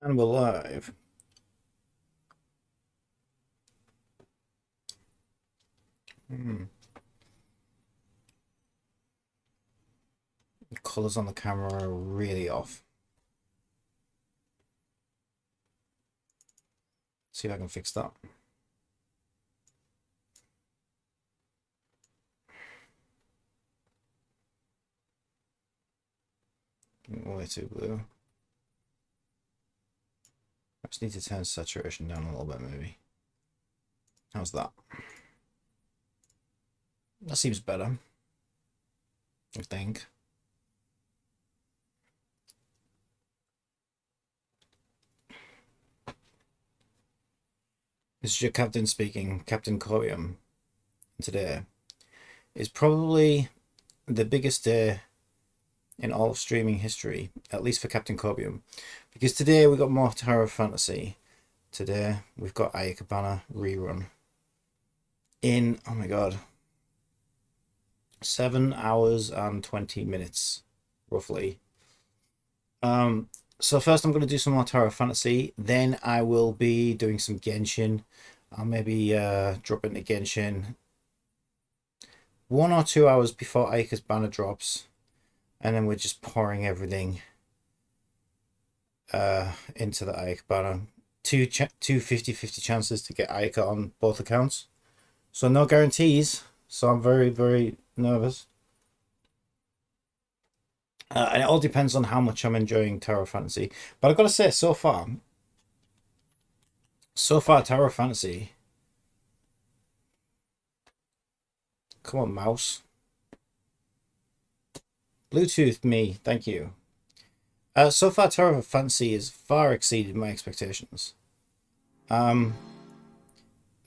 And we're live. The colors on the camera are really off. See if I can fix that. Way too blue. I just need to turn saturation down a little bit, maybe. How's that? That seems better, I think. This is your captain speaking, Captain Corium. Today is probably the biggest day in all of streaming history, at least for Captain Cobium, because today we got more Tower of Fantasy. Today we've got Aya Cabana rerun in, oh my god, 7 hours and 20 minutes, roughly. So first I'm going to do some more Tower of Fantasy, then I will be doing some Genshin. I'll maybe drop into Genshin 1 or 2 hours before Aika's banner drops, and then we're just pouring everything into the Aika banner. Two 50-50 chances to get Aika on both accounts, so no guarantees, so I'm very, very nervous. And it all depends on how much I'm enjoying Tower of Fantasy. But I've got to say, so far, Tower of Fantasy. Come on, mouse. Bluetooth me, thank you. So far, Tower of Fantasy has far exceeded my expectations. Now,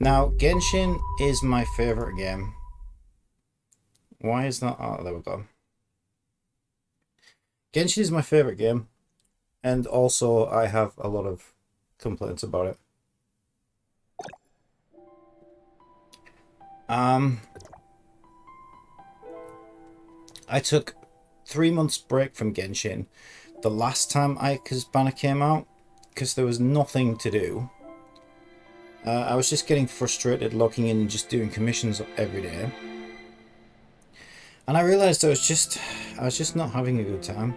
Genshin is my favorite game. Why is that? Oh, there we go. Genshin is my favorite game, and also I have a lot of complaints about it. I took 3 months break from Genshin the last time Ika's banner came out because there was nothing to do. I was just getting frustrated logging in and just doing commissions every day, and I realized I was just not having a good time.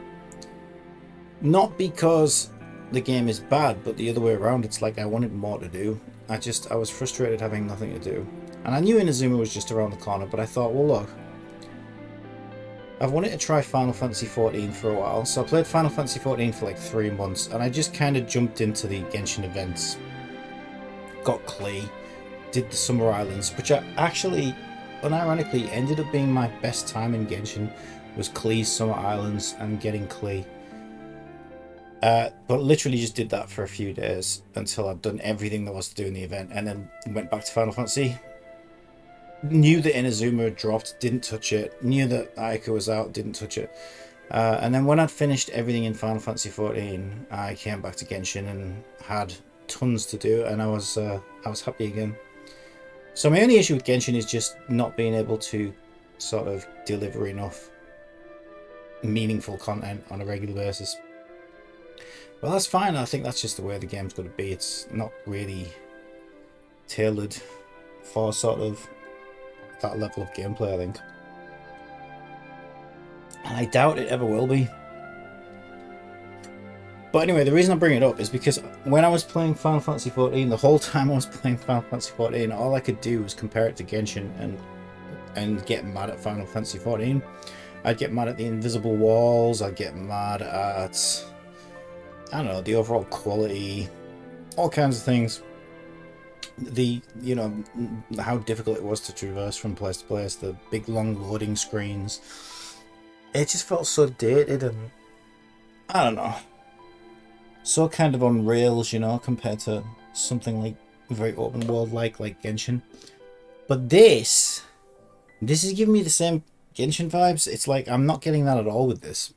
Not because the game is bad, but the other way around. It's like I wanted more to do. I was frustrated having nothing to do, and I knew Inazuma was just around the corner. But I thought, well, look, I've wanted to try Final Fantasy XIV for a while, so I played Final Fantasy XIV for like 3 months, and I just kind of jumped into the Genshin events. Got Klee, did the Summer Islands, which I actually, unironically, ended up being my best time in Genshin, was Klee's Summer Islands and getting Klee. But literally just did that for a few days until I'd done everything there was to do in the event, and then went back to Final Fantasy. Knew that Inazuma had dropped, didn't touch it. Knew that Aika was out, didn't touch it. And then when I'd finished everything in Final Fantasy XIV, I came back to Genshin and had tons to do, and I was happy again. So my only issue with Genshin is just not being able to sort of deliver enough meaningful content on a regular basis. Well, that's fine. I think that's just the way the game's going to be. It's not really tailored for sort of that level of gameplay, I think. And I doubt it ever will be. But anyway, the reason I bring it up is because when I was playing Final Fantasy XIV, the whole time I was playing Final Fantasy XIV, all I could do was compare it to Genshin and get mad at Final Fantasy XIV. I'd get mad at the invisible walls. I'd get mad at, I don't know, the overall quality, all kinds of things. How difficult it was to traverse from place to place, the big long loading screens. It just felt so dated, and I don't know, so kind of on rails, compared to something like very open world like Genshin. But this is giving me the same Genshin vibes. It's like I'm not getting that at all with this.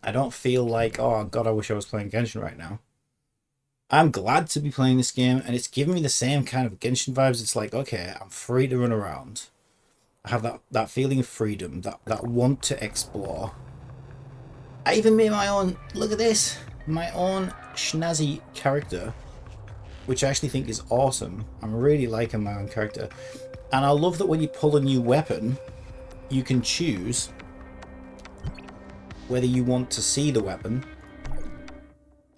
I don't feel like, oh god, I wish I was playing Genshin right now. I'm glad to be playing this game, and it's giving me the same kind of Genshin vibes. It's like, okay, I'm free to run around. I have that feeling of freedom, that want to explore. I even made my own. Look at this. my own snazzy character, which I actually think is awesome. I'm really liking my own character. And I love that when you pull a new weapon, you can choose whether you want to see the weapon.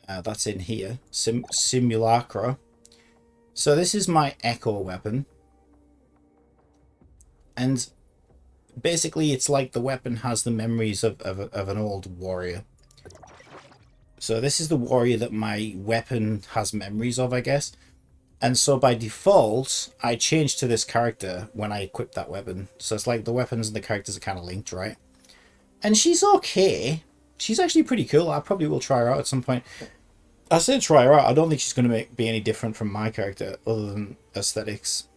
That's in here. Simulacra. So this is my Echo weapon. And basically it's like the weapon has the memories of an old warrior. So this is the warrior that my weapon has memories of, I guess. And so by default, I change to this character when I equip that weapon. So it's like the weapons and the characters are kind of linked, right? And she's okay. She's actually pretty cool. I probably will try her out at some point. I said try her out. I don't think she's going to be any different from my character other than aesthetics.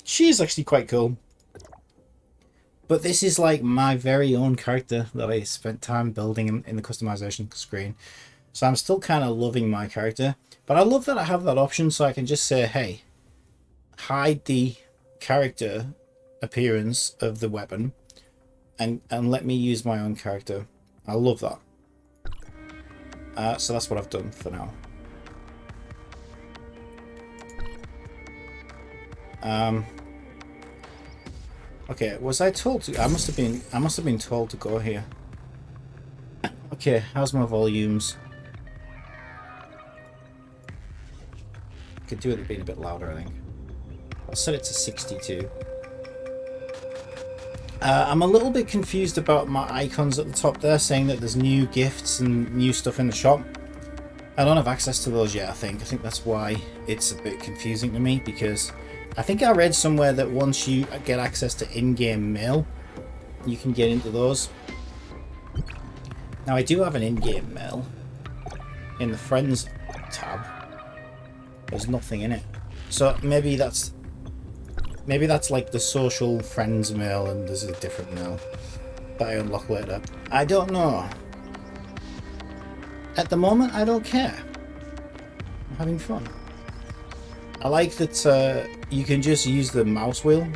She's actually quite cool. But this is like my very own character that I spent time building in the customization screen. So I'm still kind of loving my character. But I love that I have that option so I can just say, hey, hide the character appearance of the weapon and let me use my own character. I love that. So that's what I've done for now. Okay, was I told to? I must have been told to go here. Okay, how's my volumes? Could do it being a bit louder, I think. I'll set it to 62. I'm a little bit confused about my icons at the top there, saying that there's new gifts and new stuff in the shop. I don't have access to those yet, I think. I think that's why it's a bit confusing to me, because I think I read somewhere that once you get access to in-game mail, you can get into those. Now, I do have an in-game mail. In the Friends tab, there's nothing in it. So maybe that's like the social friends mail and there's a different mail that I unlock later. I don't know. At the moment, I don't care. I'm having fun. I like that you can just use the mouse wheel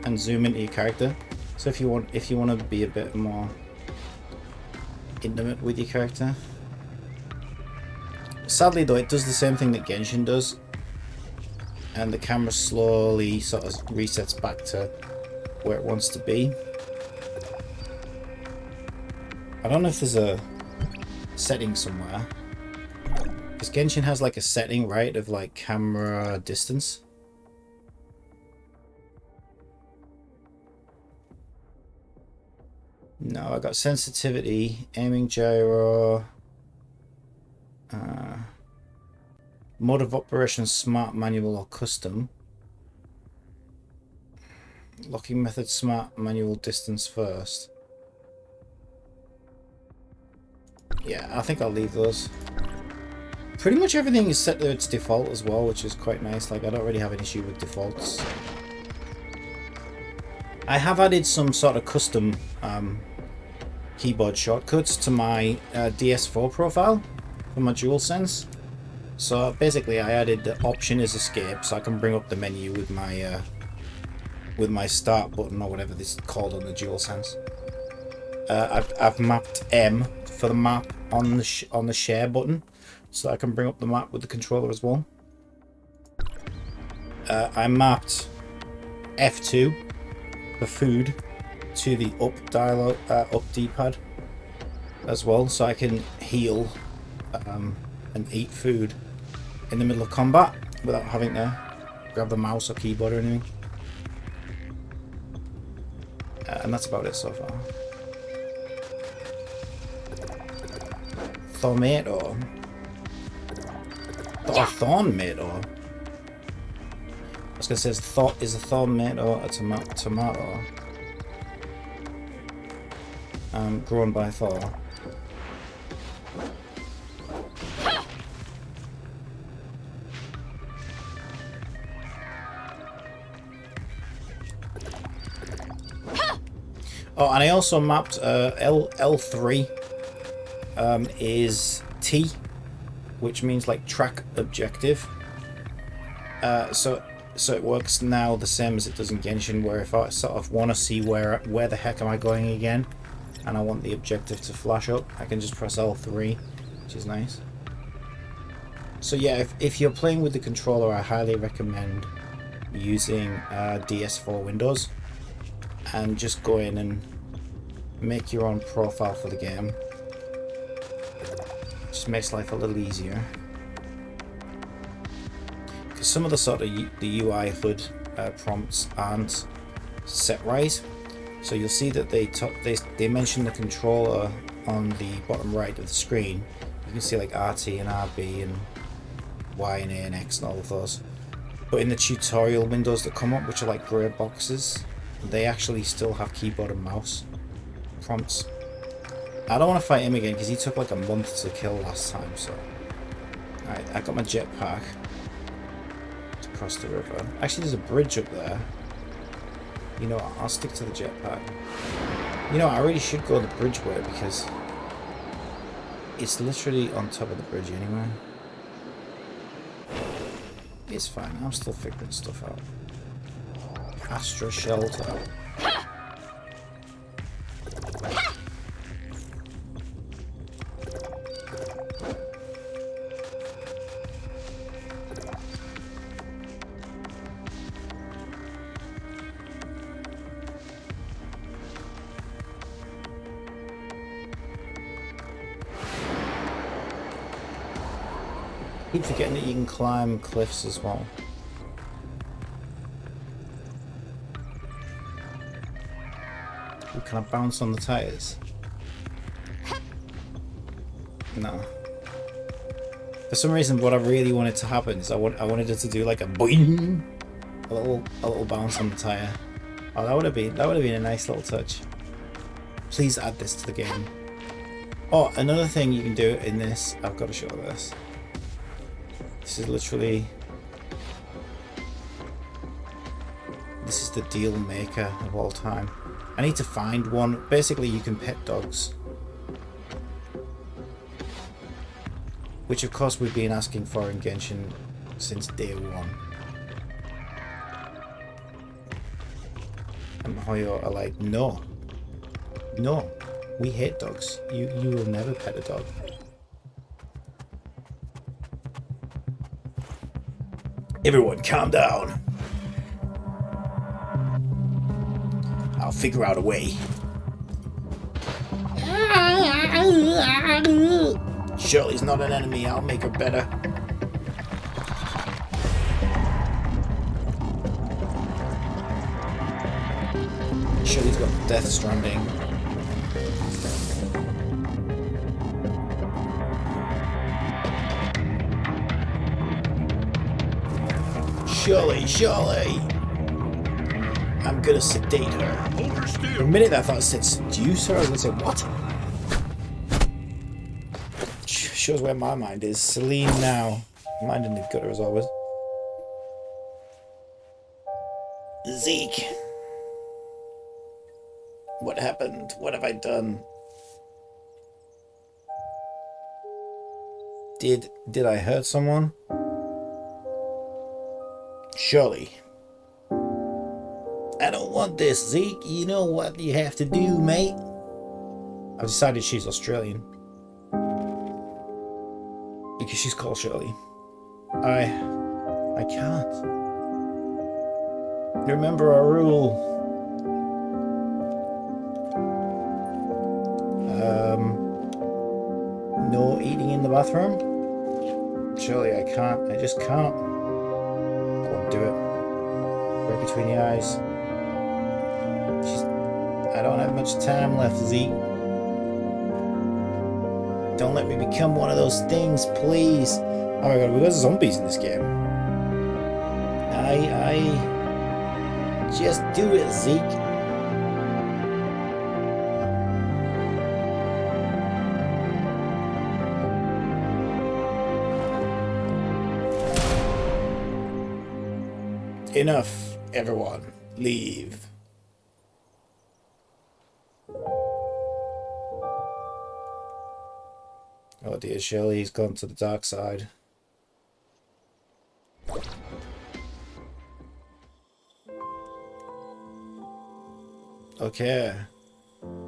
and zoom into your character. So if you want to be a bit more intimate with your character. Sadly though, it does the same thing that Genshin does. And the camera slowly sort of resets back to where it wants to be. I don't know if there's a setting somewhere. Because Genshin has like a setting, right, of like camera distance. No, I got sensitivity, aiming gyro, mode of operation, smart, manual, or custom. Locking method, smart, manual, distance first. Yeah, I think I'll leave those. Pretty much everything is set to its default as well, which is quite nice. Like, I don't really have an issue with defaults. I have added some sort of custom keyboard shortcuts to my DS4 profile for my DualSense. So basically, I added the option is escape, so I can bring up the menu with my start button or whatever this is called on the DualSense. I've mapped M for the map on the share button, so I can bring up the map with the controller as well. I mapped F2 for food to the up dial up D-pad as well, so I can heal and eat food in the middle of combat without having to grab the mouse or keyboard or anything. And that's about it so far. Tomato. Oh, Thornmato. I was gonna say, is a Thornmato a tomato? Grown by Thor. Oh, and I also mapped L3 is T, which means like track objective. So it works now the same as it does in Genshin, where if I sort of want to see where the heck am I going again, and I want the objective to flash up, I can just press L3. which is nice. So yeah, if you're playing with the controller, I highly recommend using DS4 Windows and just go in and make your own profile for the game. Just makes life a little easier. Because some of the sort of the UI HUD prompts aren't set right. So you'll see that they mention the controller on the bottom right of the screen. You can see like RT and RB and Y and A and X and all of those. But in the tutorial windows that come up, which are like grey boxes, they actually still have keyboard and mouse prompts. I don't want to fight him again because he took like a month to kill last time. So, alright, I got my jetpack to cross the river. Actually, there's a bridge up there. You know what, I'll stick to the jetpack. You know, I really should go the bridge way because it's literally on top of the bridge anyway. It's fine, I'm still figuring stuff out. Astra Shelter. Keep forgetting that you can climb cliffs as well. Ooh, can I bounce on the tires? No. For some reason, what I really wanted to happen is I wanted it to do like a boing, a little bounce on the tire. Oh, that would have been a nice little touch. Please add this to the game. Oh, another thing you can do in this, I've got to show this. This is literally, this is the deal maker of all time. I need to find one. Basically, you can pet dogs, which of course we've been asking for in Genshin since day one. And Hoyo are like, no, we hate dogs. You will never pet a dog. Everyone calm down. I'll figure out a way. Shirley's not an enemy, I'll make her better. Shirley's got Death Stranding. Shirley! I'm gonna sedate her. For a minute I thought it said seduce her. I was gonna say, what? Shows where my mind is. Celine now. Mind in the gutter as always. Zeke. What happened? What have I done? Did I hurt someone? Shirley. I don't want this, Zeke. You know what you have to do, mate. I've decided she's Australian. Because she's called Shirley. I can't. Remember our rule. No eating in the bathroom? Shirley, I can't. I just can't. Go on, do it. Right between the eyes. I don't have much time left, Zeke. Don't let me become one of those things, please. Oh my god, we got zombies in this game. Just do it, Zeke. Enough, everyone. Leave. Oh dear, Shirley's gone to the dark side. Okay.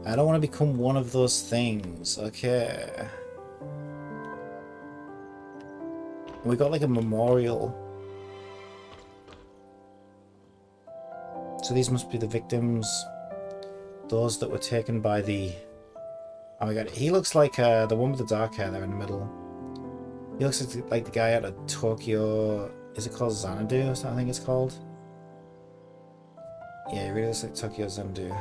I don't want to become one of those things. Okay. And we got like a memorial. So these must be the victims. Those that were taken by the... Oh my god, he looks like the one with the dark hair there in the middle. He looks like the guy out of Tokyo... Is it called Xanadu or something I think it's called? Yeah, he really looks like Tokyo Xanadu.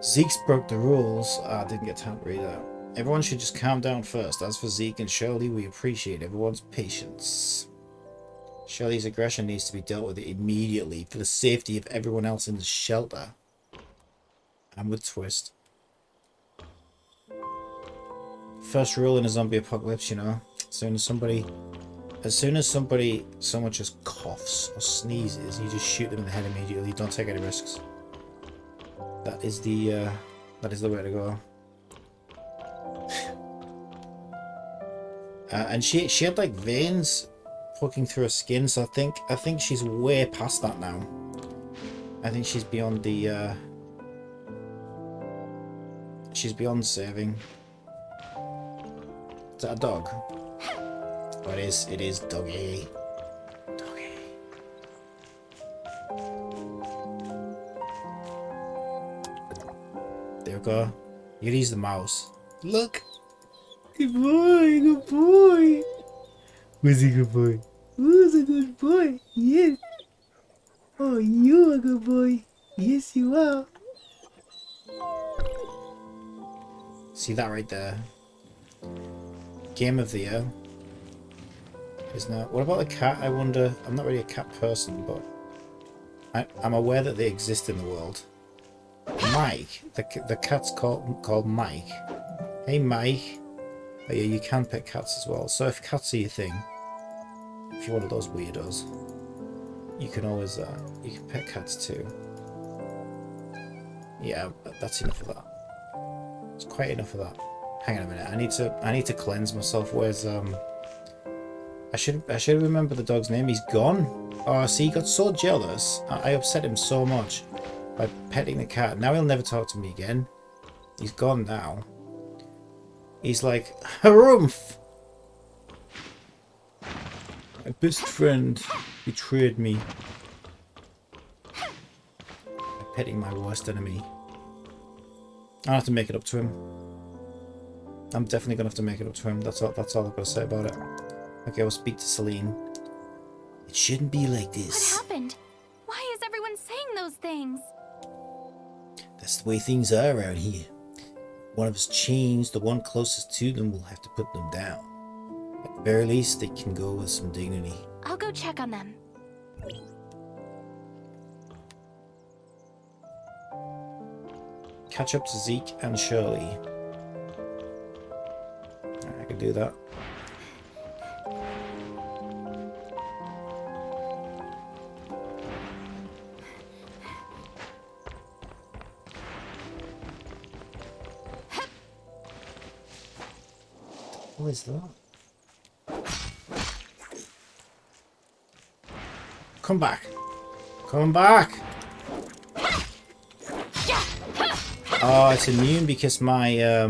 Zeke's broke the rules. I didn't get time to read that. Everyone should just calm down first. As for Zeke and Shirley, we appreciate everyone's patience. Shirley's aggression needs to be dealt with immediately for the safety of everyone else in the shelter. And with Twist. First rule in a zombie apocalypse, you know. As soon as somebody so much as coughs or sneezes, you just shoot them in the head immediately. Don't take any risks. That is the way to go. And she had like veins poking through her skin, so I think she's way past that now. I think she's beyond the she's beyond saving. Is that a dog? Oh, it is doggy. Doggy. There we go. You can use the mouse. Look. Good boy, good boy. Was he a good boy? Who's a good boy? Yes. Oh, you're a good boy. Yes, you are. See that right there? Game of the year. Isn't it? What about the cat? I wonder. I'm not really a cat person, but I'm aware that they exist in the world. Mike, the cat's called Mike. Hey, Mike. Oh yeah, you can pet cats as well. So if cats are your thing, if you're one of those weirdos, you can always you can pet cats too. Yeah, that's enough of that. It's quite enough of that. Hang on a minute. I need to cleanse myself. Where's I should remember the dog's name. He's gone. Oh, see, he got so jealous. I upset him so much by petting the cat. Now he'll never talk to me again. He's gone now. He's like, harumph! My best friend betrayed me by petting my worst enemy. I'll have to make it up to him. I'm definitely gonna have to make it up to him. That's all I've got to say about it. Okay, we'll speak to Celine. It shouldn't be like this. What happened? Why is everyone saying those things? That's the way things are around here. One of us chains, the one closest to them will have to put them down. At the very least, they can go with some dignity. I'll go check on them. Catch up to Zeke and Shirley. I can do that. What is that? Come back. Come back. Oh, it's immune because my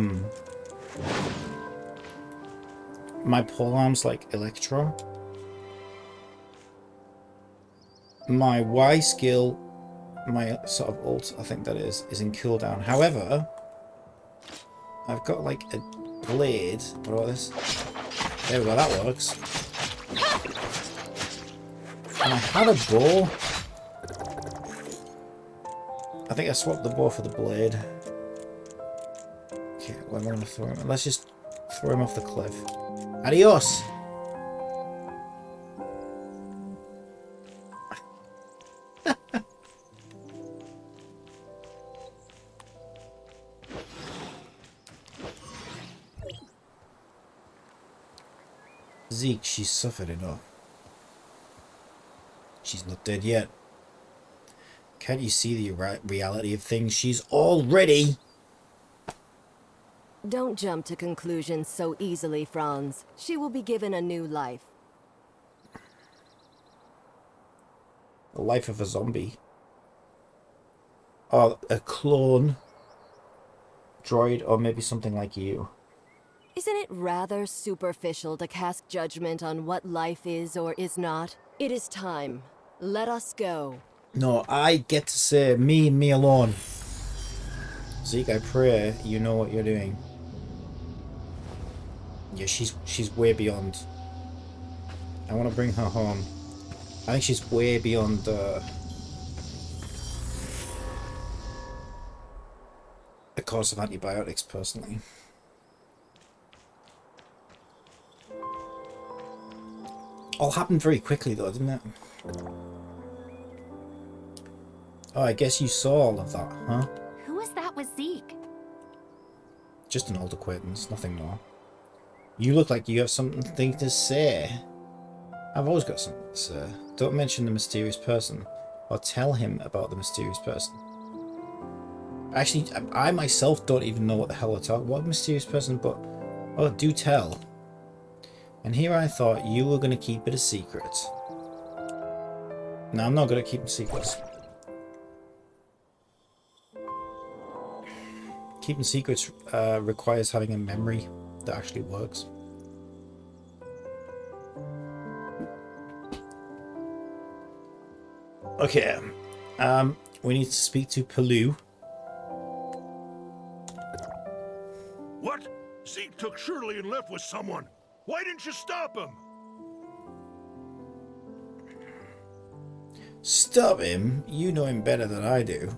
my polearm's like Electro. My Y skill, my sort of ult, I think that is in cooldown. However, I've got like a blade. What about this? There we go, that works. And I had a bow. I think I swapped the bow for the blade. Okay, where am I going to throw him? Let's just throw him off the cliff. Adios! Zeke, she's suffered enough. She's not dead yet. Can't you see the reality of things? She's already... Don't jump to conclusions so easily, Franz. She will be given a new life. The life of a zombie. Oh, a clone. droid or maybe something like you. Isn't it rather superficial to cast judgment on what life is or is not? It is time. Let us go. No, I get to say me and me alone. Zeke, I pray you know what you're doing. Yeah, she's way beyond. I want to bring her home. I think she's way beyond the course of antibiotics, personally. All happened very quickly, though, didn't it? Oh, I guess you saw all of that, huh? Who was that with Zeke? Just an old acquaintance, nothing more. You look like you have something to say. I've always got something to say. Don't mention the mysterious person, or tell him about the mysterious person. Actually, I myself don't even know what the hell they're talking about. What mysterious person, but... Oh, do tell. And here I thought you were going to keep it a secret. No, I'm not good at keeping secrets. Keeping secrets requires having a memory that actually works. Okay, we need to speak to Palu. What? Zeke took Shirley and left with someone. Why didn't you stop him? Stop him? You know him better than I do.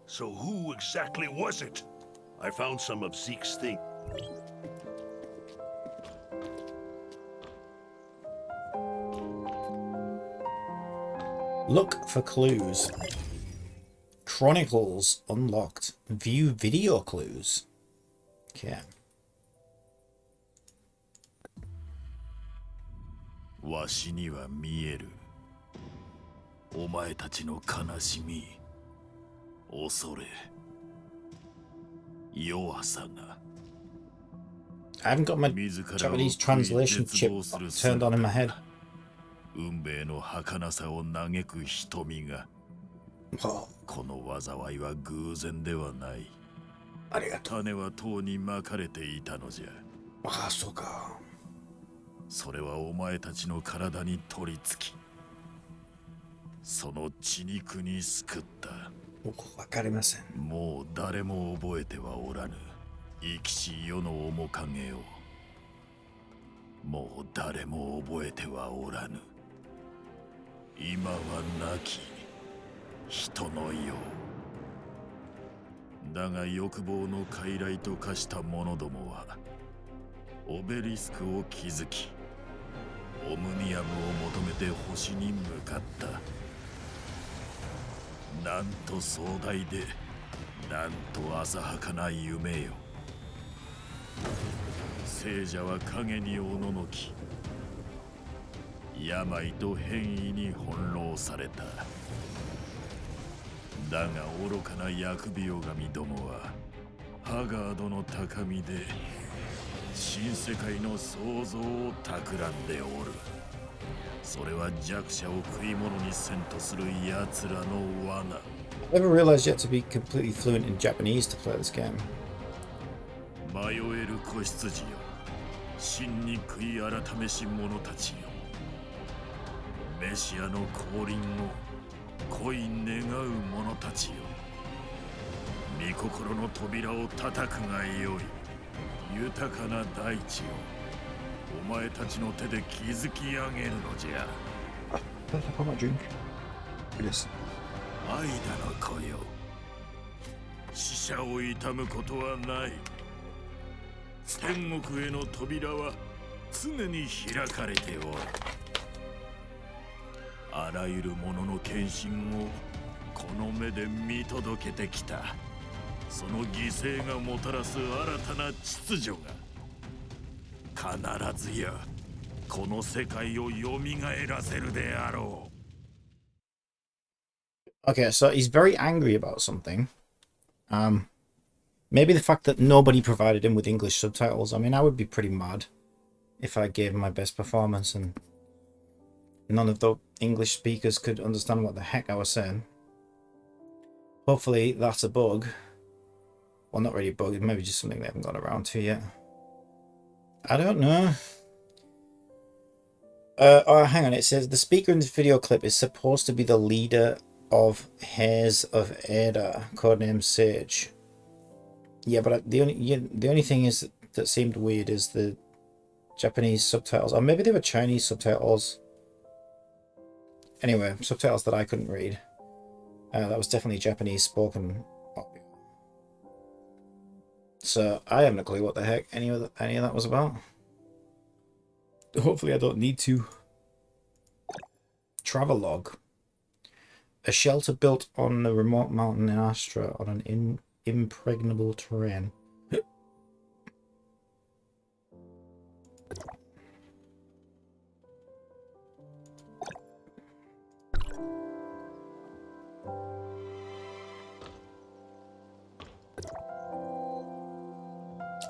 So who exactly was it? I found some of Zeke's things. Look for clues. Chronicles unlocked. View video clues. Okay. わしには見える。お前たちの悲しみ、恐れ、弱さが。I haven't got my Japanese translation chip turned on in my head. 運命の儚さを嘆く瞳が。この災いは偶然ではない。ありがとう。種は塔にまかれていたのじゃ。ああ、そうか。それはお前たちの体に取り付き、その血肉に救った。わかりません。もう誰も覚えてはおらぬ。生きし世の面影を。もう誰も覚えてはおらぬ。今は亡き人のよう。だが欲望の傀儡と化した者どもはオベリスクを築き、オムニアムを求めて星に向かった。なんと壮大で、なんと浅はかな夢よ。聖者は影におののき、病と変異に翻弄された。だが愚かな疫病神どもはハガードの高みで新世界の創造を企んでおる。それは弱者を食い物にせんとする奴らの罠。I never realized yet to be completely fluent in Japanese to play this game. 迷える子羊よ、真に悔い改めし者たちよ。メシアの降臨を恋願う者たちよ。御心の扉を叩くがよい。豊かな大地よ、お前たちの手で築き上げるのじゃ。愛だの子よ、死者を悼むことはない。天国への扉は常に開かれておる。あらゆる者の献身をこの目で見届けてきた。その犠牲がもたらす新たな秩序が必ずやこの世界を蘇らせるであろう。Okay, so he's very angry about something. Maybe the fact that nobody provided him with English subtitles. I mean, I would be pretty mad if I gave him my best performance and none of the English speakers could understand what the heck I was saying. Hopefully that's a bug. Well, not really bugged. Maybe just something they haven't got around to yet. I don't know. Oh, hang on. It says the speaker in this video clip is supposed to be the leader of Heirs of Ada, codename Sage. Yeah, but the only thing is that seemed weird is the Japanese subtitles, or maybe they were Chinese subtitles. Anyway, subtitles that I couldn't read. That was definitely Japanese spoken. So I haven't a clue what the heck any of that was about. Hopefully I don't need to. Travelogue. A shelter built on a remote mountain in Astra on an impregnable terrain.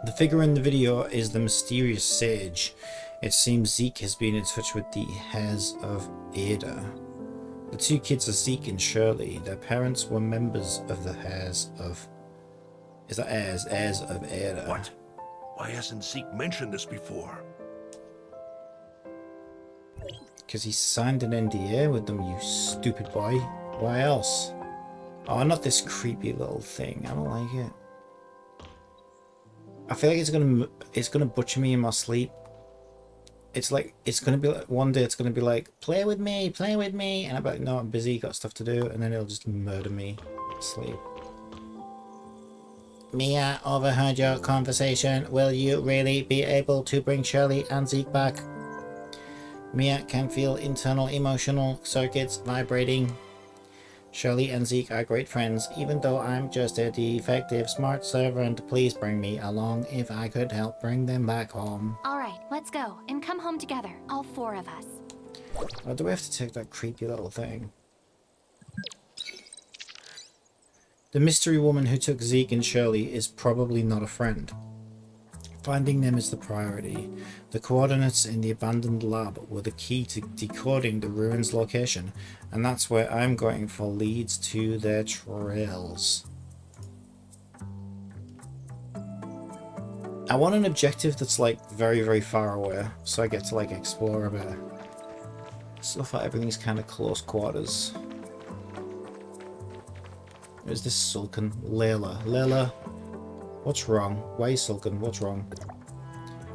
The figure in the video is the mysterious Sage. It seems Zeke has been in touch with the Heirs of Ada. The two kids are Zeke and Shirley. Their parents were members of the Heirs of... Is that Heirs? Heirs of Ada. What? Why hasn't Zeke mentioned this before? Because he signed an NDA with them, you stupid boy. Why else? Oh, not this creepy little thing. I don't like it. I feel like it's gonna butcher me in my sleep. It's like it's gonna be like one day it's gonna be like play with me, and I'm like no, I'm busy, got stuff to do, and then it'll just murder me in sleep. Mia overheard your conversation. Will you really be able to bring Shirley and Zeke back? Mia can feel internal emotional circuits vibrating. Shirley and Zeke are great friends, even though I'm just a defective smart servant. Please bring me along if I could help bring them back home. All right, let's go and come home together, all four of us. Or do we have to take that creepy little thing? The mystery woman who took Zeke and Shirley is probably not a friend. Finding them is the priority. The coordinates in the abandoned lab were the key to decoding the ruins location, and that's where I'm going for leads to their trails. I want an objective that's like very, very far away, so I get to like explore a bit. So far everything's kind of close quarters. Where's this Sulcan? Layla. Layla, what's wrong? Why are you sulking? What's wrong?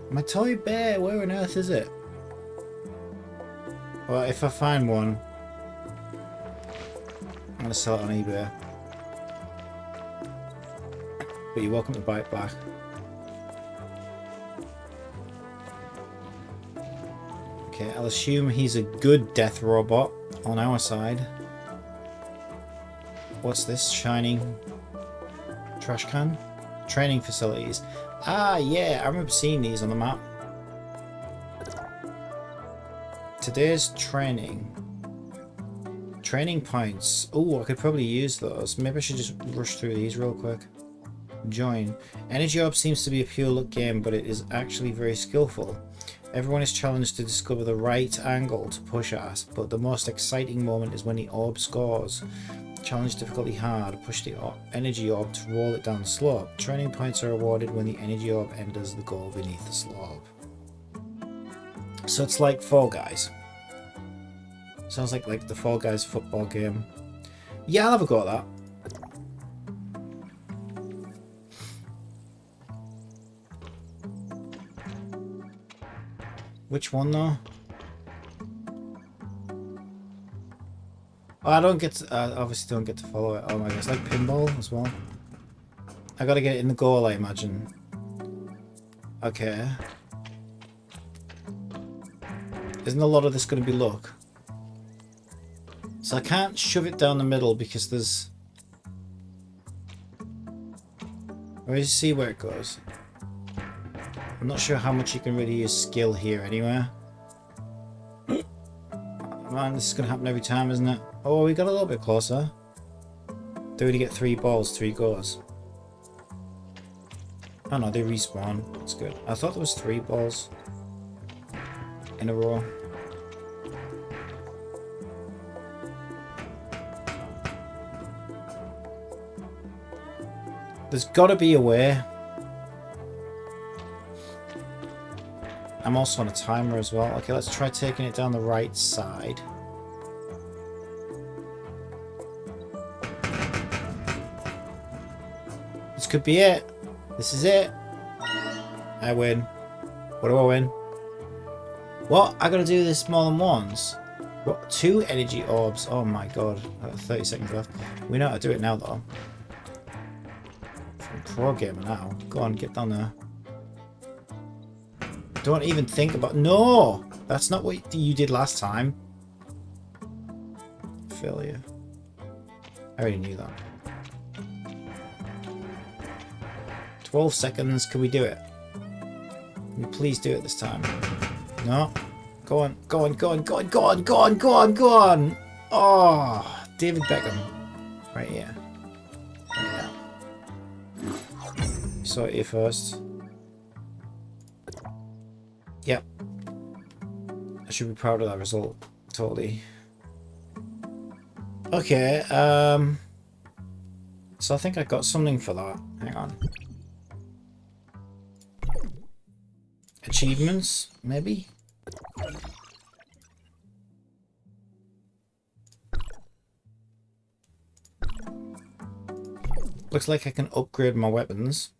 My toy bear, where on earth is it? Well, if I find one, I'm gonna sell it on eBay. But you're welcome to buy it back. Okay, I'll assume he's a good death robot on our side. What's this? Shining trash can? Training facilities. Ah, yeah, I remember seeing these on the map. Today's training. Training points. Oh, I could probably use those. Maybe I should just rush through these real quick. Join. Energy Orb seems to be a pure luck game, but it is actually very skillful. Everyone is challenged to discover the right angle to push at, but the most exciting moment is when the orb scores. Challenge difficulty hard. Push the energy orb to roll it down the slope. Training points are awarded when the energy orb enters the goal beneath the slope. So it's like Fall Guys. Sounds like the Fall Guys football game. Yeah, I'll have a go at that. Which one though? Oh, I don't get to, obviously don't get to follow it. Oh my god, it's like pinball as well. I gotta get it in the goal, I imagine. Okay. Isn't a lot of this gonna be luck? So I can't shove it down the middle because there's... Let me see where it goes. I'm not sure how much you can really use skill here anyway. Man, this is going to happen every time, isn't it? Oh, we got a little bit closer. Do we get 3 balls, 3 goes? Oh no, they respawn. That's good. I thought there was 3 balls in a row. There's got to be a way. I'm also on a timer as well. Okay, let's try taking it down the right side. This could be it. This is it. I win. What do I win? What? I gotta do this more than once? What? 2 energy orbs. Oh my god. I got 30 seconds left. We know how to do it now though. I'm a pro gamer now. Go on, get down there. Don't even think about... No! That's not what you did last time. Failure. I already knew that. 12 seconds. Can we do it? Can we please do it this time? No? Go on. Go on. Go on. Go on. Go on. Go on. Go on. Go on. Oh, David Beckham. Right here. Right now. Saw it here first. Yep. I should be proud of that result. Totally. Okay. So I think I got something for that. Hang on. Achievements, maybe? Looks like I can upgrade my weapons.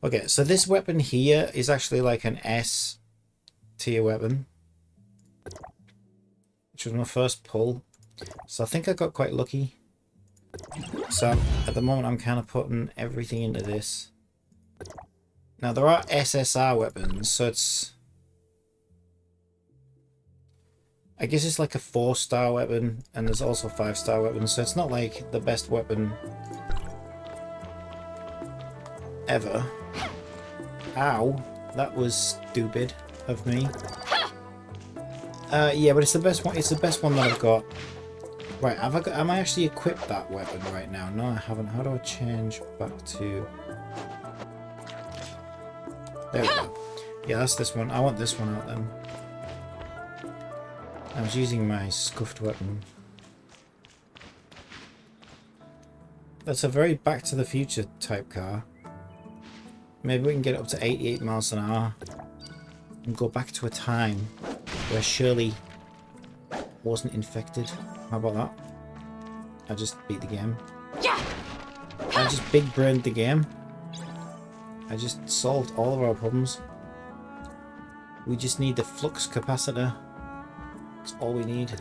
Okay, so this weapon here is actually like an S tier weapon, which was my first pull. So I think I got quite lucky. So at the moment I'm kind of putting everything into this. Now there are SSR weapons, so it's... I guess it's like a 4-star weapon, and there's also 5-star weapons, so it's not like the best weapon ever. Ow, that was stupid of me. Yeah, but it's the best one. It's the best one that I've got. Right, am I actually equipped that weapon right now? No, I haven't. How do I change back to... There we go. Yeah, that's this one. I want this one out then. I was using my scuffed weapon. That's a very Back to the Future type car. Maybe we can get it up to 88 miles an hour and go back to a time where Shirley wasn't infected. How about that? I just beat the game. Yeah. I just big brained the game. I just solved all of our problems. We just need the flux capacitor. That's all we need.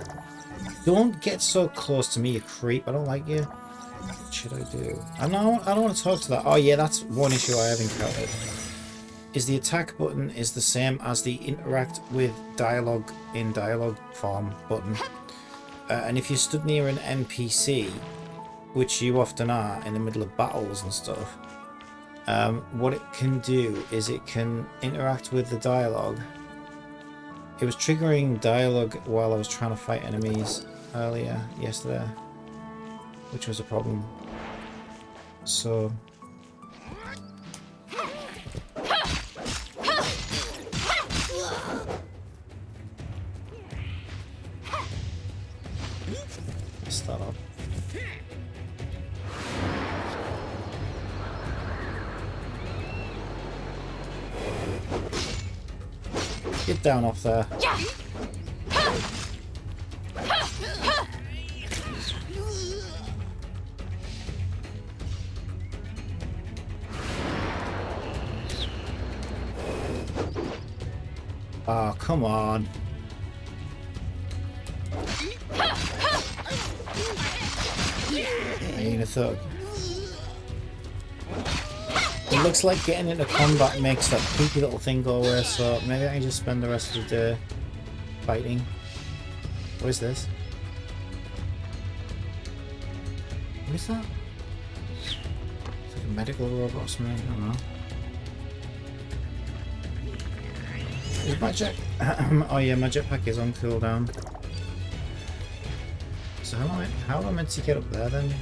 Don't get so close to me, you creep. I don't like you. What should I do? I don't want to talk to that. Oh yeah, that's one issue I have encountered. Is the attack button is the same as the interact with dialogue in dialogue form button. And if you stood near an NPC, which you often are in the middle of battles and stuff, what it can do is it can interact with the dialogue. It was triggering dialogue while I was trying to fight enemies yesterday, which was a problem. So start up. Get down off there. Oh, come on. I ain't a thug. It looks like getting into combat makes that creepy little thing go away, so maybe I can just spend the rest of the day fighting. What is this? What is that? It's like a medical robot or something, I don't know. Is my jet... oh yeah, my jetpack is on cooldown. So how am I meant to get up there then?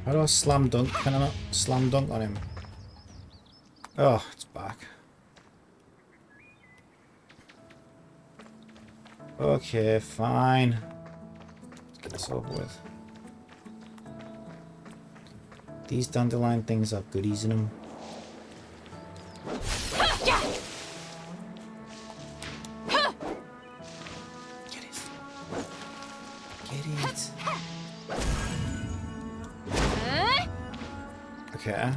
How do I slam dunk? Can I not slam dunk on him? Oh, it's back. Okay, fine. Let's get this over with. These dandelion things have goodies in them. Get it. Get it. Okay.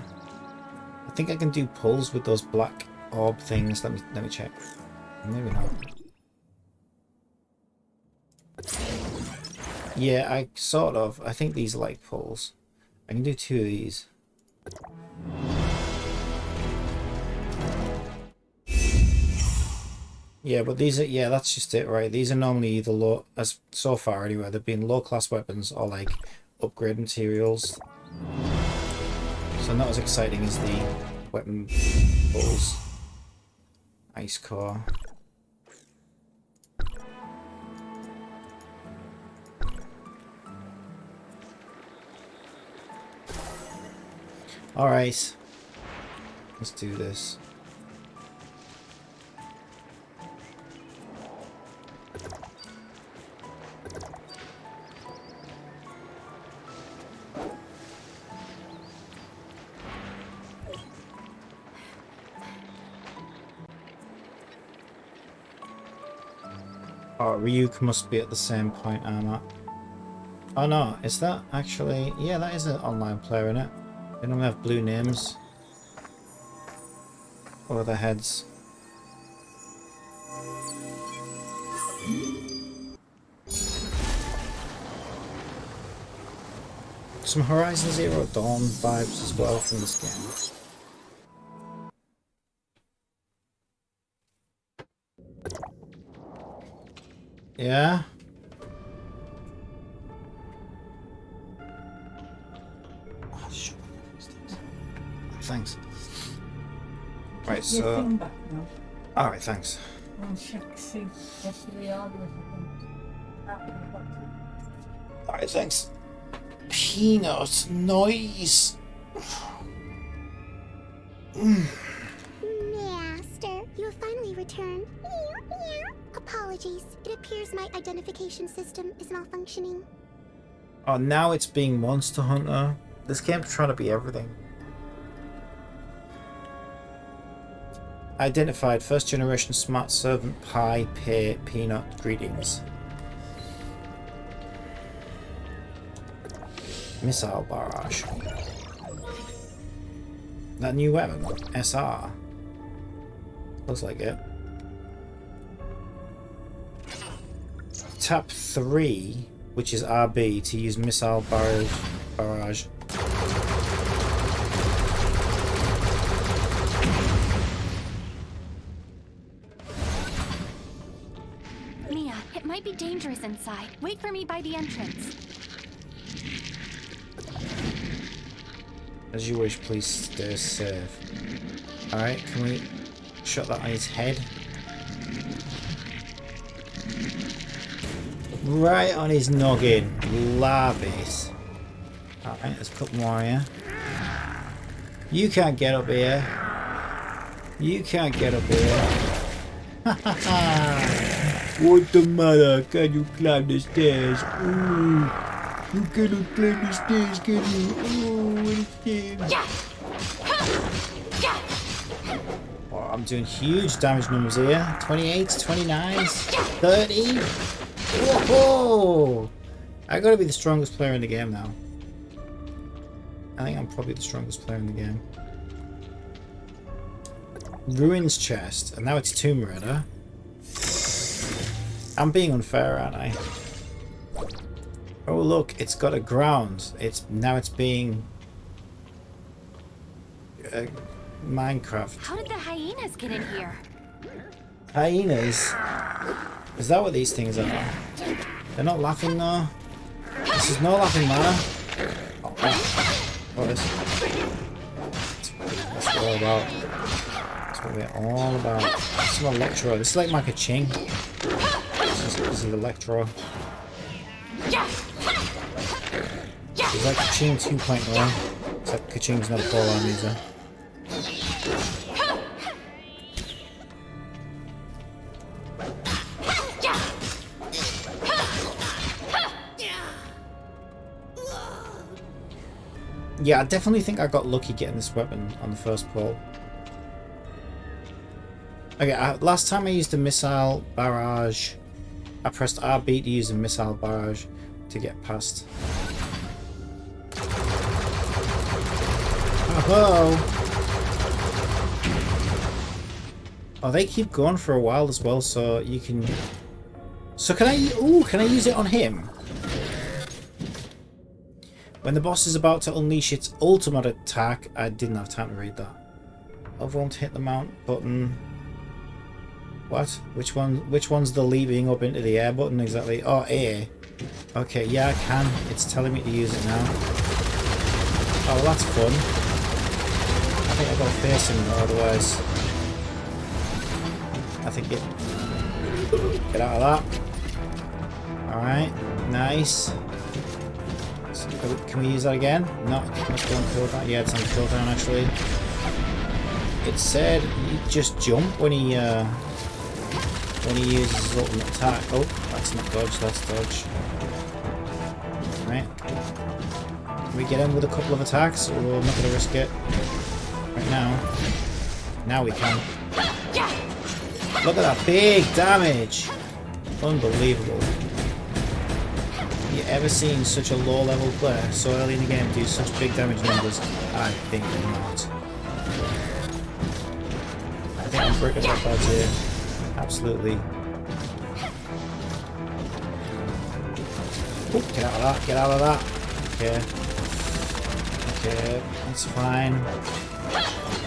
I think I can do pulls with those black orb things. Let me check. Maybe not. Yeah, I sort of. I think these are like pulls. I can do 2 of these. Yeah, but these are, yeah, that's just it, right? These are normally either low, as so far anyway, they've been low class weapons or like upgrade materials. So not as exciting as the weapon pulls. Ice core. Alright, let's do this. Oh, Ryuk must be at the same point I'm at. Oh no, is that actually... Yeah, that is an online player, isn't it? They don't have blue names. Or the heads. Some Horizon Zero Dawn vibes as well from this game. Yeah? Oh, shit. Thanks. Right, so... Alright, thanks. Alright, thanks. Peanut noise. Master, you have finally returned. Apologies. It appears my identification system is malfunctioning. Oh, now it's being Monster Hunter. This game's trying to be everything. Identified first generation smart servant pie peanut greetings. Missile barrage. That new weapon, SR. Looks like it. Tap 3, which is RB, to use missile barrage. Mia, it might be dangerous inside. Wait for me by the entrance. As you wish, please stay safe. Alright, can we shot that on his head? Right on his noggin. Love it. Alright, there's a couple more here. You can't get up here. You can't get up here. What's the matter? Can you climb the stairs? Ooh. You cannot climb the stairs, can you? Oh, what a shame. Oh, I'm doing huge damage numbers here. 28s, 29s, 30. Whoa! I gotta be the strongest player in the game now. I think I'm probably the strongest player in the game. Ruins chest, and now it's Tomb Raider. I'm being unfair, aren't I? Oh look, it's got a ground. It's being Minecraft. How did the hyenas get in here? Hyenas? Is that what these things are? They're not laughing though. This is no laughing matter. Oh, what is? That's what we're all about. That's what we're all about. Some Electro. This is like my Kaching. This is Electro. It's like Kaching 2.0. Except Kaching's not a pole arm user. Yeah, I definitely think I got lucky getting this weapon on the first pull. Okay, last time I used a missile barrage, I pressed RB to use a missile barrage to get past. Oh, oh, they keep going for a while as well, so you can... So can I... Ooh, can I use it on him? When the boss is about to unleash its ultimate attack... I didn't have time to read that. Overall to hit the mount button. What? Which one's the leaping up into the air button exactly? Oh, A. Okay, yeah, I can. It's telling me to use it now. Oh, well, that's fun. I think I've got to face him though, otherwise... I think it... Get out of that. Alright, nice. So, can we use that again? No, let's go on cooldown. Yeah, it's on cooldown actually. It said you just jump when he uses his ultimate attack. Oh, that's not dodge, that's dodge. Right. Can we get him with a couple of attacks, or we're not going to risk it? Right now. Now we can. Look at that big damage! Unbelievable. Have you ever seen such a low level player so early in the game do such big damage numbers? I think not. I think I'm breaking up out here. Absolutely. Ooh, get out of that, get out of that. Okay. Okay, that's fine.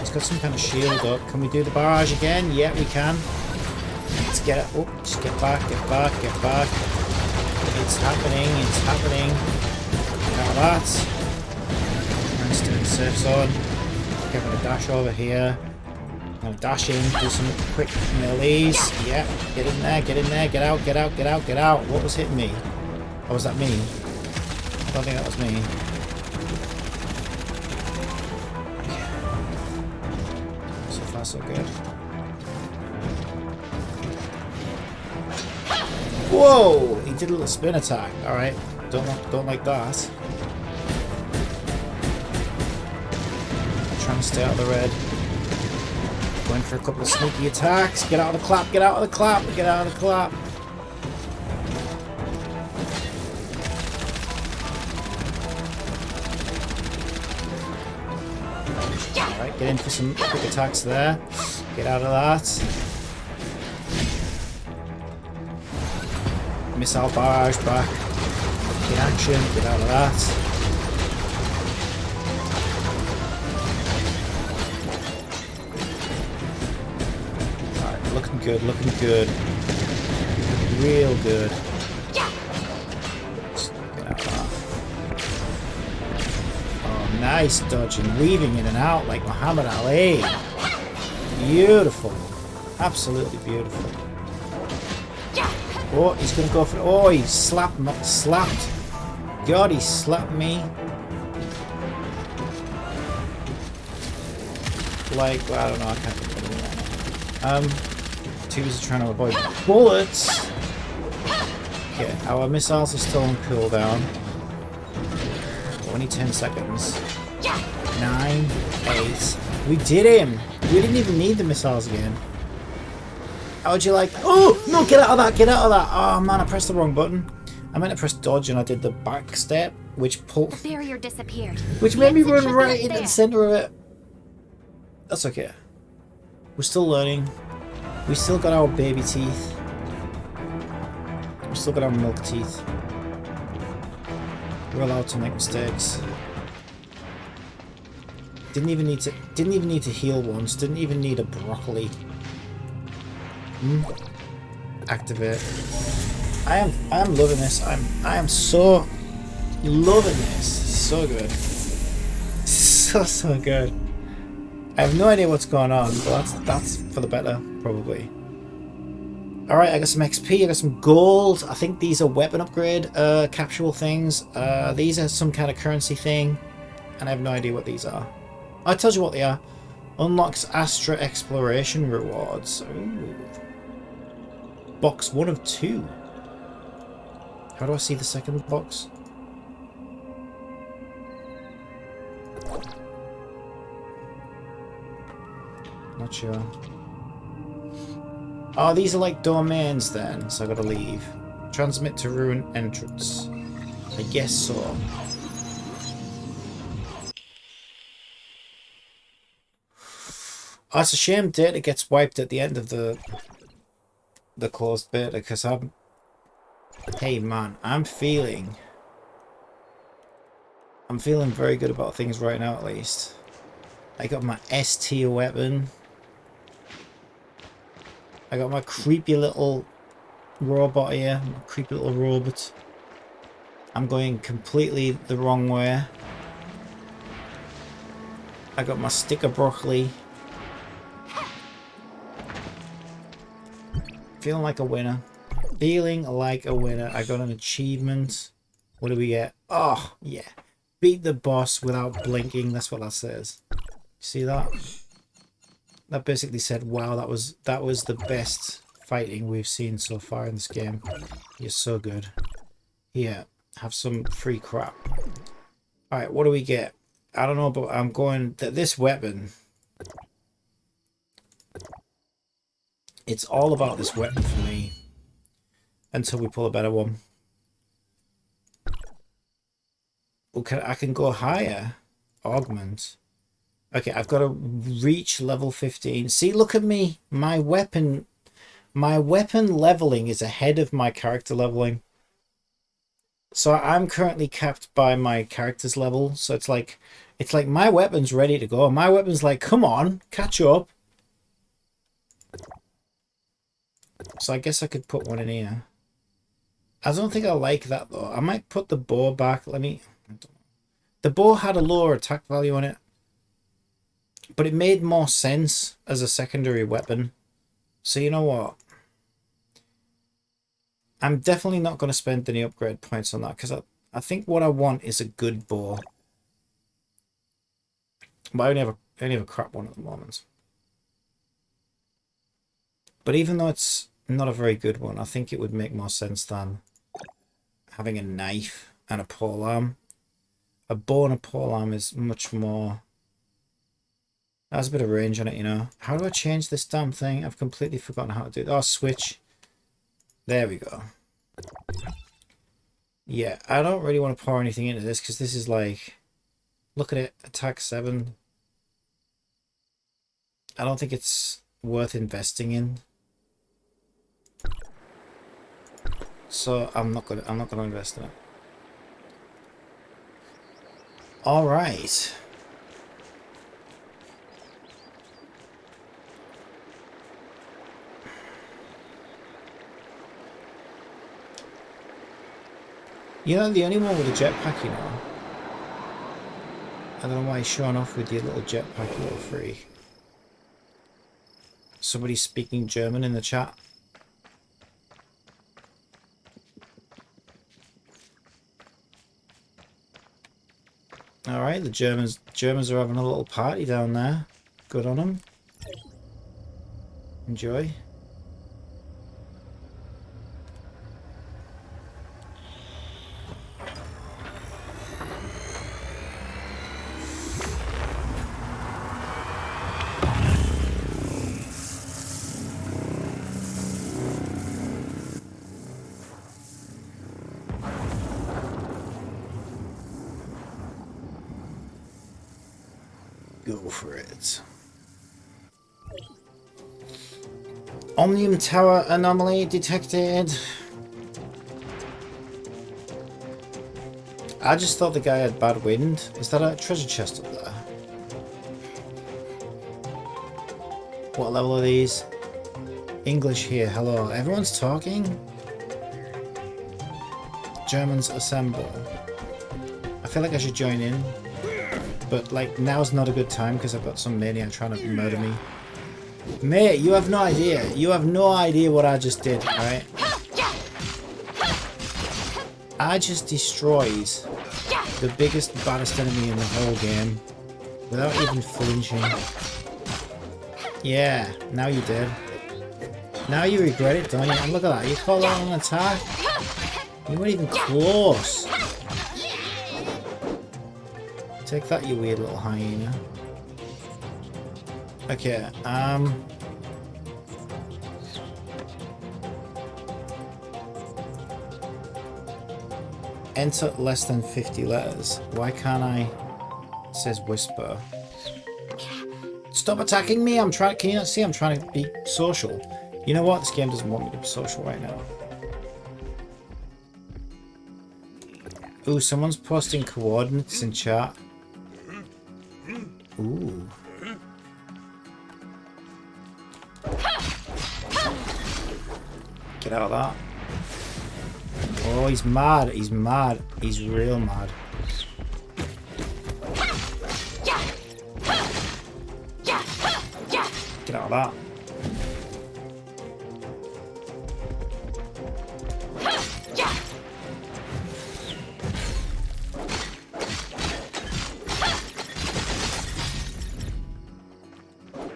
It's got some kind of shield up. Can we do the barrage again? Yeah, we can. Let's get it. Oh, just get back, get back, get back. It's happening, it's happening. Get out of that. I'm still in the safe zone. Okay, I'm going to dash over here. I'm going to dash in, do some quick melees. Yeah, get in there, get in there, get out, get out, get out, get out. What was hitting me? Oh, was that me? I don't think that was me. So far, so good. Whoa! He did a little spin attack. All right, don't like that. Trying to stay out of the red. Going for a couple of sneaky attacks. Get out of the clap. Get out of the clap. Get out of the clap. All right, get in for some quick attacks there. Get out of that. Missile barrage back in action, get out of that. Alright, looking good, looking good. Real good. Just get out of that. Oh, nice dodging, weaving in and out like Muhammad Ali. Beautiful. Absolutely beautiful. Oh, he's gonna go for... Oh, he slapped me. Slapped. God, he slapped me. Like, well, I don't know, I can't think of it. Too busy trying to avoid bullets. Okay, our missiles are still on cooldown. Only 10 seconds. 9, 8. We did him! We didn't even need the missiles again. How would you like... Oh! No, get out of that! Get out of that! Oh, man, I pressed the wrong button. I meant to press dodge and I did the back step, which pulled... The barrier disappeared. Which made me run right into the center of it. That's okay. We're still learning. We still got our baby teeth. We still got our milk teeth. We're allowed to make mistakes. Didn't even need to heal once. Didn't even need a broccoli. Activate. I am loving this. I am so loving this. So good. So good. I have no idea what's going on, but that's for the better, probably. Alright, I got some XP, I got some gold. I think these are weapon upgrade capsule things. These are some kind of currency thing. And I have no idea what these are. I told you what they are. Unlocks Astra exploration rewards. Ooh. Box 1 of 2. How do I see the second box? Not sure. Oh, these are like domains then, so I gotta leave. Transmit to ruin entrance. I guess so. Oh, it's a shame data gets wiped at the end of the closed beta, because I'm... Hey man, I'm feeling very good about things right now, at least. I got my S tier weapon. I got my creepy little robot here, my creepy little robot. I'm going completely the wrong way. I got my sticker broccoli. Feeling like a winner. Feeling like a winner. I got an achievement. What do we get? Oh, yeah. Beat the boss without blinking. That's what that says. See that? That basically said, wow, that was the best fighting we've seen so far in this game. You're so good. Here, have some free crap. Alright, what do we get? I don't know, but I'm going... This weapon... It's all about this weapon for me. Until we pull a better one. Okay, I can go higher. Augment. Okay, I've got to reach level 15. See, look at me. My weapon leveling is ahead of my character leveling. So I'm currently capped by my character's level. So it's like my weapon's ready to go. My weapon's like, come on, catch up. So I guess I could put one in here. I don't think I like that though. I might put the bow back. Let me... The bow had a lower attack value on it. But it made more sense as a secondary weapon. So you know what? I'm definitely not going to spend any upgrade points on that. Because I think what I want is a good bow. But I only have a crap one at the moment. But even though it's not a very good one, I think it would make more sense than having a knife and a polearm. A bow and a polearm is much more... Has a bit of range on it, you know. How do I change this damn thing? I've completely forgotten how to do it. Oh, switch. There we go. Yeah, I don't really want to pour anything into this because this is like... Look at it. Attack 7. I don't think it's worth investing in. So I'm not gonna invest in it. All right. You know, the only one with a jetpack, you know. I don't know why you're showing off with your little jetpack, you little freak. Somebody speaking German in the chat. Alright, the Germans are having a little party down there. Good on them. Enjoy. Go for it. Omnium Tower anomaly detected. I just thought the guy had bad wind. Is that a treasure chest up there? What level are these? English here, hello. Everyone's talking? Germans assemble. I feel like I should join in. But like now's not a good time because I've got some maniac trying to murder me. Mate, you have no idea. You have no idea what I just did, alright? I just destroyed the biggest, baddest enemy in the whole game without even flinching. Yeah, now you're dead. Now you regret it, don't you? And look at that, you call that an attack? You weren't even close. Take that, you weird little hyena. Okay, enter less than 50 letters. Why can't I? It says whisper. Stop attacking me! I'm trying. Can you not see? I'm trying to be social. You know what? This game doesn't want me to be social right now. Ooh, someone's posting coordinates in chat. Ooh. Get out of that. Oh, he's mad. He's mad. He's real mad. Get out of that.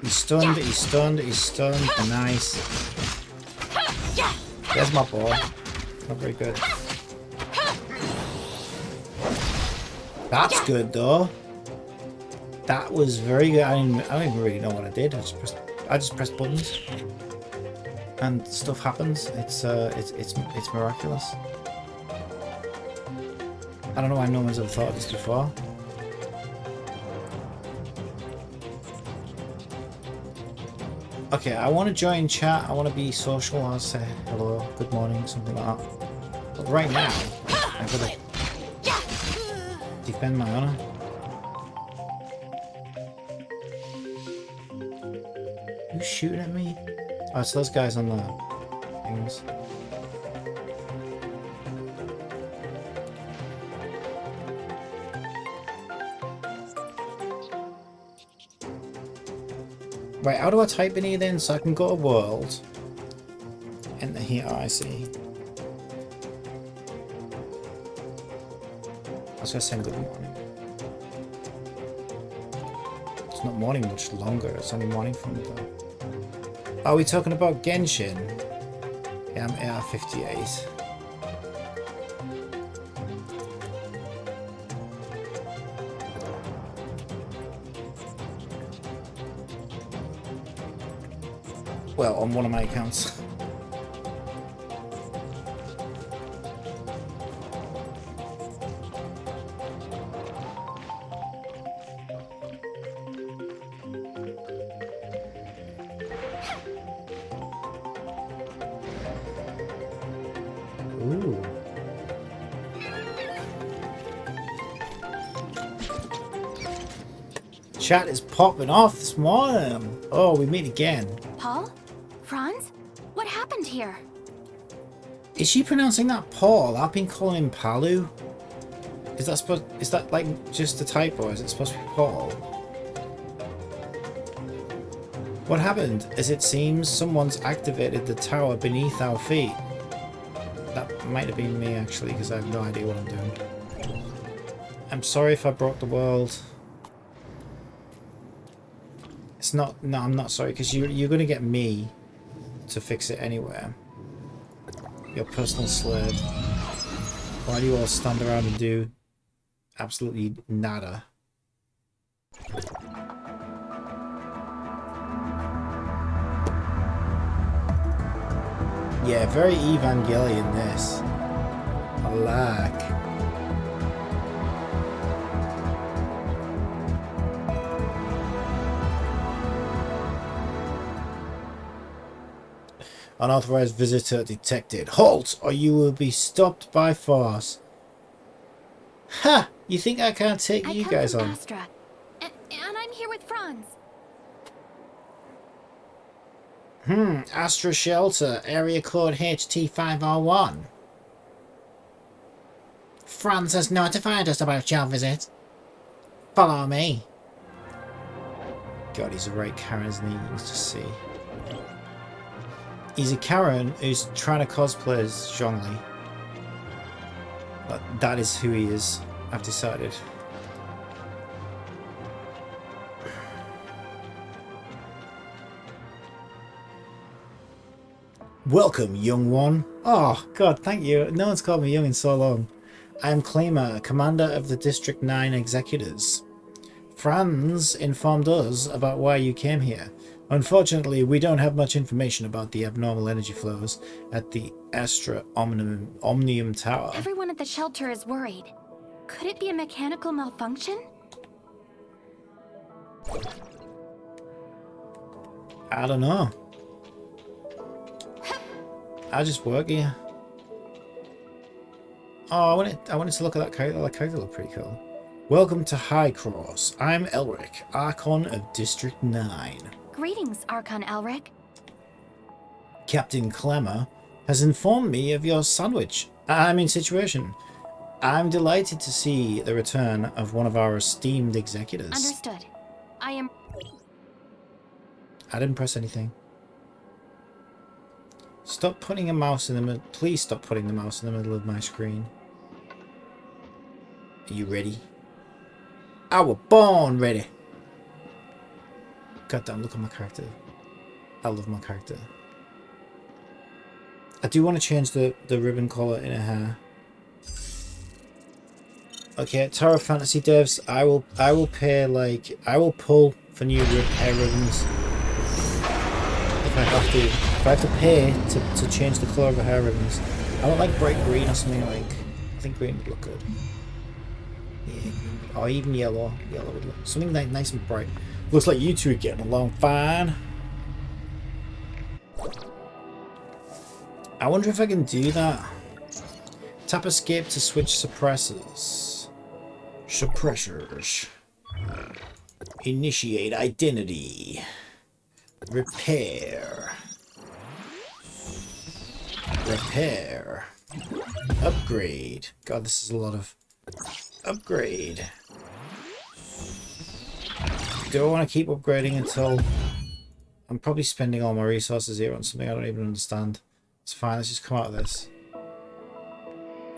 He's stunned, he's stunned, he's stunned. Nice. There's my ball. Not very good. That's good though. That was very good. I don't even really know what I did. I just pressed buttons, and stuff happens. It's miraculous. I don't know why no one's ever thought of this before. Okay, I want to join chat. I want to be social. I'll say hello, good morning, something like that. But right now, I've got to defend my honor. Who's shooting at me? Oh, it's those guys on the things. Right, how do I type in here then so I can go to world? Enter here, I see. I was gonna say good morning. It's not morning much longer, it's only morning from the... Are we talking about Genshin? Yeah, I'm AR-58. Well, on one of my accounts. Ooh. Chat is popping off this morning. Oh, we meet again. Paul? Franz? What happened here? Is she pronouncing that Paul? I've been calling him Palu. Is that like just a typo? Is it supposed to be Paul? What happened? As it seems, someone's activated the tower beneath our feet. That might have been me actually, because I have no idea what I'm doing. I'm sorry if I broke the world. It's not. No, I'm not sorry, because you're gonna get me to fix it anywhere. Your personal slave. Why do you all stand around and do absolutely nada? Yeah, very Evangelion this. I like. Unauthorized visitor detected. Halt, or you will be stopped by force. Ha! You think I can't take you guys on? Astra, and I'm here with Franz. Astra Shelter, area code HT501. Franz has notified us about your visit. Follow me. God, he's a right Karen, isn't he? You can just see. He's a Karen who's trying to cosplay as Zhongli. But that is who he is, I've decided. Welcome, young one. Oh, God, thank you. No one's called me young in so long. I am Claimer, commander of the District 9 Executors. Franz informed us about why you came here. Unfortunately, we don't have much information about the abnormal energy flows at the Astra Omnium Tower. Everyone at the shelter is worried. Could it be a mechanical malfunction? I don't know. I just work here. Oh, I wanted to look at that character. That character looked pretty cool. Welcome to High Cross. I'm Elric, Archon of District 9. Greetings, Archon Elric. Captain Clemmer has informed me of your situation. I'm delighted to see the return of one of our esteemed executors. Understood. I didn't press anything. Stop putting a mouse in the middle. Please stop putting the mouse in the middle of my screen. Are you ready? I was born ready. God damn, look at my character. I love my character. I do want to change the ribbon collar in her hair. Okay, Tower Fantasy devs, I will pay, like, I will pull for new hair ribbons if I have to. If I have to pay to change the colour of the hair ribbons. I don't like bright green or something like. I think green would look good. Yeah, or even yellow. Yellow would look something like nice and bright. Looks like you two are getting along fine. I wonder if I can do that. Tap escape to switch suppressors. Suppressors. Initiate identity. Repair. Repair. Upgrade. God, this is a lot of upgrade. Do I want to keep upgrading until... I'm probably spending all my resources here on something I don't even understand. It's fine, let's just come out of this.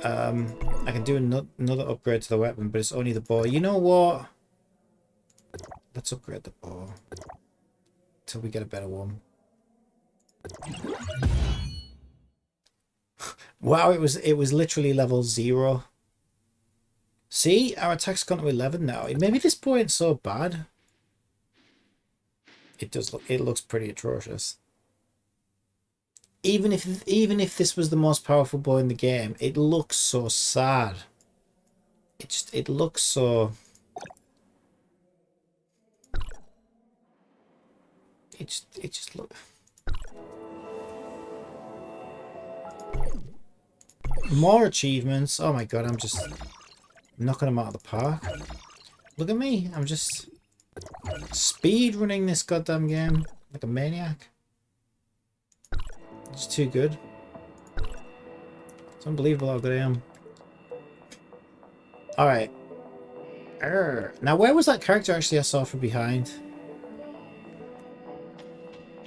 I can do another upgrade to the weapon, but it's only the bow. You know what? Let's upgrade the bow. Till we get a better one. Wow, it was literally level 0. See? Our attack's gone to 11 now. Maybe this bow ain't so bad. It looks pretty atrocious. Even if this was the most powerful bow in the game, it looks so sad. It looks so... It just look... More achievements. Oh my god, I'm just knocking them out of the park. Look at me. I'm just speed running this goddamn game like a maniac. It's too good. It's unbelievable how good I am. Alright. Now, where was that character actually I saw from behind?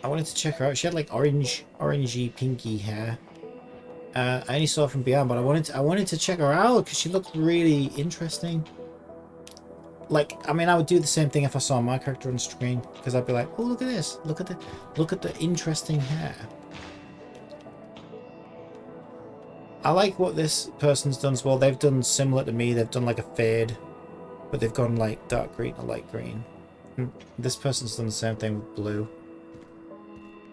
I wanted to check her out. She had like orangey, pinky hair. I only saw her from behind, but I wanted to check her out because she looked really interesting. Like, I mean, I would do the same thing if I saw my character on screen, because I'd be like, oh, look at this. Look at the interesting hair. I like what this person's done as well. They've done similar to me. They've done like a fade, but they've gone like dark green or light green. And this person's done the same thing with blue.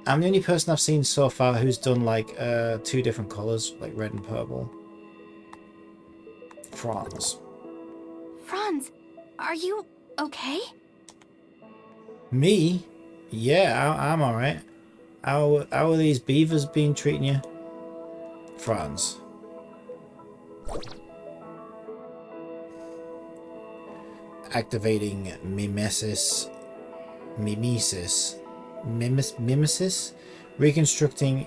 I'm the only person I've seen so far who's done like 2 different colours, like red and purple. Franz. Franz, are you okay? Me? Yeah, I'm alright. How are these beavers been treating you? Franz. Activating mimesis. Reconstructing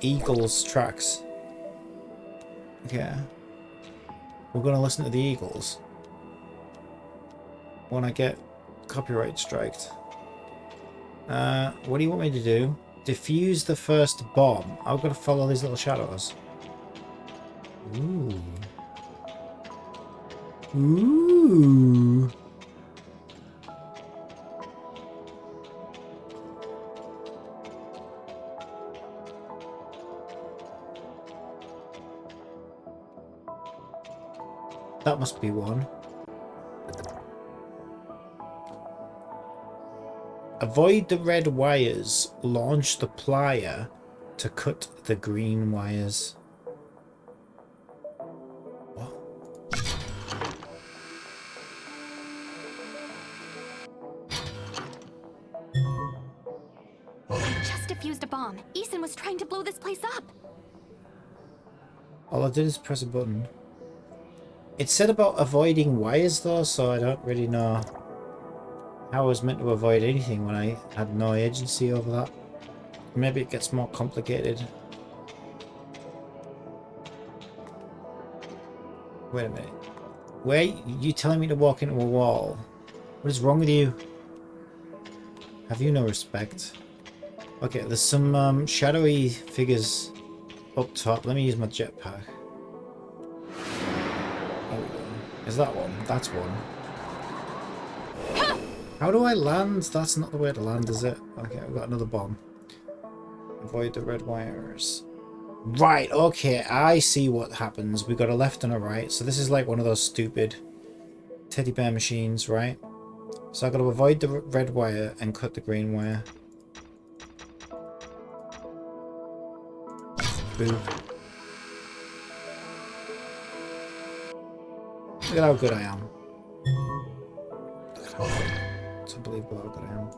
Eagles tracks. Okay. We're gonna listen to the Eagles. When I get copyright striked. What do you want me to do? Defuse the first bomb. I've got to follow these little shadows. Ooh. Ooh. That must be one. Avoid the red wires. Launch the plier to cut the green wires. What? Just defused a bomb. Ethan was trying to blow this place up. All I did is press a button. It said about avoiding wires though, so I don't really know how I was meant to avoid anything when I had no agency over that. Maybe it gets more complicated. Wait a minute. Where you telling me to walk into a wall? What is wrong with you? Have you no respect? Okay, there's some shadowy figures up top. Let me use my jetpack. There we go. Is that one? That's one. How do I land? That's not the way to land, is it? Okay, I've got another bomb. Avoid the red wires. Right, okay, I see what happens. We got a left and a right. So this is like one of those stupid teddy bear machines, right? So I've got to avoid the red wire and cut the green wire. Boop. Look at how good I am. Look at how good. It's unbelievable how good I am.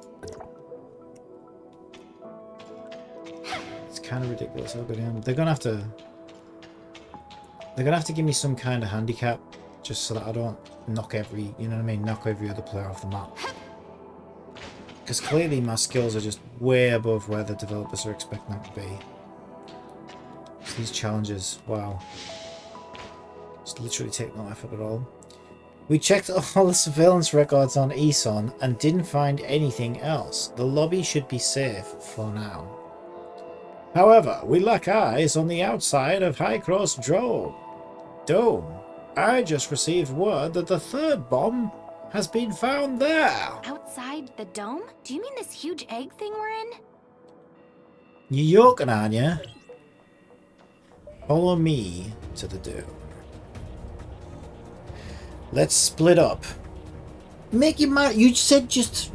It's kind of ridiculous how good I am. They're gonna have to give me some kind of handicap just so that I don't knock every, you know what I mean, knock every other player off the map. Because clearly my skills are just way above where the developers are expecting them to be. So these challenges, wow. Just literally take no effort at all. We checked all the surveillance records on Eson and didn't find anything else. The lobby should be safe for now. However, we lack eyes on the outside of High Cross Dome. I just received word that the third bomb has been found there. Outside the dome? Do you mean this huge egg thing we're in? You're yoking, aren't you? Follow me to the dome. Let's split up. Make your mind. You said just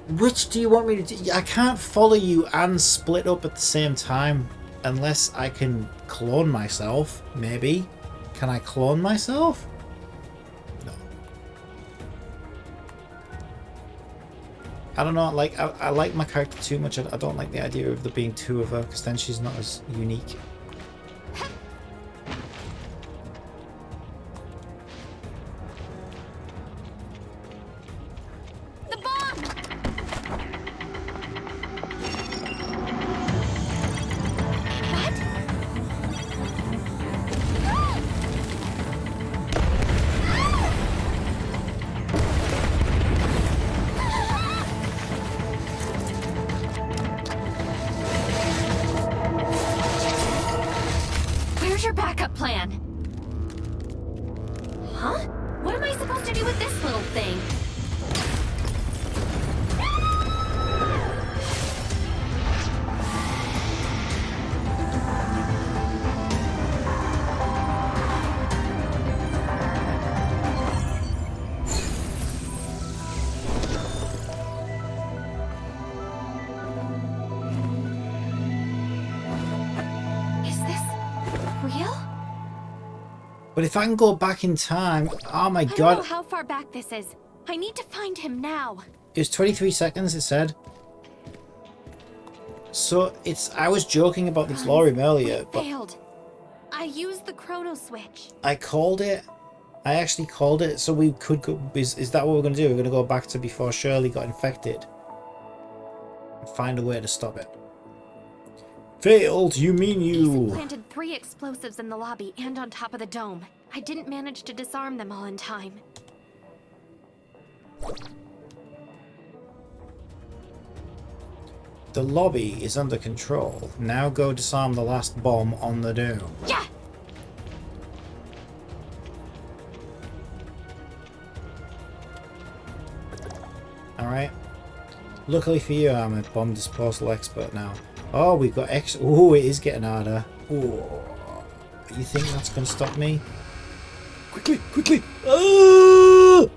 which do you want me to do? I can't follow you and split up at the same time unless I can clone myself. Maybe. Can I clone myself? No. I don't know. Like I like my character too much. I don't like the idea of there being two of her because then she's not as unique. Where's your backup plan? Huh? What am I supposed to do with this little thing? But if I can go back in time, oh my I god. don't know how far back this is. I need to find him now. It was 23 seconds, it said. So I was joking about this Lorem earlier, but Failed. I used the chrono switch. I called it. I actually called it, so we could go. Is that what we're going to do? We're going to go back to before Shirley got infected and find a way to stop it. Failed? You mean Ethan you? planted 3 explosives in the lobby and on top of the dome. I didn't manage to disarm them all in time. The lobby is under control. Now go disarm the last bomb on the dome. Yeah! Alright. Luckily for you, I'm a bomb disposal expert now. Oh, we've got X. Oh, it is getting harder. Oh, you think that's going to stop me? Quickly, quickly. Oh!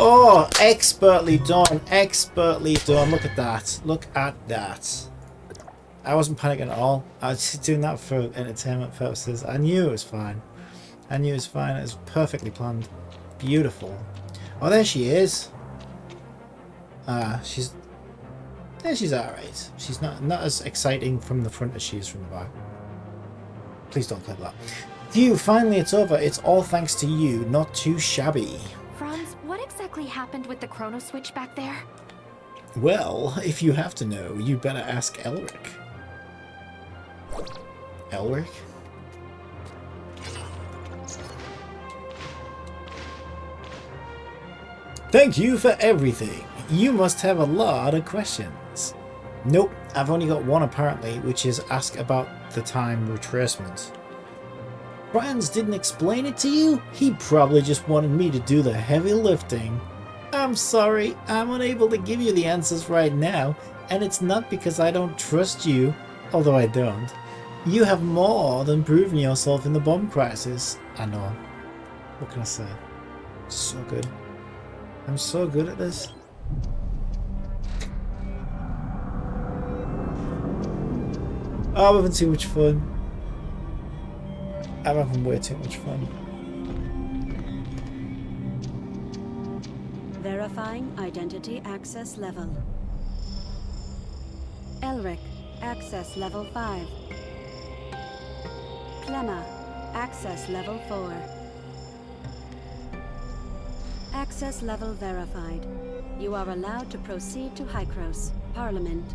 Oh, expertly done. Expertly done. Look at that. Look at that. I wasn't panicking at all. I was just doing that for entertainment purposes. I knew it was fine. I knew it was fine. It was perfectly planned. Beautiful. Oh, there she is. She's alright. She's not as exciting from the front as she is from the back. Please don't clip that. Phew, finally it's over. It's all thanks to you. Not too shabby. Franz, what exactly happened with the chrono switch back there? Well, if you have to know, you'd better ask Elric. Elric? Thank you for everything. You must have a lot of questions. Nope, I've only got one apparently, which is ask about the time retracement. Franz didn't explain it to you? He probably just wanted me to do the heavy lifting. I'm sorry, I'm unable to give you the answers right now, and it's not because I don't trust you, although I don't. You have more than proven yourself in the bomb crisis. I know. What can I say? So good. I'm so good at this. Oh, I'm having too much fun. I'm having way too much fun. Verifying identity access level. Elric, access level 5. Clemma, access level 4. Access level verified. You are allowed to proceed to Hykros, Parliament.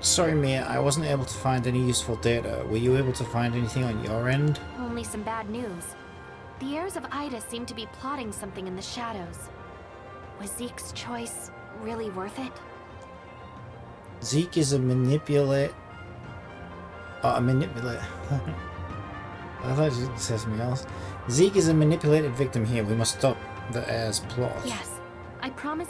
Sorry, Mia, I wasn't able to find any useful data. Were you able to find anything on your end? Only some bad news. The heirs of Ida seem to be plotting something in the shadows. Was Zeke's choice really worth it? Zeke is a manipulate. Oh, a manipulate. I thought you said something else. Zeke is a manipulated victim here. We must stop the heirs' plot. Yes, I promise.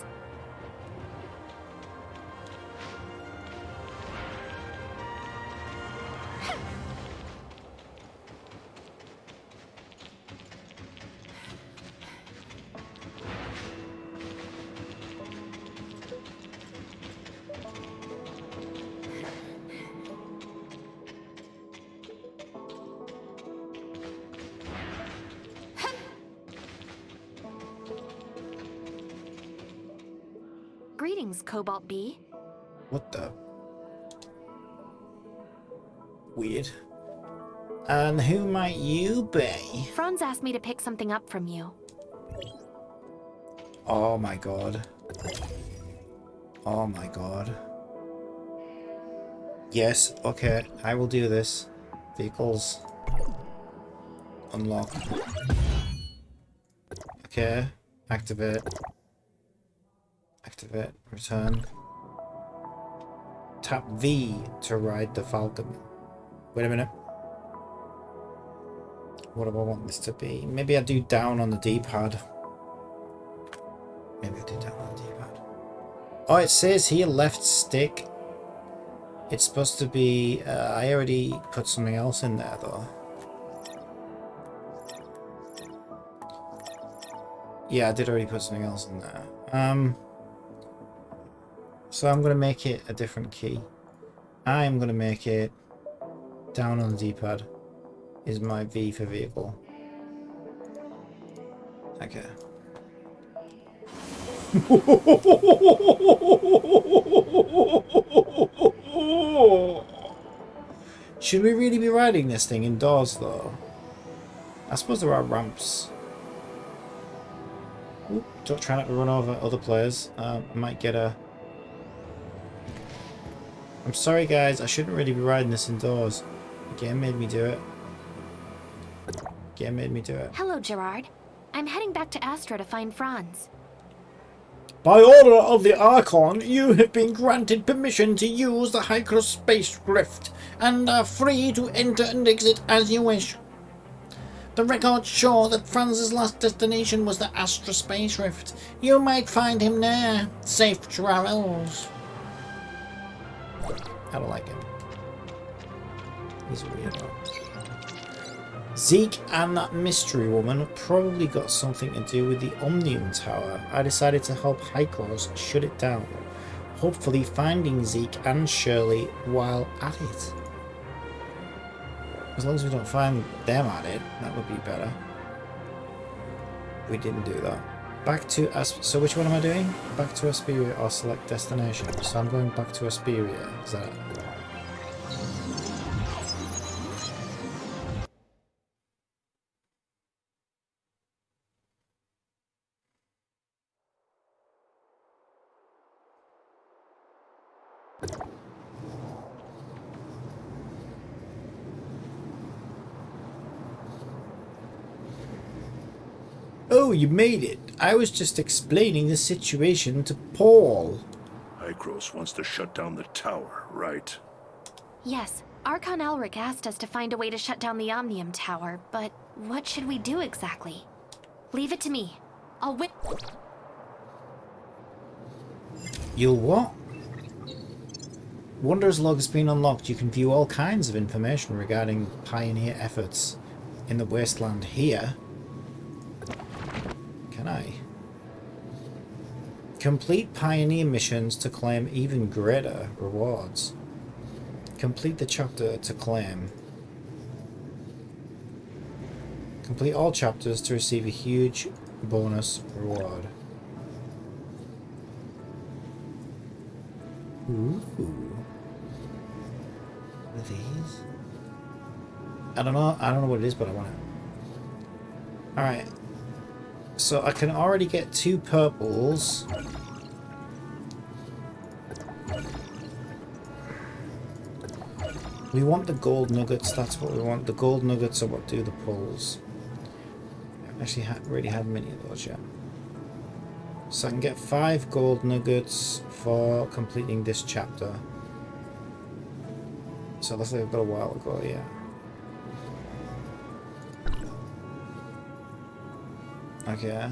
Greetings, Cobalt B. What the? Weird. And who might you be? Franz asked me to pick something up from you. Oh my god. Oh my god. Yes, okay, I will do this. Vehicles. Unlock. Okay, activate. Activate, return. Tap V to ride the Falcon. Wait a minute. What do I want this to be? Maybe I do down on the D-pad. Maybe I do down on the D-pad. Oh, it says here left stick. It's supposed to be... I already put something else in there though. Yeah, I did already put something else in there. So I'm going to make it a different key. I'm going to make it down on the D-pad is my V for vehicle. Okay. Should we really be riding this thing indoors though? I suppose there are ramps. Oop, don't try not to run over other players. I might get a... I'm sorry guys, I shouldn't really be riding this indoors. The game made me do it. The game made me do it. Hello, Gerard. I'm heading back to Astra to find Franz. By order of the Archon, you have been granted permission to use the Hykros space rift and are free to enter and exit as you wish. The records show that Franz's last destination was the Astra Space Rift. You might find him there. Safe travels. I don't like him. He's a weirdo. Zeke and that mystery woman probably got something to do with the Omnium Tower. I decided to help Hykros shut it down. Hopefully finding Zeke and Shirley while at it. As long as we don't find them at it, that would be better. We didn't do that. Back to so which one am I doing? Back to Asperia or select destination. So I'm going back to Asperia. Is that it? Oh, you made it. I was just explaining the situation to Paul. Hykros wants to shut down the tower, right? Yes, Archon Elric asked us to find a way to shut down the Omnium Tower, but what should we do exactly? Leave it to me. I'll win. You'll what? Wanderer's Log has been unlocked. You can view all kinds of information regarding pioneer efforts in the wasteland here. Can I? Complete pioneer missions to claim even greater rewards. Complete the chapter to claim. Complete all chapters to receive a huge bonus reward. Ooh. What are these? I don't know what it is, but I want it. Alright. So I can already get 2 purples. We want the gold nuggets, that's what we want. The gold nuggets are what do the pulls. I haven't actually really had many of those yet. So I can get 5 gold nuggets for completing this chapter. So that's like I've got a while ago, yeah. Okay.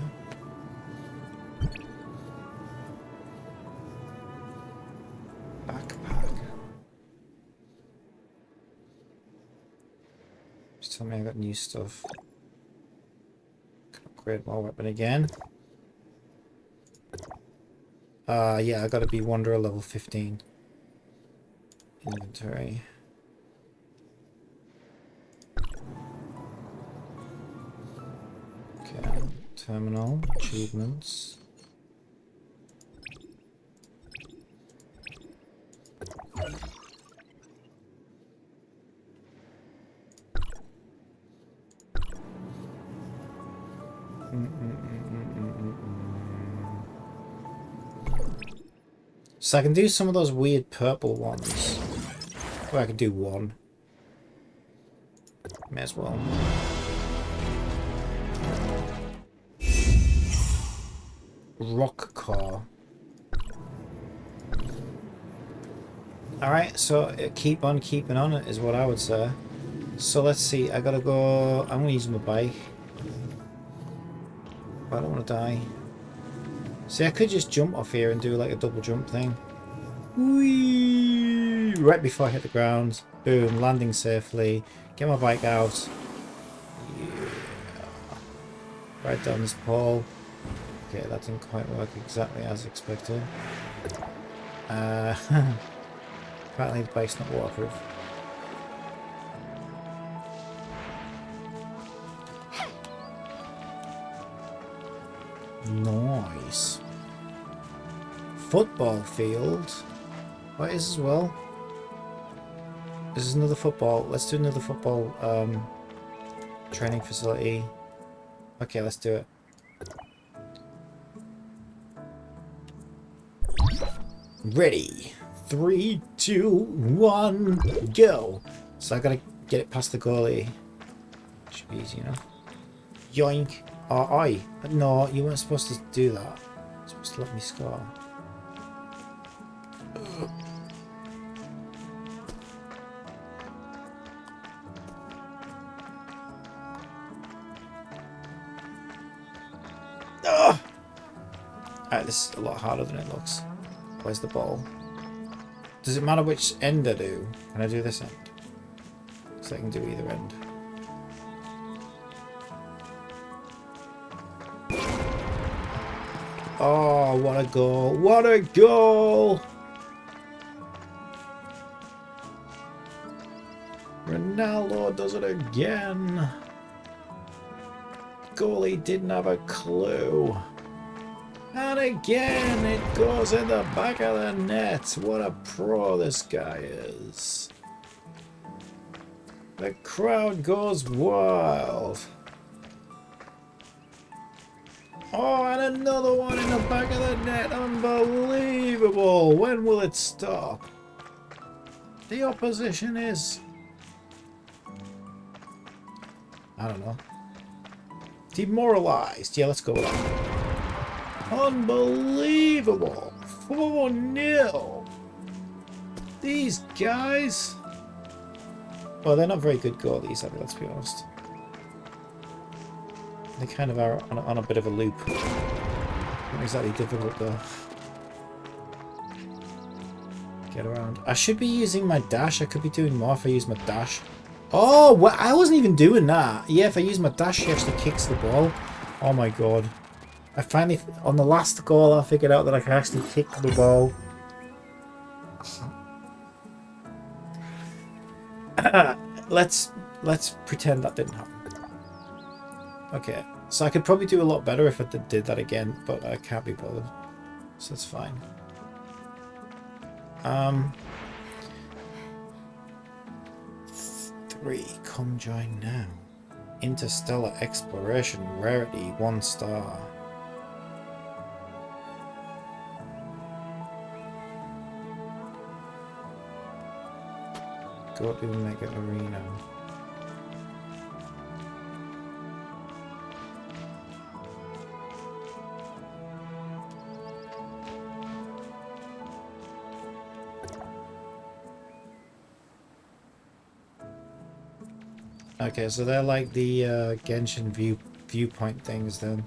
Backpack. Just tell me I got new stuff. Can upgrade my weapon again. Yeah, I gotta be Wanderer level 15. Inventory. Okay, terminal, achievements. So I can do some of those weird purple ones. Or I could do one. May as well. Rock core. Alright, so keep on keeping on is what I would say. So let's see, I gotta go. I'm gonna use my bike. But I don't want to die. See, I could just jump off here and do like a double jump thing. Whee! Right before I hit the ground. Boom, landing safely. Get my bike out. Yeah. Right down this pole. Okay, that didn't quite work exactly as expected. Apparently the bike's not waterproof. Nice. Football field. What is as well? This is another football. Let's do another football training facility. Okay, let's do it. Ready. 3, 2, 1, go. So I gotta get it past the goalie. Should be easy enough. Yoink. Oh, oi. No, you weren't supposed to do that. You're supposed to let me score. This is a lot harder than it looks. Where's the ball? Does it matter which end I do? Can I do this end? So I can do either end. Oh, what a goal! What a goal! Ronaldo does it again. Goalie didn't have a clue. And again, it goes in the back of the net. What a pro this guy is. The crowd goes wild. Oh, and another one in the back of the net. Unbelievable. When will it stop? The opposition is... I don't know. Demoralized. Yeah, let's go with that. Unbelievable! 4-0! These guys... Well, they're not very good goalies, let's be honest. They kind of are on a bit of a loop. Not exactly difficult though. Get around. I should be using my dash. I could be doing more if I use my dash. Oh, well, I wasn't even doing that. Yeah, if I use my dash, she actually kicks the ball. Oh my god. I finally, on the last goal, I figured out that I can actually kick the ball. Let's pretend that didn't happen. Okay, so I could probably do a lot better if I did that again, but I can't be bothered, so it's fine. 3, come join now. Interstellar exploration, rarity 1 star. Go to Mega Arena. Okay, so they're like the Genshin viewpoint things then.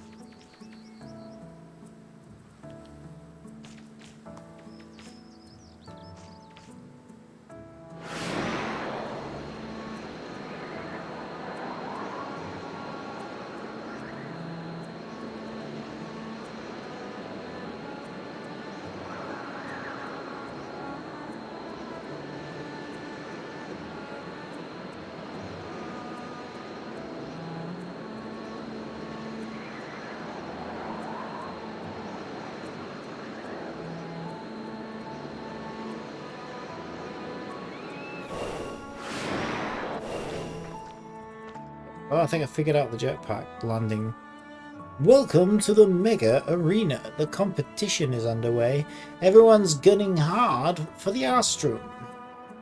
Oh, I think I figured out the jetpack landing. Welcome to the Mega Arena. The competition is underway. Everyone's gunning hard for the Astrum.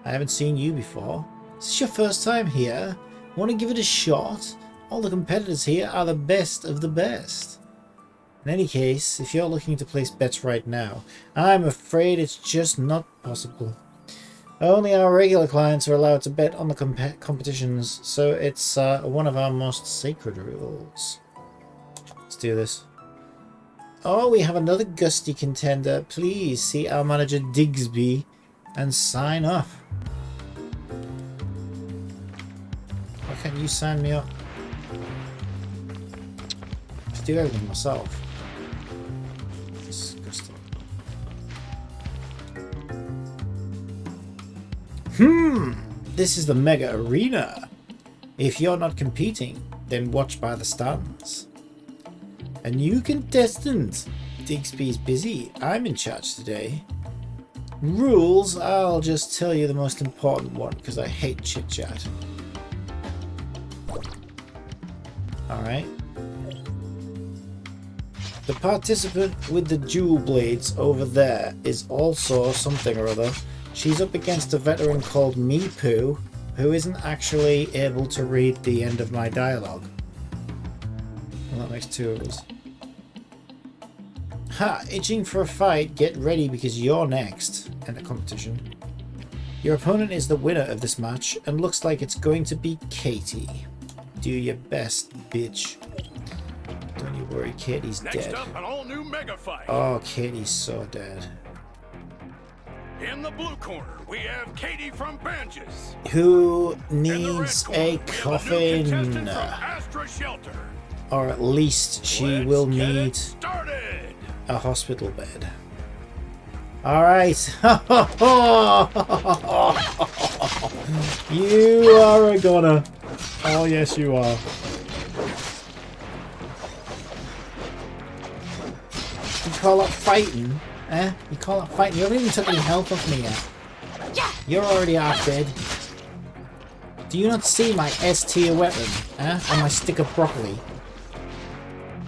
I haven't seen you before. Is this your first time here? Want to give it a shot? All the competitors here are the best of the best. In any case, if you're looking to place bets right now, I'm afraid it's just not possible. Only our regular clients are allowed to bet on the competitions, so it's one of our most sacred rules. Let's do this. Oh, we have another Gusty contender. Please see our manager Digsby and sign up. Why can't you sign me up? I have to do everything myself. Disgusting. This is the Mega Arena. If you're not competing, then watch by the stands. A new contestant. Digsby's busy. I'm in charge today. Rules, I'll just tell you the most important one because I hate chit chat. Alright. The participant with the dual blades over there is also something or other. She's up against a veteran called Meepoo, who isn't actually able to read the end of my dialogue. Well, that makes 2 of us. Ha! Itching for a fight, get ready because you're next in the competition. Your opponent is the winner of this match and looks like it's going to be Katie. Do your best, bitch. Don't you Don't worry, Katie's Next dead. up, an all-new mega fight. Oh, Katie's so dead. In the blue corner, we have Katie from Banges. Who In the red needs corner, a we have a new contestant coffin? from Astra Shelter. Or at least she Let's will get it need started. a hospital bed. Alright. You are a goner. Oh, yes, you are. You call that fighting? Eh? You call that fighting? You haven't even took any health off me yet. You're already half dead. Do you not see my S tier weapon? Eh? And my stick of broccoli?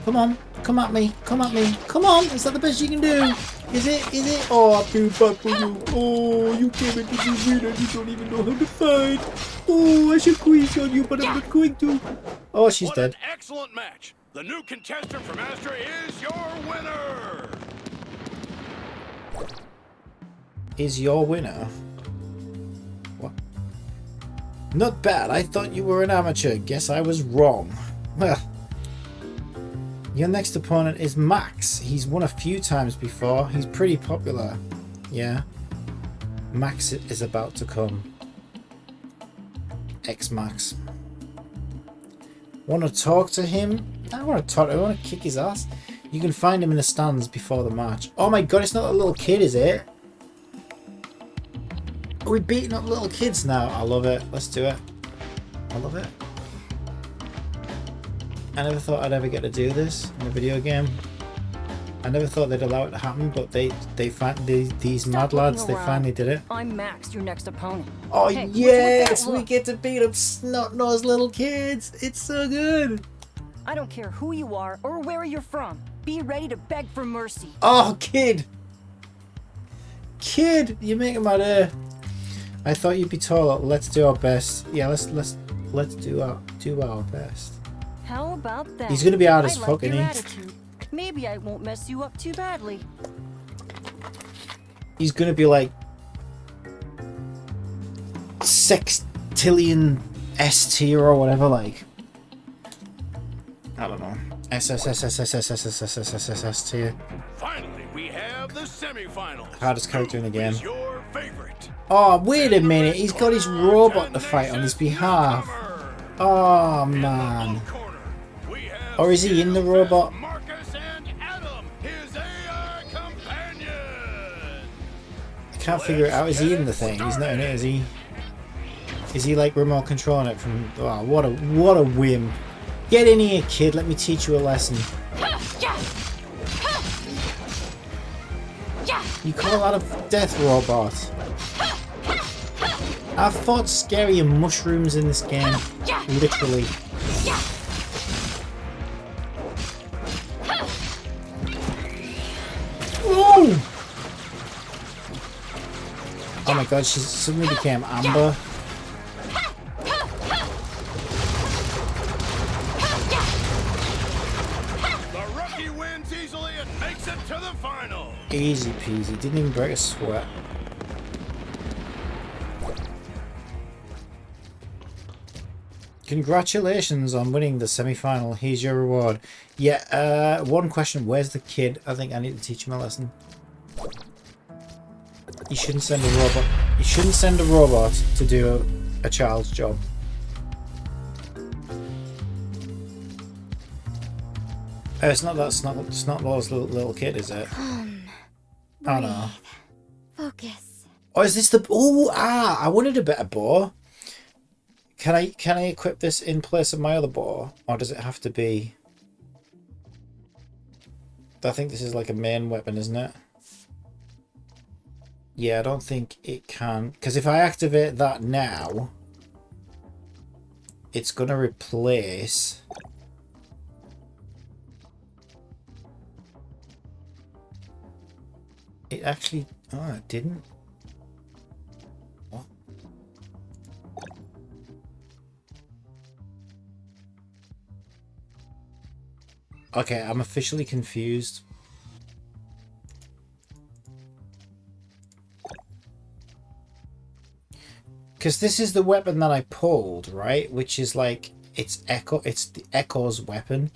Come on. Come at me. Come at me. Come on. Is that the best you can do? Is it? Is it? Oh, I feel bad for you. Oh, you came into the arena and you don't even know how to fight. Oh, I should quiz on you, but I'm not going to. Oh, she's What dead. an excellent match. The new contestant from Astra is your winner. Is your winner? What? Not bad. I thought you were an amateur. Guess I was wrong. Well, your next opponent is Max. He's won a few times before. He's pretty popular. Yeah. Max is about to come. X-Max. Want to talk to him? I want to talk to him. I want to kick his ass. You can find him in the stands before the match. Oh my god, it's not a little kid, is it? Are we beating up little kids now? I love it. Let's do it. I love it. I never thought I'd ever get to do this in a video game. I never thought they'd allow it to happen, but these mad lads, they finally did it. I'm Max, your next opponent. Oh Hey, what's with yes, that we look? get to beat up snot-nosed little kids. It's so good. I don't care who you are or where you're from. Be ready to beg for mercy. Oh, kid. Kid, you're making my day. I thought you'd be taller. Let's do our best. Yeah, let's do our best. How about that? He's gonna be hard as I fuck, like isn't your he? attitude. Maybe I won't mess you up too badly. He's gonna be like sextillion S tier or whatever, like I don't know. S tier. Finally, we have the semifinals. Hardest character in the game. Who is your favorite? Oh, wait a minute, he's got his robot to fight on his behalf. Oh man. Or is he in the robot? Marcus and Adam, his AI companion. I can't figure it out. Is he in the thing? He's not in it, is he? Is he like remote controlling it from? Oh, what a whim! Get in here, kid. Let me teach you a lesson. You call that a death robot? I've fought scarier mushrooms in this game, literally. Ooh! Oh my god, she suddenly became Amber. The rookie wins easily and makes it to the final. Easy peasy, didn't even break a sweat. Congratulations on winning the semi-final. Here's your reward. Yeah, one question. Where's the kid? I think I need to teach him a lesson. You shouldn't send a robot. You shouldn't send a robot to do a child's job. It's not that. It's not Laura's little kid, is it? Oh no. Focus. Oh, is this the? Oh, I wanted a better bow. Can I equip this in place of my other bow, or does it have to be? I think this is like a main weapon, isn't it? Yeah, I don't think it can, because if I activate that now, it's gonna replace. It actually. Oh, it didn't. What? Okay, I'm officially confused. Because this is the weapon that I pulled, right? Which is like, it's the Echo's weapon.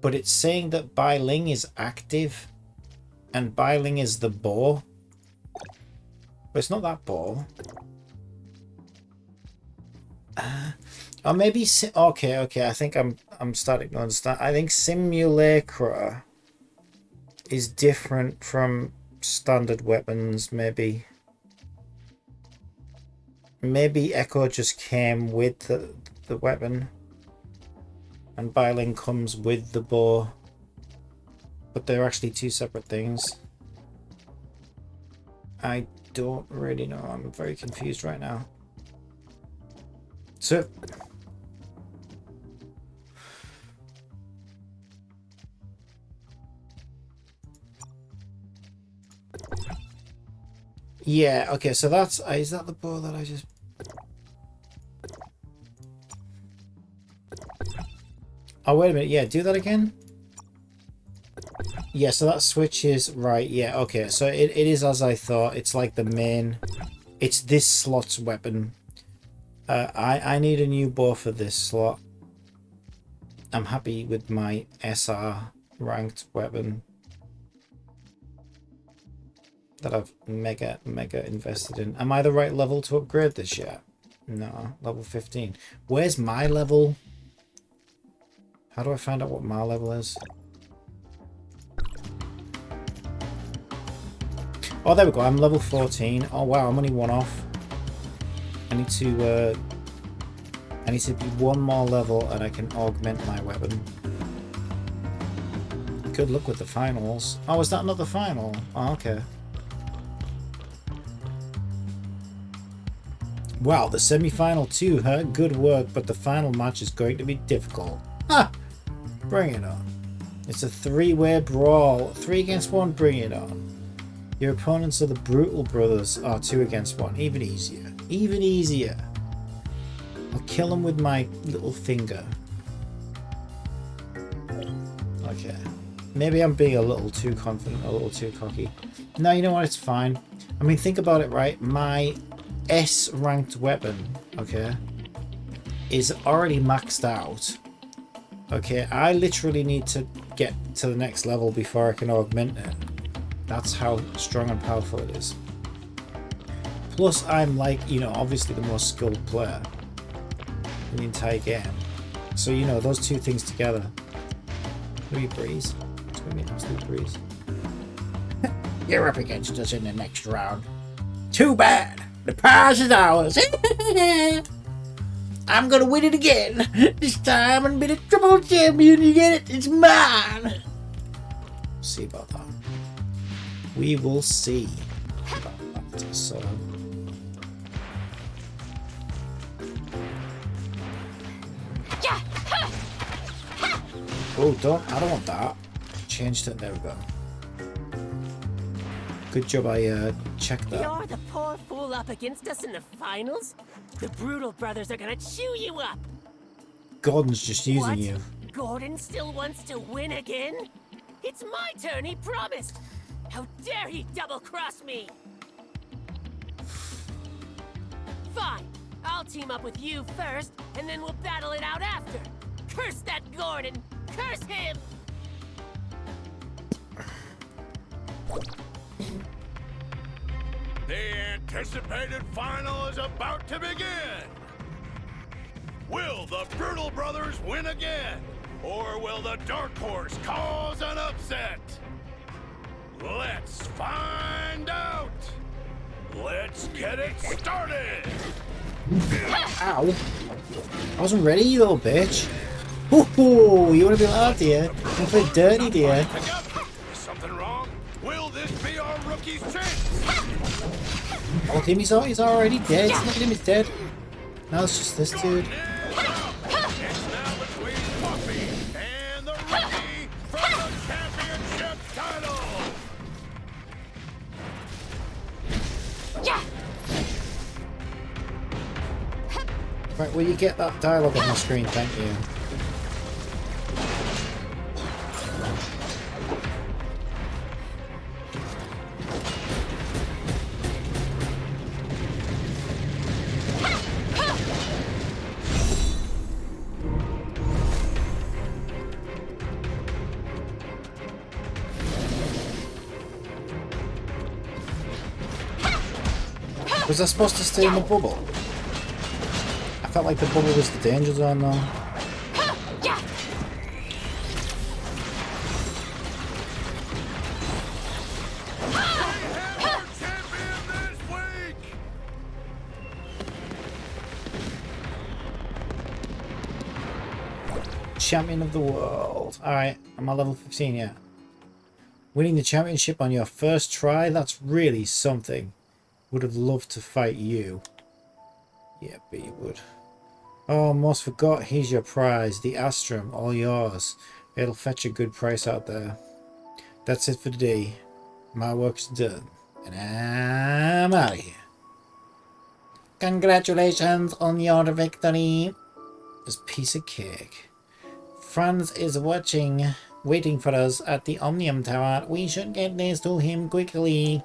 but it's saying that Bai Ling is active, and Bai Ling is the boar. But it's not that boar. Or maybe okay. I think I'm starting to understand. I think Simulacra is different from standard weapons. Maybe Echo just came with the weapon, and Bai Ling comes with the bow. But they're actually two separate things. I don't really know. I'm very confused right now. So yeah, okay, so that's is that the bow that I just oh wait a minute, yeah, do that again. Yeah, so that switches right, yeah, okay, so it is as I thought. It's like the main, it's this slot's weapon. I need a new bow for this slot. I'm happy with my SR ranked weapon that I've mega invested in. Am I the right level to upgrade this yet? No, level 15. Where's my level? How do I find out what my level is? Oh, there we go. I'm level 14. Oh wow, I'm only one off. I need to be one more level and I can augment my weapon. Good luck with the finals. Oh, is that not the final? Oh, okay. Wow, the semi-final too, huh? Good work, but the final match is going to be difficult. Ha! Bring it on. It's a three-way brawl. 3 against 1, bring it on. Your opponents are the Brutal Brothers. Oh, 2 against 1. Even easier. Even easier. I'll kill them with my little finger. Okay. Maybe I'm being a little too confident, a little too cocky. No, you know what? It's fine. I mean, think about it, right? My S-ranked weapon, okay, is already maxed out. Okay, I literally need to get to the next level before I can augment it. That's how strong and powerful it is. Plus, I'm like, you know, obviously the most skilled player in the entire game. So, you know, those two things together. It's gonna be a breeze. It's gonna be an absolute breeze. You're up against us in the next round. Too bad. The prize is ours. I'm gonna win it again. This time I'm gonna be the triple champion. You get it? It's mine. See about that. We will see about that. So. Oh, I don't want that. Changed it. There we go. Good job I checked that. You're the poor fool up against us in the finals? The Brutal Brothers are gonna chew you up! Gordon's just using What? you. Gordon still wants to win again? It's my turn, he promised! How dare he double-cross me! Fine, I'll team up with you first, and then we'll battle it out after! Curse that Gordon! Curse him! The anticipated final is about to begin! Will the Brutal Brothers win again? Or will the Dark Horse cause an upset? Let's find out! Let's get it started! Ow. I wasn't ready, you little bitch. Ooh, you want to be loud, dear? You want to play dirty, dear? Is something wrong? Will this be our rookie's chance? Look at him, he's already dead. Look at him, he's dead. Now it's just this dude. It's now between Puffy and the rookie for the championship title! Right, will you get that dialogue on the screen? Thank you. Was I supposed to stay in the bubble? I felt like the bubble was the danger zone though. Champion of the world. Alright, I'm at level 15 yet. Winning the championship on your first try? That's really something. Would have loved to fight you. Yeah, but you would. Oh, almost forgot. Here's your prize. The Astrum. All yours. It'll fetch a good price out there. That's it for today. My work's done. And I'm out of here. Congratulations on your victory. This piece of cake. Franz is waiting for us at the Omnium Tower. We should get this to him quickly.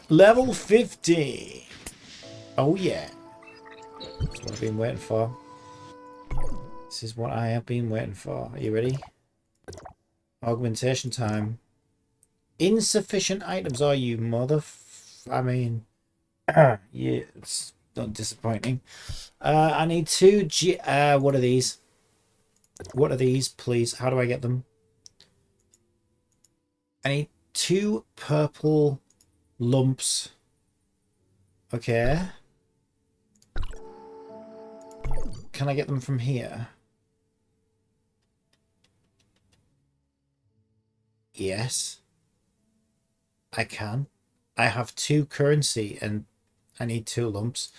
Level 50. Oh yeah. That's what I've been waiting for. This is what I have been waiting for. Are you ready? Augmentation time. Insufficient items, are you I mean, yeah, it's not disappointing. I need 2 what are these? What are these, please? How do I get them? I need 2 purple lumps. Okay. Can I get them from here? Yes. I can. I have 2 currency and I need 2 lumps.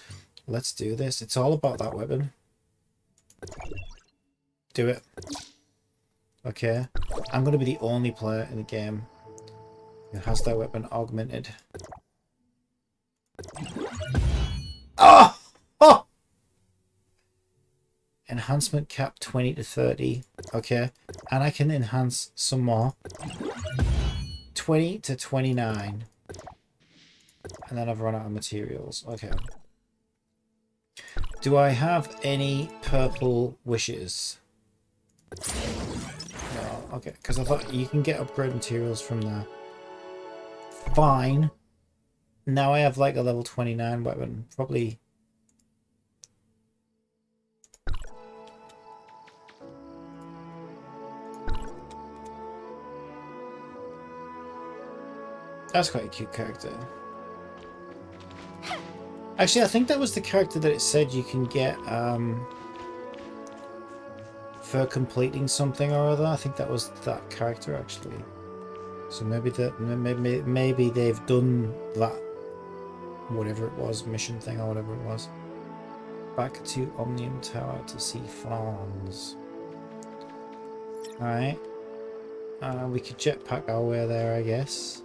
Let's do this. It's all about that weapon. Do it. Okay. I'm going to be the only player in the game who has that weapon augmented. Oh! Oh! Enhancement cap 20 to 30. Okay. And I can enhance some more. 20 to 29. And then I've run out of materials. Okay. Do I have any purple wishes? No. Okay. Because I thought you can get upgrade materials from there. Fine. Now I have like a level 29 weapon. Probably. That's quite a cute character. Actually, I think that was the character that it said you can get for completing something or other. I think that was that character actually. So maybe maybe they've done that, whatever it was, mission thing or whatever it was. Back to Omnium Tower to see Franz. Alright. We could jetpack our way there, I guess.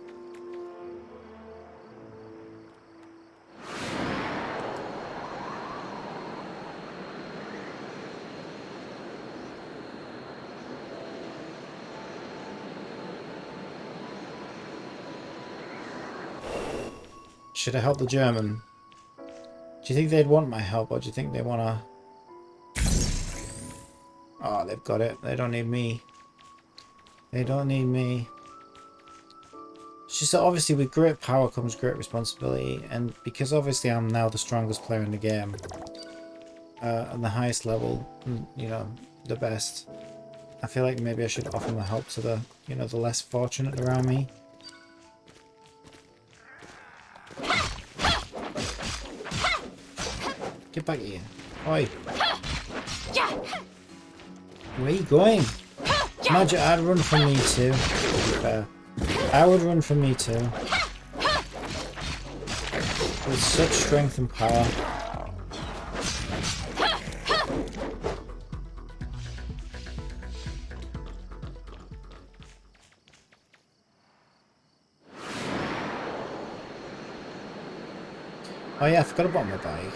Should I help the German? Do you think they'd want my help, or do you think they want to... Oh, they've got it. They don't need me. They don't need me. It's just that obviously with great power comes great responsibility, and because obviously I'm now the strongest player in the game, and the highest level, you know, the best, I feel like maybe I should offer my help to the, you know, the less fortunate around me. Get back here. Oi. Where are you going? Imagine I'd run from me too. To be fair. I would run from me too. With such strength and power. Oh yeah, I forgot about my bike.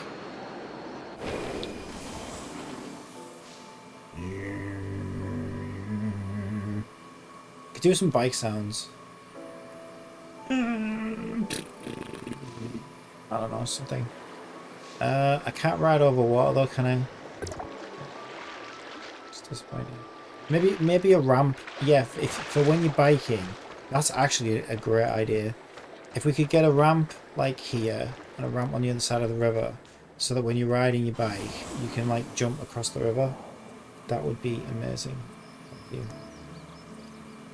Could do some bike sounds. I don't know, something. I can't ride over water though, can I? It's disappointing. Maybe a ramp. Yeah, for when you're biking, that's actually a great idea. If we could get a ramp like here and a ramp on the other side of the river, so that when you're riding your bike, you can like jump across the river, that would be amazing. Thank you.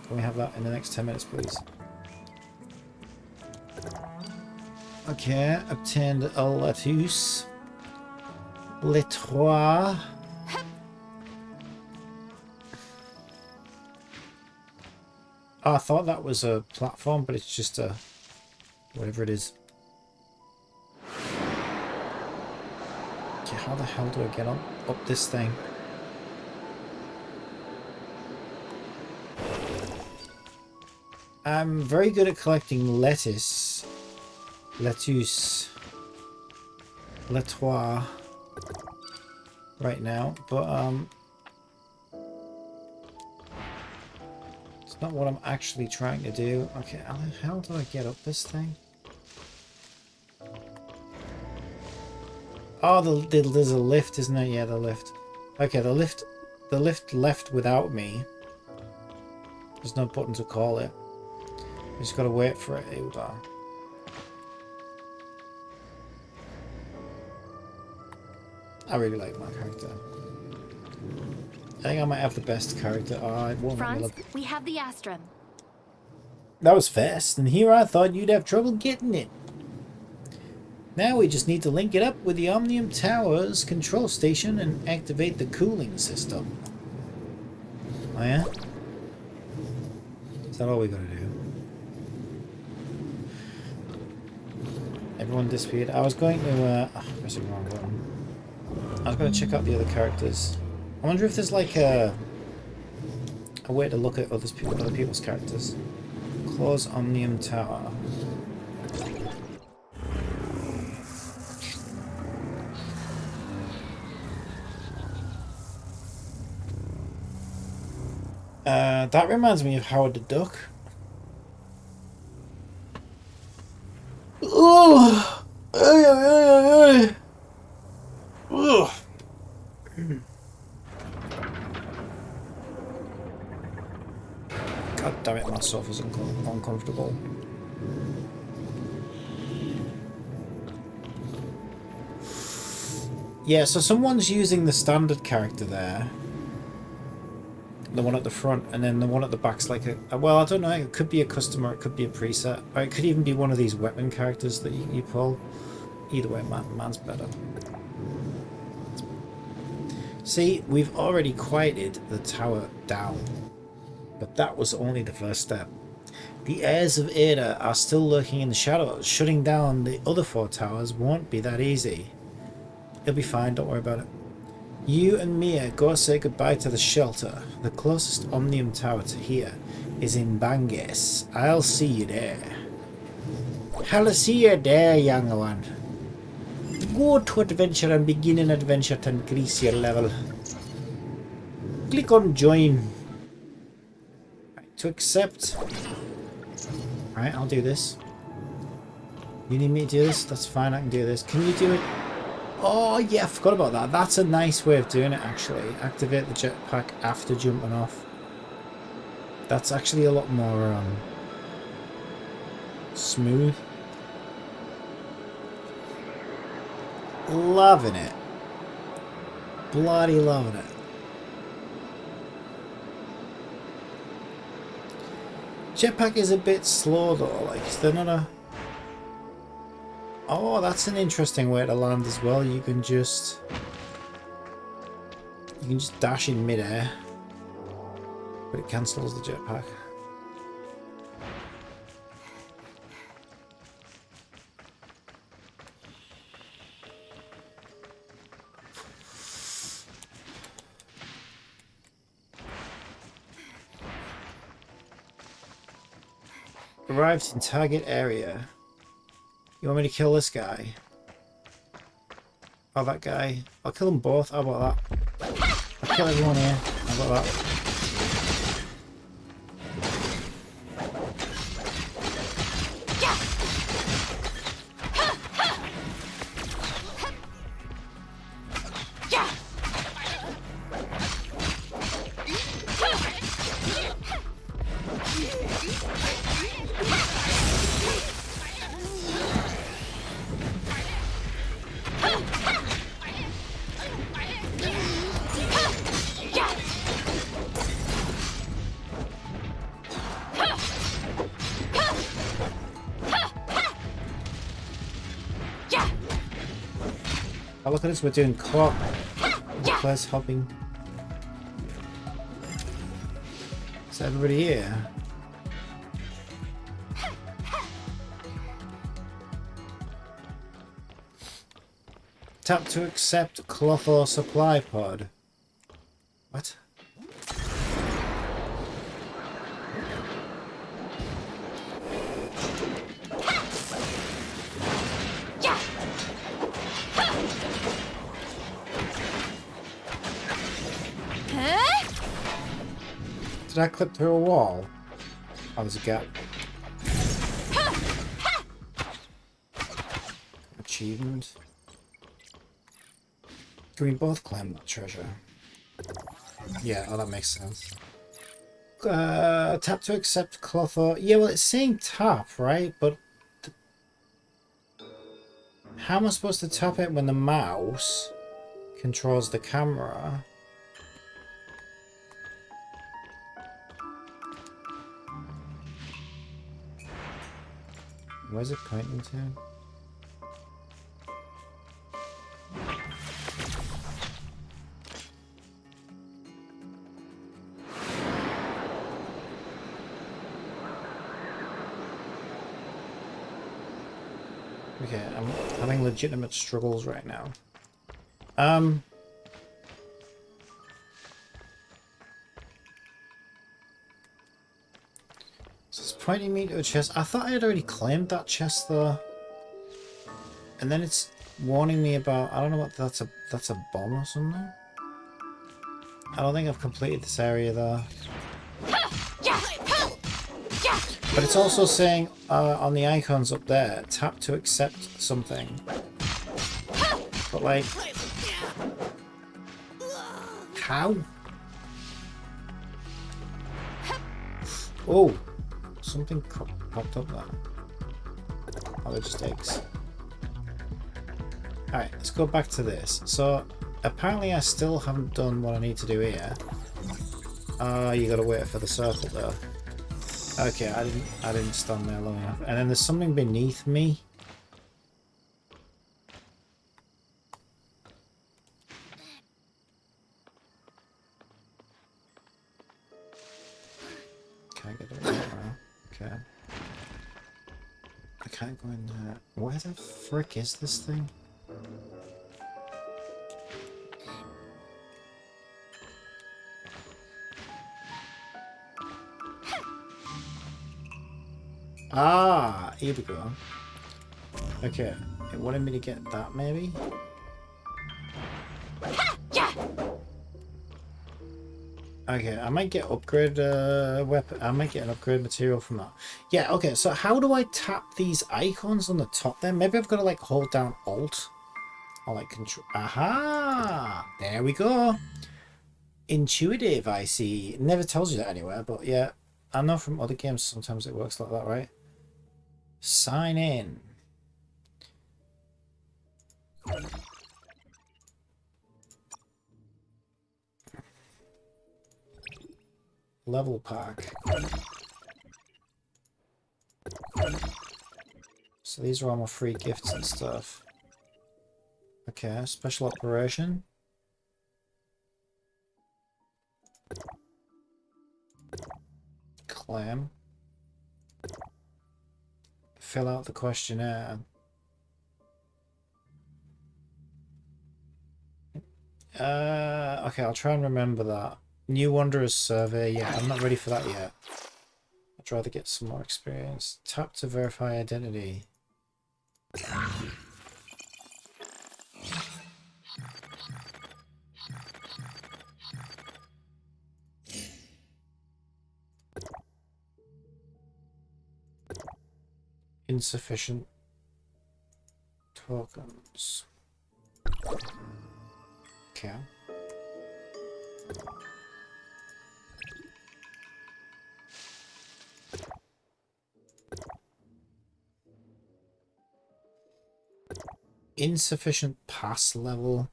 Can we have that in the next 10 minutes, please? Okay, obtained a lettuce. Les trois. Oh, I thought that was a platform, but it's just a... whatever it is. Okay, how the hell do I get up this thing? I'm very good at collecting lettuce. Lettuce. Lettois. Right now, but it's not what I'm actually trying to do. Okay, how the hell do I get up this thing? Oh, there's a lift, isn't there? Yeah, the lift. Okay, the lift left without me. There's no button to call it. We just gotta wait for it. Here we go. I really like my character. I think I might have the best character. Oh, it won't Franz, we have the Astrum. That was fast, and here I thought you'd have trouble getting it. Now we just need to link it up with the Omnium Tower's control station and activate the cooling system. Oh yeah? Is that all we gotta do? Everyone disappeared. I was going to, press the wrong button. I was going to check out the other characters. I wonder if there's like a way to look at other people's characters. Close Omnium Tower. That reminds me of Howard the Duck. Oh! Ugh. God damn it, my sofa's uncomfortable. Yeah, so someone's using the standard character there. The one at the front, and then the one at the back's like a... Well, I don't know, it could be a customer, it could be a preset. Or it could even be one of these weapon characters that you pull. Either way, man's better. See, we've already quieted the tower down. But that was only the first step. The heirs of Ada are still lurking in the shadows. Shutting down the other 4 towers won't be that easy. It'll be fine, don't worry about it. You and Mia go say goodbye to the shelter. The closest Omnium Tower to here is in Banges. I'll see you there. I'll see you there, young one. Go to adventure and begin an adventure to increase your level. Click on join. Right, to accept. Alright, I'll do this. You need me to do this? That's fine, I can do this. Can you do it? Oh yeah, I forgot about that. That's a nice way of doing it actually. Activate the jetpack after jumping off. That's actually a lot more smooth. Loving it. Bloody loving it. Jetpack is a bit slow though, like they're not a... Oh, that's an interesting way to land as well. You can just dash in midair, but it cancels the jetpack. Arrived in target area. You want me to kill this guy? Oh, that guy. I'll kill them both. How about that? I'll kill everyone here. How about that? Oh, look at us, we're doing co-op. Claire's hopping. Is everybody here? Tap to accept cloth or supply pod. What? Did I clip through a wall? Oh, there's a gap. Achievement. Can we both claim that treasure? Yeah, oh, that makes sense. Tap to accept cloth or... Yeah, well, it's saying tap, right? But... How am I supposed to tap it when the mouse controls the camera? Where's it pointing to? Okay, I'm having legitimate struggles right now. So it's pointing me to a chest. I thought I had already claimed that chest though. And then it's warning me about, I don't know what that's a bomb or something. I don't think I've completed this area though. But it's also saying on the icons up there, tap to accept something. But like, how? Oh, something popped up there. Oh, they're just eggs. Alright, let's go back to this. So, apparently I still haven't done what I need to do here. You gotta wait for the circle though. Okay, I didn't stand there long enough. And then there's something beneath me. Can't get it right now. Okay. I can't go in there. Where the frick is this thing? Ah, here we go. Okay, it wanted me to get that maybe? Okay, I might get upgrade weapon. I might get an upgrade material from that. Yeah, okay, so how do I tap these icons on the top then? Maybe I've got to like hold down Alt or like control. Aha! There we go. Intuitive, I see. It never tells you that anywhere, but yeah. I know from other games sometimes it works like that, right? Sign in. Level pack. So these are all my free gifts and stuff. Okay, special operation. Claim. Fill out the questionnaire. Okay, I'll try and remember that. New Wanderers survey. Yeah, I'm not ready for that yet. I'd rather get some more experience. Tap to verify identity. Insufficient tokens. Okay. Insufficient pass level.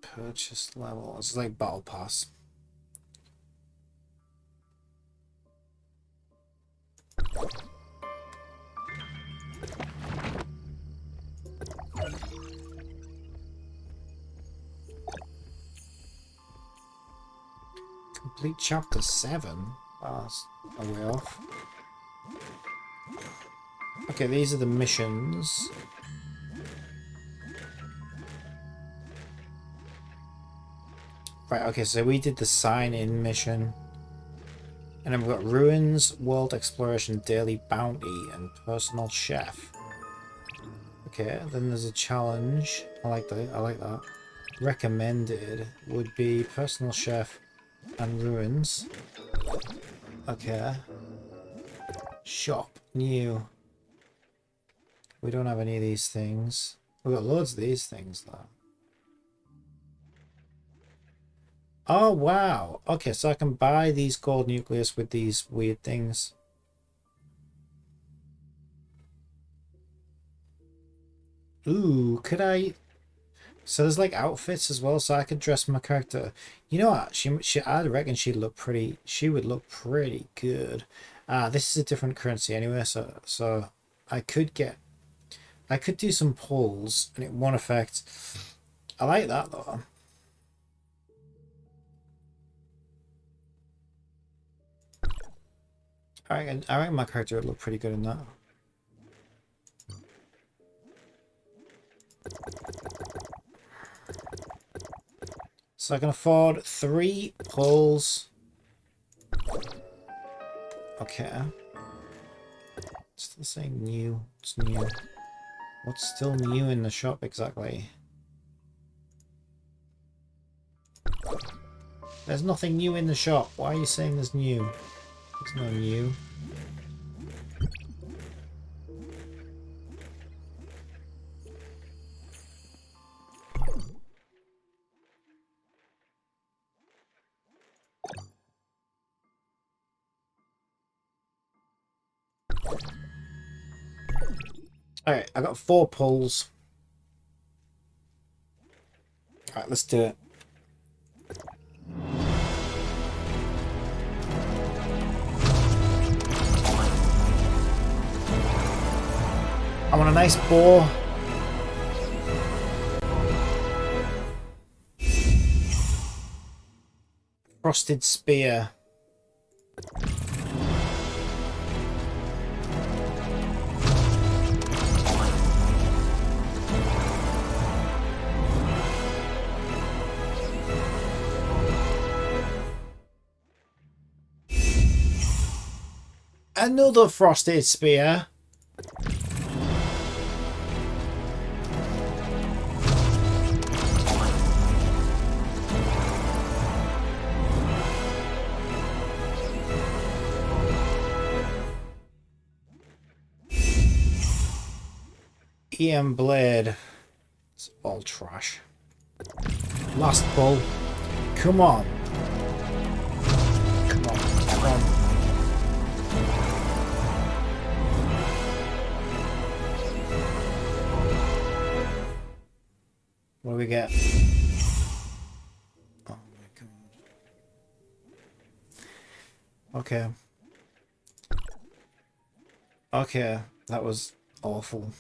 Purchase level. It's like battle pass. Complete chapter 7. Oh, that's a way off. Okay, these are the missions. Right, okay, so we did the sign-in mission. And then we've got Ruins, World Exploration, Daily Bounty, and Personal Chef. Okay, then there's a challenge. I like that. I like that. Recommended would be Personal Chef and Ruins. Okay. Shop. New. We don't have any of these things. We've got loads of these things, though. Oh, wow. Okay, so I can buy these gold nucleus with these weird things. Ooh, could I... So there's like outfits as well, so I could dress my character. You know what? I reckon she'd look pretty... She would look pretty good. This is a different currency anyway, so I could get... I could do some pulls, and it won't affect... I like that, though. I reckon my character would look pretty good in that. So I can afford 3 pulls. Okay. Still saying new. It's new. What's still new in the shop exactly? There's nothing new in the shop. Why are you saying there's new? There's no new. Alright, I got 4 pulls. Alright, let's do it. I want a nice boar. Frosted spear. Another frosted spear. EM blade. It's all trash. Last pull. Come on. Come on. Come on. What do we get? Oh my god. Okay. Okay, that was awful.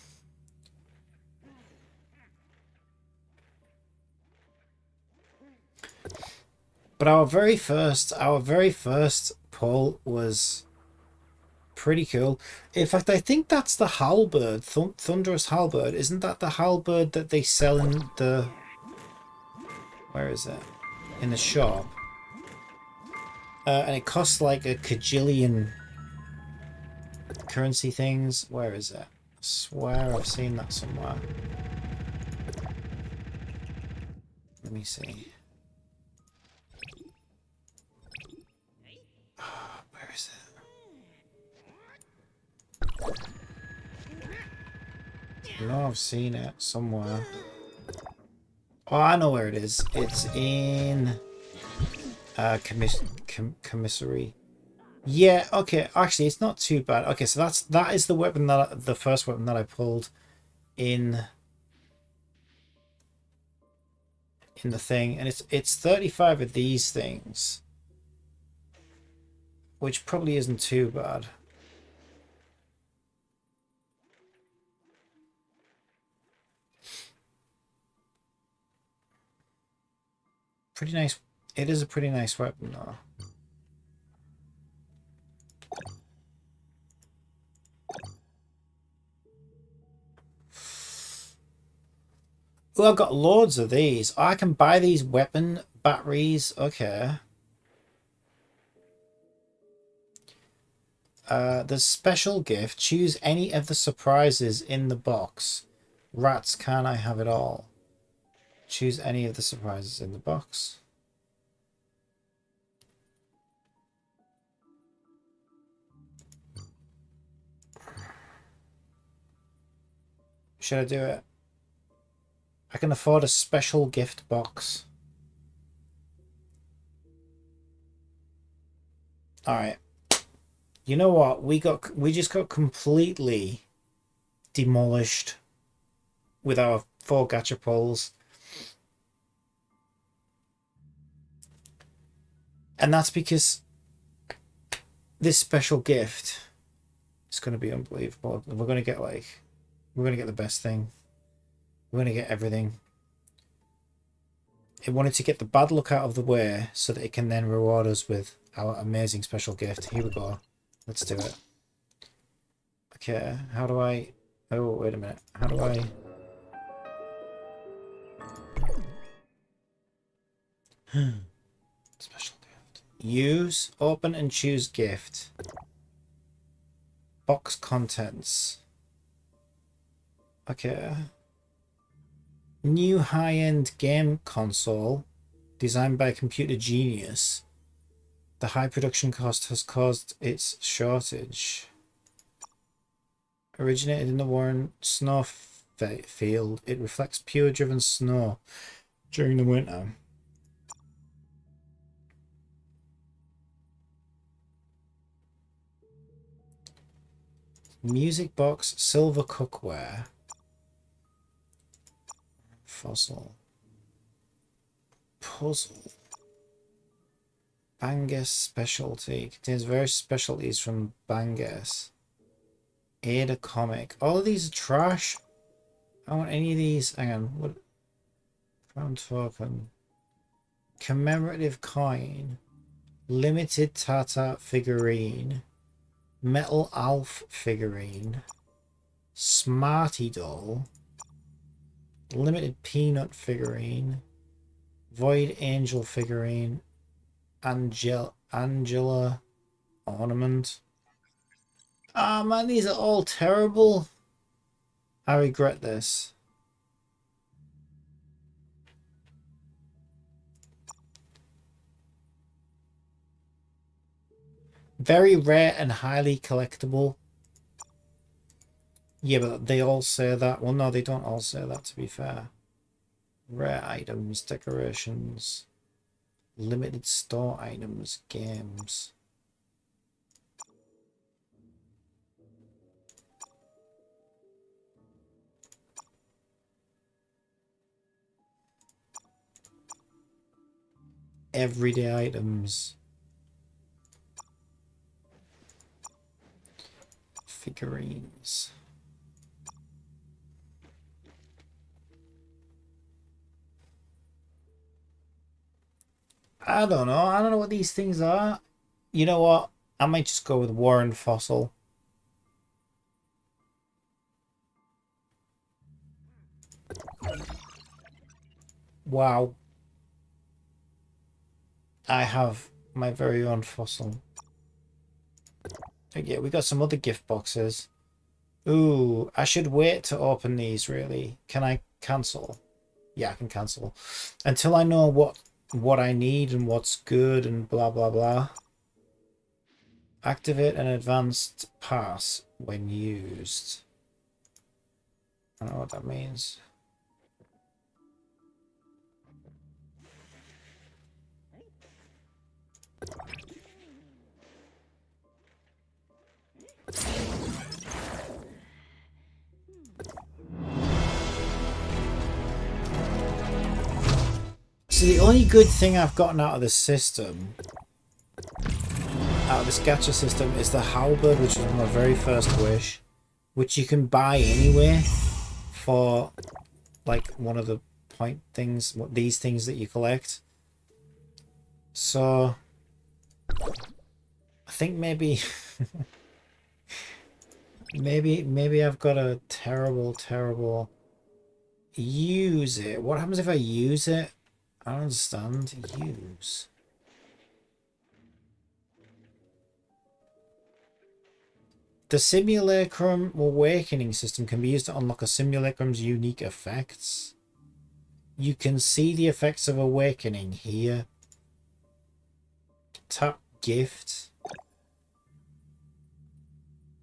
But our very first pull was pretty cool. In fact, I think that's the halberd, Thunderous Halberd. Isn't that the halberd that they sell in the... Where is it? In the shop. And it costs like a kajillion currency things. Where is it? I swear I've seen that somewhere. Let me see. Where is it? I know I've seen it somewhere. Oh, I know where it is. It's in commissary. Yeah, okay. Actually, it's not too bad. Okay, so that is the weapon the first weapon that I pulled in the thing, and it's 35 of these things, which probably isn't too bad. Pretty nice. It is a pretty nice weapon, though. Oh, I've got loads of these. Oh, I can buy these weapon batteries. Okay. The special gift. Choose any of the surprises in the box. Rats, can I have it all? Choose any of the surprises in the box. Should I do it? I can afford a special gift box. Alright. You know what? We just got completely demolished with our 4 gacha pulls. And that's because this special gift is going to be unbelievable. We're going to get the best thing. We're going to get everything. It wanted to get the bad luck out of the way so that it can then reward us with our amazing special gift. Here we go. Let's do it. Okay, how do I... Oh, wait a minute. How do I... Special gift. Use, open and choose gift. Box contents. Okay. New high-end game console designed by Computer Genius. The high production cost has caused its shortage. Originated in the Warren snow field, it reflects pure driven snow during the winter. Music box, silver cookware. Fossil. Puzzle. Bangus specialty. Contains various specialties from Bangus. Ada comic. All of these are trash. I don't want any of these. Hang on. What? Found token. Commemorative coin. Limited Tata figurine. Metal Alf figurine. Smarty doll. Limited Peanut figurine. Void Angel figurine. Angela ornament. Ah, man, these are all terrible. I regret this. Very rare and highly collectible. Yeah, but they all say that. Well, no, they don't all say that, to be fair. Rare items, decorations, limited store items, games. Everyday items. Figurines. I don't know. I don't know what these things are. You know what? I might just go with Warren Fossil. Wow. I have my very own fossil. Yeah, we got some other gift boxes. Ooh, I should wait to open these, really. Can I cancel? Yeah, I can cancel. Until I know what I need and what's good and blah blah blah. Activate an advanced pass when used. I don't know what that means. So the only good thing I've gotten out of this system, out of this gacha system, is the halberd, which was my very first wish, which you can buy anyway for like one of the point things, these things that you collect. So I think maybe maybe I've got a terrible use it. What happens if I use it? I don't understand. Use. The Simulacrum Awakening system can be used to unlock a Simulacrum's unique effects. You can see the effects of Awakening here. Tap Gift.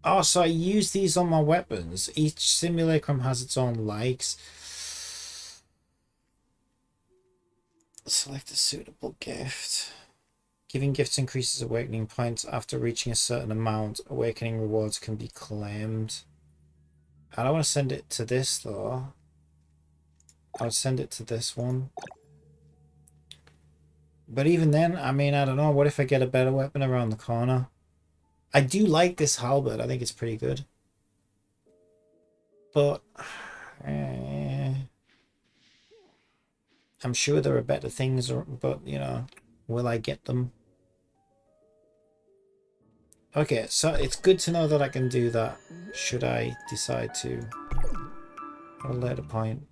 Oh, so I use these on my weapons. Each Simulacrum has its own likes. Select a suitable gift. Giving gifts increases awakening points. After reaching a certain amount, awakening rewards can be claimed. I don't want to send it to this though. I'll send it to this one. But even then, I mean, I don't know. What if I get a better weapon around the corner? I do like this halberd. I think it's pretty good. But I'm sure there are better things, but you know, will I get them? Okay, so it's good to know that I can do that should I decide to at a later point.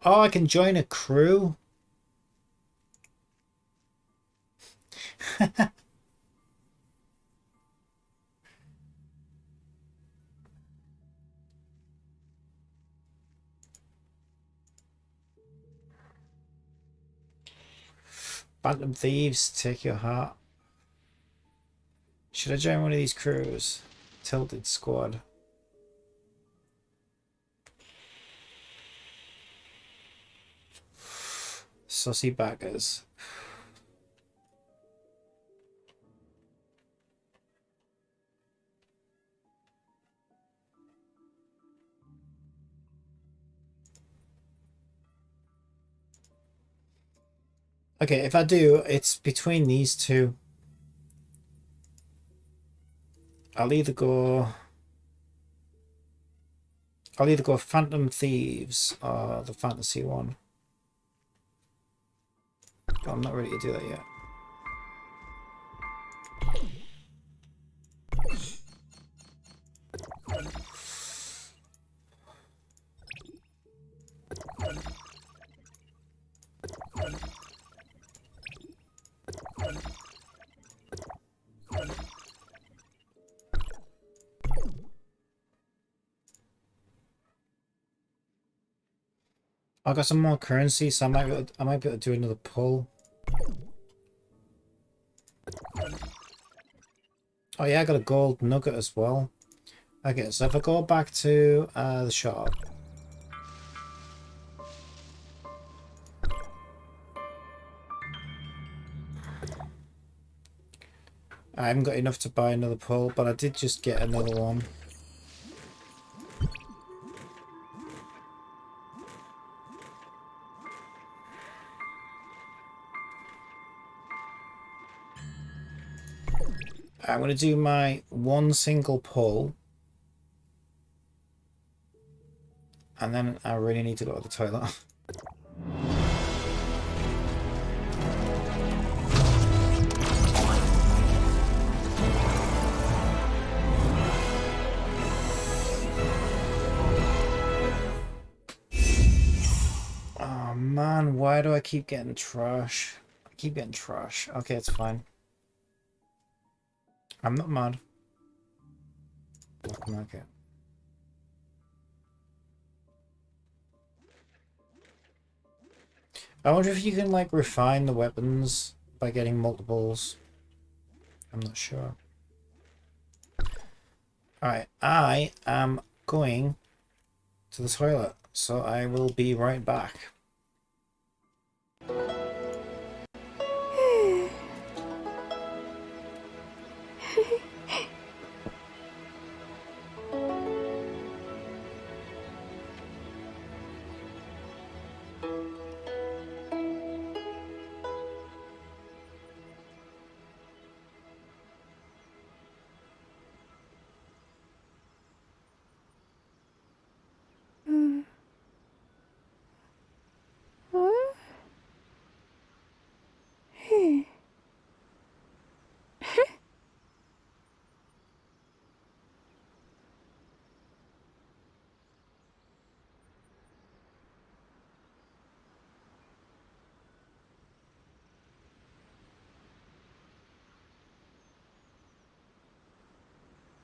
Oh, I can join a crew. Phantom Thieves, take your heart. Should I join one of these crews? Tilted Squad. Sussy baggers. Okay, if I do, it's between these two. I'll either go Phantom Thieves or the fantasy one. But I'm not ready to do that yet. I got some more currency, so I might be able to do another pull. Oh yeah, I got a gold nugget as well. Okay, so if I go back to the shop. I haven't got enough to buy another pull, but I did just get another one. I'm going to do my one single pull. And then I really need to go to the toilet. Oh man, why do I keep getting trash? I keep getting trash. Okay, it's fine. I'm not mad. Black market. I wonder if you can like refine the weapons by getting multiples. I'm not sure. Alright, I am going to the toilet, so I will be right back.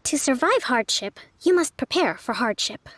To survive hardship, you must prepare for hardship.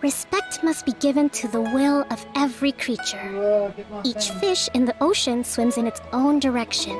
Respect must be given to the will of every creature. Each fish in the ocean swims in its own direction.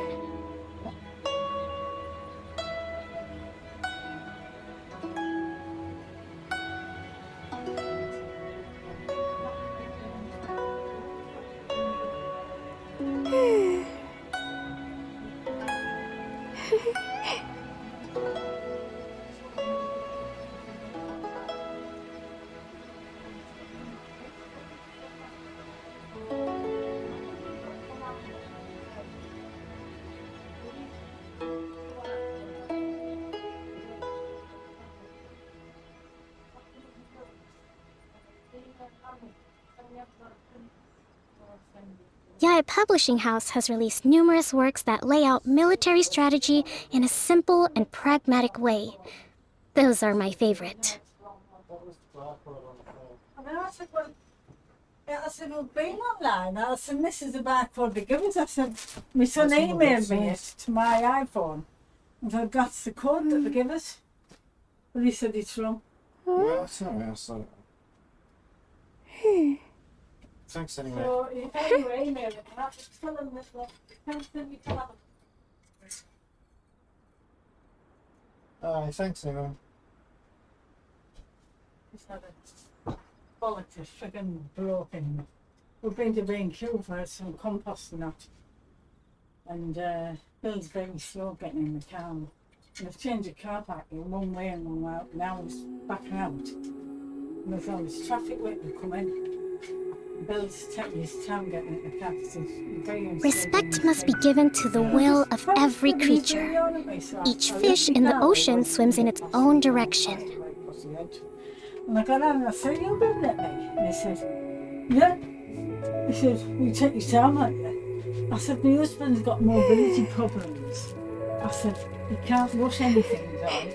Yae Publishing House has released numerous works that lay out military strategy in a simple and pragmatic way. Those are my favorite. I said, well, being online, I said, this is the barcode they give us. I said, my son emailed me it to my iPhone. And I said, that's the code that they give us. But he said it's wrong. Yeah, sorry, I saw it. Thanks anyway. So if anyway email it, I have to tell them that thanks to me tell Alright, thanks anyway. It's not a quality friggin' broken. We've been to B&Q for some compost and that. And Bill's very slow getting in the car. And they've changed the car park in one way and one out. Now it's back out. And there's all this traffic waiting to come in. Bill's taking his time getting in the car. Respect must be given to the will of every creature. Each fish in the ocean swims in its own direction. And I got on and I said, you'll be with me? And he said, yeah. He said, you take your time like that. I said, my husband's got mobility problems. I said, he can't rush anything down.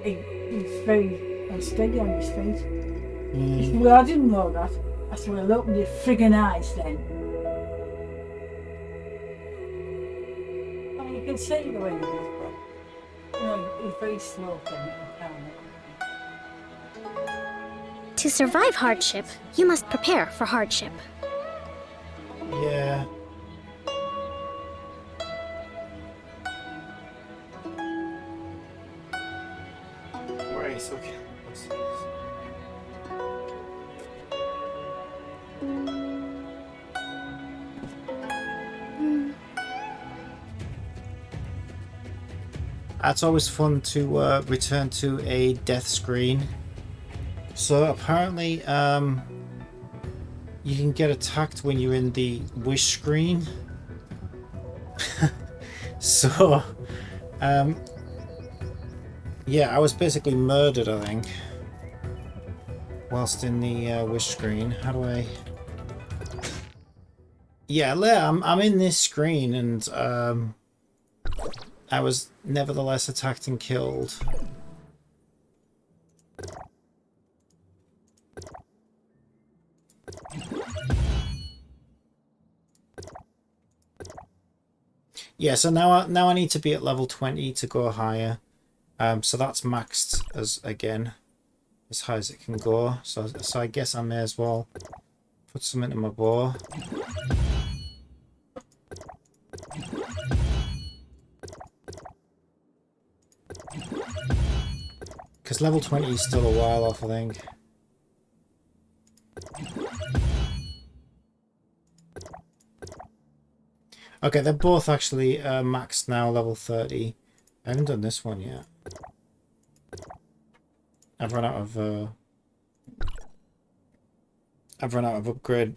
He's very unsteady on his feet. He said, well, I didn't know that. I said, well, open your friggin' eyes then. I mean, you can see the way he is, but, you know, he's very slow getting in the car. To survive hardship, you must prepare for hardship. Yeah. Right, okay. It's always fun to return to a death screen. So apparently you can get attacked when you're in the wish screen. So yeah, I was basically murdered, I think, whilst in the wish screen. How do I... Yeah, I'm in this screen and I was nevertheless attacked and killed. Yeah, so now I need to be at level 20 to go higher. So that's maxed as again as high as it can go. So I guess I may as well put some into my bow. Because level 20 is still a while off, I think. Okay, they're both actually maxed now, level 30. I haven't done this one yet. I've run out of upgrade,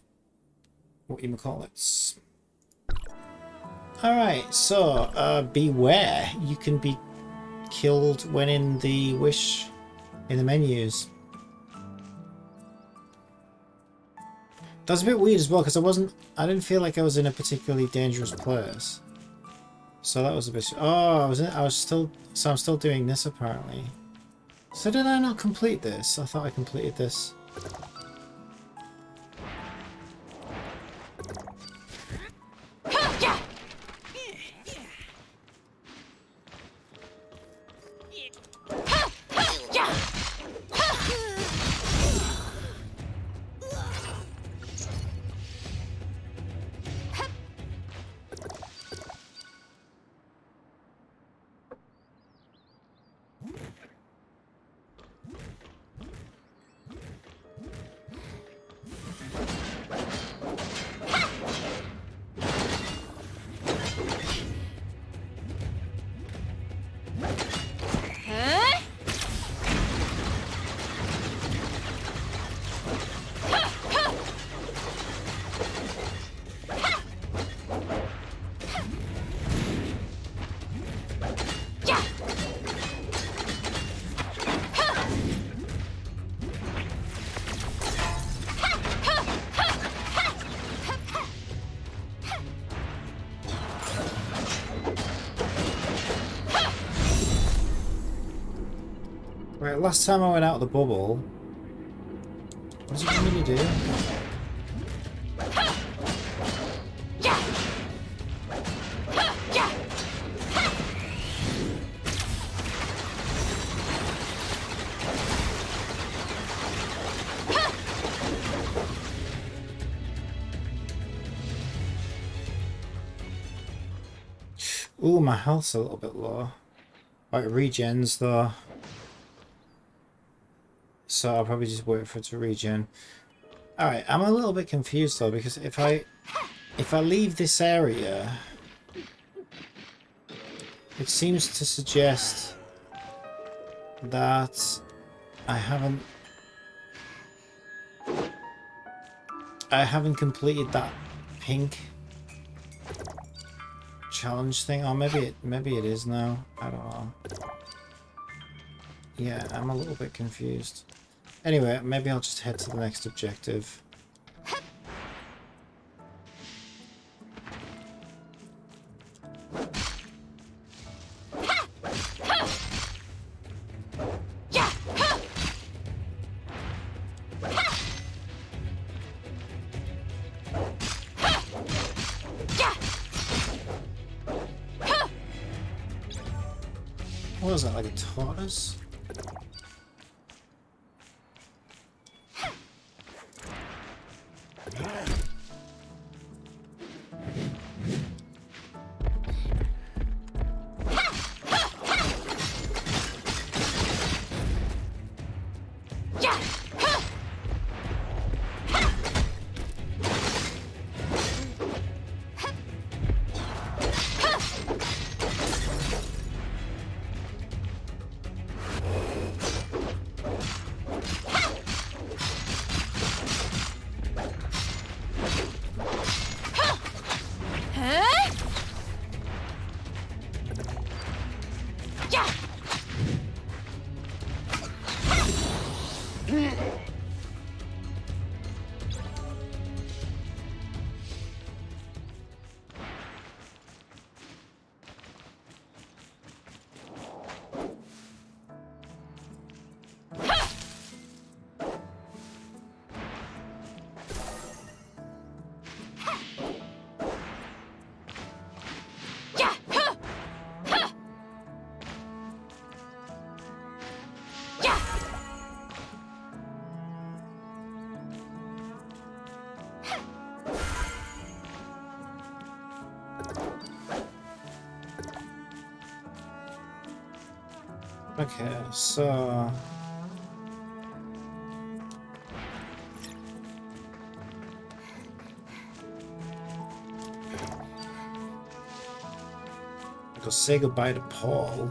what you call it. Alright, so beware, you can be killed when in the wish in the menus. That's a bit weird as well, because I didn't feel like I was in a particularly dangerous place. So that was a bit... Oh, I'm still doing this apparently. So did I not complete this? I thought I completed this. Right, last time I went out of the bubble, what does it really do? Ooh, my health's a little bit low. Right, regens though. So I'll probably just wait for it to regen. Alright, I'm a little bit confused though, because if I leave this area, it seems to suggest that I haven't completed that pink challenge thing. Or maybe it is now. I don't know. Yeah, I'm a little bit confused. Anyway, maybe I'll just head to the next objective. What was that, like a tortoise? Okay, so I'll say goodbye to Paul.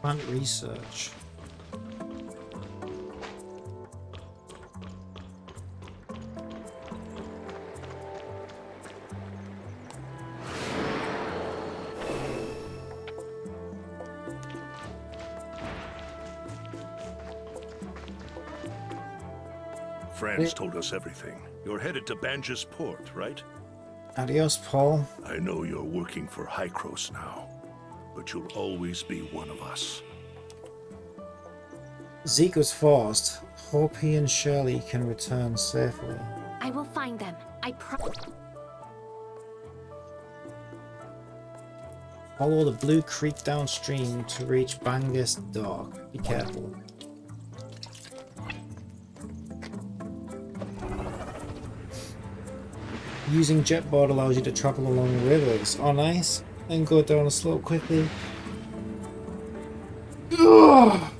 Plant research. Franz told us everything. You're headed to Banjus Port, right? Adios, Paul. I know you're working for Hykros now, but you'll always be one of us. Zeke was forced. Hope he and Shirley can return safely. I will find them. I promise. Follow the Blue Creek downstream to reach Bangus Dock. Be careful. Using jetboard allows you to travel along rivers. Oh, nice. And go down a slope quickly. Ugh.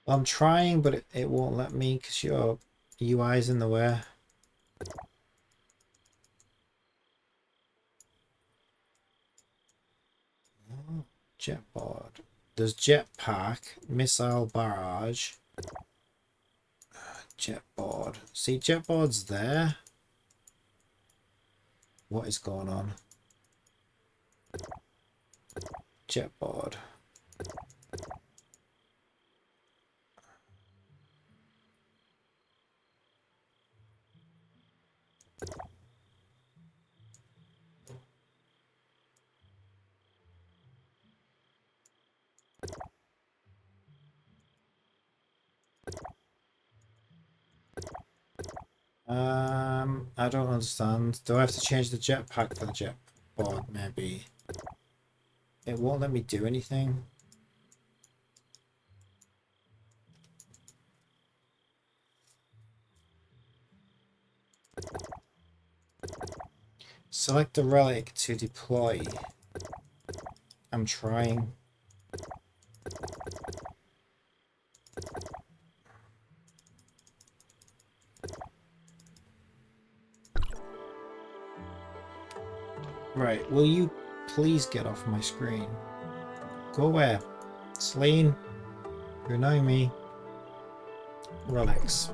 I'm trying, but it won't let me because your UI's in the way. Oh, jetboard. There's jetpack, missile barrage, jetboard. See, jetboard's there. What is going on? Jetboard. I don't understand. Do I have to change the jetpack for the jetboard? Maybe. It won't let me do anything. Select the relic to deploy. I'm trying. Right, will you please get off my screen? Go where? Celine, you're annoying me. Relics.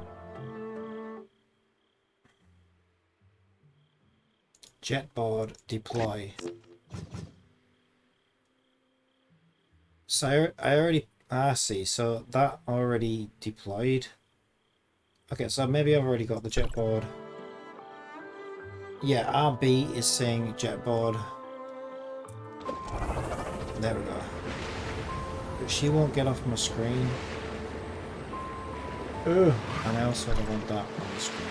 Jetboard, deploy. So I already... see, so that already deployed. Okay, so maybe I've already got the jetboard. Yeah, RB is saying jetboard. There we go. But she won't get off my screen. Ugh. And I also don't want that on the screen.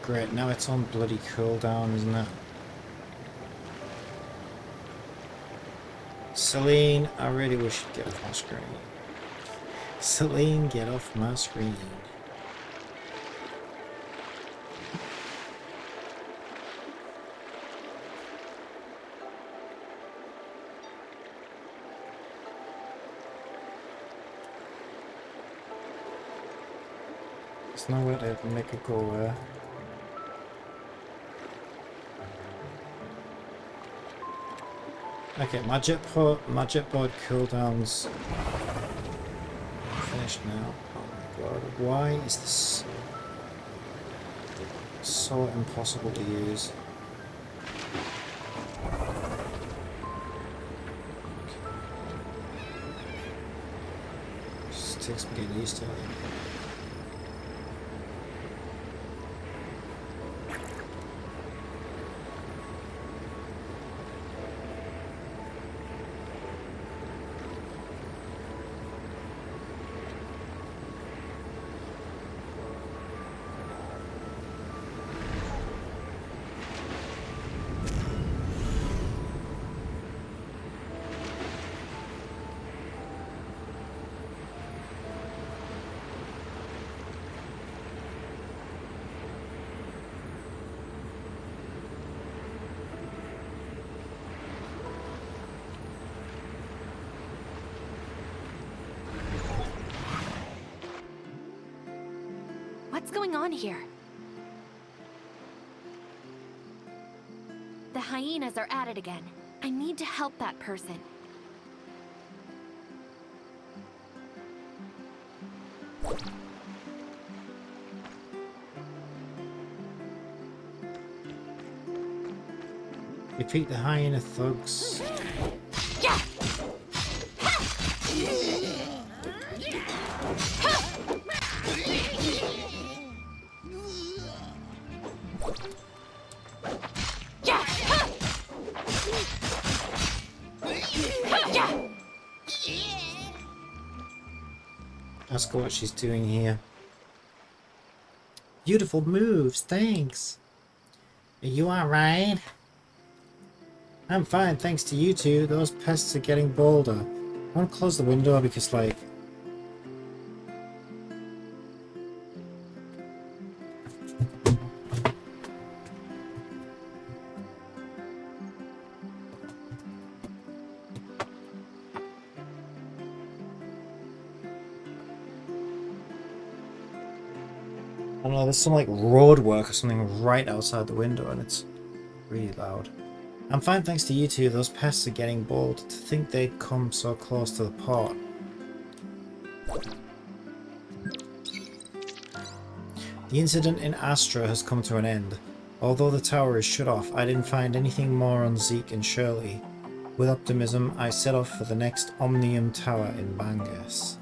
Great, now it's on bloody cooldown, isn't it? Celine, I really wish you'd get off my screen. Celine, get off my screen. There's no way to make it go away. Okay, my jetboard cooldown's finished now. Oh my god, why is this so impossible to use? Just takes me getting used to it. What's going on here? The hyenas are at it again. I need to help that person. Defeat the hyena thugs. Ask her what she's doing here. Beautiful moves, thanks. Are you alright? I'm fine, thanks to you two. Those pests are getting bolder. I want to close the window because, like... I don't know, there's some like road work or something right outside the window and it's really loud. I'm fine thanks to you two. Those pests are getting bold. To think they'd come so close to the port. The incident in Astra has come to an end. Although the tower is shut off, I didn't find anything more on Zeke and Shirley. With optimism, I set off for the next Omnium Tower in Bangus.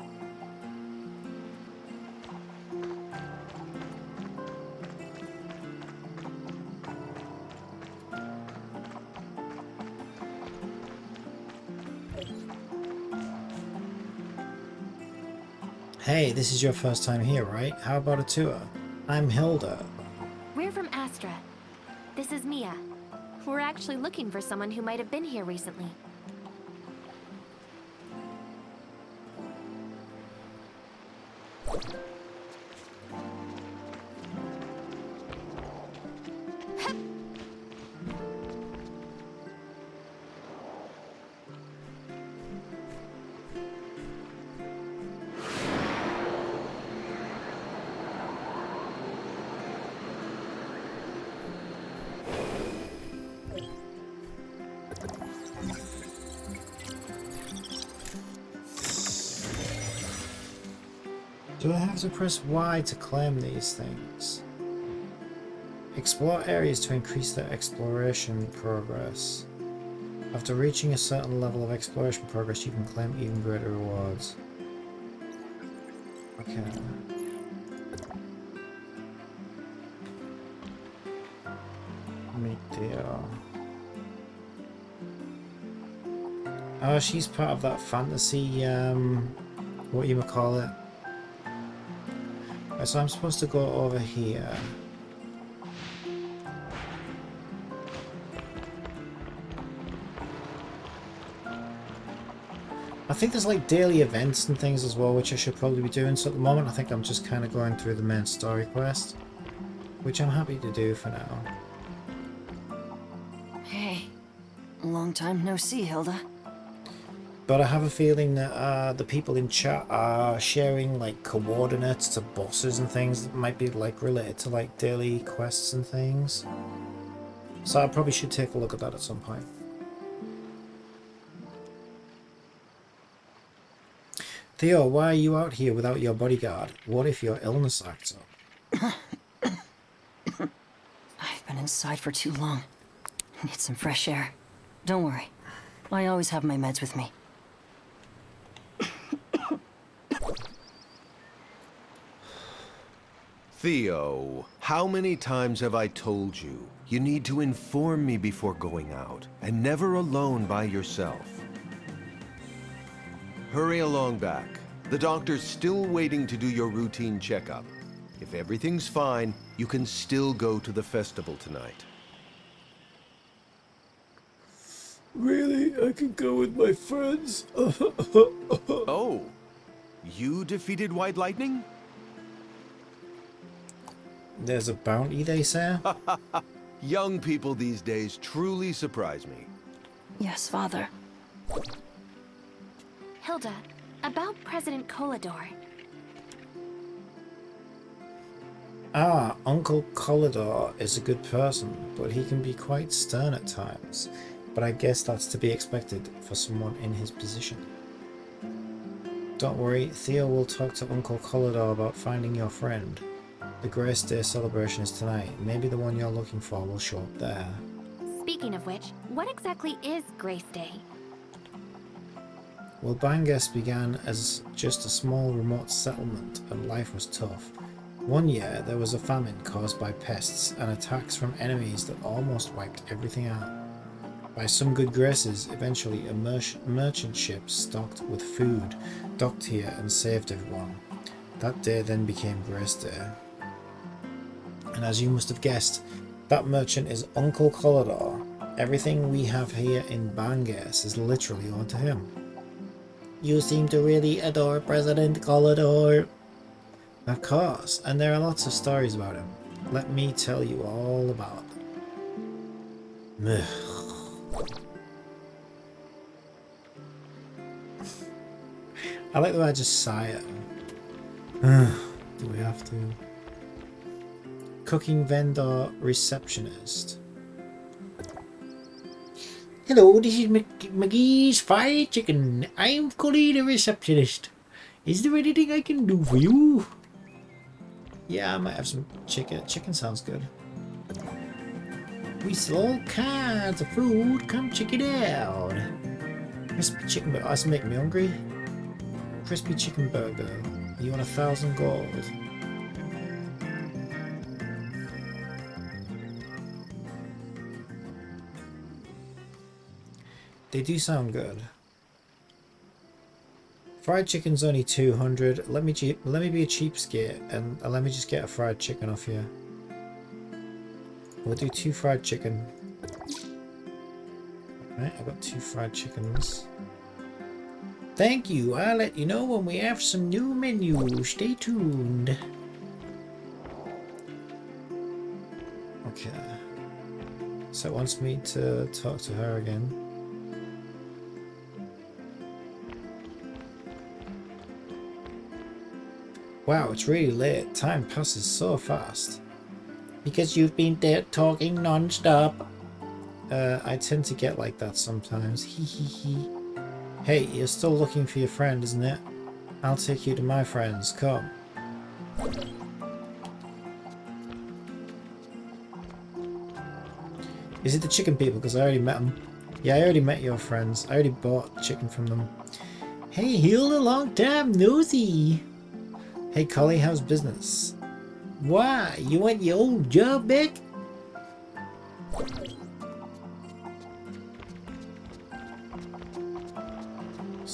Hey, this is your first time here, right? How about a tour? I'm Hilda. We're from Astra. This is Mia. We're actually looking for someone who might have been here recently. Do I have to press Y to claim these things? Explore areas to increase their exploration progress. After reaching a certain level of exploration progress, you can claim even greater rewards. Okay. Meet Theo. Oh, she's part of that fantasy, what you call it. Right, so I'm supposed to go over here. I think there's like daily events and things as well, which I should probably be doing. So at the moment, I think I'm just kind of going through the main story quest, which I'm happy to do for now. Hey, long time no see, Hilda. But I have a feeling that the people in chat are sharing like coordinates to bosses and things that might be like related to like daily quests and things. So I probably should take a look at that at some point. Theo, why are you out here without your bodyguard? What if your illness acts up? I've been inside for too long. Need some fresh air. Don't worry. I always have my meds with me. Theo, how many times have I told you? You need to inform me before going out, and never alone by yourself. Hurry along back. The doctor's still waiting to do your routine checkup. If everything's fine, you can still go to the festival tonight. Really? I can go with my friends? Oh, you defeated White Lightning? There's a bounty, they say? Young people these days truly surprise me. Yes, Father. Hilda, about President Kolador. Ah, Uncle Kolador is a good person, but he can be quite stern at times. But I guess that's to be expected for someone in his position. Don't worry, Theo will talk to Uncle Kolador about finding your friend. The Grace Day celebration is tonight. Maybe the one you're looking for will show up there. Speaking of which, what exactly is Grace Day? Well, Bangas began as just a small remote settlement and life was tough. One year there was a famine caused by pests and attacks from enemies that almost wiped everything out. By some good graces, eventually a merchant ship stocked with food docked here and saved everyone. That day then became Grace Day. And as you must have guessed, that merchant is Uncle Kolador. Everything we have here in Bangas is literally owed to him. You seem to really adore President Kolador. Of course, and there are lots of stories about him. Let me tell you all about them. I like the way I just sigh at him. Do we have to? Cooking vendor receptionist. Hello, this is McGee's Fried Chicken. I'm Colleen, the receptionist. Is there anything I can do for you? Yeah, I might have some chicken. Chicken sounds good. We sell all kinds of food. Come check it out. Crispy chicken burger. That's making me hungry. Crispy chicken burger. You want 1,000 gold? They do sound good. Fried chicken's only 200. Let me be a cheapskate and let me just get a fried chicken off you. We'll do 2 fried chicken. Right, I got 2 fried chickens. Thank you. I'll let you know when we have some new menus. Stay tuned. Okay. So it wants me to talk to her again. Wow, it's really late. Time passes so fast. Because you've been there talking non-stop. I tend to get like that sometimes. Hee hee hee. Hey, you're still looking for your friend, isn't it? I'll take you to my friends. Come. Is it the chicken people? Because I already met them. Yeah, I already met your friends. I already bought chicken from them. Hey, Hilda, long time no see. Hey, Collie, how's business? Why? You want your old job back?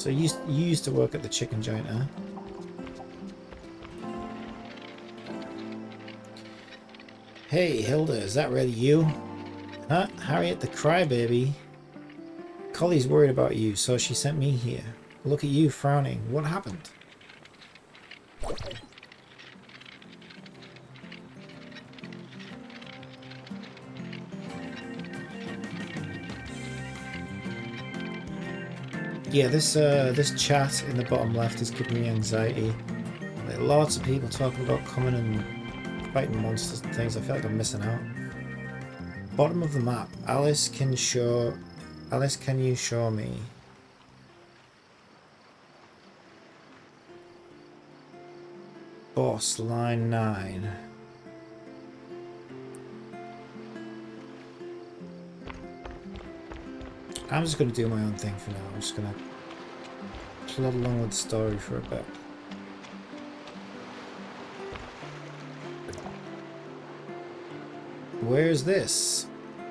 So you used to work at the chicken joint, huh? Hey, Hilda, is that really you? Huh? Harriet the Crybaby? Collie's worried about you, so she sent me here. Look at you frowning. What happened? Yeah, this chat in the bottom left is giving me anxiety. Like, lots of people talking about coming and fighting monsters and things. I feel like I'm missing out. Bottom of the map. Alice, can you show me? Boss, line 9. I'm just going to do my own thing for now. I'm just going to plod along with the story for a bit. Where's this?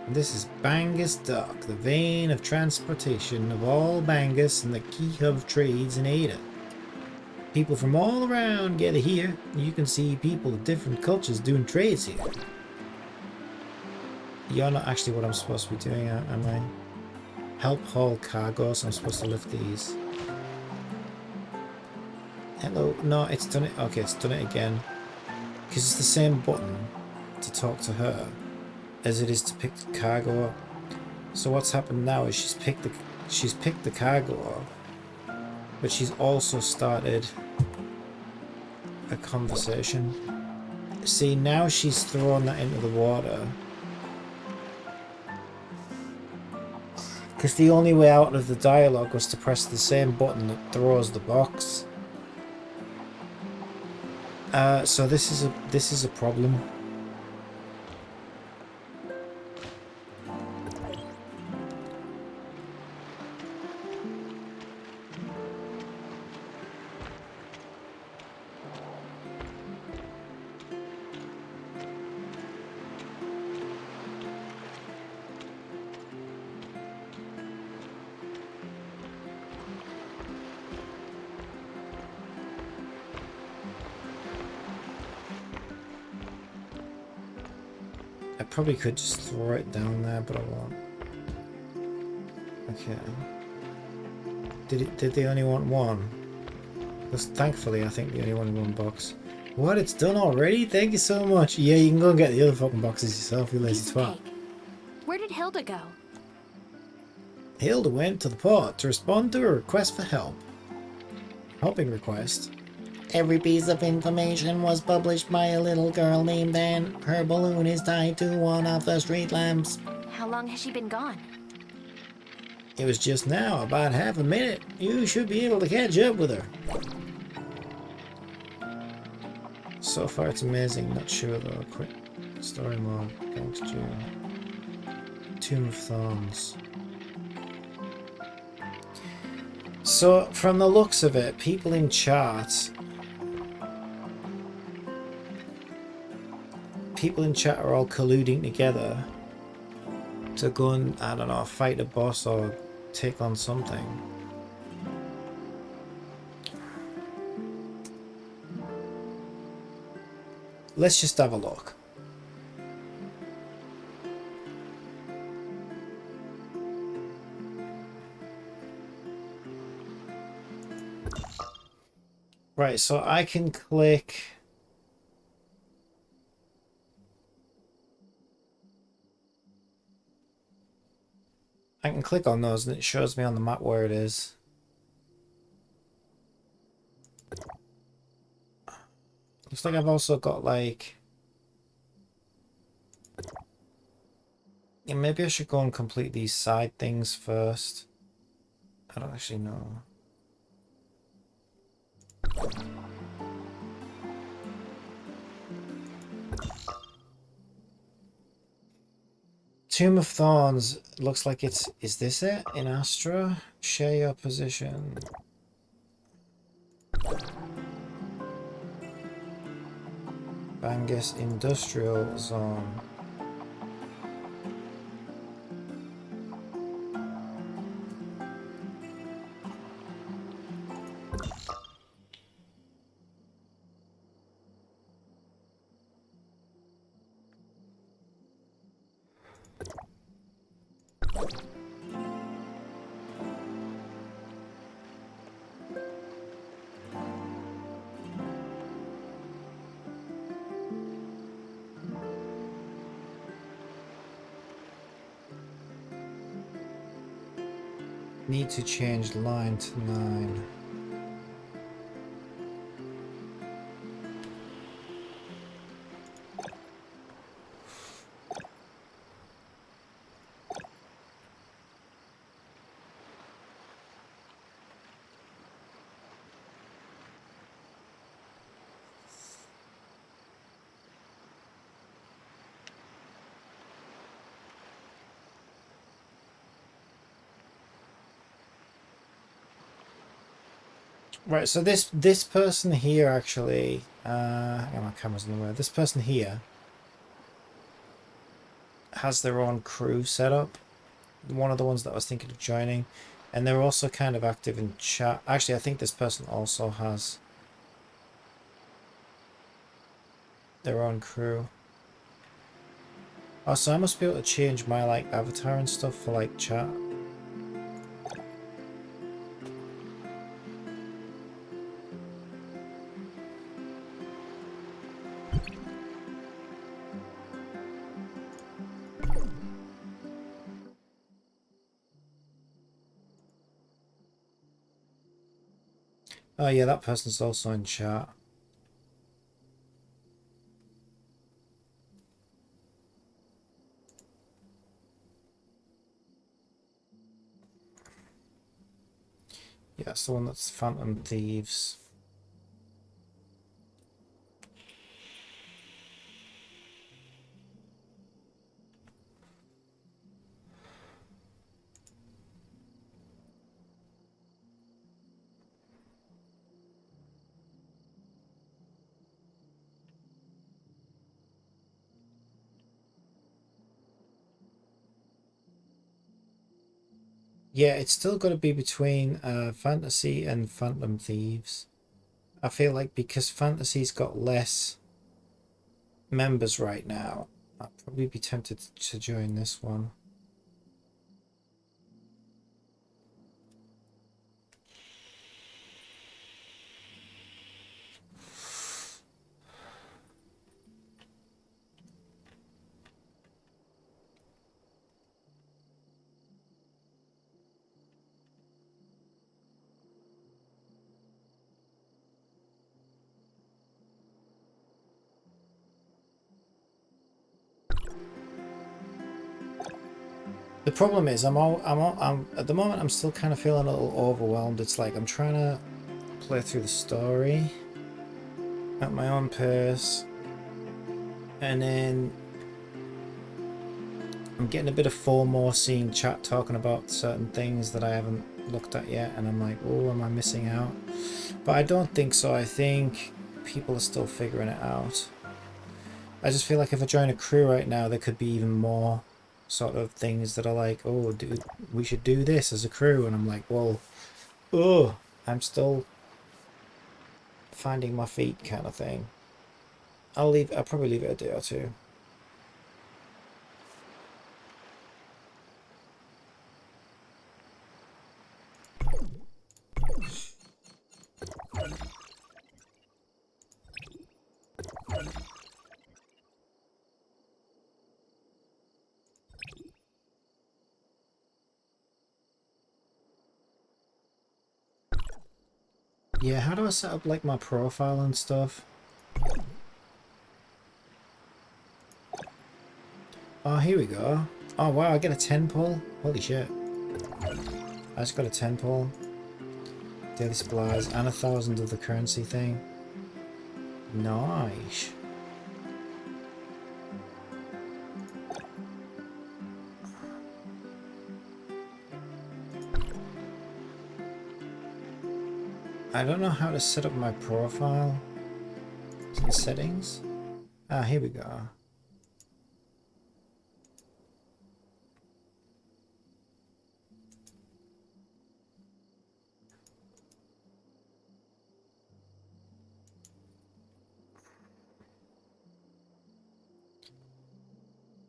This is Bangus Dock, the vein of transportation of all Bangus and the key hub of trades in Ada. People from all around gather here. You can see people of different cultures doing trades here. You're not actually what I'm supposed to be doing, am I? Help haul cargo, so I'm supposed to lift these. Hello. No, it's done it. Okay, it's done it again. Because it's the same button to talk to her as it is to pick the cargo up. So what's happened now is she's picked the cargo up, but she's also started a conversation. See, now she's thrown that into the water. Because the only way out of the dialogue was to press the same button that throws the box. So this is a problem. I probably could just throw it down there, but I won't. Okay. Did they only want one? Because thankfully I think they only wanted one box. What? It's done already? Thank you so much. Yeah, you can go and get the other fucking boxes yourself, you lazy twat. Where did Hilda go? Hilda went to the port to respond to a request for help. Helping request. Every piece of information was published by a little girl named Anne. Her balloon is tied to one of the street lamps. How long has she been gone? It was just now, about half a minute. You should be able to catch up with her. So far it's amazing, not sure though. Quick story mode, gangster. Tomb of Thorns. So from the looks of it, people in chat are all colluding together to go and, I don't know, fight a boss or take on something. Let's just have a look. Right, so I can click... I can click on those and it shows me on the map where it is. Looks like I've also got like... Yeah, maybe I should go and complete these side things first. I don't actually know. Tomb of Thorns looks like it's... Is this it? In Astra? Share your position. Bangus Industrial Zone. Need to change line to 9. Right, so this person here actually, my camera's in the way. This person here has their own crew set up. One of the ones that I was thinking of joining, and they're also kind of active in chat. Actually, I think this person also has their own crew. Oh, so I must be able to change my like avatar and stuff for like chat. Oh yeah, that person's also in chat. Yeah, it's the one that's Phantom Thieves. Yeah, it's still got to be between Fantasy and Phantom Thieves. I feel like because Fantasy's got less members right now, I'd probably be tempted to join this one. The problem is I'm at the moment I'm still kind of feeling a little overwhelmed. It's like I'm trying to play through the story at my own pace, and then I'm getting a bit of FOMO seeing chat talking about certain things that I haven't looked at yet, and I'm like, oh, am I missing out? But I don't think so. I think people are still figuring it out. I just feel like if I join a crew right now, there could be even more sort of things that are like, oh, dude, we should do this as a crew, and I'm like, well, oh, I'm still finding my feet kind of thing. I'll probably leave it a day or two. Yeah, how do I set up like my profile and stuff? Oh, here we go. Oh wow, I get a 10 pull. Holy shit. I just got a 10 pull. Daily supplies and 1,000 of the currency thing. Nice. I don't know how to set up my profile. It's in settings. Ah, here we go.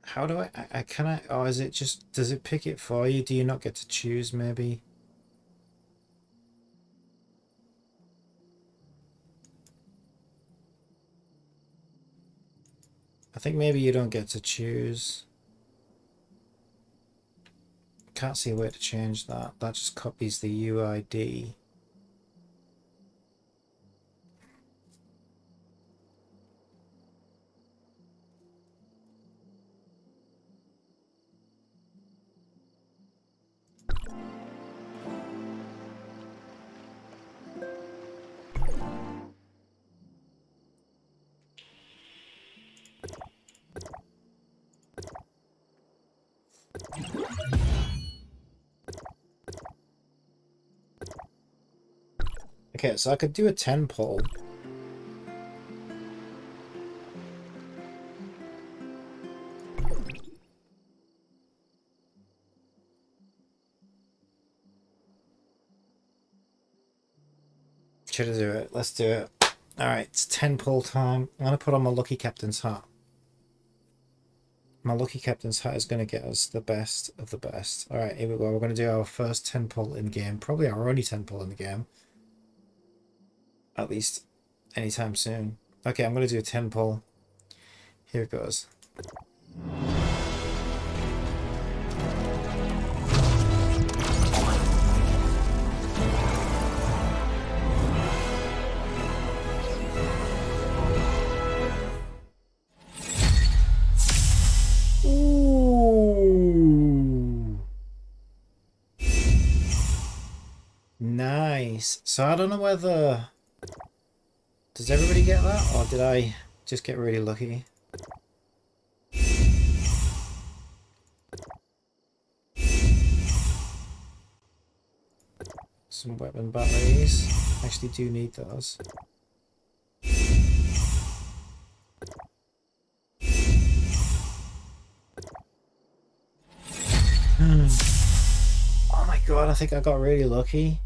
How do I can I, oh, is it just, does it pick it for you? Do you not get to choose maybe? I think maybe you don't get to choose. can't see a way to change that. That just copies the UID. Okay, so I could do a 10 pull. Should I do it? Let's do it. Alright, it's 10 pull time. I'm going to put on my Lucky Captain's hat. My Lucky Captain's hat is going to get us the best of the best. Alright, here we go. We're going to do our first 10 pull in game. Probably our only 10 pull in the game. At least anytime soon. Okay, I'm going to do a 10 pull. Here it goes. Ooh. Nice. So I don't know whether... Does everybody get that, or did I just get really lucky? Some weapon batteries. Actually do need those. Oh my god, I think I got really lucky.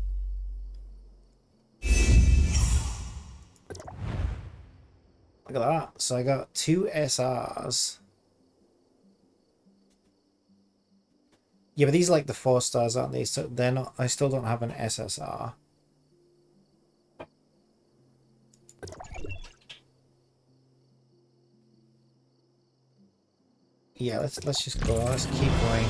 Look at that. So I got 2 SRs. Yeah, but these are like the 4 stars, aren't they? So they're not... I still don't have an SSR. Yeah, let's just go. Let's keep going.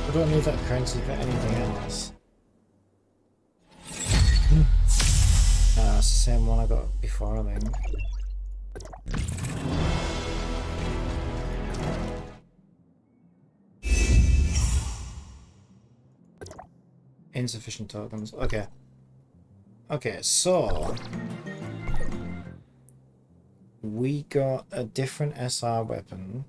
I don't need that currency for anything else. It's the same one I got before, I think. Insufficient tokens. Okay. Okay, so... we got a different SR weapon.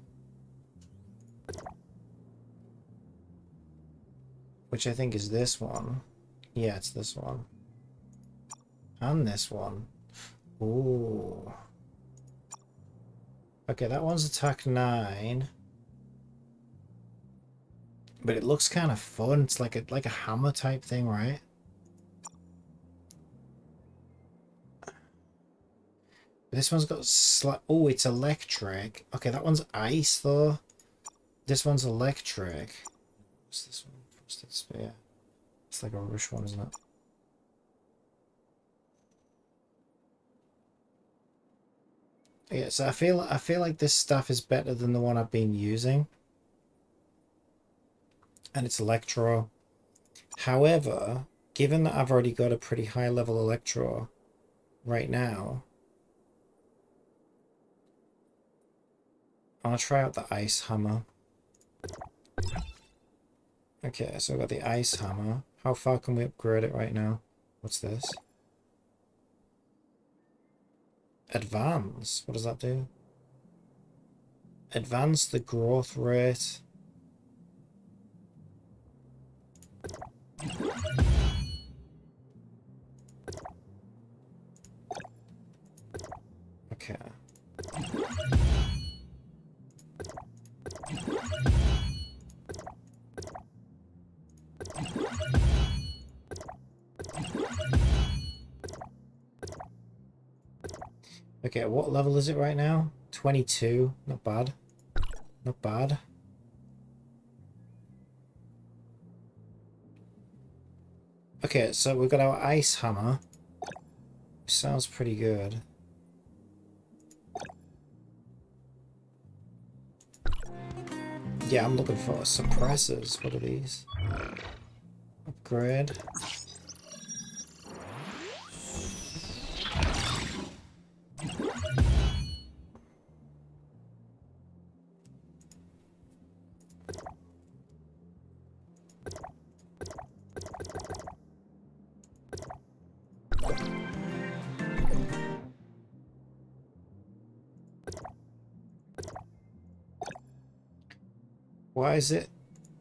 Which I think is this one. Yeah, it's this one. And this one. Ooh. Okay, that one's attack 9. But it looks kind of fun. It's like a hammer type thing, right? This one's got oh, it's electric. Okay, that one's ice though. This one's electric. What's this one? Frosted Spear. It's like a rush one, isn't it? Yeah, so I feel like this stuff is better than the one I've been using. And it's Electro. However, given that I've already got a pretty high level Electro right now, I'll try out the Ice Hammer. Okay, so I've got the Ice Hammer. How far can we upgrade it right now? What's this? Advance. What does that do? Advance the growth rate. Okay. Okay, what level is it right now? 22. Not bad. Not bad. Okay, so we've got our ice hammer. Sounds pretty good. Yeah, I'm looking for suppressors. What are these? Upgrade. Why is it?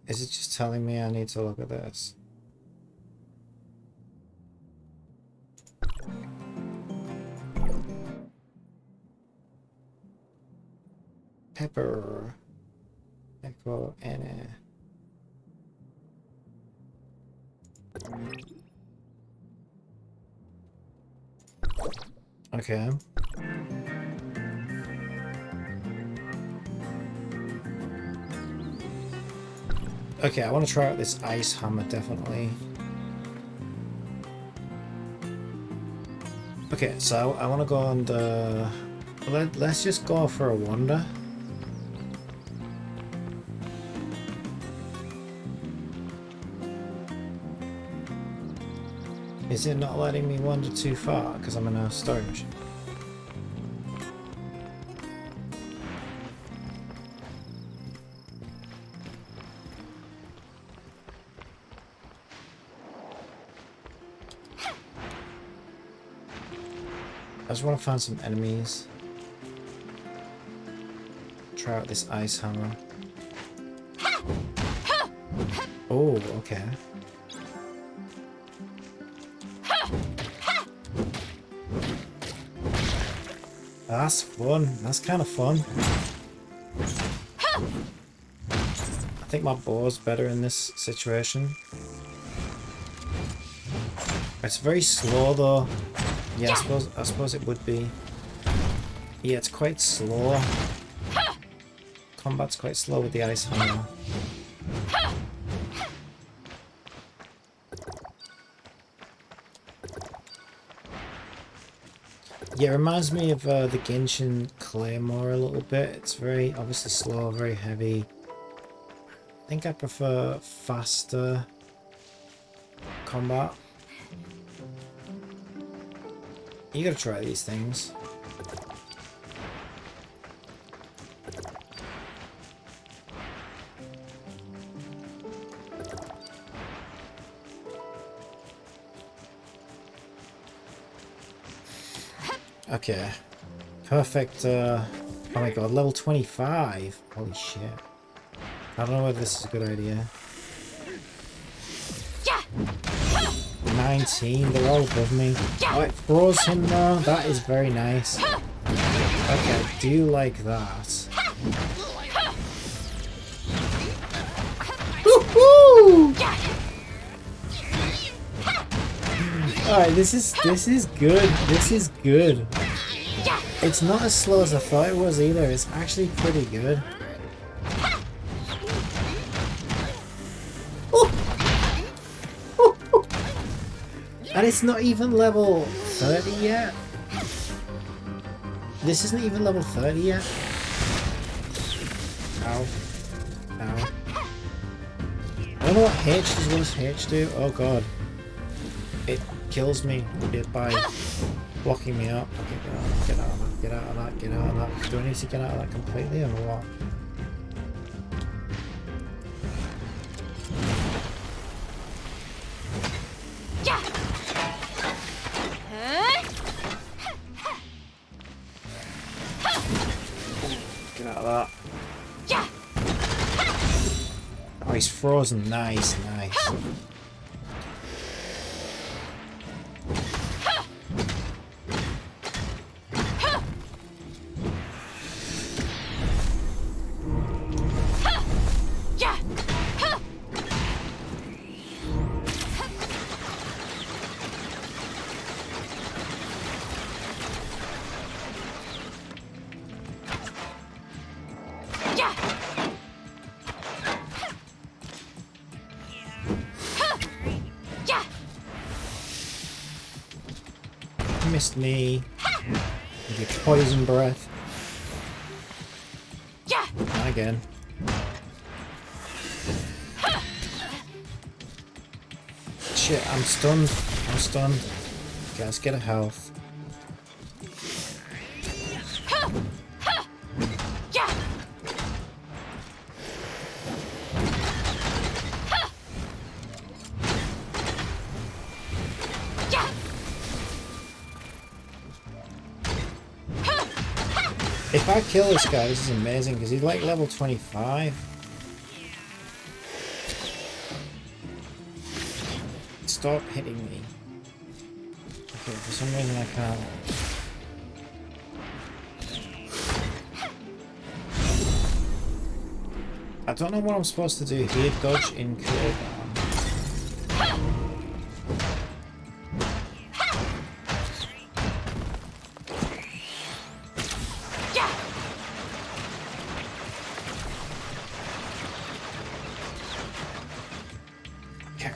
Is it just telling me I need to look at this? Pepper. Echo N. Okay. Okay, I want to try out this ice hammer, definitely. Okay, so I want to go on the... Let's just go for a wander. Is it not letting me wander too far because I'm in a storage machine? I just want to find some enemies. Try out this ice hammer. Oh, okay. That's fun. That's kind of fun. I think my bow's better in this situation. It's very slow though. Yeah, I suppose it would be. Yeah, it's quite slow. Combat's quite slow with the ice hammer. Yeah, it reminds me of the Genshin Claymore a little bit. It's very, obviously slow, very heavy. I think I prefer faster combat. You gotta try these things. Okay. Perfect, oh my god, level 25. Holy shit. I don't know whether this is a good idea. 19, they're all above me. Oh, it throws him though. That is very nice. Okay, I do like that. Alright, this is good. This is good. It's not as slow as I thought it was either. It's actually pretty good. And it's not even level 30 yet. This isn't even level 30 yet. Ow. Ow. I don't know what H does. What does H do? Oh god. It kills me by blocking me up. Okay, get out of that, get out of that, get out of that. Do I need to get out of that completely or what? Get out of that. he's frozen. Nice, nice. Missed me with your poison breath. Not again. Shit, I'm stunned. I'm stunned. Okay, let's get a health. If I kill this guy, this is amazing because he's like level 25. Stop hitting me. Okay, for some reason I can't. I don't know what I'm supposed to do here. Dodge in curve.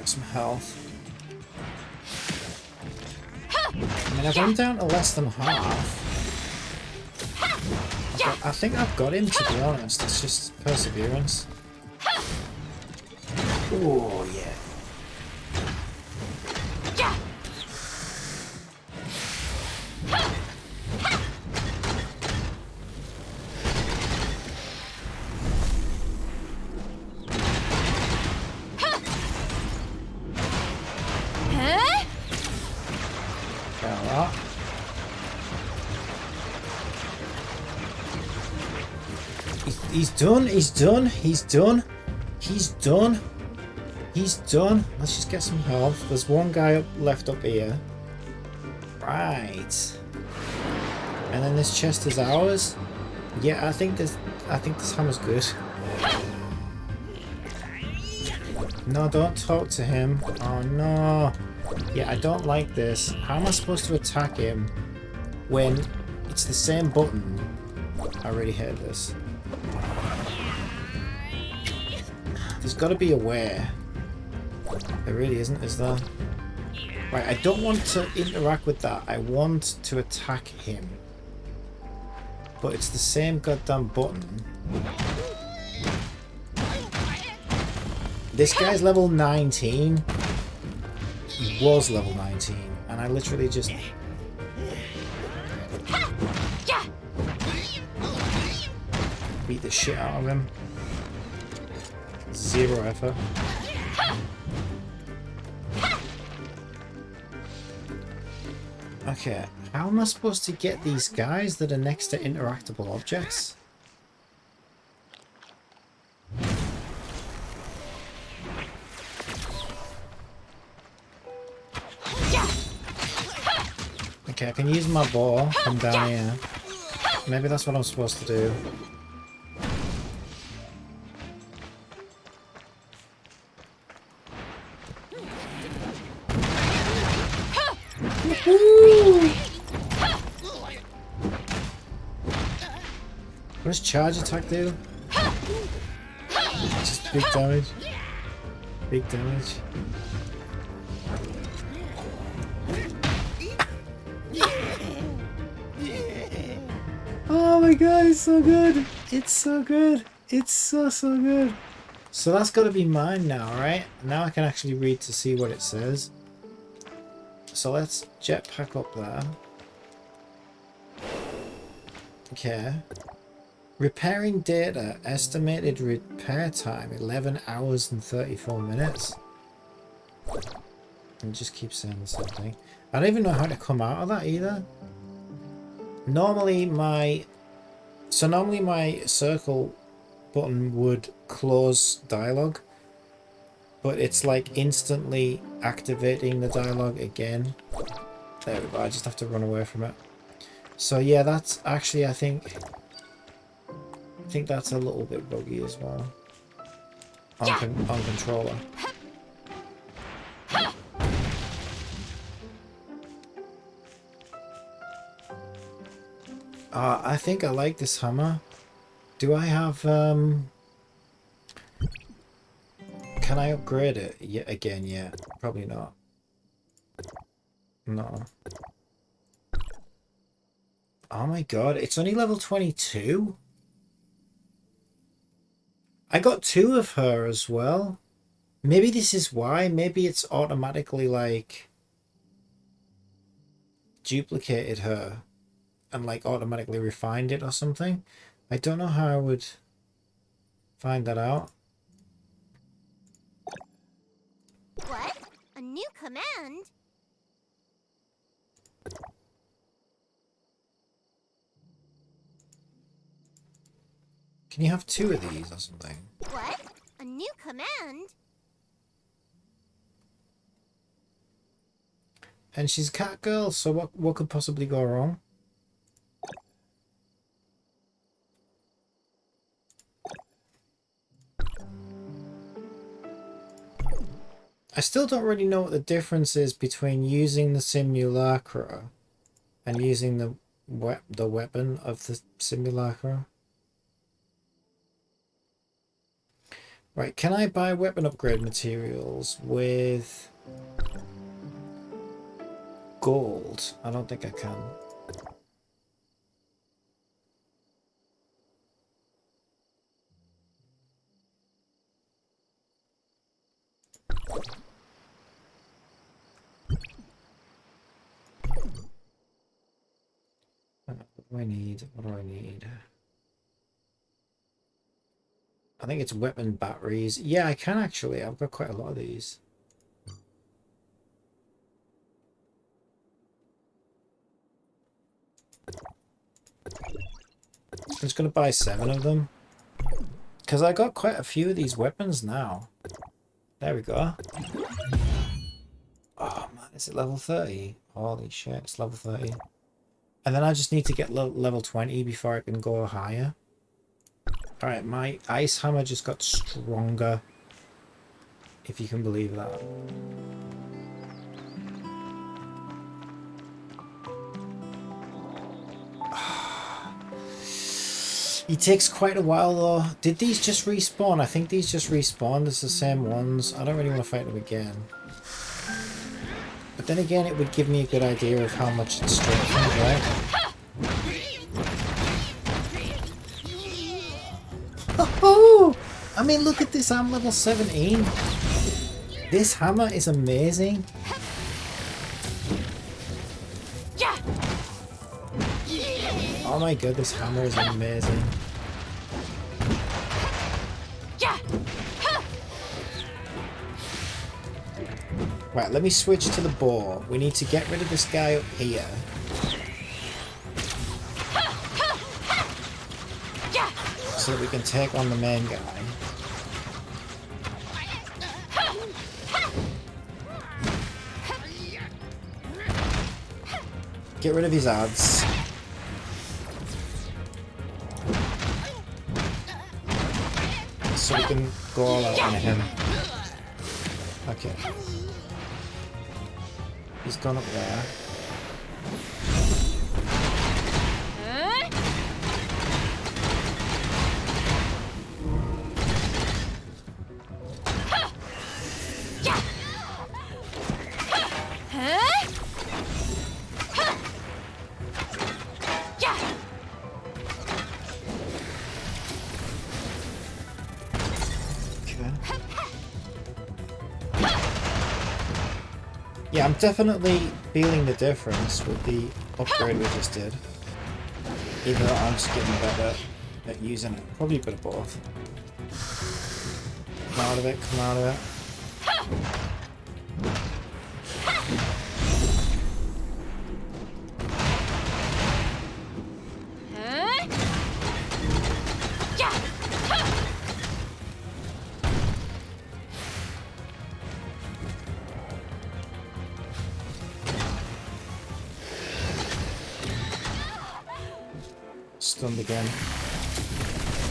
Some health. I mean, I've gone down to less than half. I think I've got him, to be honest. It's just perseverance. Oh, yeah. He's done, he's done, he's done, he's done, he's done. Let's just get some health. There's one guy left up here. Right. And then this chest is ours. Yeah, I think this hammer's good. No, don't talk to him. Oh no. Yeah, I don't like this. How am I supposed to attack him when it's the same button? I really hate this. There's got to be a way. There really isn't, is there? Right, I don't want to interact with that. I want to attack him. But it's the same goddamn button. This guy's level 19. He was level 19. And I literally just... beat the shit out of him. Zero effort. Okay, how am I supposed to get these guys that are next to interactable objects? Okay, I can use my ball from down here. Maybe that's what I'm supposed to do. What does charge attack do? Just big damage. Big damage. Oh my god, it's so good! It's so good! It's so good! So that's gotta be mine now, right? Now I can actually read to see what it says. So let's jetpack up there. Okay. Repairing data. Estimated repair time 11 hours and 34 minutes. And just keep saying the same thing. I don't even know how to come out of that either. Normally my circle button would close dialogue, but it's like instantly activating the dialogue again. There we go, I just have to run away from it. So yeah, that's actually, I think that's a little bit buggy as well. On controller. I think I like this hammer. Do I have, can I upgrade it yet again? Yeah, probably not. No. Oh my god, it's only level 22? I got 2 of her as well. Maybe this is why. Maybe it's automatically like duplicated her and like automatically refined it or something. I don't know how I would find that out. What? A new command? Can you have 2 of these or something? What? A new command? And she's cat girl, so what could possibly go wrong? I still don't really know what the difference is between using the simulacra and using the weapon of the simulacra. Right, can I buy weapon upgrade materials with gold? I don't think I can. What do I need? What do I need? I think it's weapon batteries. Yeah, I can actually. I've got quite a lot of these. I'm just going to buy 7 of them. Because I got quite a few of these weapons now. There we go. Oh man, is it level 30? Holy shit, it's level 30. And then I just need to get level 20 before I can go higher. Alright, my ice hammer just got stronger. If you can believe that. It takes quite a while though. Did these just respawn? I think these just respawned as the same ones. I don't really want to fight them again. But then again, it would give me a good idea of how much it strengthens, right? Oh! I mean, look at this, I'm level 17. This hammer is amazing. Oh my god, this hammer is amazing. Right, let me switch to the bow. We need to get rid of this guy up here. So that we can take on the main guy. Get rid of his ads. So we can go all out on him. Okay. He's gone up there. Yeah, I'm definitely feeling the difference with the upgrade we just did. Even though I'm just getting better at using it. Probably a bit of both. Come out of it, come out of it. Stunned again.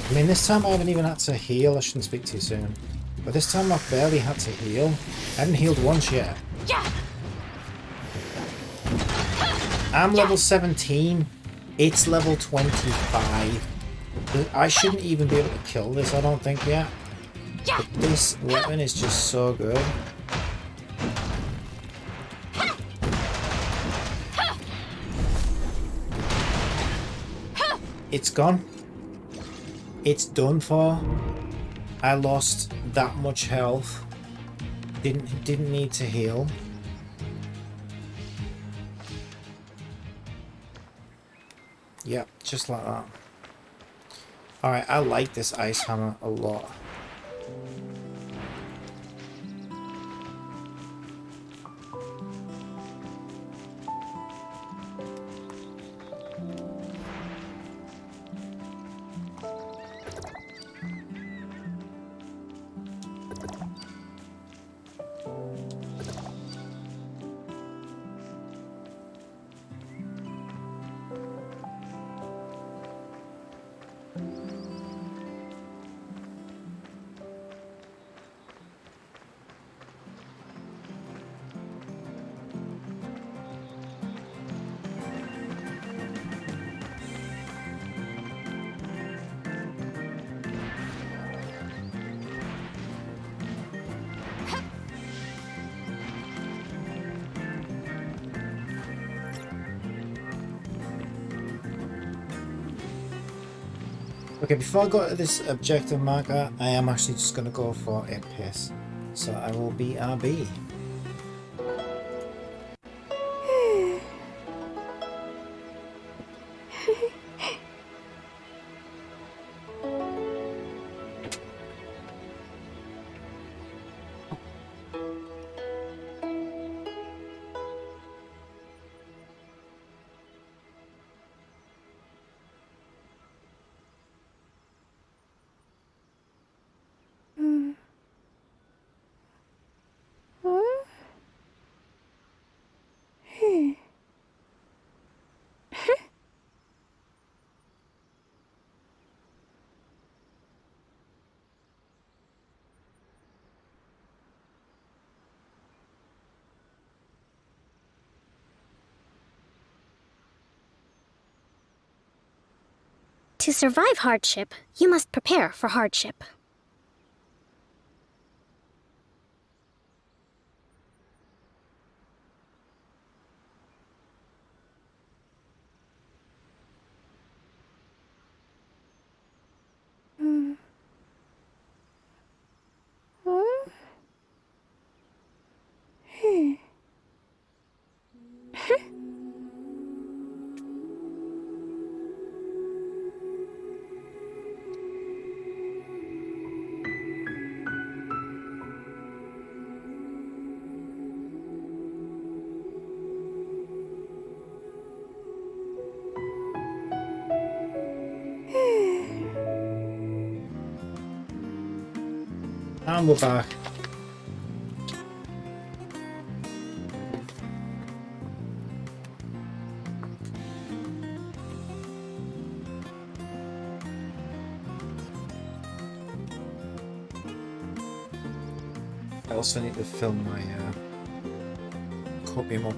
I mean, this time I haven't even had to heal. I shouldn't speak too soon. But this time I've barely had to heal. I haven't healed once yet. I'm level 17. It's level 25. I shouldn't even be able to kill this, I don't think, yet. But this weapon is just so good. It's gone. It's done for. I lost that much health. Didn't need to heal. Yep, just like that. Alright, I like this ice hammer a lot. Okay, before I go to this objective marker, I am actually just going to go for a piss. So I will BRB. To survive hardship, you must prepare for hardship. And we're back. I also need to film my copy him up.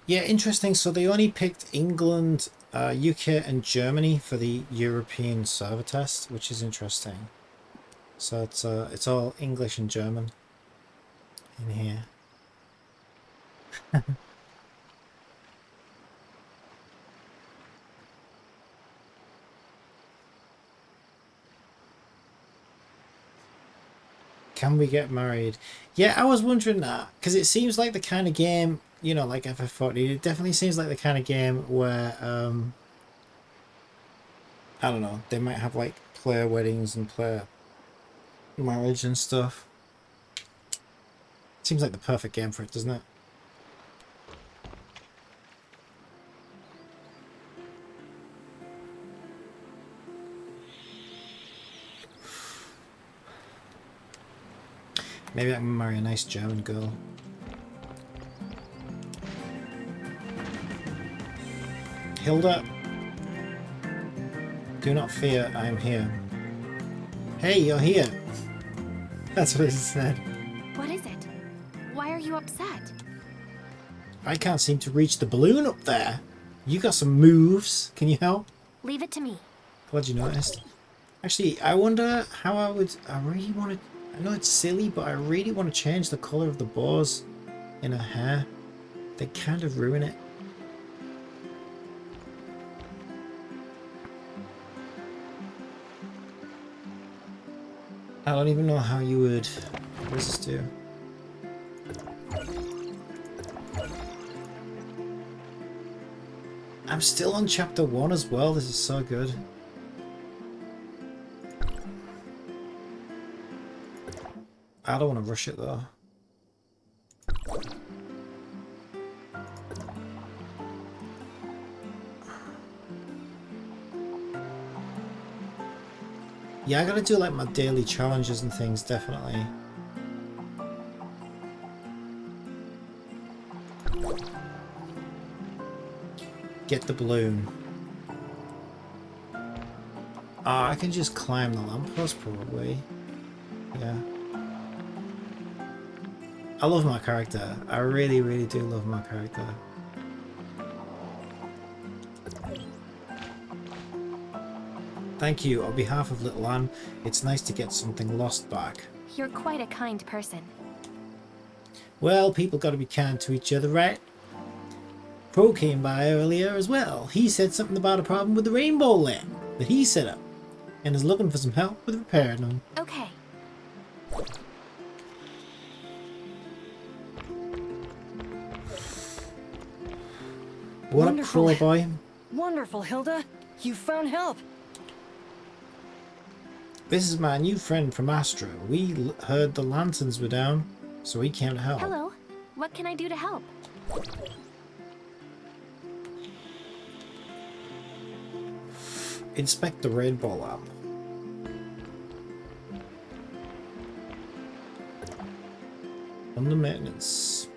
Yeah, interesting. So they only picked England, UK and Germany for the European server test, which is interesting. So it's all English and German in here. Can we get married? Yeah, I was wondering that, because it seems like the kind of game, you know, like FF14, it definitely seems like the kind of game where, I don't know, they might have like player weddings and player marriage and stuff. Seems like the perfect game for it, doesn't it? Maybe I can marry a nice German girl. Hilda! Do not fear, I am here. Hey, you're here! That's what it said. What is it? Why are you upset? I can't seem to reach the balloon up there. You got some moves. Can you help? Leave it to me. Glad you noticed. Actually, I wonder how I really want to... I know it's silly, but I really want to change the colour of the bows in her hair. They kind of ruin it. I don't even know how you would... What does this do? I'm still on chapter 1 as well. This is so good. I don't want to rush it though. Yeah, I gotta do like my daily challenges and things, definitely. Get the balloon. I can just climb the lamppost probably. Yeah. I love my character. I really, really do love my character. Thank you. On behalf of Little Anne, it's nice to get something lost back. You're quite a kind person. Well, people gotta be kind to each other, right? Pro came by earlier as well. He said something about a problem with the rainbow lamp that he set up and is looking for some help with repairing them. Okay. What up, Crawl Boy? Wonderful, Hilda. You found help. This is my new friend from Astra. We heard the lanterns were down, so we came to help. Hello. What can I do to help? Inspect the rainbow lamp. Under maintenance.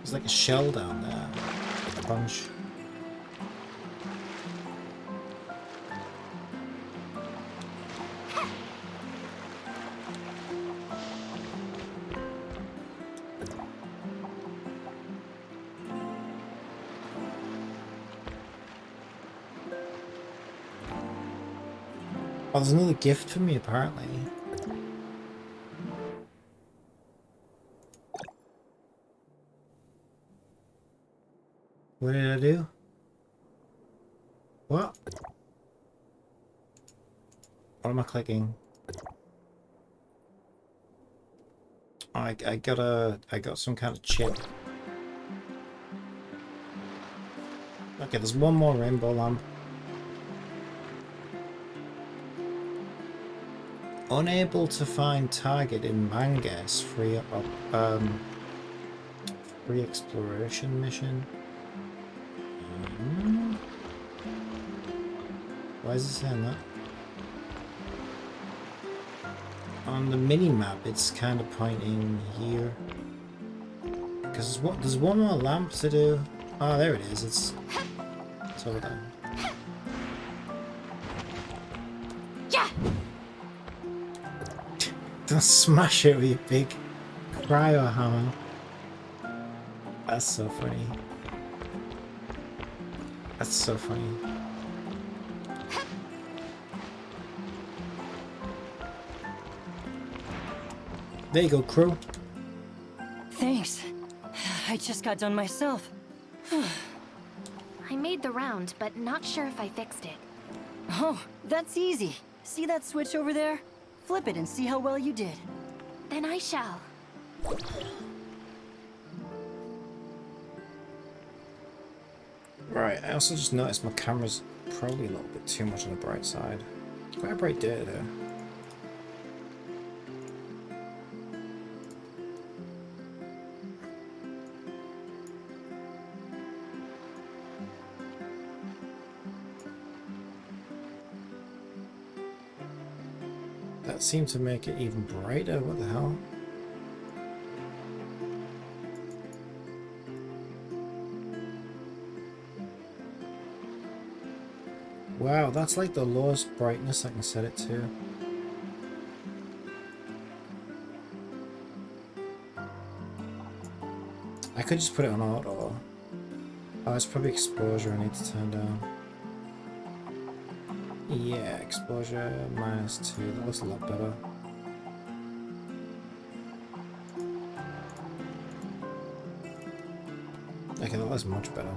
There's like a shell down there. A bunch. Oh, there's another gift for me apparently. What did I do? What? What am I clicking? Oh, I got some kind of chip. Okay, there's one more rainbow lamp. Unable to find target in Mangas. Free exploration mission. Why is it saying that? On the mini-map it's kind of pointing here. Because there's one more lamp to do. Oh, there it is. It's over there. Yeah. Don't smash it with your big cryo hammer. That's so funny. That's so funny. There you go, crew. Thanks. I just got done myself. I made the round, but not sure if I fixed it. Oh, that's easy. See that switch over there? Flip it and see how well you did. Then I shall. Right, I also just noticed my camera's probably a little bit too much on the bright side. Quite a bright day there. That seemed to make it even brighter. What the hell? Wow, that's like the lowest brightness I can set it to. I could just put it on auto. Oh, it's probably exposure I need to turn down. Yeah, exposure -2. That looks a lot better. Okay, that looks much better.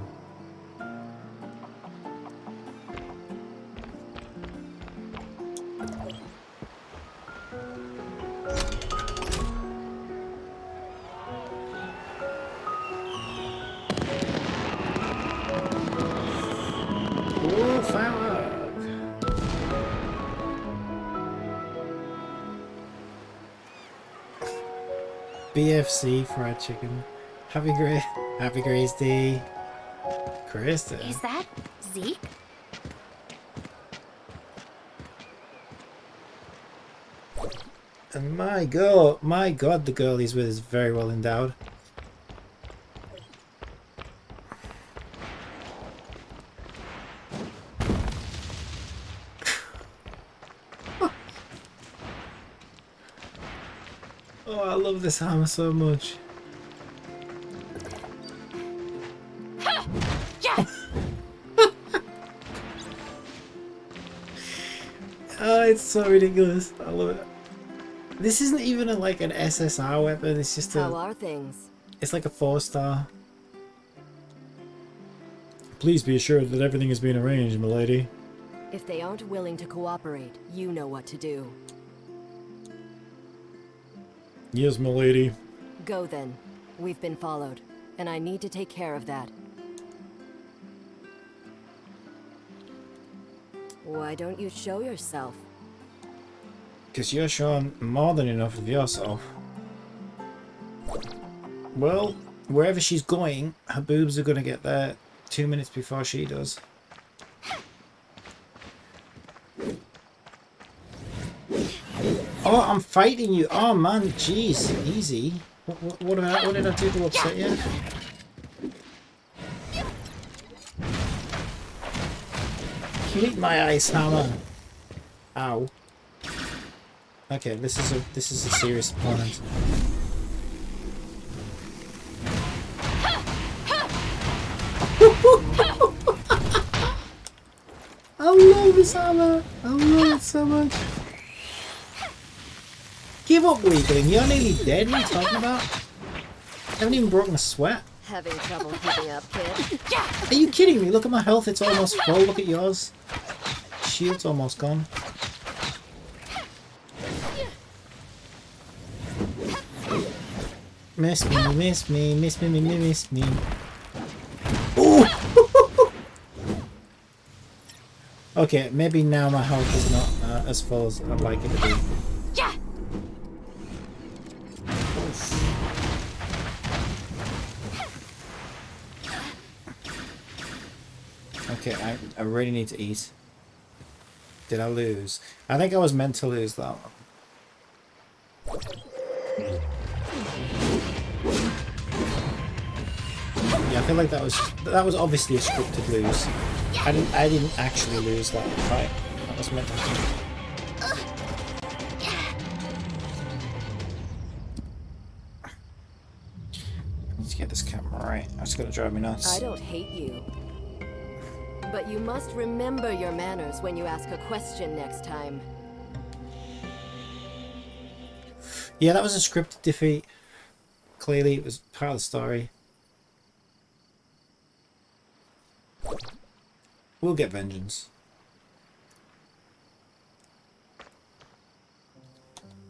Ooh, firework! BFC fried chicken. Happy Grace Day. Krista. Is that Zeke? And my god, the girl he's with is very well endowed. Oh, I love this hammer so much. Oh, it's so ridiculous. I love it. This isn't even like an SSR weapon, it's just How are things? It's like a 4-star. Please be assured that everything has been arranged, milady. If they aren't willing to cooperate, you know what to do. Yes, milady. Go then. We've been followed, and I need to take care of that. Why don't you show yourself? Because you're showing more than enough of yourself. Well, wherever she's going, her boobs are going to get there 2 minutes before she does. Oh, I'm fighting you. Oh man, jeez, easy. What did I do to upset you? Meet my ice hammer. Ow. Okay, this is a serious opponent. I love this hammer. I love it so much. Give up, weakling. You're nearly dead. What are you talking about? I haven't even broken a sweat. Having trouble keeping up, kid? Are you kidding me? Look at my health. It's almost full. Look at yours. Shield's almost gone. Miss me, miss me, miss me, miss me. Ooh! Okay, maybe now my health is not as full as I'd like it to be. Okay, I really need to eat. Did I lose? I think I was meant to lose that one. Yeah, I feel like that was obviously a scripted lose. I didn't actually lose that fight. That was meant to happen. I need to get this camera right. That's gonna drive me nuts. I don't hate you. But you must remember your manners when you ask a question next time. Yeah, that was a scripted defeat. Clearly, it was part of the story. We'll get vengeance.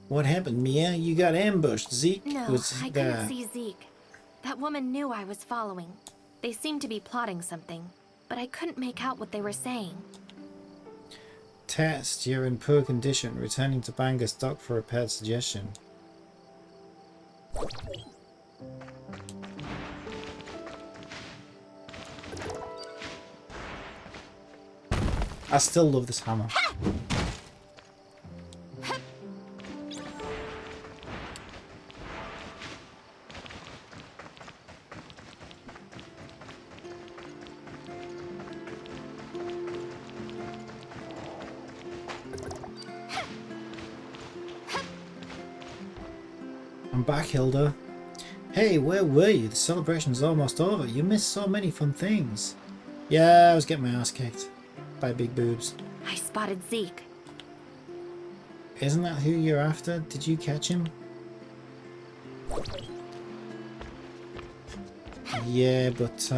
What happened, Mia? You got ambushed. Zeke No, was I there. couldn't see Zeke. That woman knew I was following. They seemed to be plotting something, but I couldn't make out what they were saying. Test, you're in poor condition. Returning to Bangus Dock for repaired suggestion. I still love this hammer. I'm back, Hilda. Hey, where were you? The celebration's almost over. You missed so many fun things. Yeah, I was getting my ass kicked by big boobs. I spotted Zeke. Isn't that who you're after? Did you catch him? Yeah, but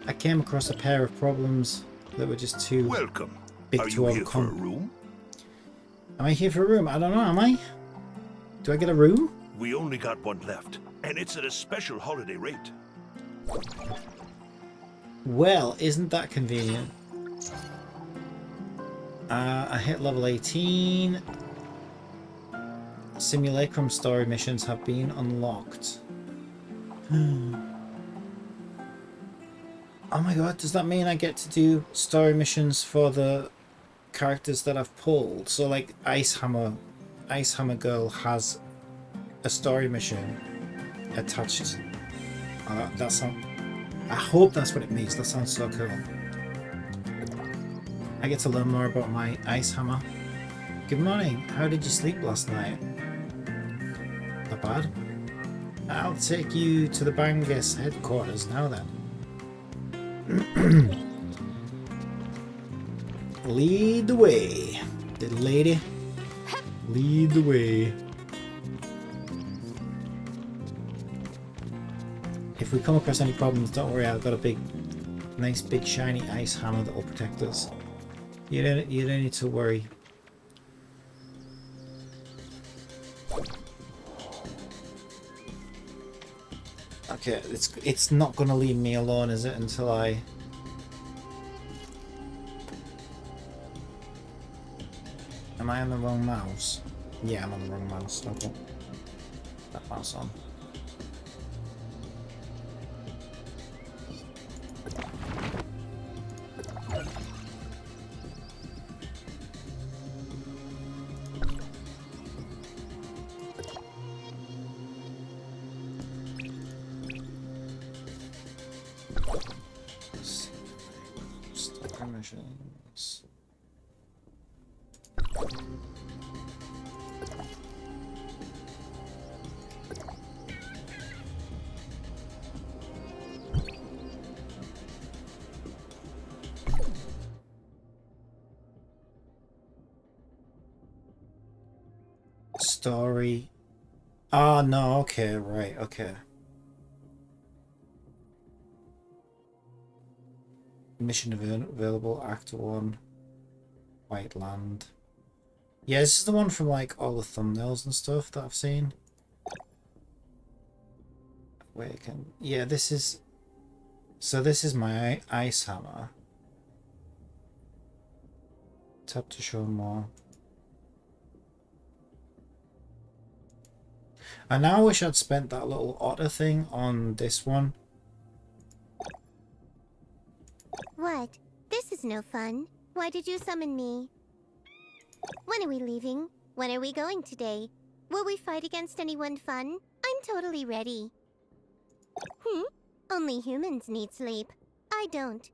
I came across a pair of problems that were just too Welcome. big Are to you here for a overcome. room? Am I here for a room? I don't know, am I? Do I get a room? We only got one left, and it's at a special holiday rate. Well, isn't that convenient? I hit level 18. Simulacrum story missions have been unlocked. Oh my god, does that mean I get to do story missions for the characters that I've pulled? So like Ice Hammer Girl has a story mission attached. Oh, that sounds... I hope that's what it means. That sounds so cool. I get to learn more about my Ice Hammer. Good morning. How did you sleep last night? Not bad. I'll take you to the Bangus headquarters now then. Lead the way, little lady. Lead the way. If we come across any problems, don't worry, I've got a nice big shiny ice hammer that will protect us. You don't need to worry. Okay, it's not gonna leave me alone, is it? Until I... Am I on the wrong mouse? Yeah, I'm on the wrong mouse. Okay. That mouse on. Story. Oh no, okay, right, okay. Mission available, Act 1. White Land. Yeah, this is the one from like all the thumbnails and stuff that I've seen. Wait, I can... Yeah, this is... So this is my ice hammer. Tap to show more. I now wish I'd spent that little otter thing on this one. What? This is no fun. Why did you summon me? When are we leaving? When are we going today? Will we fight against anyone fun? I'm totally ready. Only humans need sleep. I don't.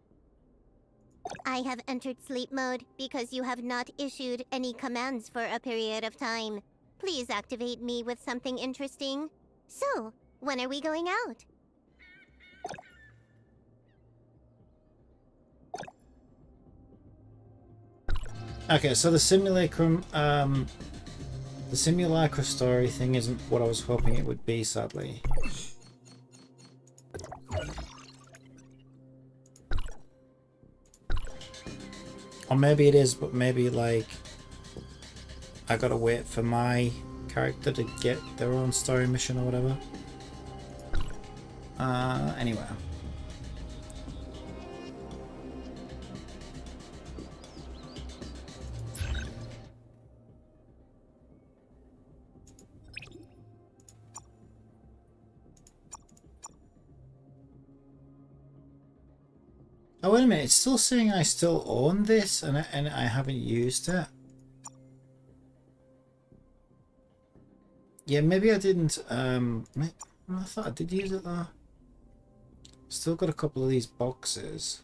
I have entered sleep mode because you have not issued any commands for a period of time. Please activate me with something interesting. So, when are we going out? Okay, so the simulacrum, the simulacra story thing isn't what I was hoping it would be, sadly. Or maybe it is, but maybe like I gotta wait for my character to get their own story mission or whatever. Anyway. Oh, wait a minute, it's still saying I still own this and I haven't used it. Yeah, maybe I didn't, I thought I did use it though. Still got a couple of these boxes.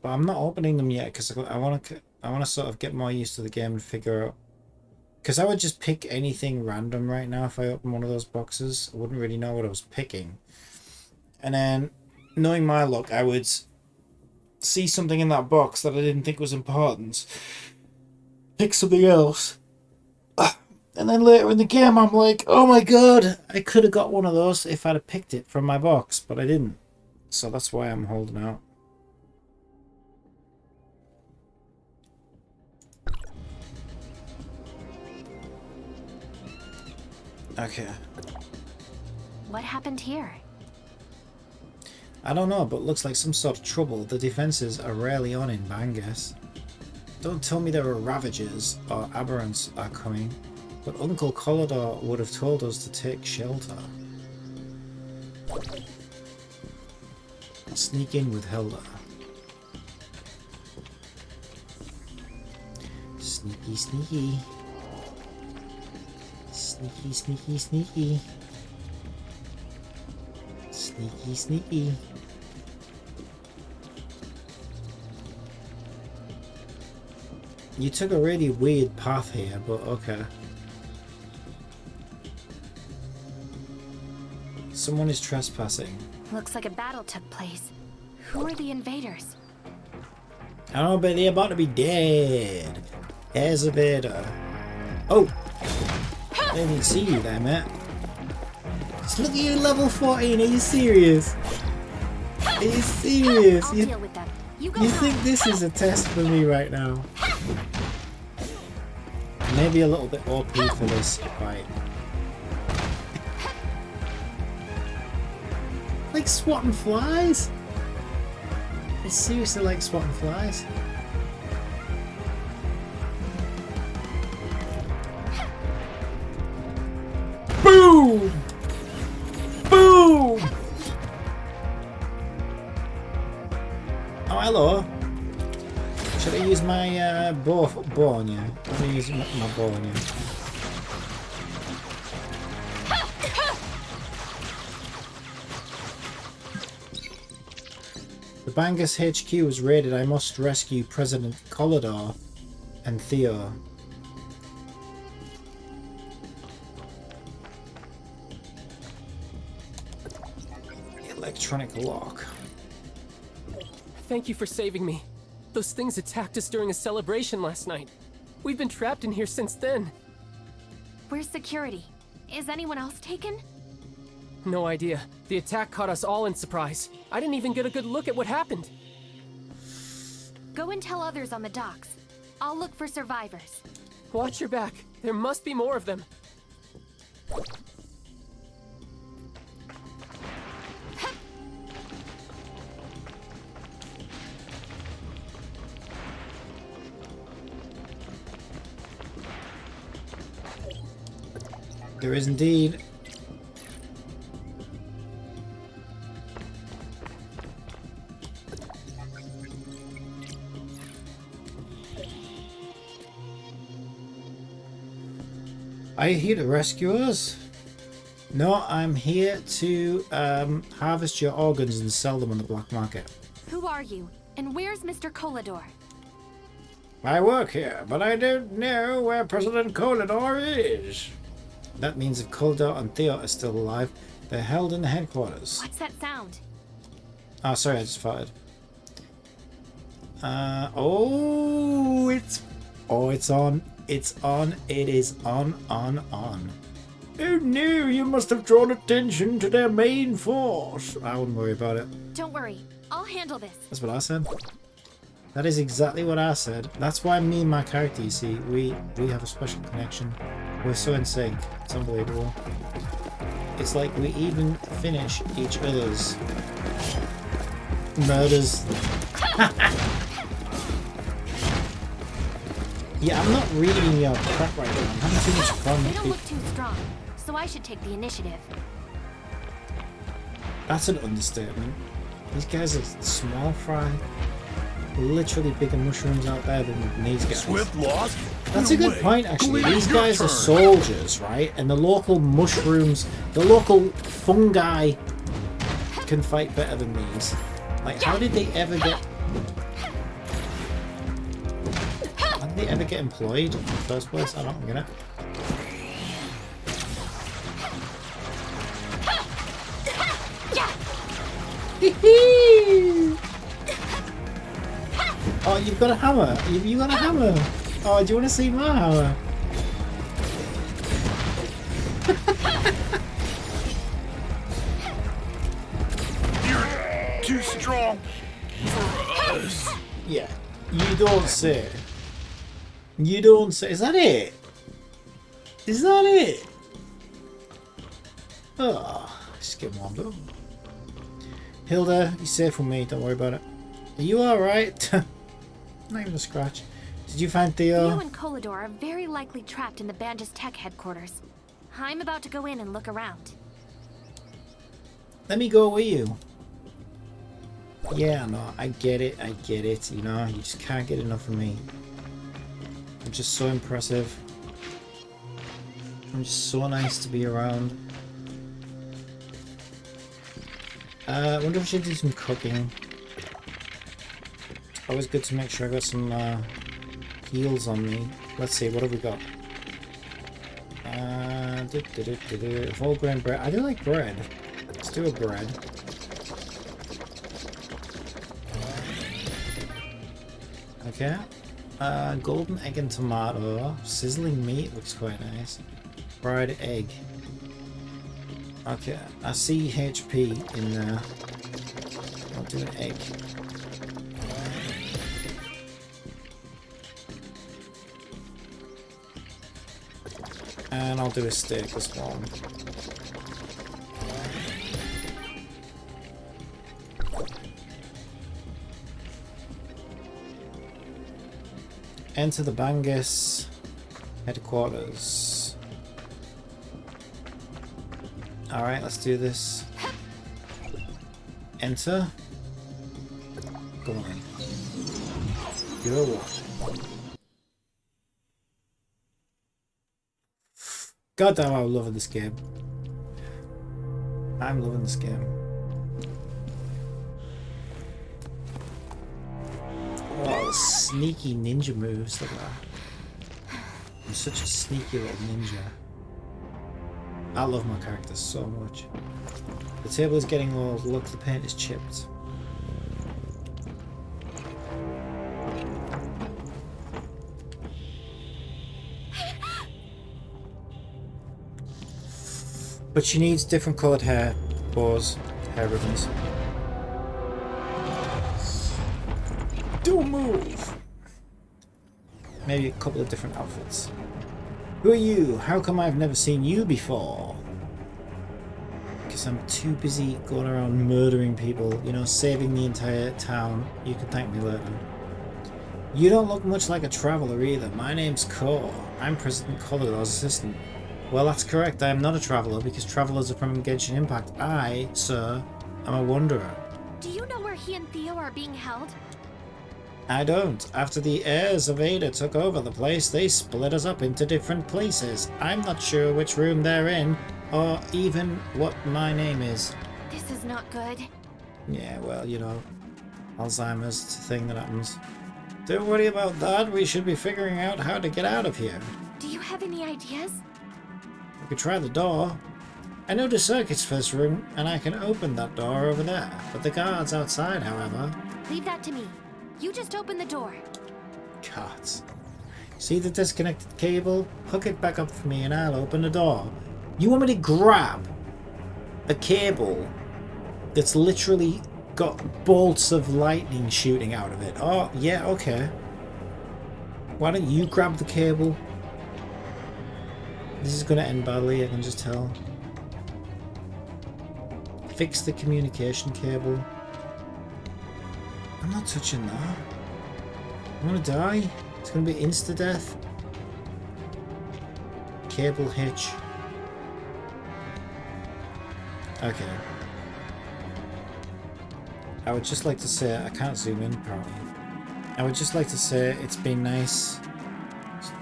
But I'm not opening them yet because I want to sort of get more used to the game and figure out. Because I would just pick anything random right now if I open one of those boxes. I wouldn't really know what I was picking. And then, knowing my luck, I would see something in that box that I didn't think was important. Pick something else. And then later in the game, I'm like, oh my god, I could have got one of those if I'd have picked it from my box, but I didn't. So that's why I'm holding out. Okay. What happened here? I don't know, but looks like some sort of trouble. The defenses are rarely on in Bangus. Don't tell me there are Ravagers or Aberrants are coming, but Uncle Collidor would have told us to take shelter. I'll sneak in with Hilda. Sneaky, sneaky. Sneaky, sneaky, sneaky. Sneaky, sneaky. You took a really weird path here, but okay. Someone is trespassing. Looks like a battle took place. Who are the invaders? I don't know, but they're about to be dead. There's a Vader. Oh! I didn't see you there, mate. Just look at you, level 14. Are you serious? Are you serious? I'll deal with them. You think this is a test for me right now? Maybe a little bit OP for this fight. Like swatting flies? It's seriously like swatting flies? Boom! Boom! Oh, hello. Should I use my bow on you? I'm gonna use my bow on you. The Bangus HQ was raided. I must rescue President Collidor and Theo. Electronic lock. Thank you for saving me. Those things attacked us during a celebration last night. We've been trapped in here since then. Where's security? Is anyone else taken? No idea. The attack caught us all in surprise. I didn't even get a good look at what happened. Go and tell others on the docks. I'll look for survivors. Watch your back. There must be more of them. There is indeed. Are you here to rescue us? No, I'm here to harvest your organs and sell them on the black market. Who are you? And where's Mr. Collidor? I work here, but I don't know where President Collidor is. That means if Collidor and Theo are still alive, they're held in the headquarters. What's that sound? Oh, sorry, I just farted. Oh, it's on. It's on. It is on. Oh no, you must have drawn attention to their main force. I wouldn't worry about it. Don't worry. I'll handle this. That's what I said. That is exactly what I said. That's why me and my character, you see, we have a special connection. We're so in sync. It's unbelievable. It's like we even finish each other's murders. Yeah, I'm not reading your crap right now. I'm having too much fun. They don't look too strong, so I should take the initiative. That's an understatement. These guys are small fry. Literally bigger mushrooms out there than these guys. Swift lost? That's a good point, actually. These guys are soldiers, right? And the local mushrooms, the local fungi can fight better than these. Like, how did they ever get... How did they ever get employed in the first place? I don't get it. Oh, you've got a hammer. You got a hammer. Oh, do you want to see my hammer? You're too strong for us. Yeah, you don't say. You don't say. Is that it? Is that it? Oh, just get warmed up. Hilda, you're safe with me. Don't worry about it. Are you alright? Not even a scratch. Did you find Theo? Theo and Kolador are very likely trapped in the Banjas Tech headquarters. I'm about to go in and look around. Let me go with you. Yeah, no, I get it, you know, you just can't get enough of me. I'm just so impressive. I'm just so nice to be around. I wonder if I should do some cooking. Always good to make sure I got some heals on me. Let's see, what have we got? Whole grain bread. I do like bread. Let's do a bread. Okay. Golden egg and tomato. Sizzling meat looks quite nice. Fried egg. Okay, I see HP in there. I'll do an egg. And I'll do a steak as well. Enter the Bangas headquarters. Alright, let's do this. Enter. Go on. Go. God damn, I'm loving this game. I'm loving this game. Oh, sneaky ninja moves, look at that. I'm such a sneaky little ninja. I love my character so much. The table is getting old, look, the paint is chipped. But she needs different coloured hair, bows, hair ribbons. Don't move! Maybe a couple of different outfits. Who are you? How come I've never seen you before? Because I'm too busy going around murdering people, you know, saving the entire town. You can thank me later. You don't look much like a traveller either. My name's Ko. I'm President Kolador's assistant. Well, that's correct. I am not a traveller, because travellers are from Genshin Impact. I, sir, am a wanderer. Do you know where he and Theo are being held? I don't. After the heirs of Ada took over the place, they split us up into different places. I'm not sure which room they're in, or even what my name is. This is not good. Yeah, well, you know, Alzheimer's, it's a thing that happens. Don't worry about that. We should be figuring out how to get out of here. Do you have any ideas? We could try the door. I know the circuit's first room, and I can open that door over there. But the guards outside, however... Leave that to me. You just open the door. Cards. See the disconnected cable? Hook it back up for me and I'll open the door. You want me to grab a cable that's literally got bolts of lightning shooting out of it? Oh, yeah, okay. Why don't you grab the cable? This is going to end badly, I can just tell. Fix the communication cable. I'm not touching that. I'm gonna die. It's gonna be insta-death. Cable hitch. Okay. I would just like to say, I can't zoom in apparently. I would just like to say it's been nice.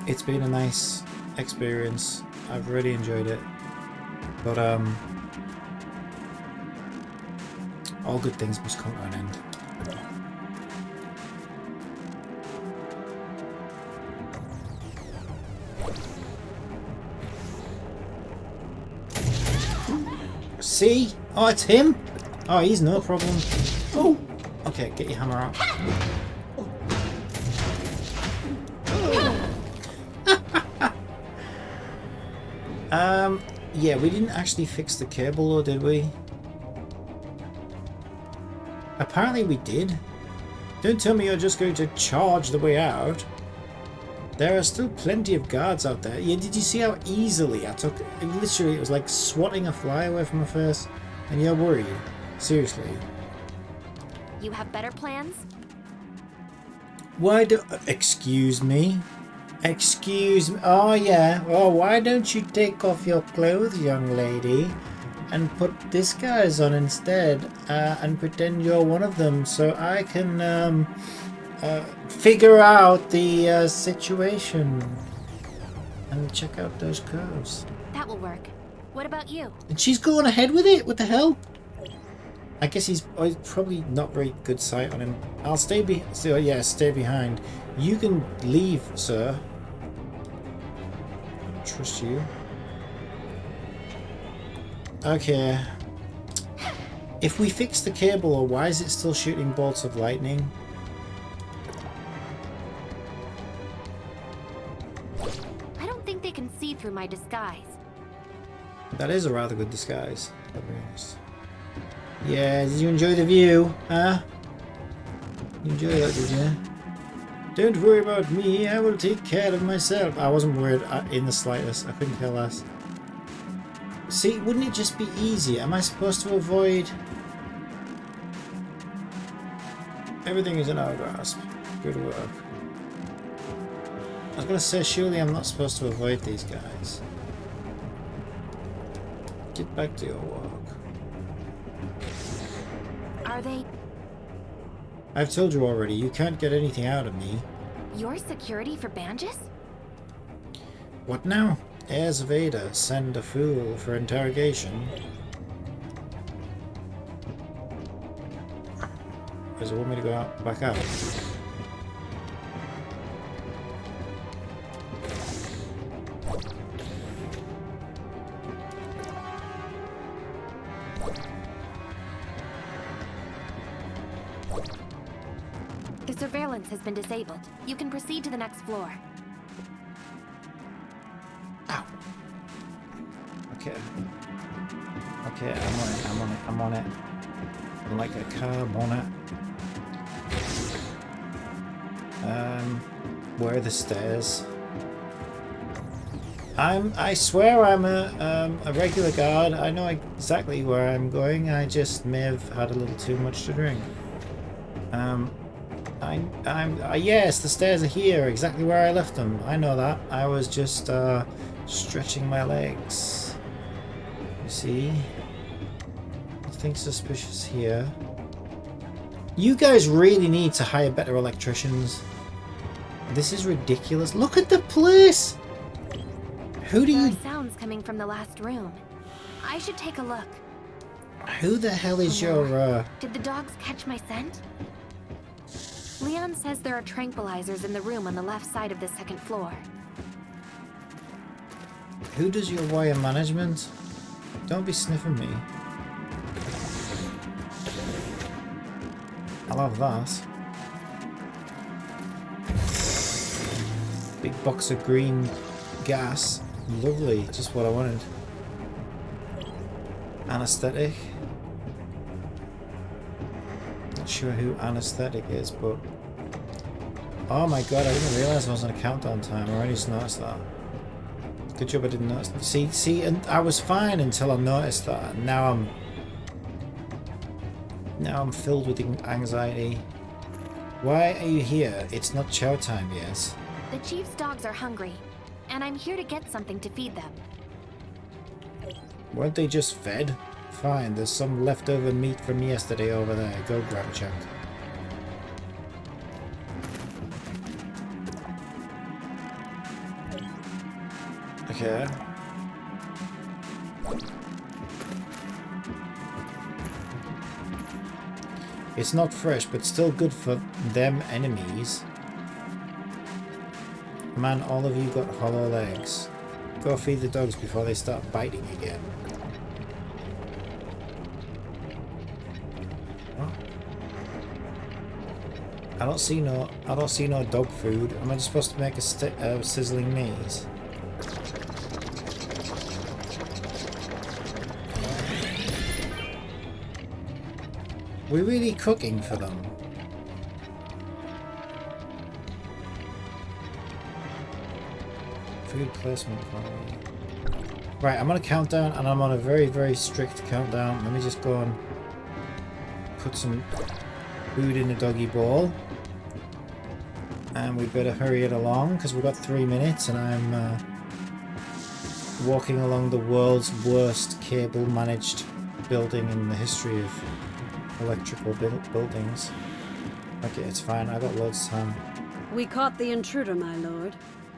It's been a nice experience. I've really enjoyed it. But all good things must come to an end. See? Oh, it's him? Oh, he's no problem. Oh! Okay, get your hammer out. Yeah, we didn't actually fix the cable though, did we? Apparently we did. Don't tell me you're just going to charge the way out. There are still plenty of guards out there. Yeah, did you see how easily I took... Literally, it was like swatting a fly away from my face. And you're worried. Seriously. You have better plans? Why do... Excuse me? Excuse me? Oh, yeah. Oh, why don't you take off your clothes, young lady? And put this guy's on instead. And pretend you're one of them. So I can... figure out the situation and check out those curves. That will work. What about you? And she's going ahead with it? What the hell? I guess he's probably not very good sight on him. I'll stay stay behind. You can leave, sir. I don't trust you. Okay. If we fix the cable, why is it still shooting bolts of lightning? They can see through my disguise. That is a rather good disguise. Yeah, did you enjoy the view? Huh? You enjoy that, did you? Don't worry about me, I will take care of myself. I wasn't worried in the slightest. I couldn't care less. See, wouldn't it just be easier? Am I supposed to avoid... Everything is in our grasp. Good work. I was going to say, surely I'm not supposed to avoid these guys. Get back to your work. Are they... I've told you already, you can't get anything out of me. Your security for Banges? What now? Heirs of Ada send a fool for interrogation. Does it want me to go out, back out? The surveillance has been disabled. You can proceed to the next floor. Ow. Okay. Okay, I'm on it. Like a car, I'm on it. Where are the stairs? I swear I'm a regular guard. I know exactly where I'm going. I just may have had a little too much to drink. Yes, the stairs are here, exactly where I left them. I know that. I was just stretching my legs. You see? Nothing suspicious here. You guys really need to hire better electricians. This is ridiculous. Look at the place! Who do you... There are sounds coming from the last room. I should take a look. Who the hell is your, Did the dogs catch my scent? Leon says there are tranquilizers in the room on the left side of the second floor. Who does your wire management? Don't be sniffing me. I'll have that. Big box of green gas. Lovely, just what I wanted. Anesthetic. Not sure who anesthetic is, but... Oh my god, I didn't realise I was on a countdown time. I already just noticed that. Good job I didn't notice. See, and I was fine until I noticed that. And now I'm filled with anxiety. Why are you here? It's not chow time yet. The chief's dogs are hungry, and I'm here to get something to feed them. Weren't they just fed? Fine, there's some leftover meat from yesterday over there. Go grab a chunk. Okay. It's not fresh, but still good for them enemies. Man, all of you got hollow legs. Go feed the dogs before they start biting again. What? I don't see no dog food. Am I just supposed to make a sizzling maze? We're really cooking for them. Food placement quality. Right, I'm on a countdown and I'm on a very, very strict countdown. Let me just go and put some food in the doggy bowl. And we better hurry it along because we've got 3 minutes and I'm walking along the world's worst cable managed building in the history of electrical buildings. Okay, it's fine. I got loads of time. We caught the intruder, my lord.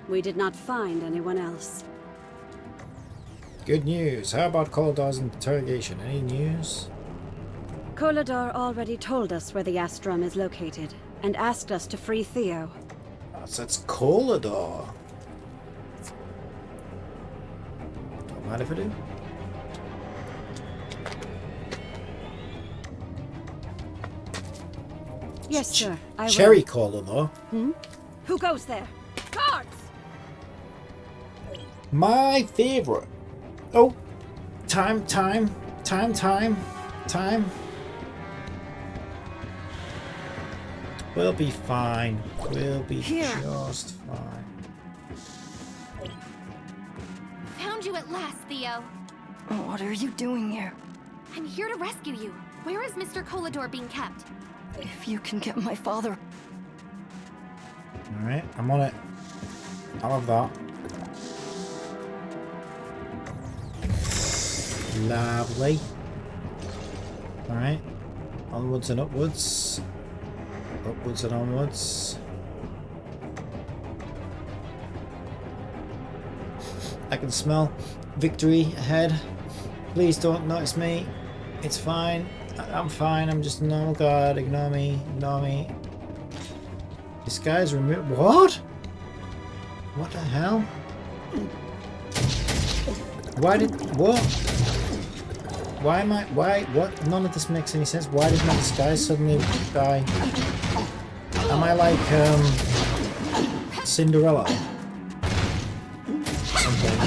We did not find anyone else. Good news. How about Kolador's interrogation? Any news? Kolador already told us where the Astrum is located and asked us to free Theo. Oh, so that's Kolador. Don't mind if I do. Yes, sir. I Cherry will. Kolador. Who goes there? Guards! My favorite. Oh, time. We'll be fine. We'll be just fine. Found you at last, Theo. What are you doing here? I'm here to rescue you. Where is Mr. Kolador being kept? If you can get my father... Alright, I'm on it. I love that. Lovely. Alright. Onwards and upwards. Upwards and onwards. I can smell victory ahead. Please don't notice me. It's fine. I'm fine. I'm just a normal guard. Ignore me. Ignore me. This guy's removed. What? What the hell? Why did... What? Why am I... Why... What? None of this makes any sense. Why did my disguise suddenly die? Am I like, Cinderella? Something.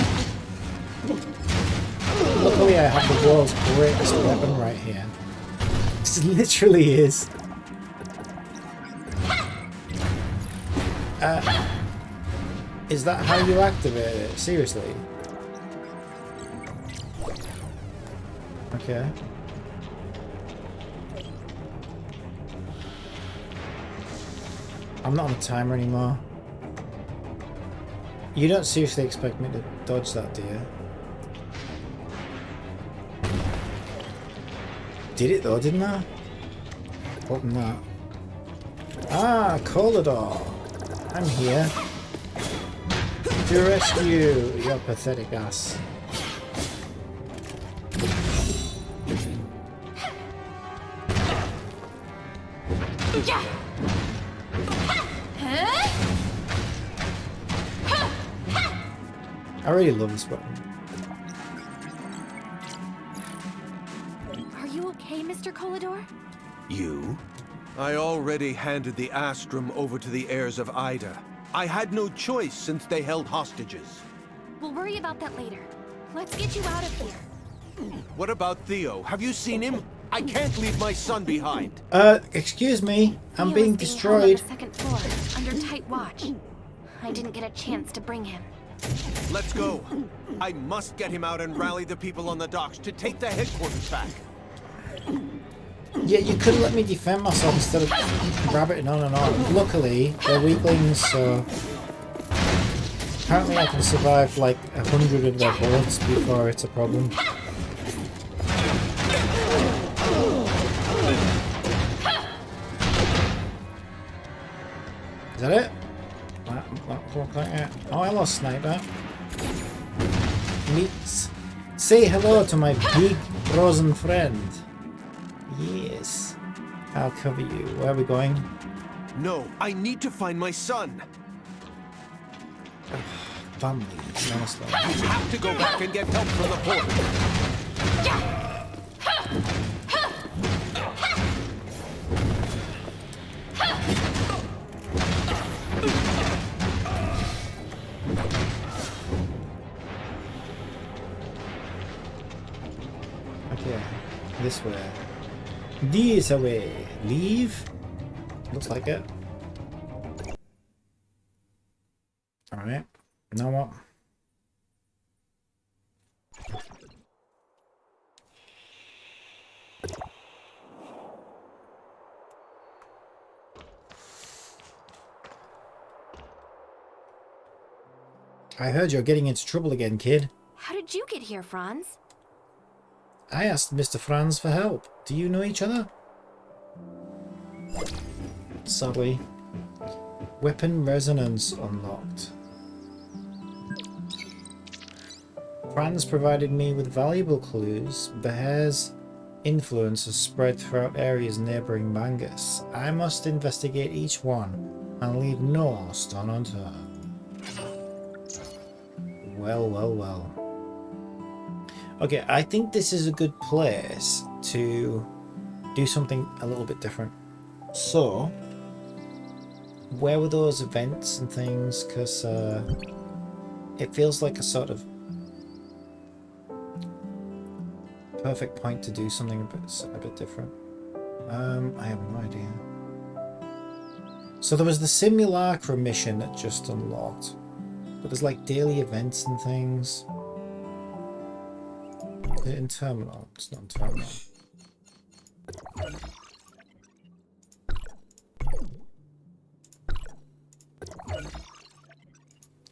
Luckily I have the world's greatest weapon right here. It literally is. Is that how you activate it? Seriously? Okay. I'm not on a timer anymore. You don't seriously expect me to dodge that, do you? Did it though, didn't I? Open that. Ah, Kolador! I'm here. To rescue your pathetic ass. I really love this weapon. okay, Mr. Colador? You? I already handed the Astrum over to the heirs of Ida. I had no choice since they held hostages. We'll worry about that later. Let's get you out of here. What about Theo? Have you seen him? I can't leave my son behind. Excuse me. I'm Theo being is held on destroyed. the second floor, under tight watch. I didn't get a chance to bring him. Let's go. I must get him out and rally the people on the docks to take the headquarters back. Yeah, you could have let me defend myself instead of rabbiting on and on. Luckily, they're weaklings, so... Apparently I can survive like 100 of their bullets before it's a problem. Is that it? Oh, hello, Sniper. Say hello to my big frozen friend. Yes. I'll cover you. Where are we going? No, I need to find my son. Family, honestly. You have to go back and get help from the port. Okay, this way. This way. Leave? Looks like it. Alright. Now what? I heard you're getting into trouble again, kid. How did you get here, Franz? I asked Mr. Franz for help. Do you know each other? Sadly. Weapon resonance unlocked. Franz provided me with valuable clues. Behar's influence is spread throughout areas neighbouring Mangus. I must investigate each one and leave no stone unturned. Well, well, well. Okay, I think this is a good place to do something a little bit different. So, where were those events and things? Because it feels like a sort of perfect point to do something a bit different. I have no idea. So there was the Simulacra mission that just unlocked. But there's like daily events and things. Is it in terminal? It's not in terminal.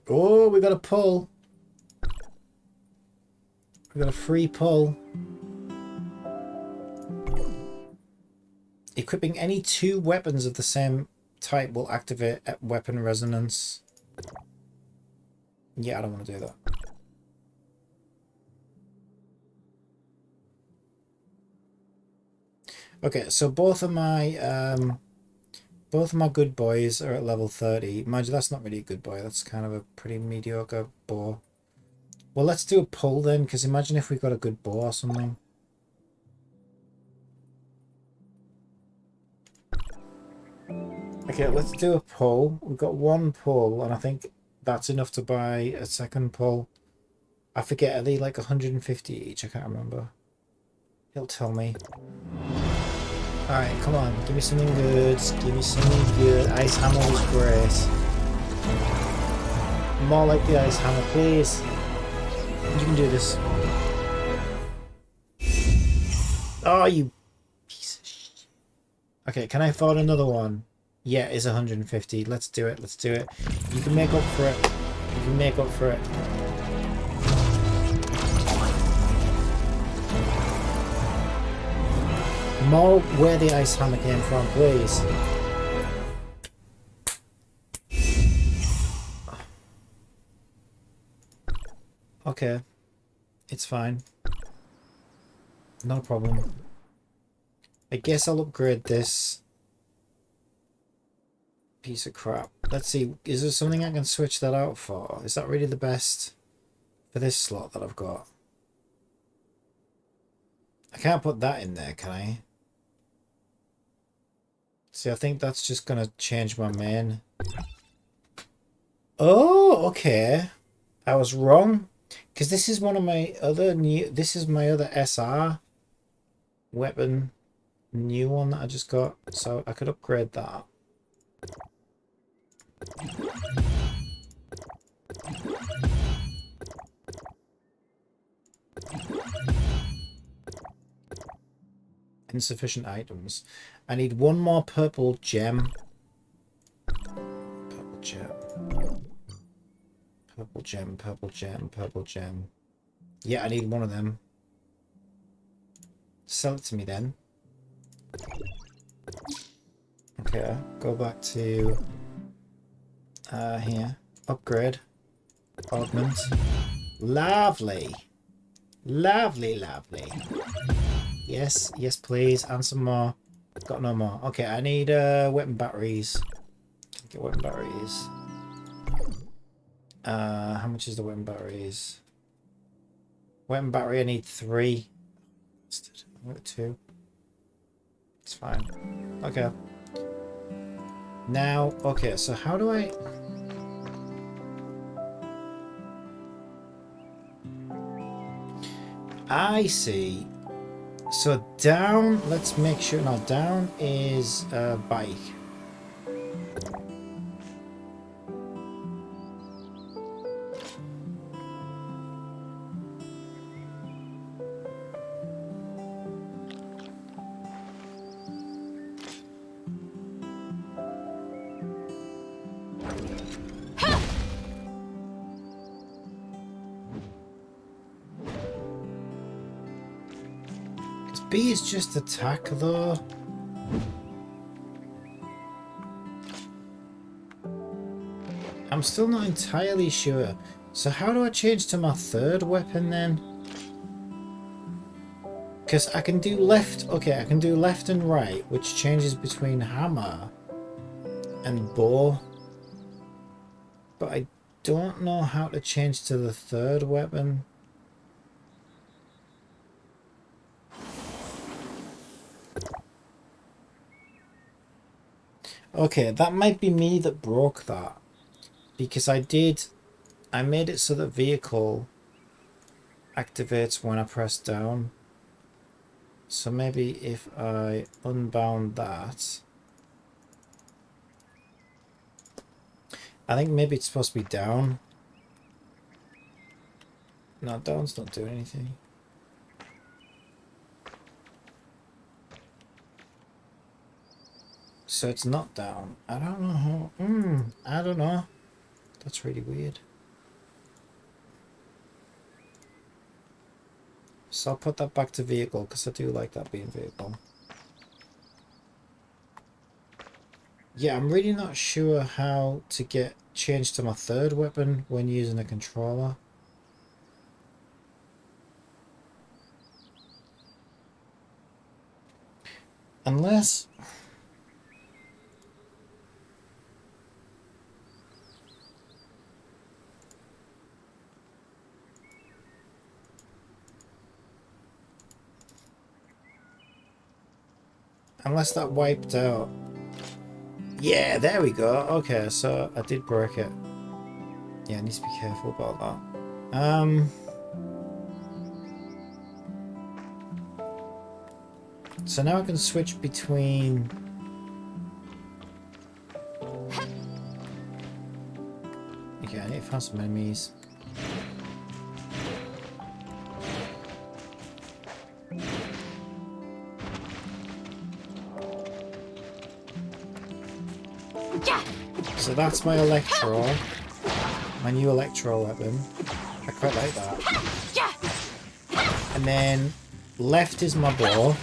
Oh, we got a pull. We got a free pull. Equipping any 2 weapons of the same type will activate weapon resonance. Yeah, I don't want to do that. Okay, so both of my good boys are at level 30. Mind you, that's not really a good boy. That's kind of a pretty mediocre bow. Well, let's do a pull then, because imagine if we got a good bow or something. Okay, let's do a pull. We've got 1 pull, and I think that's enough to buy a second pull. I forget, are they like 150 each? I can't remember. He'll tell me. Alright, come on. Give me something good. Give me something good. Ice Hammer was great. More like the Ice Hammer, please. You can do this. Oh, you piece of shit. Okay, can I afford another one? Yeah, it's 150. Let's do it. Let's do it. You can make up for it. You can make up for it. More where the Ice Hammer came from, please. Okay. It's fine. No problem. I guess I'll upgrade this piece of crap. Let's see, is there something I can switch that out for? Is that really the best for this slot that I've got? I can't put that in there, can I? See, I think that's just gonna change my main. Oh, okay. I was wrong. Because this is one of my other new... This is my other SR weapon. New one that I just got. So I could upgrade that. Insufficient items. I need one more purple gem. Purple gem. Purple gem, purple gem, purple gem. Yeah, I need one of them. Sell it to me then. Okay, go back to here. Upgrade. Augment. Lovely. Lovely, lovely. Yes, yes please. And some more. Got no more. Okay, I need weapon batteries. Get weapon batteries. How much is the weapon batteries? Weapon battery, I need 3. I've got 2. It's fine. Okay. Now, okay, so how do I... I see. So down, let's make sure... No, down is bike. B is just attack though. I'm still not entirely sure. So how do I change to my third weapon then? Because I can do left. Okay, I can do left and right, which changes between hammer and bow. But I don't know how to change to the third weapon. Okay, that might be me that broke that. Because I made it so that vehicle activates when I press down. So maybe if I unbound that. I think maybe it's supposed to be down. No, down's not doing anything. So it's not down. I don't know how... I don't know. That's really weird. So I'll put that back to vehicle because I do like that being vehicle. Yeah, I'm really not sure how to get changed to my third weapon when using a controller. Unless... Unless that wiped out. Yeah, there we go. Okay, so I did break it. Yeah, I need to be careful about that. So now I can switch between... Okay, I need to find some enemies. So that's my electro, my new electro weapon. I quite like that. And then left is my bow.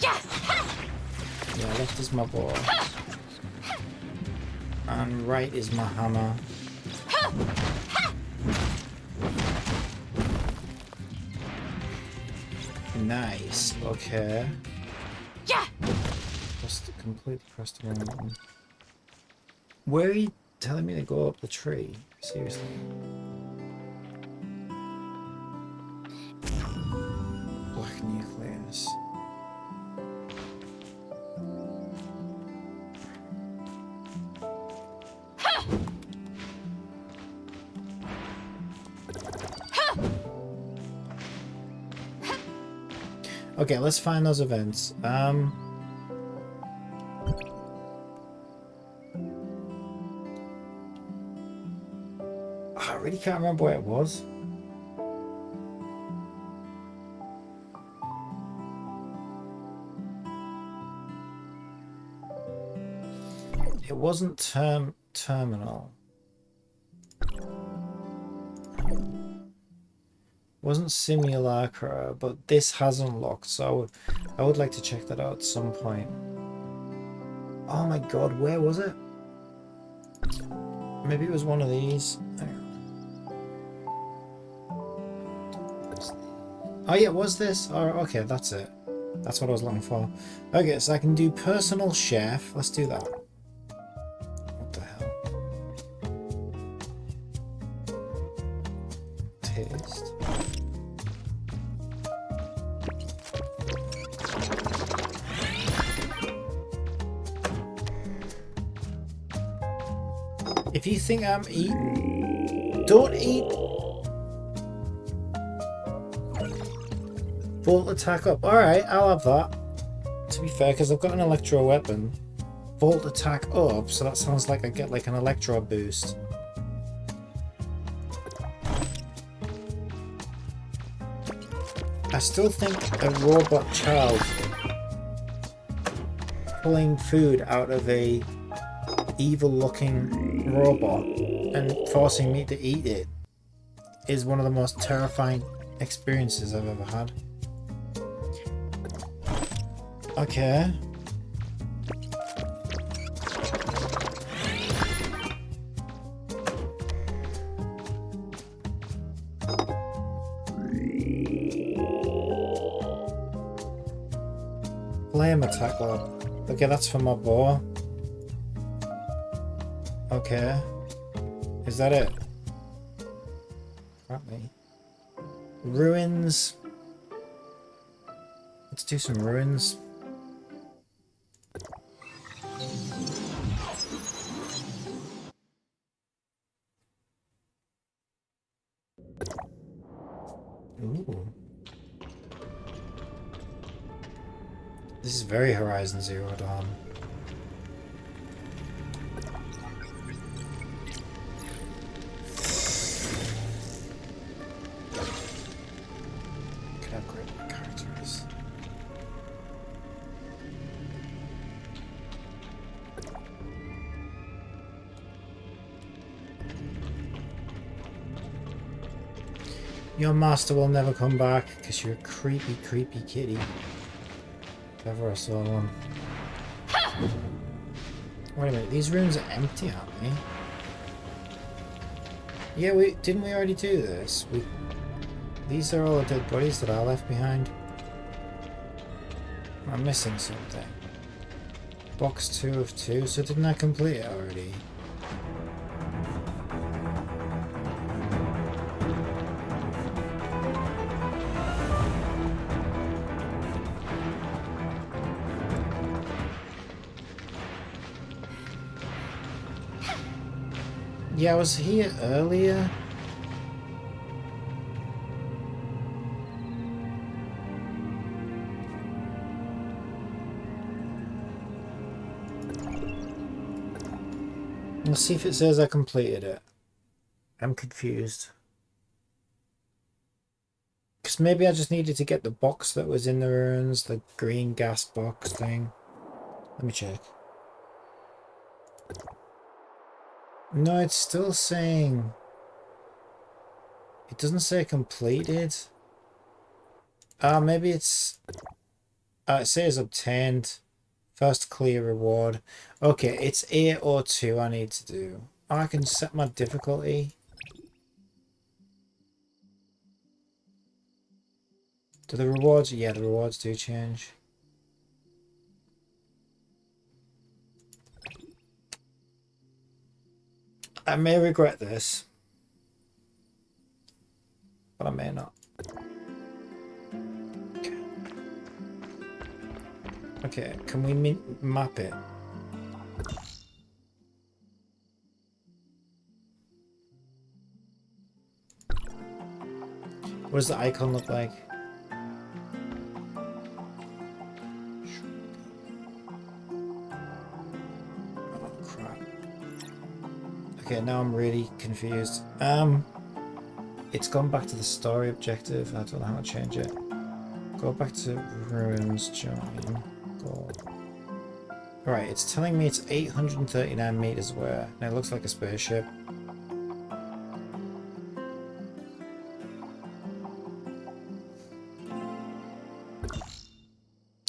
Yeah, left is my bow. And right is my hammer. Nice. Okay. Just completely pressed the wrong button. Where are you telling me to go up the tree? Seriously. Black nucleus. this. Okay, let's find those events. I really can't remember where it was. It wasn't terminal. Wasn't simulacra, but this has unlocked, so I would like to check that out at some point. Oh my god, where was it? Maybe it was one of these. Oh yeah, it was this? Oh, okay, that's it. That's what I was looking for. Okay, so I can do personal chef. Let's do that. What the hell? Taste. If you think I'm eating, don't eat. Volt attack up. Alright, I'll have that. To be fair, because I've got an electro weapon. Volt attack up, so that sounds like I get like an electro boost. I still think a robot child pulling food out of a evil looking robot and forcing me to eat it is one of the most terrifying experiences I've ever had. Okay. Flame attack lab. Okay, that's for my bow. Okay. Is that it? Apparently. Ruins. Let's do some ruins. Ooh. This is very Horizon Zero Dawn. Could upgrade my characters. Your master will never come back because you're a creepy, creepy kitty. If ever I saw one. Wait a minute, these rooms are empty, aren't they? Yeah, didn't we already do this? These are all the dead bodies that I left behind. I'm missing something. Box 2 of 2, so didn't I complete it already? Yeah, I was here earlier. Let's see if it says I completed it. I'm confused. Because maybe I just needed to get the box that was in the ruins, the green gas box thing. Let me check. No, it's still saying... It doesn't say completed. Maybe it's... it says obtained. First clear reward. Okay, it's 8 or 2 I need to do. I can set my difficulty. Do the rewards? Yeah, the rewards do change. I may regret this, but I may not. Okay. Okay, can we map it? What does the icon look like? Oh crap. Okay, now I'm really confused. It's gone back to the story objective. I don't know how to change it. Go back to ruins, join, go. Alright, it's telling me it's 839 meters away. Now it looks like a spaceship.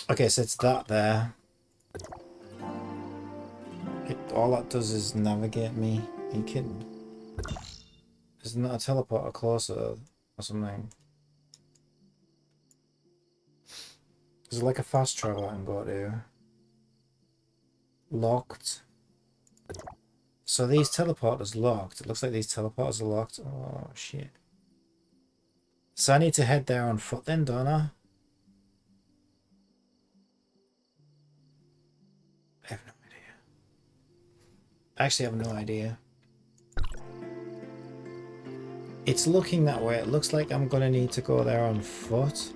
Okay, so it's that there. All that does is navigate me. Are you kidding? Isn't that a teleporter closer or something? Is it like a fast travel I can go to? Locked. So these teleporters locked. It looks like these teleporters are locked. Oh shit. So I need to head there on foot then, don't I? I have no idea. I actually have no idea. It's looking that way. It looks like I'm gonna need to go there on foot.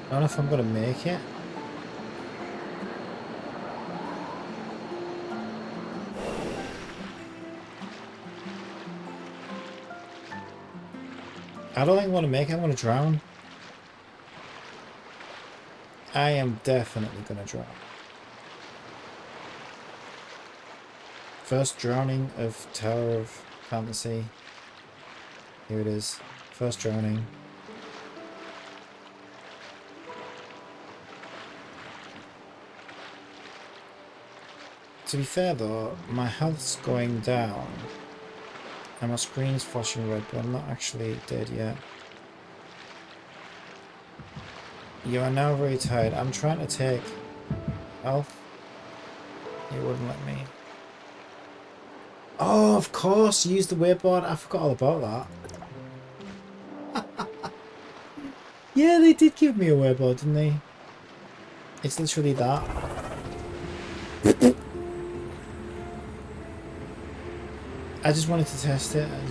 I don't know if I'm gonna make it. I don't think I want to make it. I want to drown. I am definitely gonna drown. First drowning of Tower of Fantasy. Here it is. First drowning. To be fair though, my health's going down and my screen's flashing red, but I'm not actually dead yet. You are now very tired. I'm trying to take health. You wouldn't let me. Oh, of course, use the wayboard. I forgot all about that. Yeah, they did give me a wayboard, didn't they? It's literally that. I just wanted to test it. I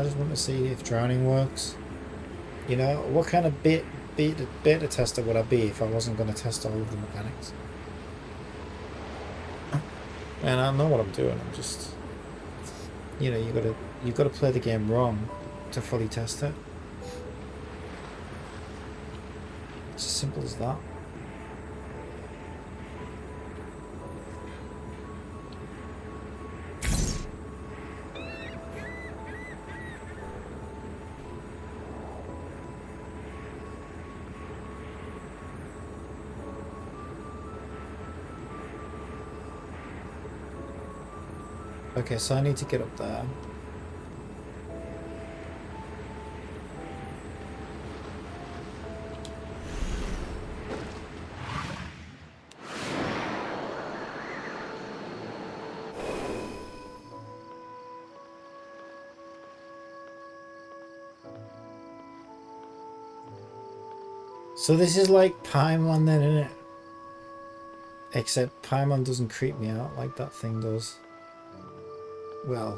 just want to see if drowning works. You know, what kind of beta tester would I be if I wasn't going to test all of the mechanics? And I know what I'm doing. I'm just, you know, you gotta play the game wrong to fully test it. It's as simple as that. Okay, so I need to get up there. So this is like Paimon then, isn't it? Except Paimon doesn't creep me out like that thing does. Well,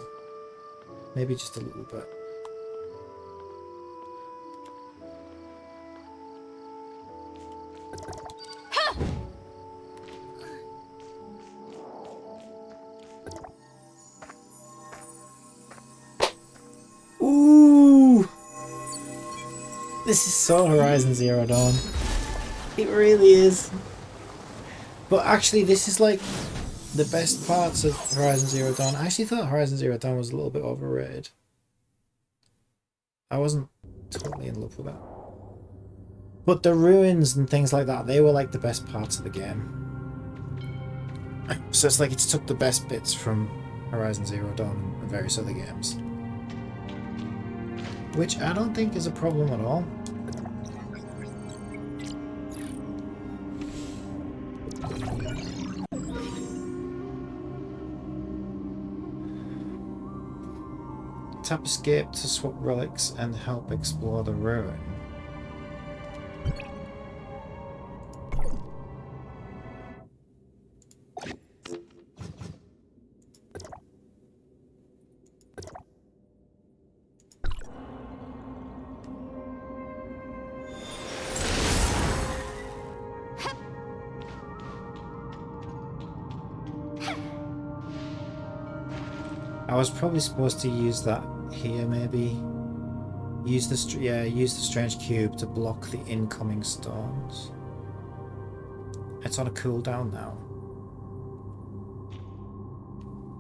maybe just a little bit. Ooh! This is so Horizon Zero Dawn. It really is. But actually, this is like the best parts of Horizon Zero Dawn. I actually thought Horizon Zero Dawn was a little bit overrated. I wasn't totally in love with that. But the ruins and things like that, they were like the best parts of the game. So it's like it's took the best bits from Horizon Zero Dawn and various other games. Which I don't think is a problem at all. Tap escape to swap relics and help explore the ruin. I was probably supposed to use that here, maybe. Use the strange cube to block the incoming storms. It's on a cooldown now.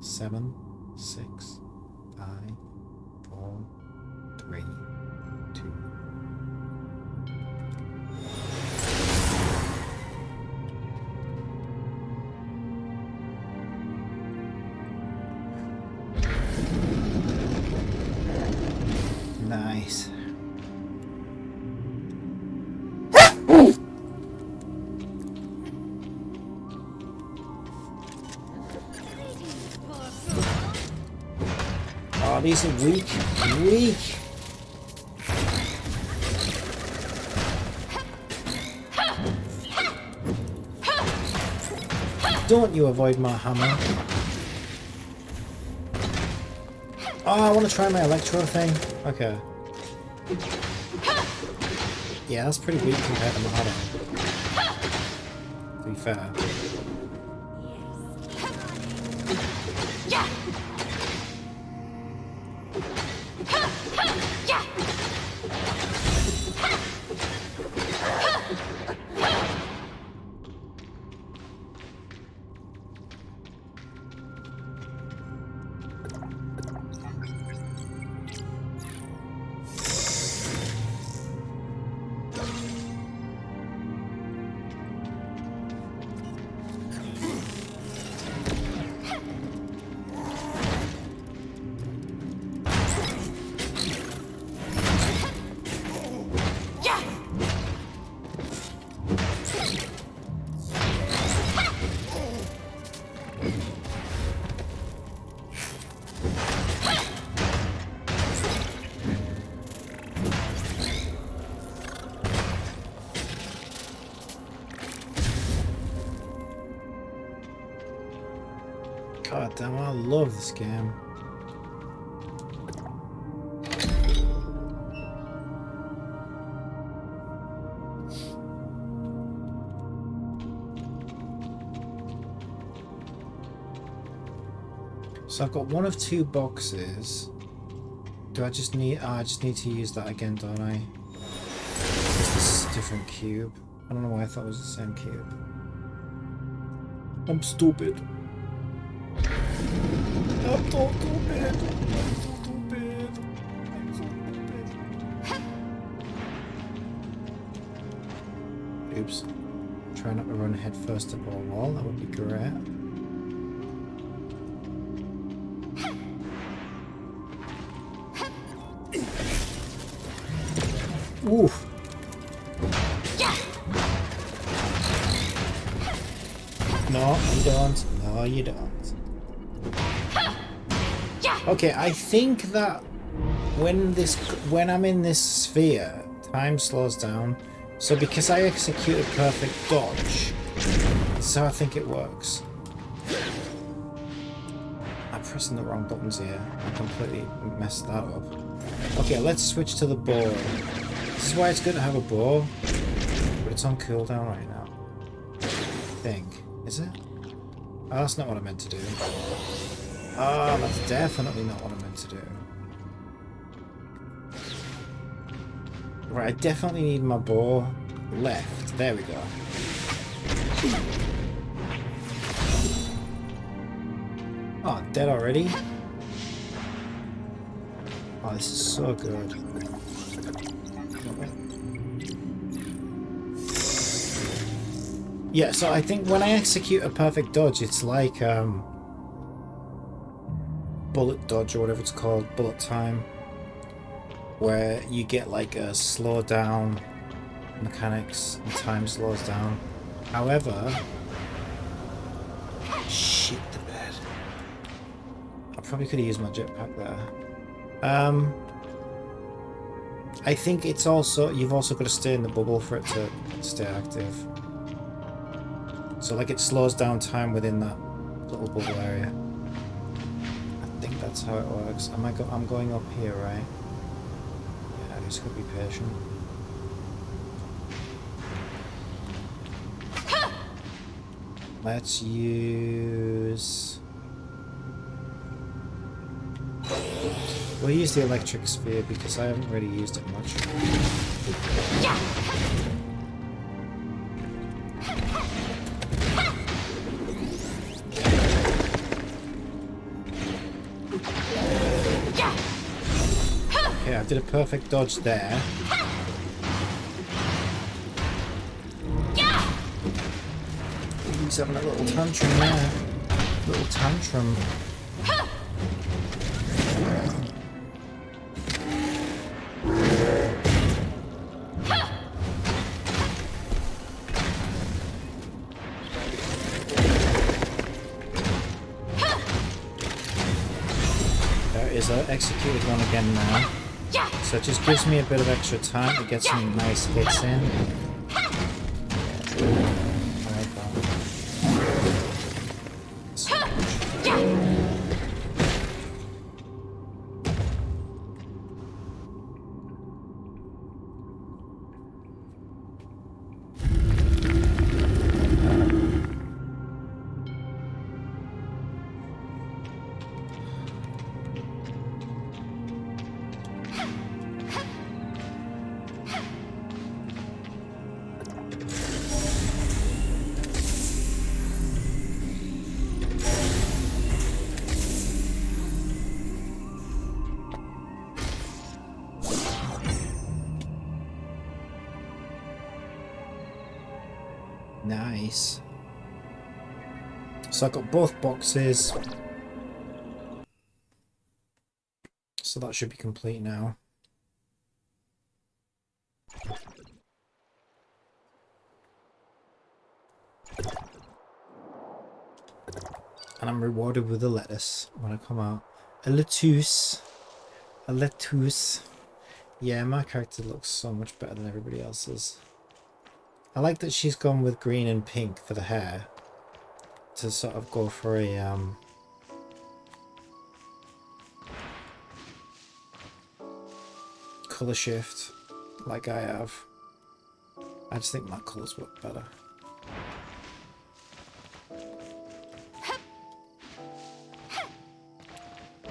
7, 6, 5, 4, 3, 2. Nice. Oh, these are weak. Weak. Don't you avoid my hammer. Oh, I want to try my electro thing. Okay. Yeah, that's pretty weak compared to Mahado. To be fair. God damn, I love this game. So I've got one of two boxes. Do I just need... I just need to use that again, don't I? This is a different cube. I don't know why I thought it was the same cube. I'm stupid. I'm so stupid. I'm so stupid. I'm so stupid. Oops. Try not to run head first into a wall. That would be great. Oof. No, you don't. No, you don't. Okay, I think that when I'm in this sphere, time slows down. So because I executed perfect dodge, that's how I think it works. I'm pressing the wrong buttons here. I completely messed that up. Okay, let's switch to the bow. This is why it's good to have a bow, but it's on cooldown right now. I think. Is it? Oh, that's not what I meant to do. Ah, that's definitely not what I meant to do. Right, I definitely need my bow left. There we go. Oh, dead already? Oh, this is so good. Yeah, so I think when I execute a perfect dodge, it's like bullet dodge or whatever it's called, bullet time, where you get like a slow down mechanics and time slows down. However, shit the bed. I probably could have used my jetpack there. I think it's also, you've also got to stay in the bubble for it to stay active. So like it slows down time within that little bubble area. I think that's how it works. I'm going up here, right? Yeah, I just gotta be patient. Let's use... We'll use the electric sphere because I haven't really used it much. Okay, I did a perfect dodge there. He's having a little tantrum there. Little tantrum. Executed one again now, so it just gives me a bit of extra time to get some nice hits in. Nice. So I got both boxes. So that should be complete now. And I'm rewarded with a lettuce when I come out. A lettuce. A lettuce. Yeah, my character looks so much better than everybody else's. I like that she's gone with green and pink for the hair to sort of go for a colour shift like I have. I just think my colours work better.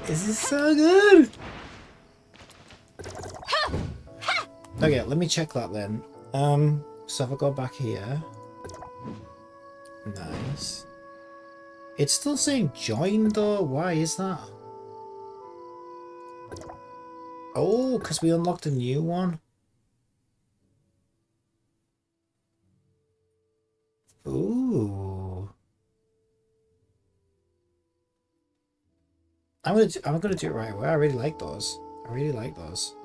This is so good! Okay, let me check that then. So if I go back here, nice. It's still saying join though. Why is that? Oh, because we unlocked a new one. Ooh. I'm gonna do it right away. I really like those. I really like those.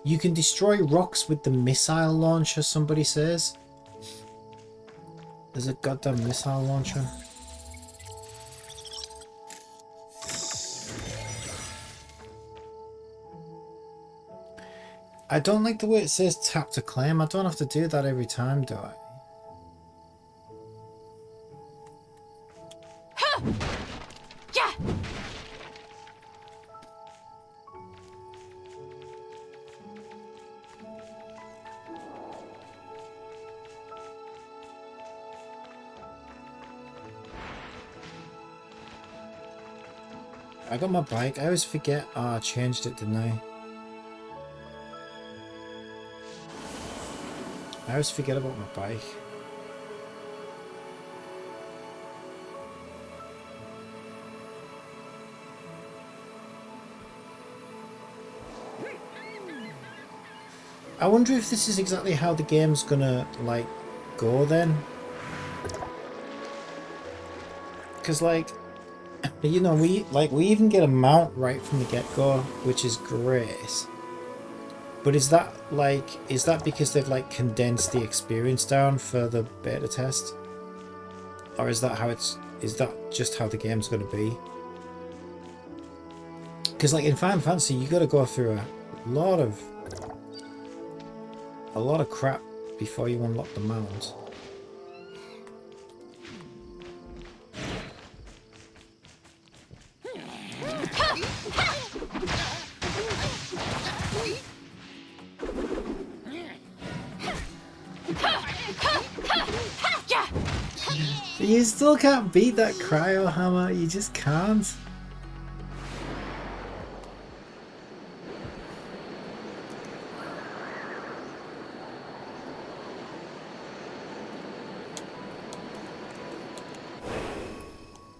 You can destroy rocks with the missile launcher, somebody says. There's a goddamn missile launcher. I don't like the way it says tap to claim. I don't have to do that every time, do I? I got my bike. I always forget. Oh, I changed it, didn't I? I always forget about my bike. I wonder if this is exactly how the game's gonna, like, go then. Because, like, you know, we even get a mount right from the get-go, which is great. But is that because they've, like, condensed the experience down for the beta test? Or is that just how the game's gonna be? Because, like, in Final Fantasy, you gotta go through a lot of crap before you unlock the mount. You still can't beat that cryo hammer, you just can't.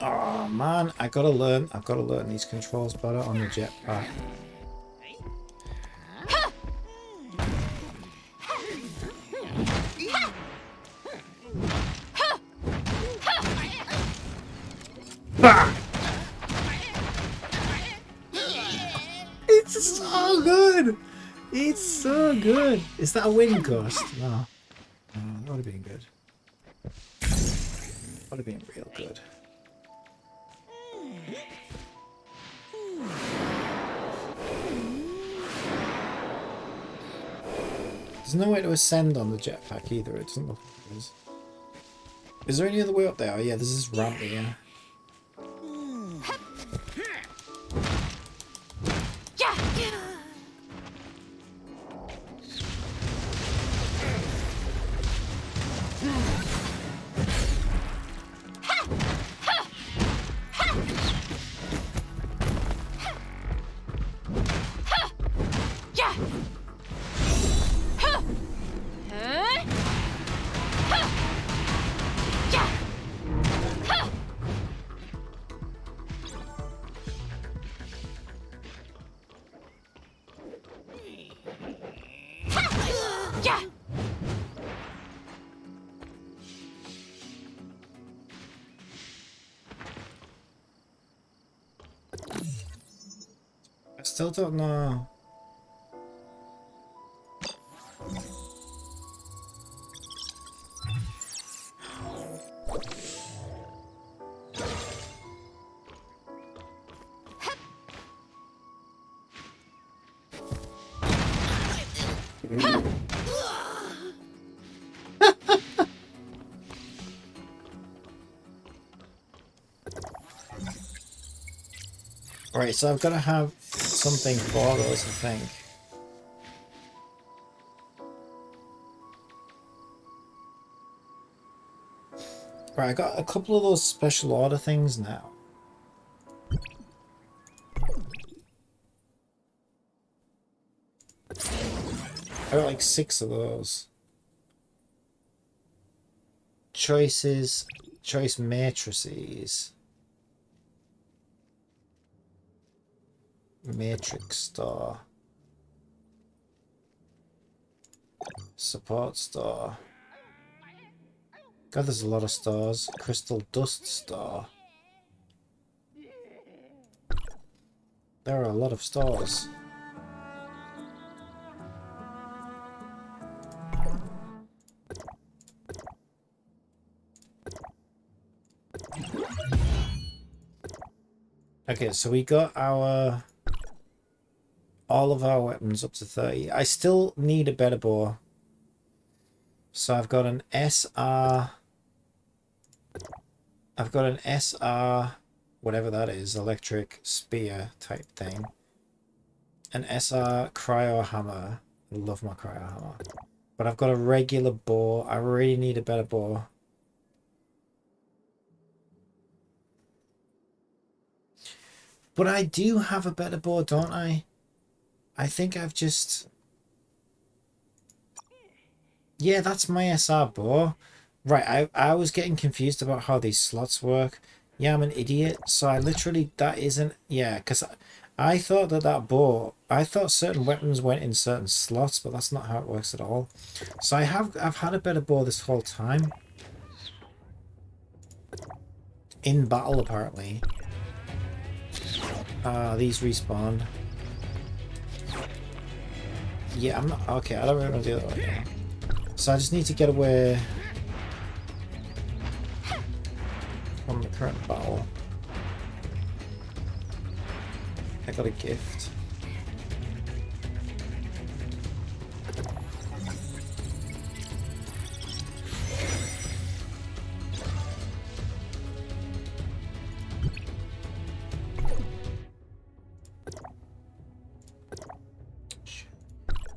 Oh man, I've got to learn these controls better on the jetpack. It's so good! It's so good! Is that a wind ghost? No. That would have been good. Would have been real good. There's no way to ascend on the jetpack either, it doesn't look like there is. Is there any other way up there? Oh yeah, there's this ramp here. I still don't know. Right, so I've got to have something for those, I think. Right, I got a couple of those special order things now. I got like 6 of those. Choice matrices. Matrix star. Support star. God, there's a lot of stars. Crystal dust star. There are a lot of stars. Okay, so we got our all of our weapons up to 30. I still need a better bow. So I've got an SR. I've got an SR, whatever that is, electric spear type thing. An SR cryo hammer. I love my cryo hammer. But I've got a regular bow. I really need a better bow. But I do have a better bow, don't I? I think I've just... Yeah, that's my SR bow. Right, I was getting confused about how these slots work. Yeah, I'm an idiot. So I literally... That isn't... Yeah, because I thought that bow, I thought certain weapons went in certain slots, but that's not how it works at all. So I've had a better bow this whole time. In battle, apparently. These respawn. Yeah, I'm not... Okay, I don't really want to do that right now. So I just need to get away from the current battle. I got a gift.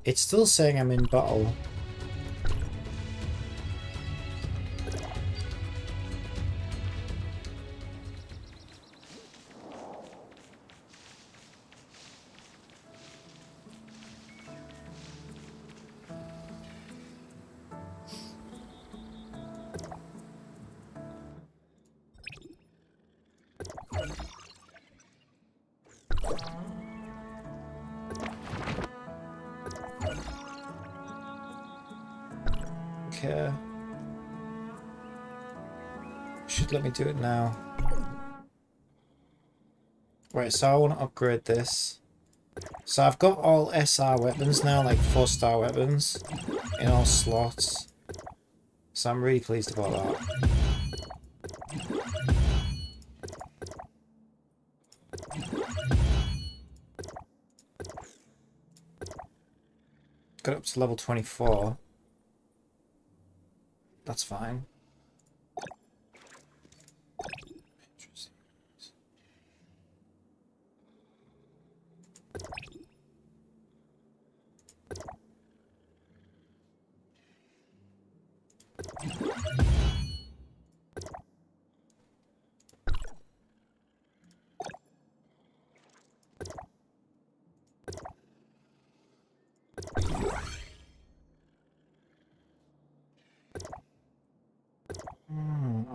It's still saying I'm in battle. Okay. Should let me do it now. Right, so I want to upgrade this. So I've got all SR weapons now, like 4-star weapons in all slots. So I'm really pleased about that. Got up to level 24. That's fine.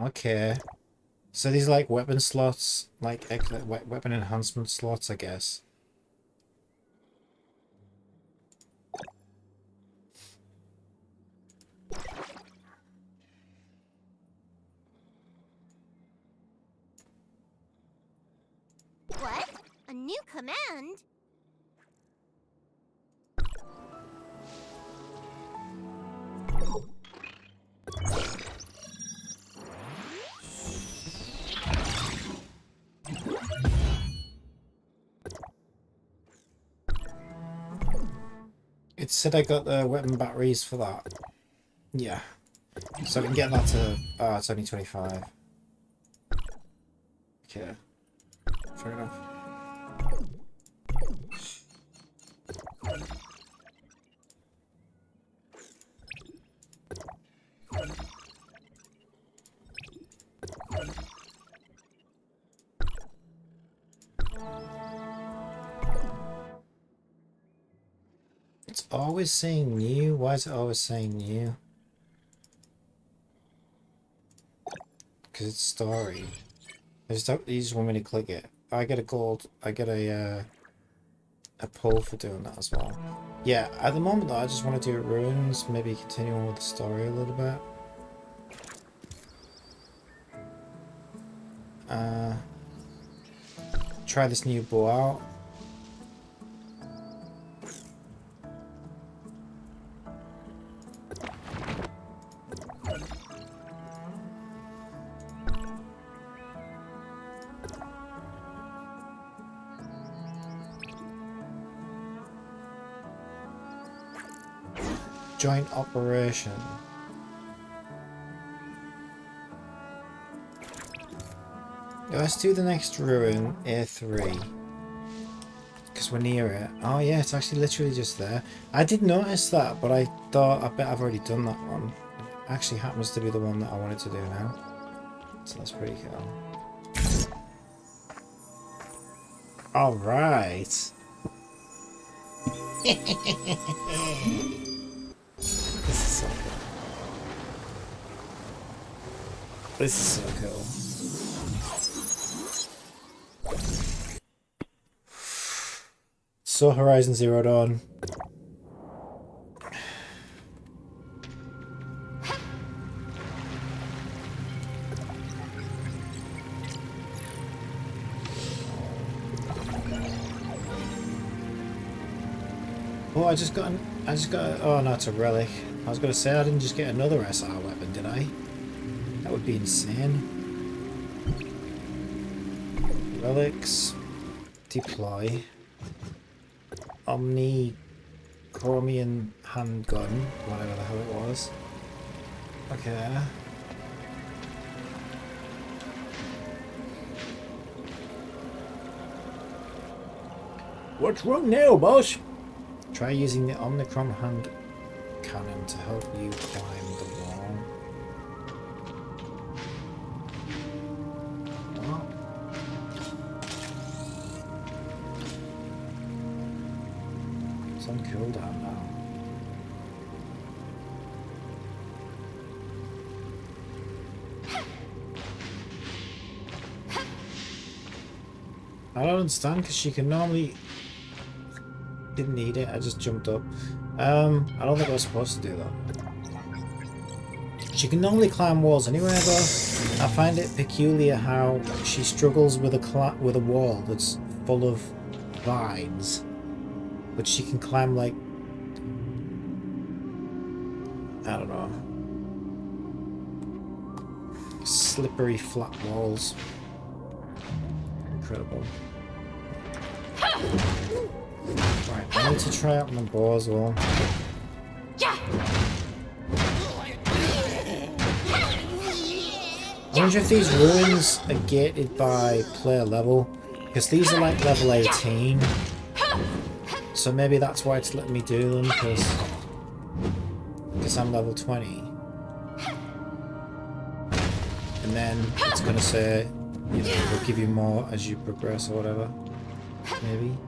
Okay. So these are like weapon slots, like weapon enhancement slots, I guess. What? A new command? It said I got the weapon batteries for that. Yeah. So I can get that to... Oh, it's only 25. Okay. Fair enough. It's always saying new. Why is it always saying new? Because it's story. You just want me to click it. I get a gold. I get a pull for doing that as well. Yeah, at the moment though, I just want to do ruins. Maybe continue on with the story a little bit. Try this new bow out. Joint operation. Let's do the next ruin, A3. Because we're near it. Oh yeah, it's actually literally just there. I did notice that, but I thought, I bet I've already done that one. It actually happens to be the one that I wanted to do now. So that's pretty cool. Alright. This is so cool. This is so cool. So Horizon Zero Dawn. Oh, I just got, oh no, it's a relic. I was going to say I didn't just get another SR weapon, did I? That would be insane. Relics. Deploy. Omni Chromium handgun, whatever the hell it was. Okay. What's wrong now, boss? Try using the Omnicron hand cannon to help you climb the wall. What? It's on cooldown now. I don't understand because she can normally... Didn't need it, I just jumped up. I don't think I was supposed to do that. She can normally climb walls anywhere though. I find it peculiar how she struggles with a wall that's full of vines. But she can climb like... I don't know. Slippery flat walls. Incredible. Right, I need to try out my bow as well. I wonder if these ruins are gated by player level, because these are like level 18. So maybe that's why it's letting me do them, because I'm level 20. And then it's going to say, you know, we'll give you more as you progress or whatever. Maybe.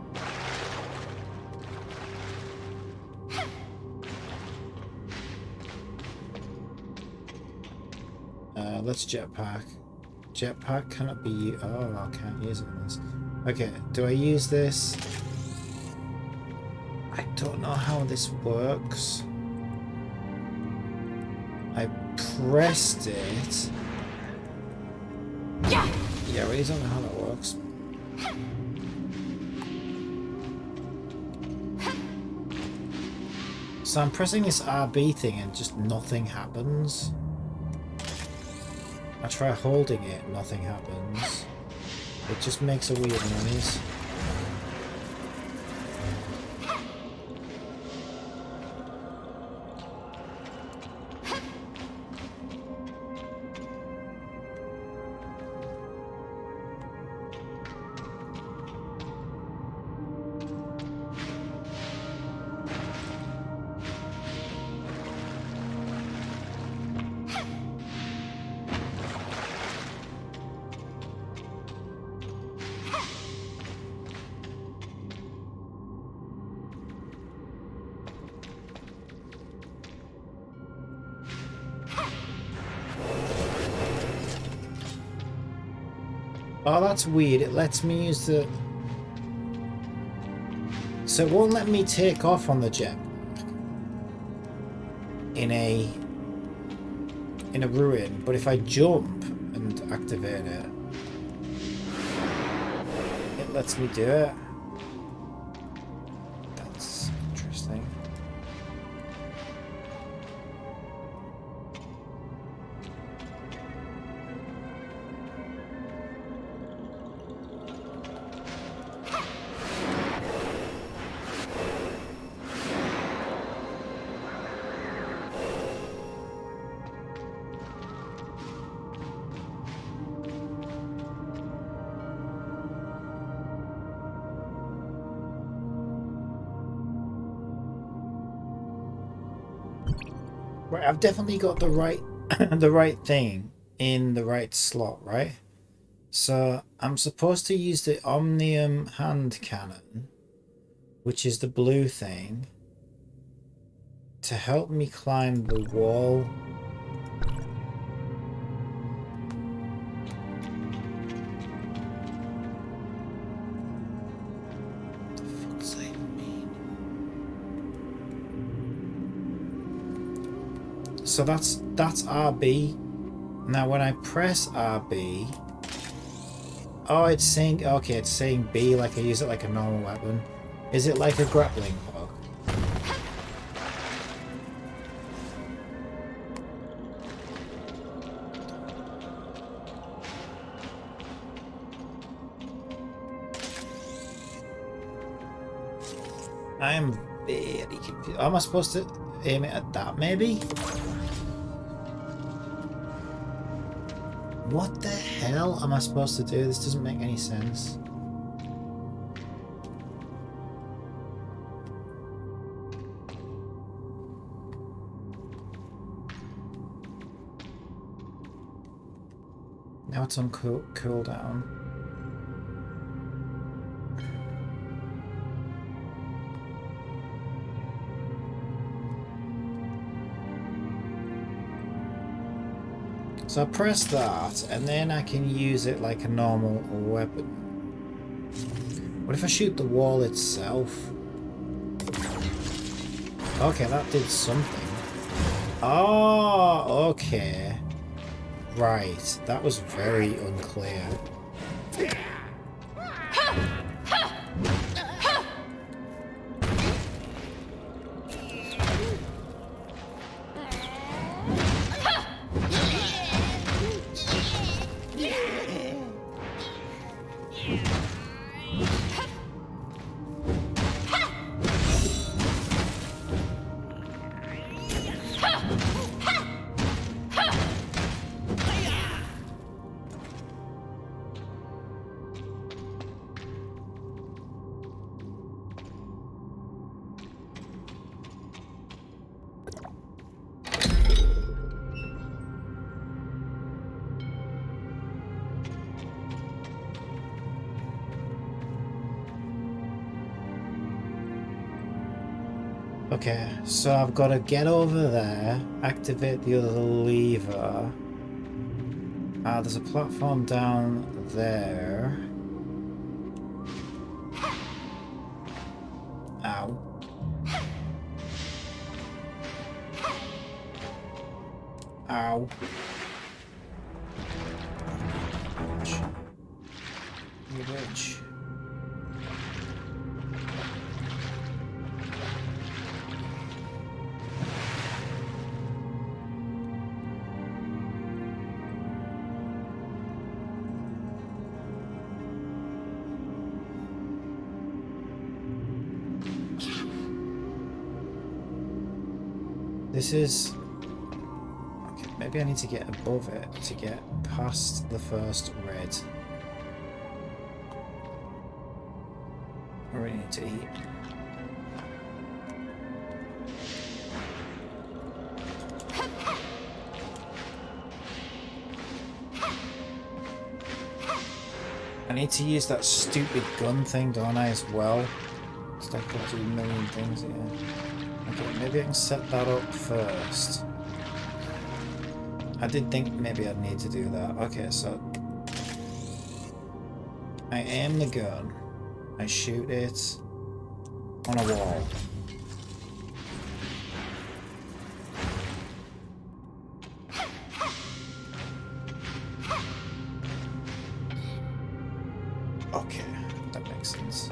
Let's jetpack. Jetpack cannot be... Oh, I can't use it in this. Okay, do I use this? I don't know how this works. I pressed it. Yeah, I really don't know how that works. So I'm pressing this RB thing and just nothing happens. I try holding it, nothing happens. It just makes a weird noise. Oh, that's weird. It lets me use the... So it won't let me take off on the jet. In a ruin. But if I jump and activate it, it lets me do it. That's interesting. Right, I've definitely got the right the right thing in the right slot, right? So I'm supposed to use the Omnium hand cannon, which is the blue thing, to help me climb the wall. For fuck's sake. So that's RB. Now when I press RB, oh, it's saying, okay, it's saying B, like I use it like a normal weapon. Is it like a grappling hook? I am very confused. Am I supposed to aim it at that, maybe? What the hell am I supposed to do? This doesn't make any sense. Now it's on cooldown. So I press that, and then I can use it like a normal weapon. What if I shoot the wall itself? Okay, that did something. Oh, okay. Right, that was very unclear. Okay, so I've got to get over there, activate the other lever. There's a platform down there. Ow. Ow. You bitch. This is... Okay, maybe I need to get above it to get past the first red. I really need to eat. I need to use that stupid gun thing, don't I, as well? So I could do a million things here. Okay, maybe I can set that up first. I did think maybe I'd need to do that. Okay, so I aim the gun, I shoot it on a wall. Okay, that makes sense.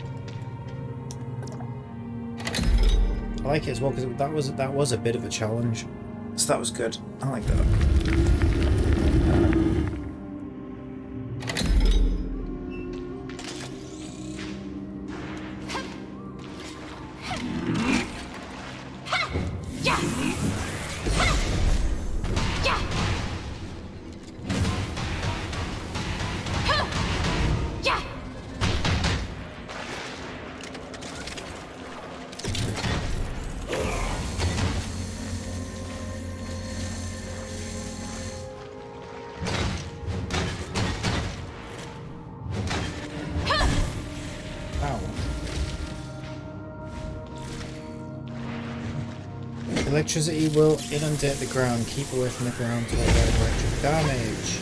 I like it as well because that was a bit of a challenge, so that was good. I like that. Electricity will inundate the ground. Keep away from the ground to avoid electric damage.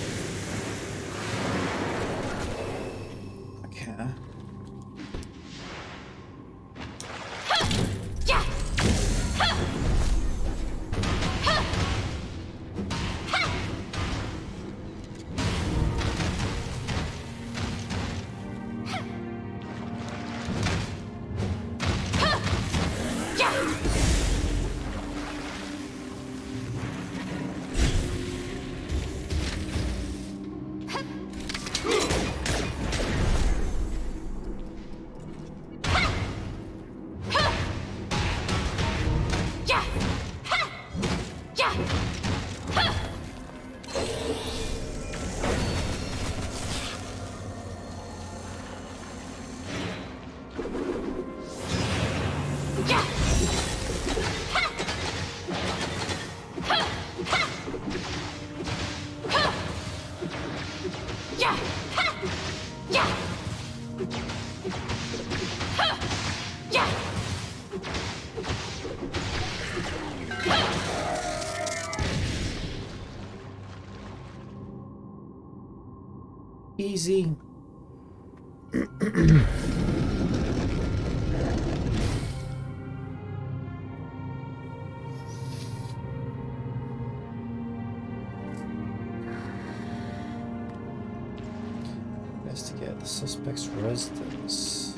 Okay. easy. Investigate the suspect's residence.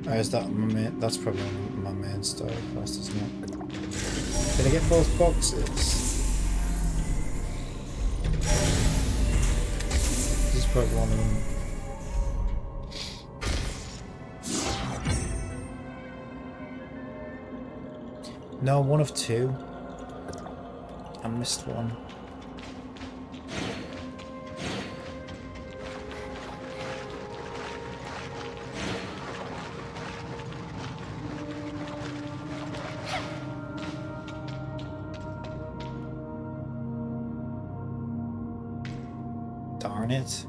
Oh, is that my main? That's probably my main story quest, isn't it? Did I get both boxes? This is probably one of them. No, one of two. I missed one. Darn it.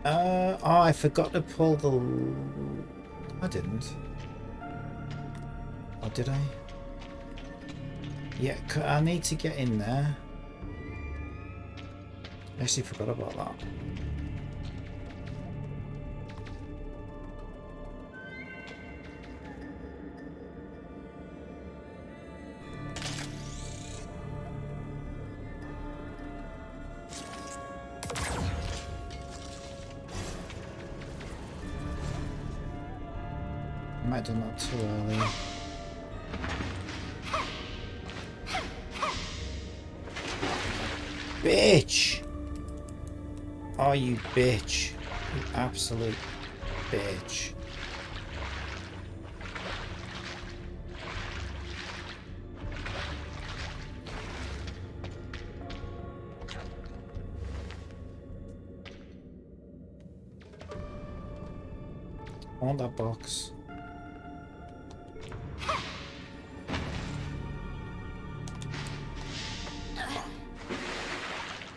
Oh, I forgot to pull the... I didn't. Or did I? Yeah, I need to get in there. I actually forgot about that. I might have done that too early. Bitch! Oh, you bitch. You absolute bitch. I want that box.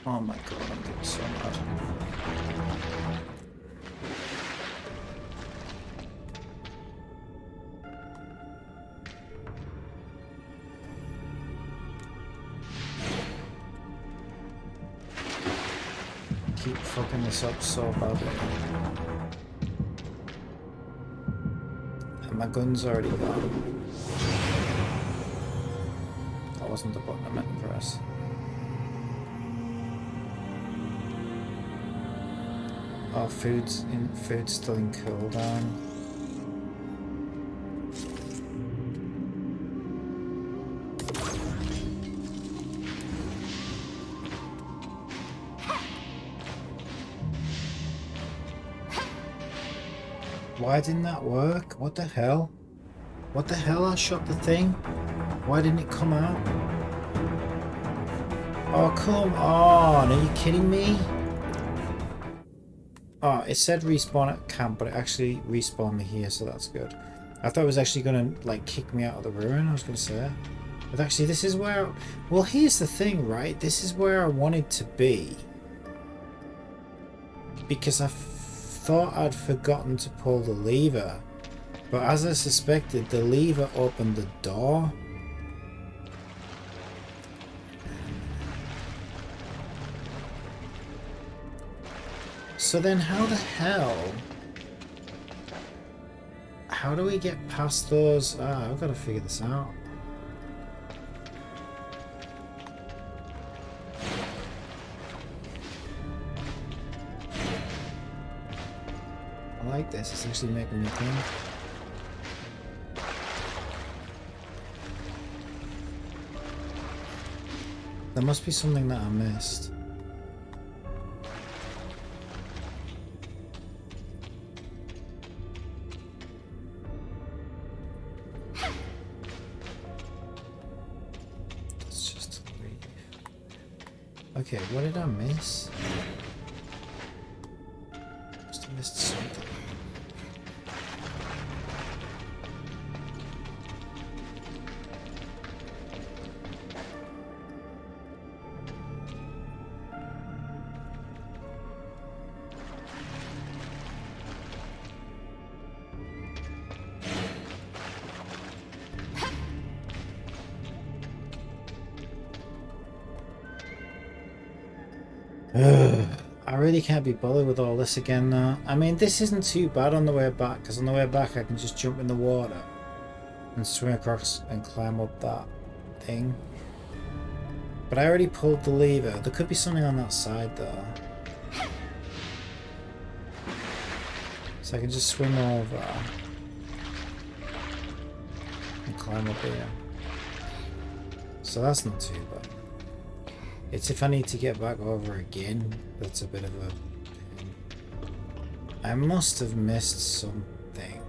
Oh my god, I'm getting so mad. Keep fucking this up so badly. And my gun's already gone. That wasn't the button I meant to press. Oh, food's still in cooldown. Why didn't that work? What the hell? What the hell? I shot the thing. Why didn't it come out? Oh, come on. Are you kidding me? Oh, it said respawn at camp, but it actually respawned me here, so that's good. I thought it was actually going to, like, kick me out of the ruin, I was going to say. But actually, this is where... Well, here's the thing, right? This is where I wanted to be. Because I thought I'd forgotten to pull the lever. But as I suspected, the lever opened the door. So then how the hell... How do we get past those... Ah, I've got to figure this out. I like this, it's actually making me think. There must be something that I missed. Okay, what did I miss? Must have missed something. I really can't be bothered with all this again now. I mean, this isn't too bad on the way back, because on the way back I can just jump in the water and swim across and climb up that thing. But I already pulled the lever. There could be something on that side though. So I can just swim over and climb up here. So that's not too bad. It's if I need to get back over again, that's a bit of a pain. I must have missed something.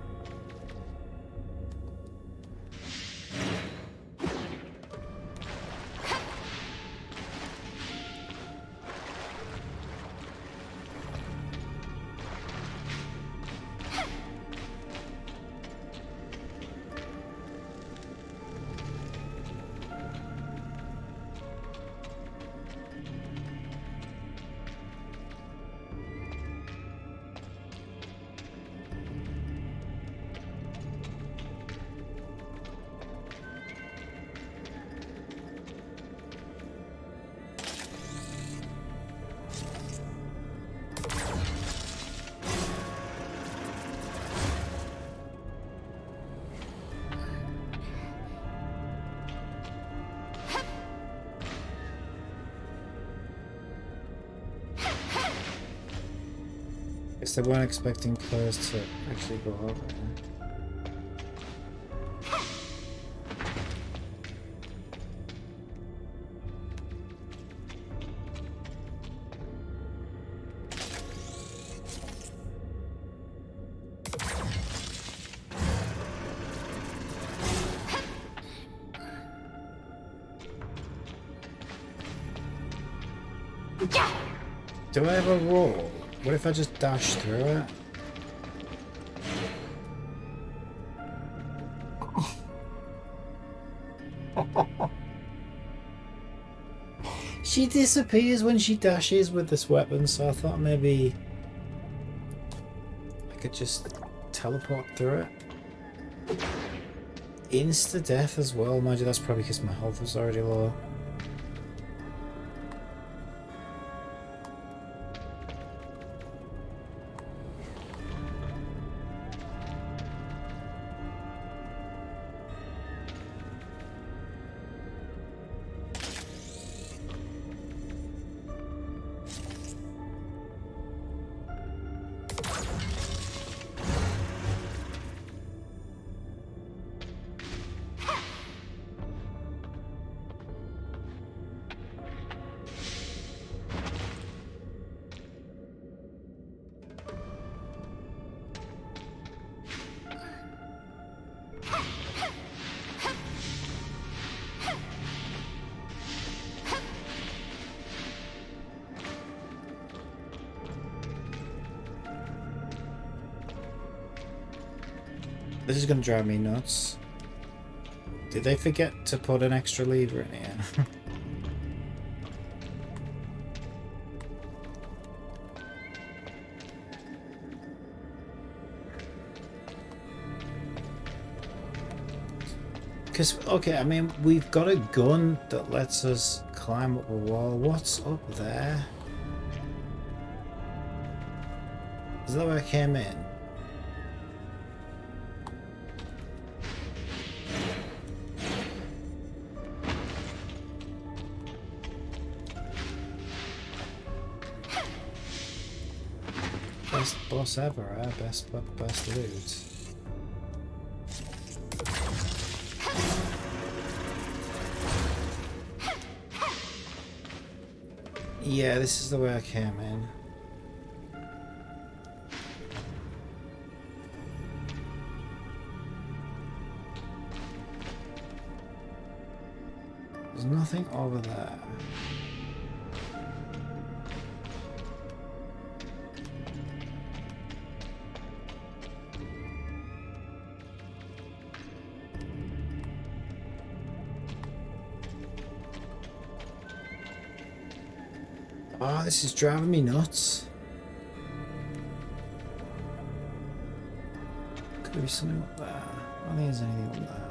Guess they weren't expecting players to actually go over here. Do I have a roll? What if I just dash through it? She disappears when she dashes with this weapon, so I thought maybe I could just teleport through it. Insta-death as well, mind you, that's probably because my health was already low. This is going to drive me nuts. Did they forget to put an extra lever in here? Because, okay, I mean, we've got a gun that lets us climb up a wall. What's up there? Is that where I came in? Best boss ever, eh? Best loot. Yeah, this is the way I came in. There's nothing over there. Oh, this is driving me nuts. Could there be something up there? I don't think there's anything up there.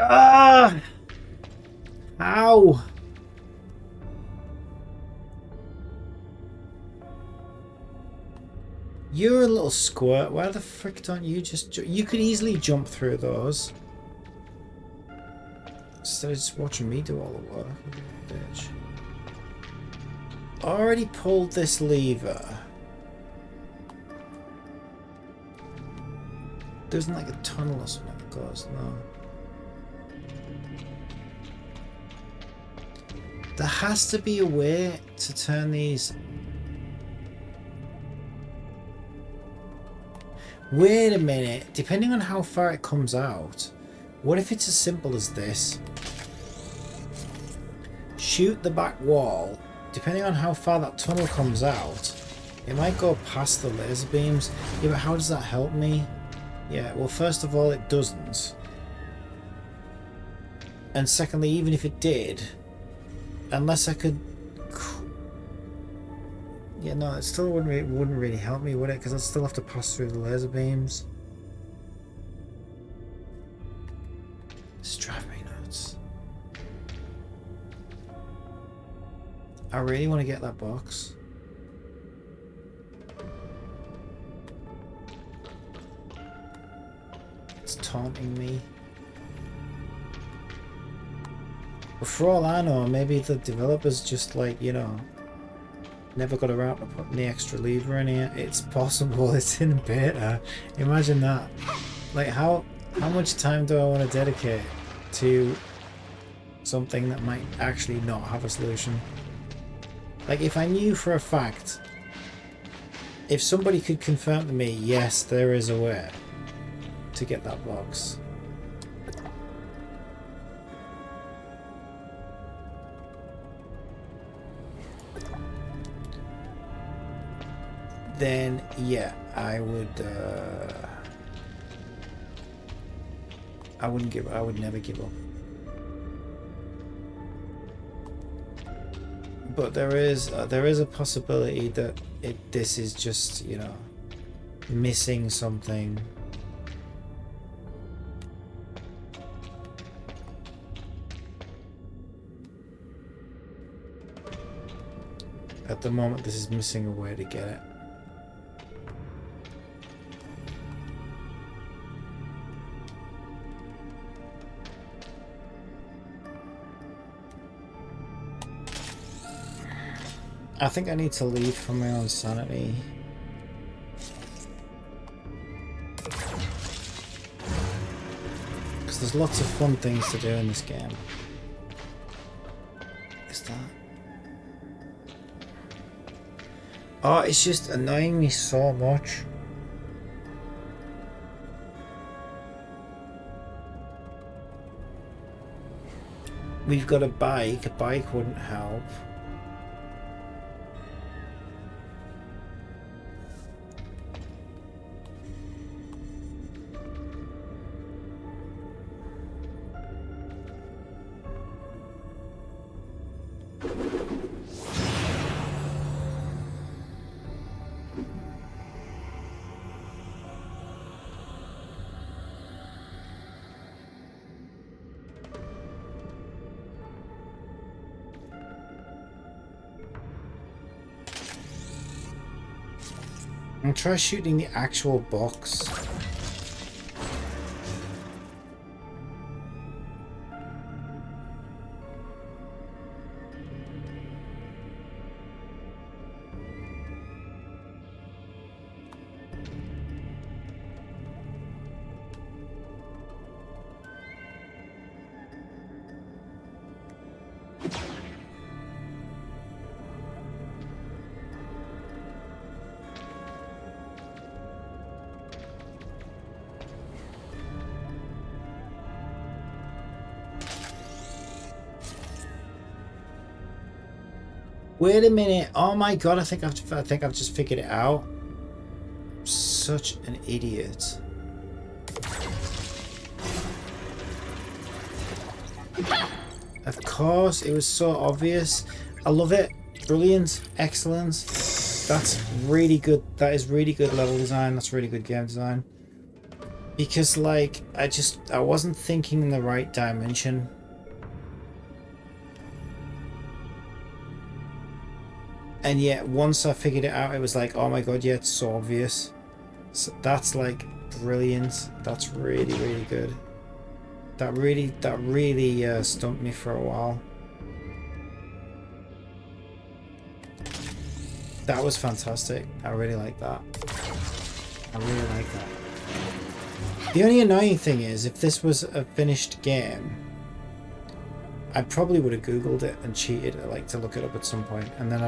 Ah! Ow! You're a little squirt. Why the frick don't you just... You could easily jump through those. Instead of just watching me do all the work. Bitch. Already pulled this lever. There isn't like a tunnel or something that goes, no. There has to be a way to turn these... Wait a minute, depending on how far it comes out, what if it's as simple as this? Shoot the back wall, depending on how far that tunnel comes out, it might go past the laser beams. Yeah, but how does that help me? Yeah, well, first of all, it doesn't. And secondly, even if it did, unless I could... Yeah, no, it still wouldn't really help me, would it? Because I'd still have to pass through the laser beams. It's driving me nuts. I really want to get that box. It's taunting me. But for all I know, maybe the developers just like, you know, never got around to putting the extra lever in here. It's possible it's in beta. Imagine that. Like how much time do I want to dedicate to something that might actually not have a solution? Like if I knew for a fact, if somebody could confirm to me, yes, there is a way to get that box. Then yeah, I would I would never give up. But there is a possibility that this is just, you know, missing something. At the moment, this is missing a way to get it. I think I need to leave for my own sanity. Because there's lots of fun things to do in this game. Is that... Oh, it's just annoying me so much. We've got a bike wouldn't help. And try shooting the actual box. Wait a minute! Oh my god! I think I've just figured it out. I'm such an idiot. Of course, it was so obvious. I love it. Brilliant, excellent. That's really good. That is really good level design. That's really good game design. Because, like, I wasn't thinking in the right dimension. And yet, once I figured it out, it was like, oh my god, yeah, it's so obvious. So that's, like, brilliant. That's really, really good. That really stumped me for a while. That was fantastic. I really like that. I really like that. The only annoying thing is, if this was a finished game, I probably would have Googled it and cheated, like, to look it up at some point, and then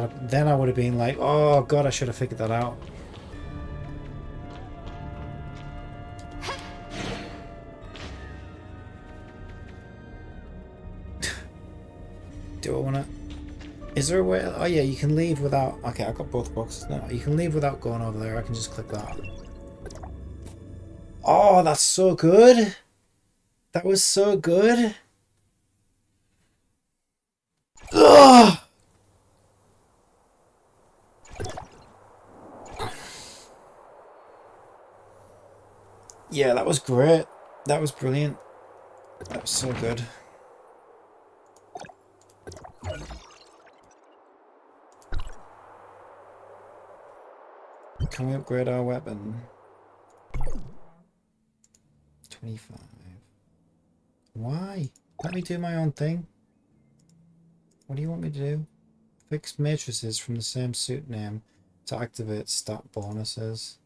I would have been like, oh god, I should have figured that out. Do I want to? Is there a way? Oh yeah, you can leave without. Okay, I've got both boxes now. You can leave without going over there. I can just click that. Oh, that's so good. That was so good. Ugh! Yeah, that was great. That was brilliant. That was so good. Can we upgrade our weapon? 25. Why? Let me do my own thing. What do you want me to do? Fix matrices from the same suit name to activate stat bonuses.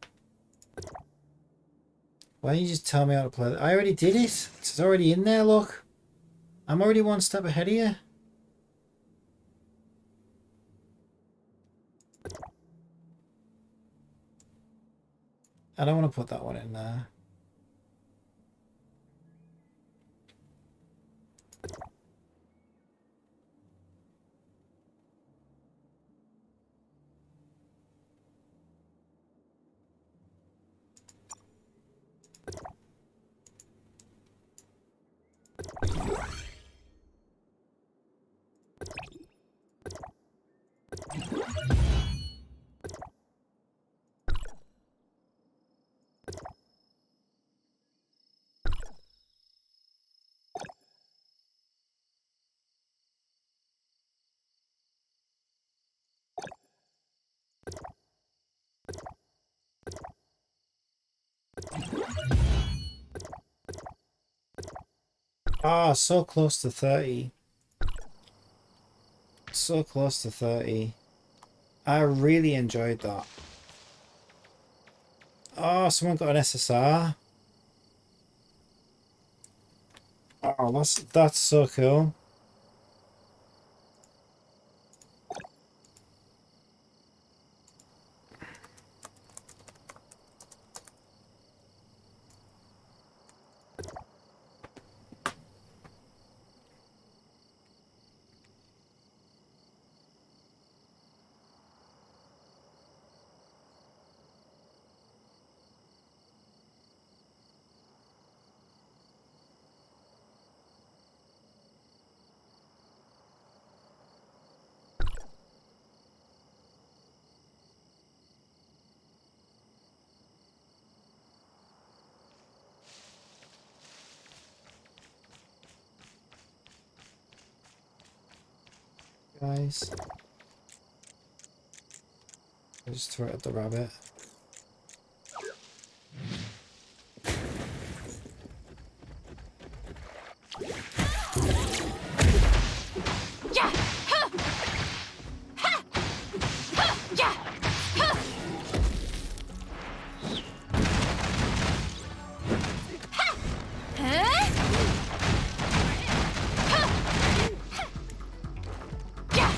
Why don't you just tell me how to play it? I already did it. It's already in there, look. I'm already one step ahead of you. I don't want to put that one in there. Ah, so close to 30. So close to 30. I really enjoyed that. Oh, someone got an SSR. Oh, that's so cool. Guys, I just throw it at the rabbit. Yeah! Huh! Ha! Huh! Yeah! Huh! Ha! Huh? Yeah!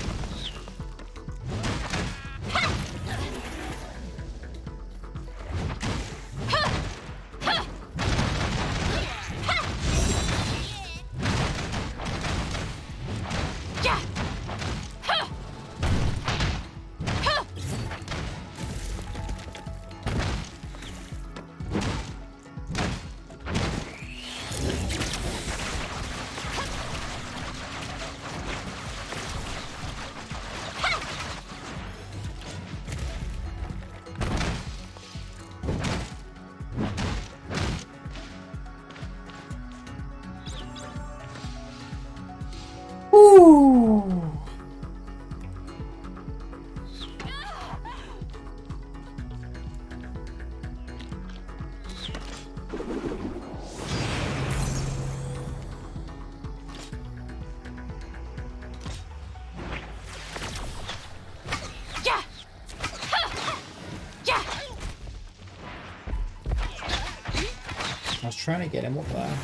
trying to get him up there.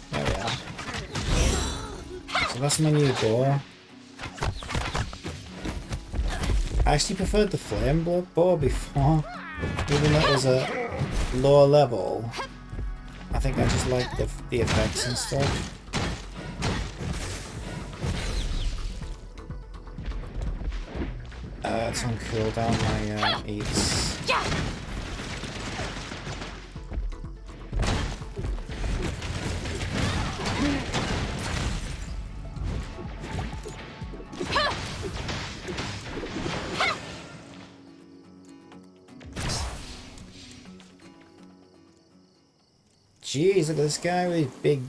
There we are. So that's my new door. I actually preferred the flame bow before, even though it was a lower level. I think I just like the effects and stuff. It's on cooldown, my eats. Jeez, look at this guy with his big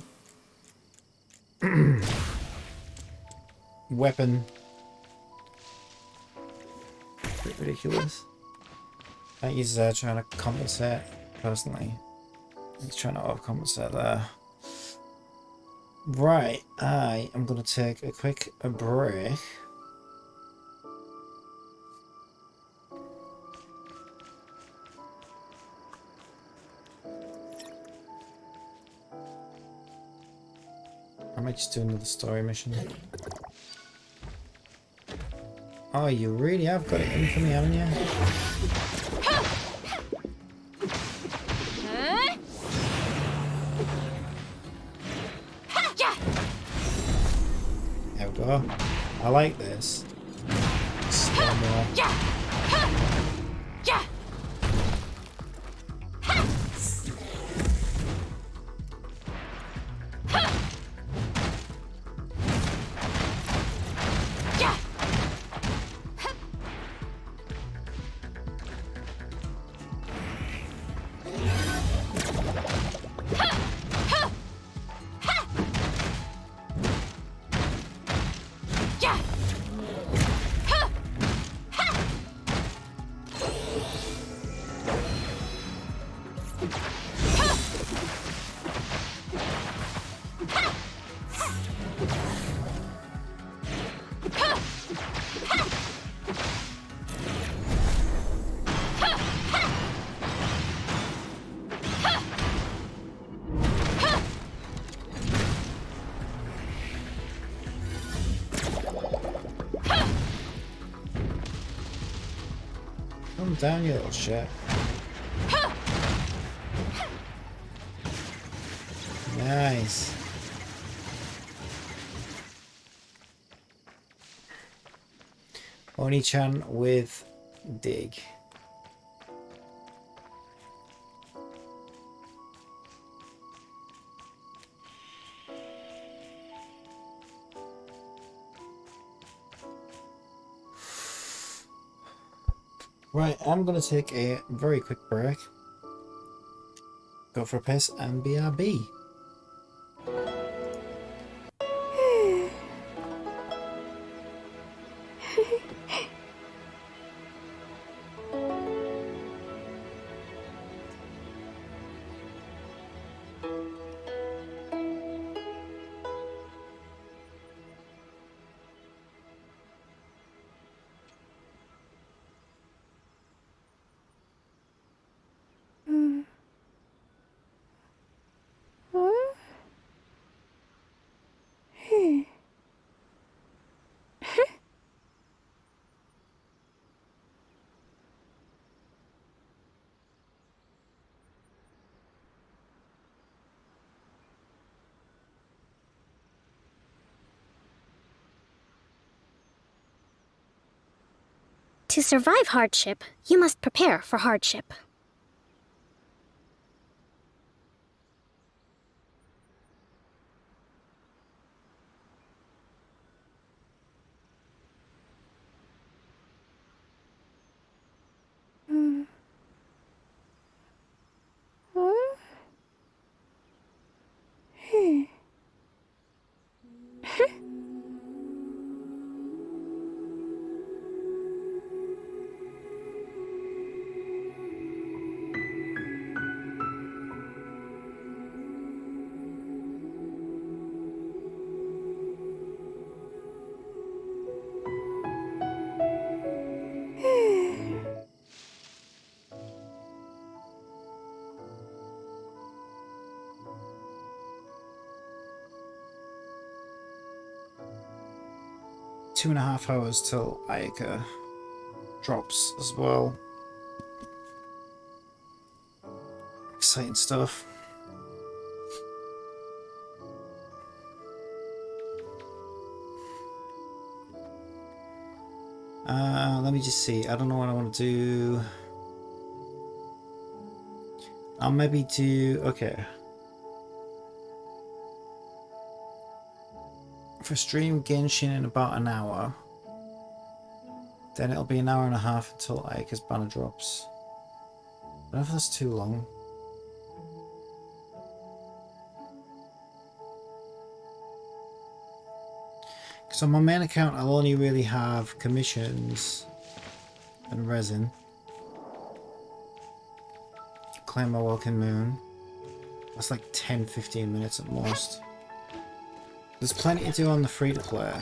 weapon. Pretty ridiculous. I think he's trying to compensate, personally. He's trying to overcompensate there. Right, I am going to take a quick break. I might just do another story mission. Oh, you really have got it in for me, haven't you? There we go. I like this. Slow more. Calm down, you little shit. Nice. Oni-chan with dig. Right, I'm going to take a very quick break, go for a piss, and BRB. To survive hardship, you must prepare for hardship. 2.5 hours till Ayaka drops as well. Exciting stuff. Let me just see. I don't know what I want to do. I'll maybe do... Okay. For stream Genshin in about an hour. Then it'll be an hour and a half until Ayaka's banner drops. I don't know if that's too long. Because on my main account I'll only really have commissions and resin. Claim my Welkin Moon. That's like 10-15 minutes at most. There's plenty to do on the free-to-play.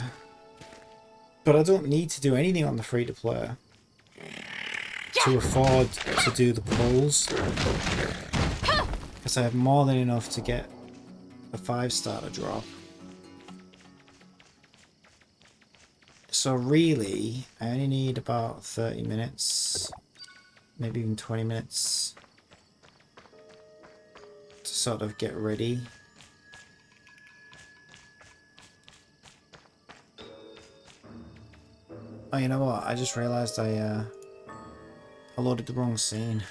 But I don't need to do anything on the free-to-play to afford to do the pulls. Because I have more than enough to get a 5-star to drop. So really, I only need about 30 minutes, maybe even 20 minutes to sort of get ready. Oh, you know what? I just realized I loaded the wrong scene.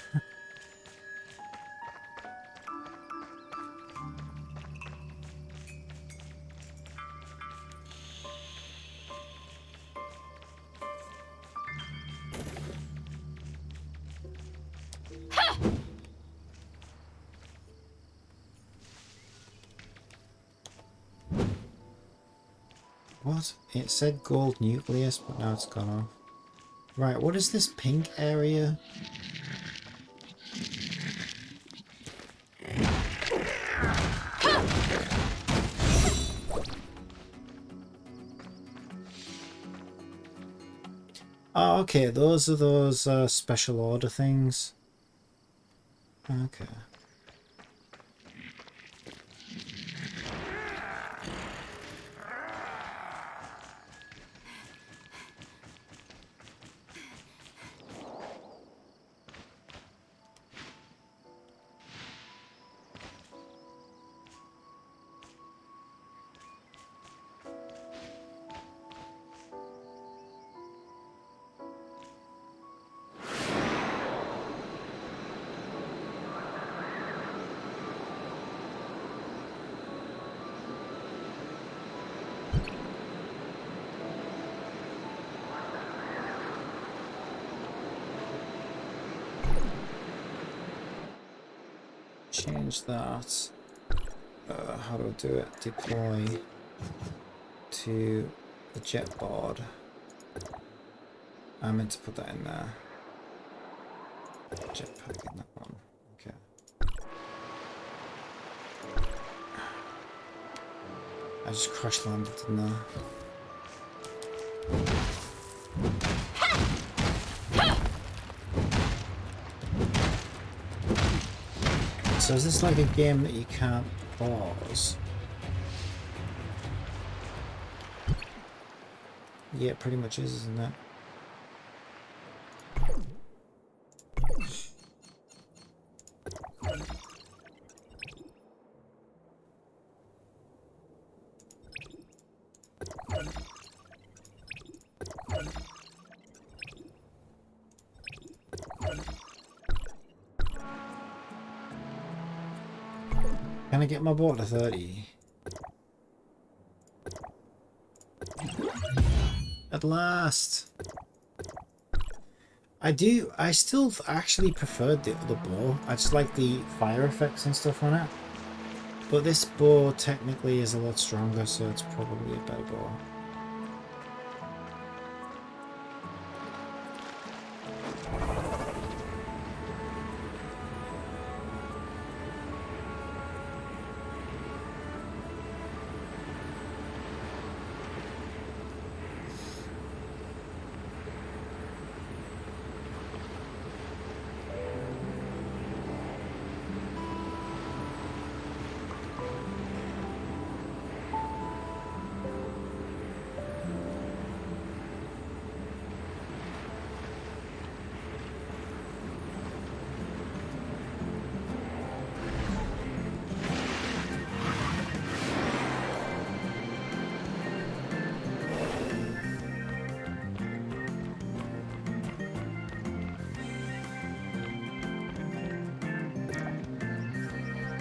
What? It said gold nucleus, but now it's gone off. Right, what is this pink area? Oh, okay, those are those special order things. Okay. Change that. How do I do it? Deploy to the jet board. I meant to put that in there. Jetpack in that one. Okay. I just crash landed, didn't I? So is this like a game that you can't pause? Yeah, it pretty much is, isn't it? Can I get my boat to 30? At last! I still actually preferred the other bow. I just like the fire effects and stuff on it. But this bow technically is a lot stronger, so it's probably a better bow.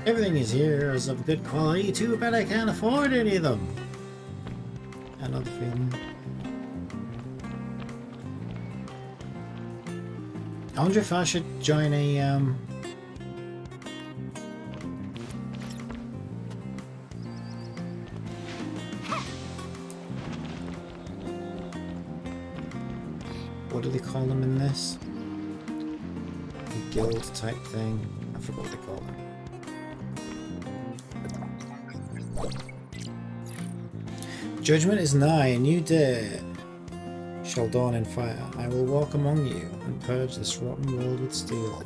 Everything is here is of good quality, too bad I can't afford any of them. Another feeling. I wonder if I should join a what do they call them in this? A guild type thing. I forgot what they call them. Judgment is nigh, a new day shall dawn in fire. I will walk among you and purge this rotten world with steel.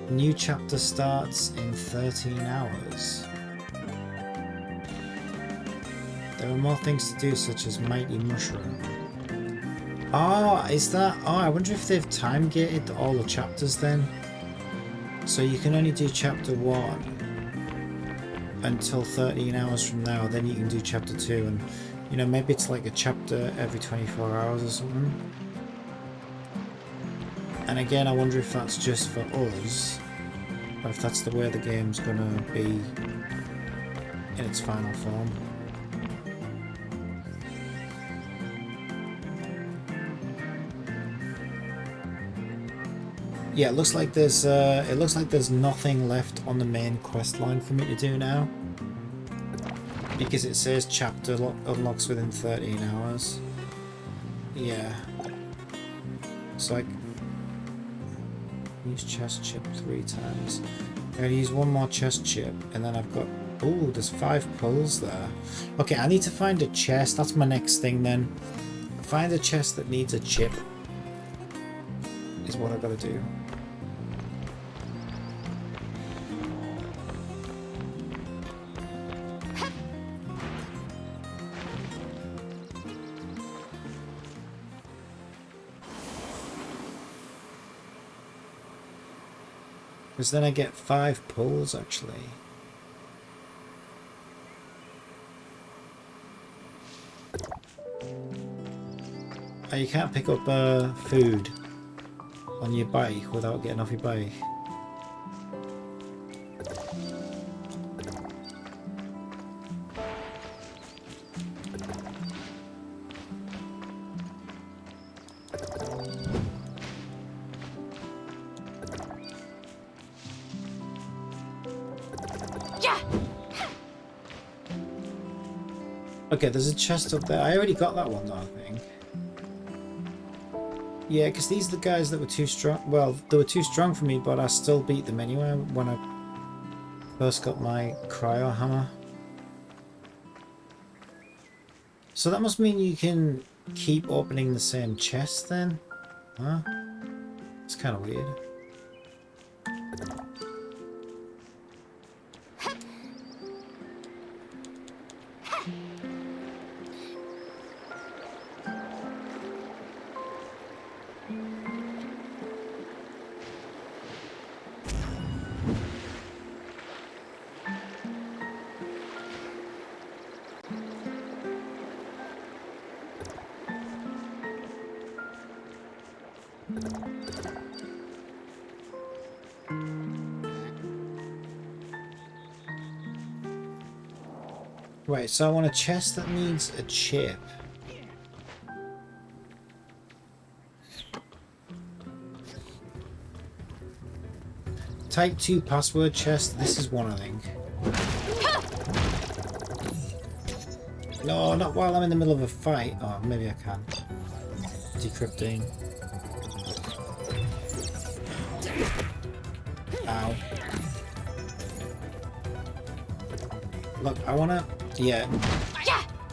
A new chapter starts in 13 hours. There are more things to do, such as Mighty Mushroom. Oh, is that... Oh, I wonder if they've time gated all the chapters then. So you can only do chapter 1 until 13 hours from now, then you can do chapter 2, and you know, maybe it's like a chapter every 24 hours or something. And again, I wonder if that's just for us, or if that's the way the game's gonna be in its final form. Yeah, it looks like there's nothing left on the main quest line for me to do now, because it says chapter unlocks within 13 hours. Yeah. So I use chest chip 3 times. I'm gonna use one more chest chip, and then I've got... Ooh, there's 5 pulls there. Okay, I need to find a chest. That's my next thing then. Find a chest that needs a chip is what I've got to do. Because then I get 5 pulls actually. Oh, you can't pick up food on your bike without getting off your bike. Okay, there's a chest up there. I already got that one though, I think. Yeah, because these are the guys that were too strong. Well, they were too strong for me, but I still beat them anyway when I first got my cryo hammer. So that must mean you can keep opening the same chest then? Huh? It's kind of weird. Right, so I want a chest that needs a chip. Type 2 password chest, this is one I think. No, not while I'm in the middle of a fight. Oh, maybe I can. Decrypting. Ow. Look, I wanna... Yeah.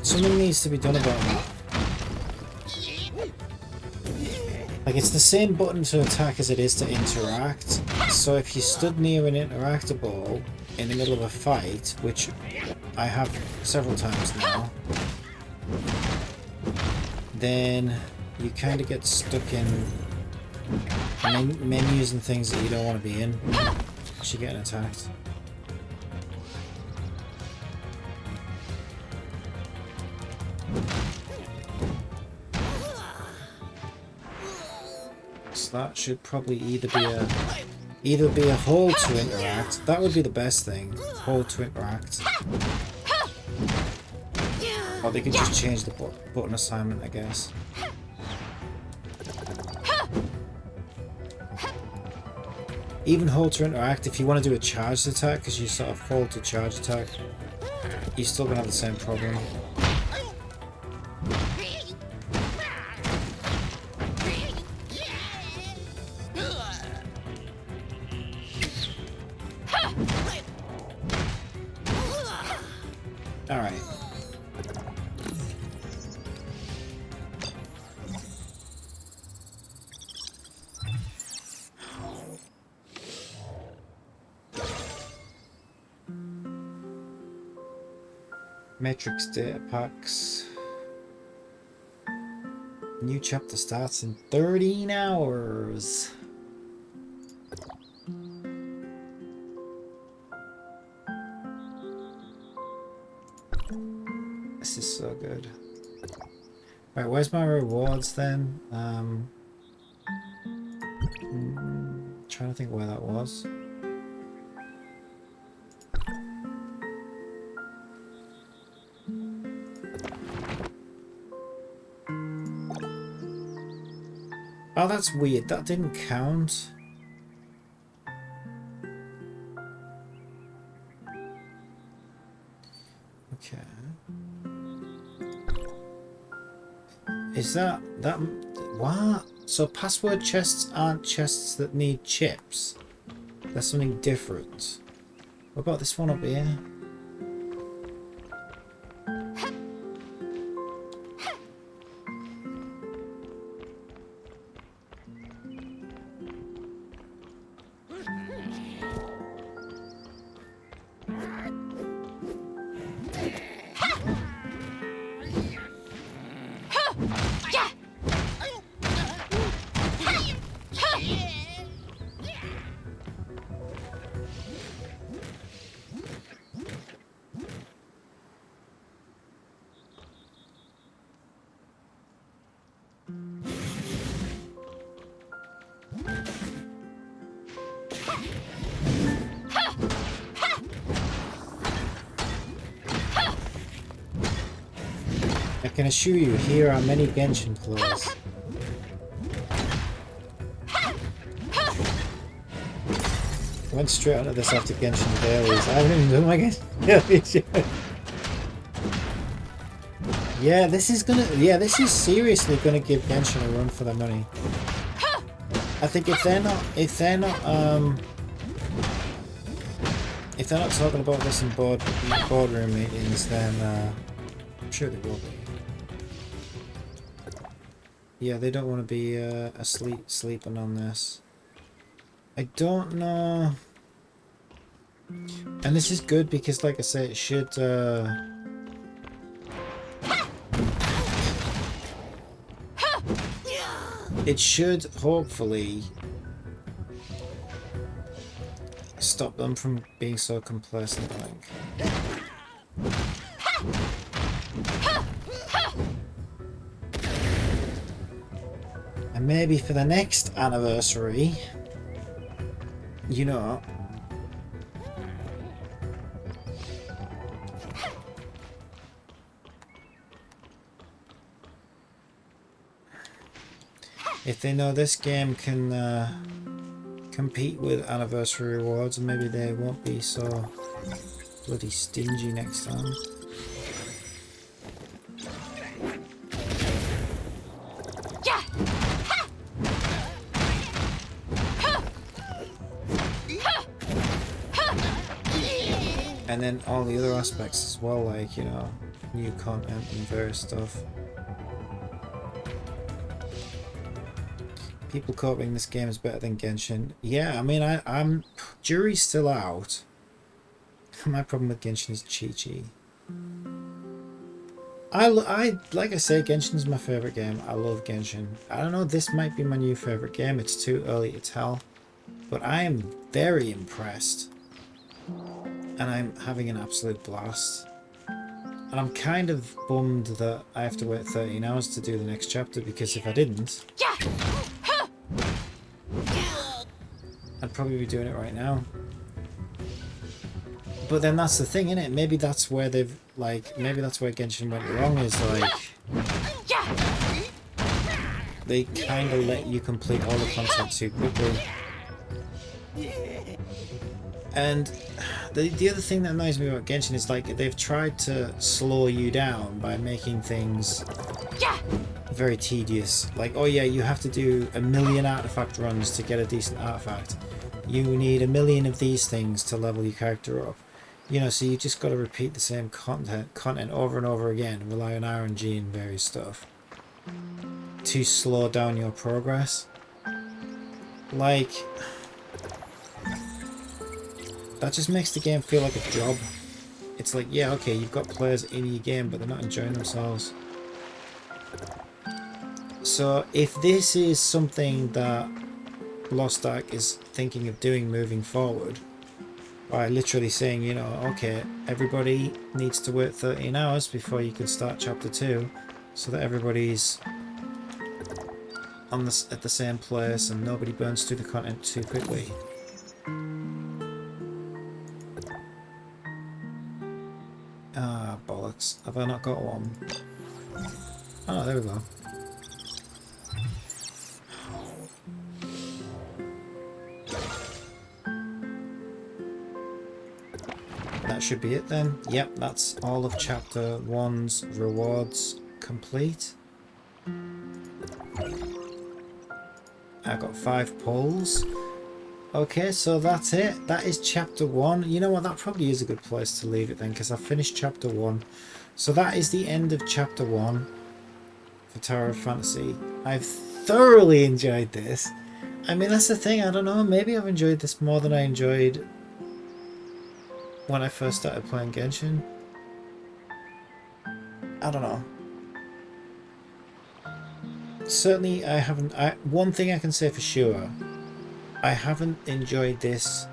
Something needs to be done about that. Like, it's the same button to attack as it is to interact. So if you stood near an interactable in the middle of a fight, which I have several times now, then you kind of get stuck in menus and things that you don't want to be in as you're getting attacked. So that should probably either be Either be a hold to interact. That would be the best thing. Hold to interact. Or they could just change the button assignment, I guess. Even hold to interact, if you want to do a charged attack, because you sort of hold to charge attack, you're still going to have the same problem. Alright. Matrix data packs. New chapter starts in 13 hours. This is so good. Right, where's my rewards then? Trying to think where that was. Oh, that's weird. That didn't count. Okay. Is that what? So password chests aren't chests that need chips. That's something different. What about this one up here? I can assure you, here are many Genshin claws. I went straight onto this after Genshin dailies. I haven't even done my Genshin dailies yet. Yeah, this is seriously gonna give Genshin a run for their money. I think if they're not talking about this in boardroom meetings, then I'm sure they will be. Yeah, they don't want to be sleeping on this. I don't know. And this is good because, like I say, it should hopefully stop them from being so complacent, I think. And maybe for the next anniversary, you know, if they know this game can compete with anniversary rewards, maybe they won't be so bloody stingy next time. And then all the other aspects as well, like, you know, new content and various stuff. People coping this game is better than Genshin. Yeah, I mean, I'm jury's still out. My problem with Genshin is Chi-Chi. I like I say, Genshin's my favorite game. I love Genshin. I don't know, this might be my new favorite game. It's too early to tell, but I am very impressed. And I'm having an absolute blast. And I'm kind of bummed that I have to wait 13 hours to do the next chapter, because if I didn't, I'd I'd probably be doing it right now. But then that's the thing, innit? Maybe that's where they've, like, maybe that's where Genshin went wrong, is like... They kind of let you complete all the content too quickly. And the other thing that annoys me about Genshin is, like, they've tried to slow you down by making things very tedious. Like, oh yeah, you have to do 1 million artifact runs to get a decent artifact. You need 1 million of these things to level your character up. You know, so you just got to repeat the same content over and over again and rely on RNG and various stuff to slow down your progress. Like, that just makes the game feel like a job. It's like, yeah, okay, you've got players in your game, but they're not enjoying themselves. So if this is something that Lost Ark is thinking of doing moving forward, by literally saying, you know, okay, everybody needs to wait 13 hours before you can start chapter 2, so that everybody's on at the same place and nobody burns through the content too quickly. Ah, bollocks. Have I not got one? Oh, there we go. That should be it then. Yep, that's all of chapter 1's rewards complete. I got 5 pulls. Okay, so that's it. That is chapter 1. You know what, that probably is a good place to leave it then, because I finished chapter 1. So that is the end of chapter 1 for Tower of Fantasy. I've thoroughly enjoyed this. I mean, that's the thing, I don't know, maybe I've enjoyed this more than I enjoyed when I first started playing Genshin. I don't know. Certainly I haven't... one thing I can say for sure, I haven't enjoyed this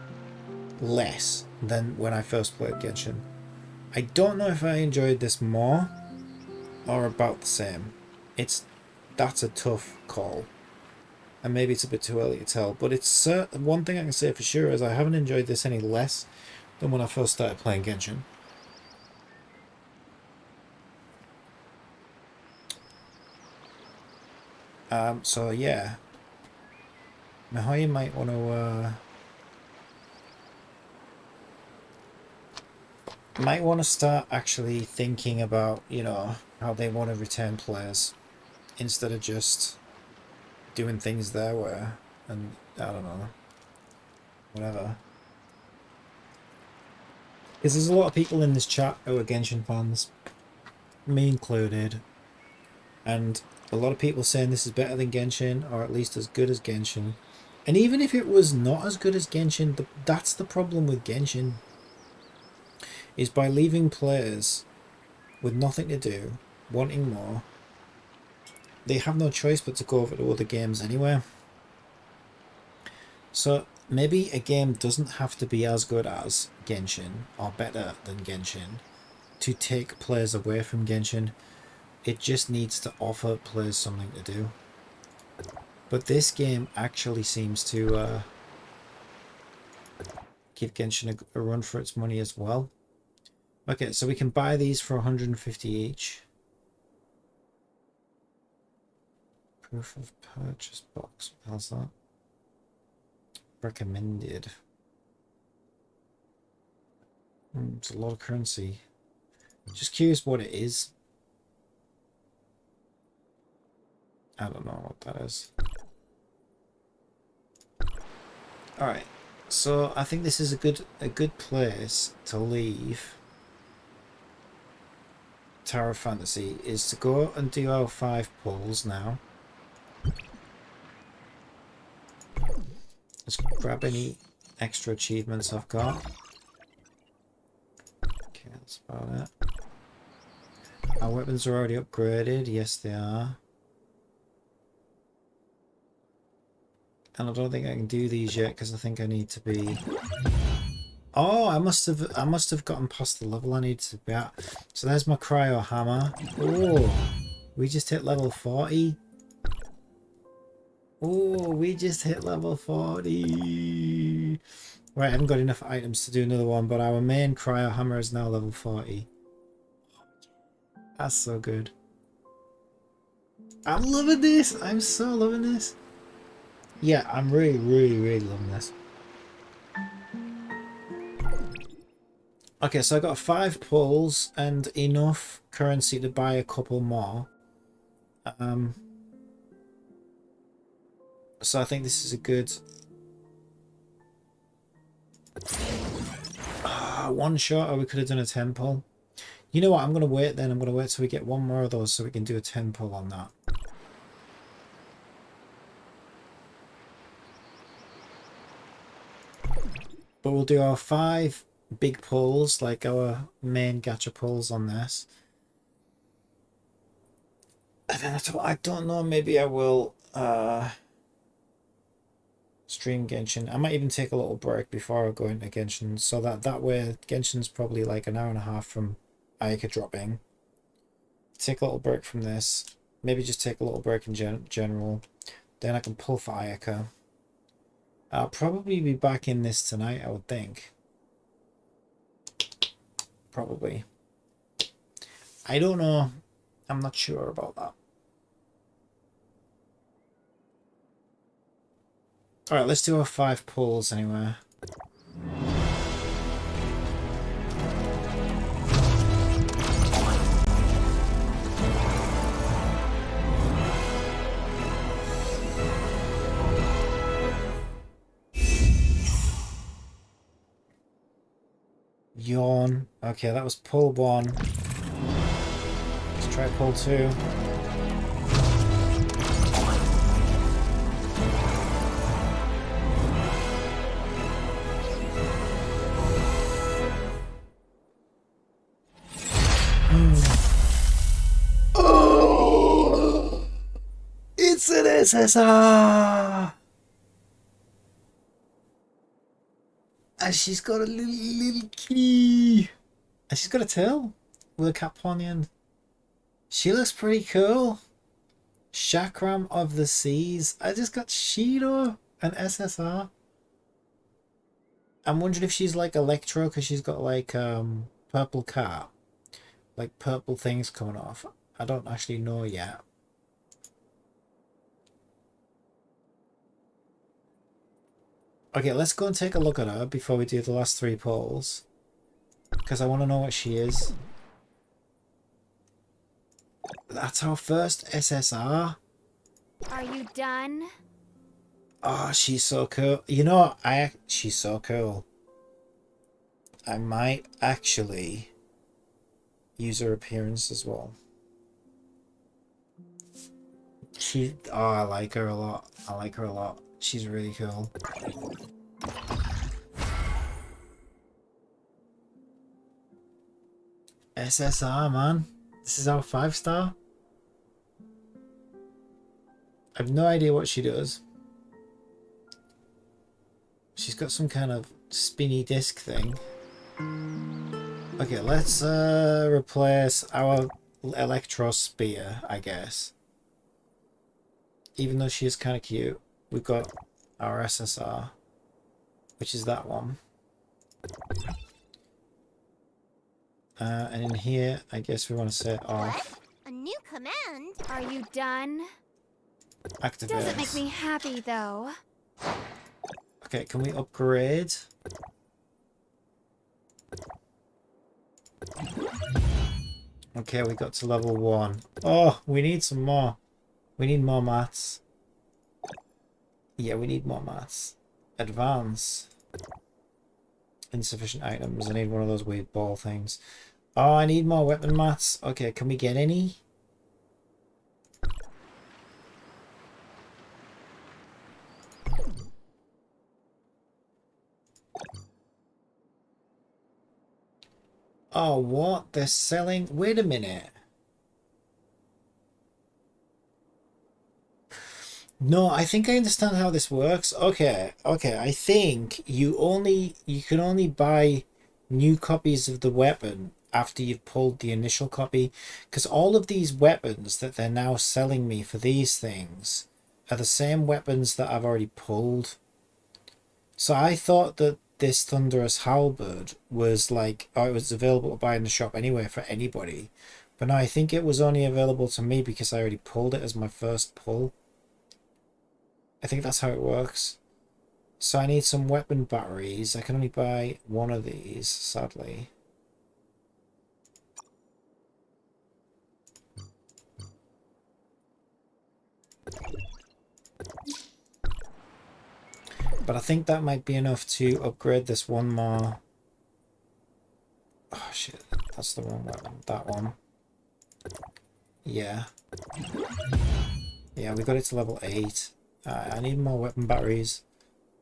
less than when I first played Genshin. I don't know if I enjoyed this more or about the same. That's a tough call. And maybe it's a bit too early to tell, but it's one thing I can say for sure is I haven't enjoyed this any less than when I first started playing Genshin. So yeah, Mihoyo might want to start actually thinking about, you know, how they want to retain players instead of just doing things their way and I don't know, whatever. Because there's a lot of people in this chat who are Genshin fans, me included, and a lot of people saying this is better than Genshin, or at least as good as Genshin. And even if it was not as good as Genshin, that's the problem with Genshin, is by leaving players with nothing to do, wanting more, they have no choice but to go over to other games anyway. So maybe a game doesn't have to be as good as Genshin, or better than Genshin, to take players away from Genshin. It just needs to offer players something to do. But this game actually seems to give Genshin a run for its money as well. Okay, so we can buy these for 150 each. Proof of purchase box. What the hell's that? Recommended. It's a lot of currency. Just curious what it is. I don't know what that is. Alright, so I think this is a good place to leave Tower of Fantasy, is to go and do our 5 pulls now. Let's grab any extra achievements I've got. Okay, that's about it. Our weapons are already upgraded, yes they are. And I don't think I can do these yet because I think I need to be... Oh, I must have gotten past the level I need to be at. So there's my cryo hammer. Oh, we just hit level 40. Oh, we just hit level 40. Right, I haven't got enough items to do another one, but our main cryo hammer is now level 40. That's so good. I'm loving this. I'm so loving this. Yeah, I'm really loving this. Okay, so I got 5 pulls and enough currency to buy a couple more. So I think this is a good one shot, or we could have done a 10 pull. You know what? I'm gonna wait then. I'm gonna wait till we get one more of those so we can do a 10 pull on that. But we'll do our 5 big pulls, like our main gacha pulls on this. And then I don't know, maybe I will stream Genshin. I might even take a little break before I go into Genshin, so that way Genshin's probably like an hour and a half from Ayaka dropping. Take a little break from this. Maybe just take a little break in general. Then I can pull for Ayaka. I'll probably be back in this tonight, I would think. Probably. I don't know. I'm not sure about that. Alright, let's do our 5 pulls anyway. Yawn. Okay, that was pull 1. Let's try pull 2. Oh, it's an SSR! And she's got a little kitty. And she's got a tail with a cap on the end. She looks pretty cool. Chakram of the Seas. I just got Shido and SSR. I'm wondering if she's like Electro because she's got like purple car. Like purple things coming off. I don't actually know yet. Okay, let's go and take a look at her before we do the last 3 polls. Because I want to know what she is. That's our first SSR. Are you done? Oh, she's so cool. You know, she's so cool. I might actually use her appearance as well. I like her a lot. I like her a lot. She's really cool. SSR, man. This is our 5-star. I have no idea what she does. She's got some kind of spinny disc thing. Okay, let's replace our Electro Spear, I guess. Even though she is kind of cute. We've got our SSR, which is that one. And in here, I guess we want to set off. What? A new command? Are you done? Activate. Doesn't make me happy, though. Okay, can we upgrade? Okay, we got to level 1. Oh, we need some more. We need more mats. Yeah, we need more mats. Advance. Insufficient items. I need one of those weird ball things. Oh, I need more weapon mats. Okay, can we get any? Oh, what? They're selling... Wait a minute. No, I think I understand how this works. Okay, I think you can only buy new copies of the weapon after you've pulled the initial copy, because all of these weapons that they're now selling me for these things are the same weapons that I've already pulled. So I thought that this Thunderous Halberd was like, oh, it was available to buy in the shop anyway for anybody. But no, I think it was only available to me because I already pulled it as my first pull. I think that's how it works. So I need some weapon batteries. I can only buy one of these, sadly. But I think that might be enough to upgrade this one more. Oh shit, that's the wrong weapon. That one. Yeah. Yeah, we got it to level 8. I need more weapon batteries.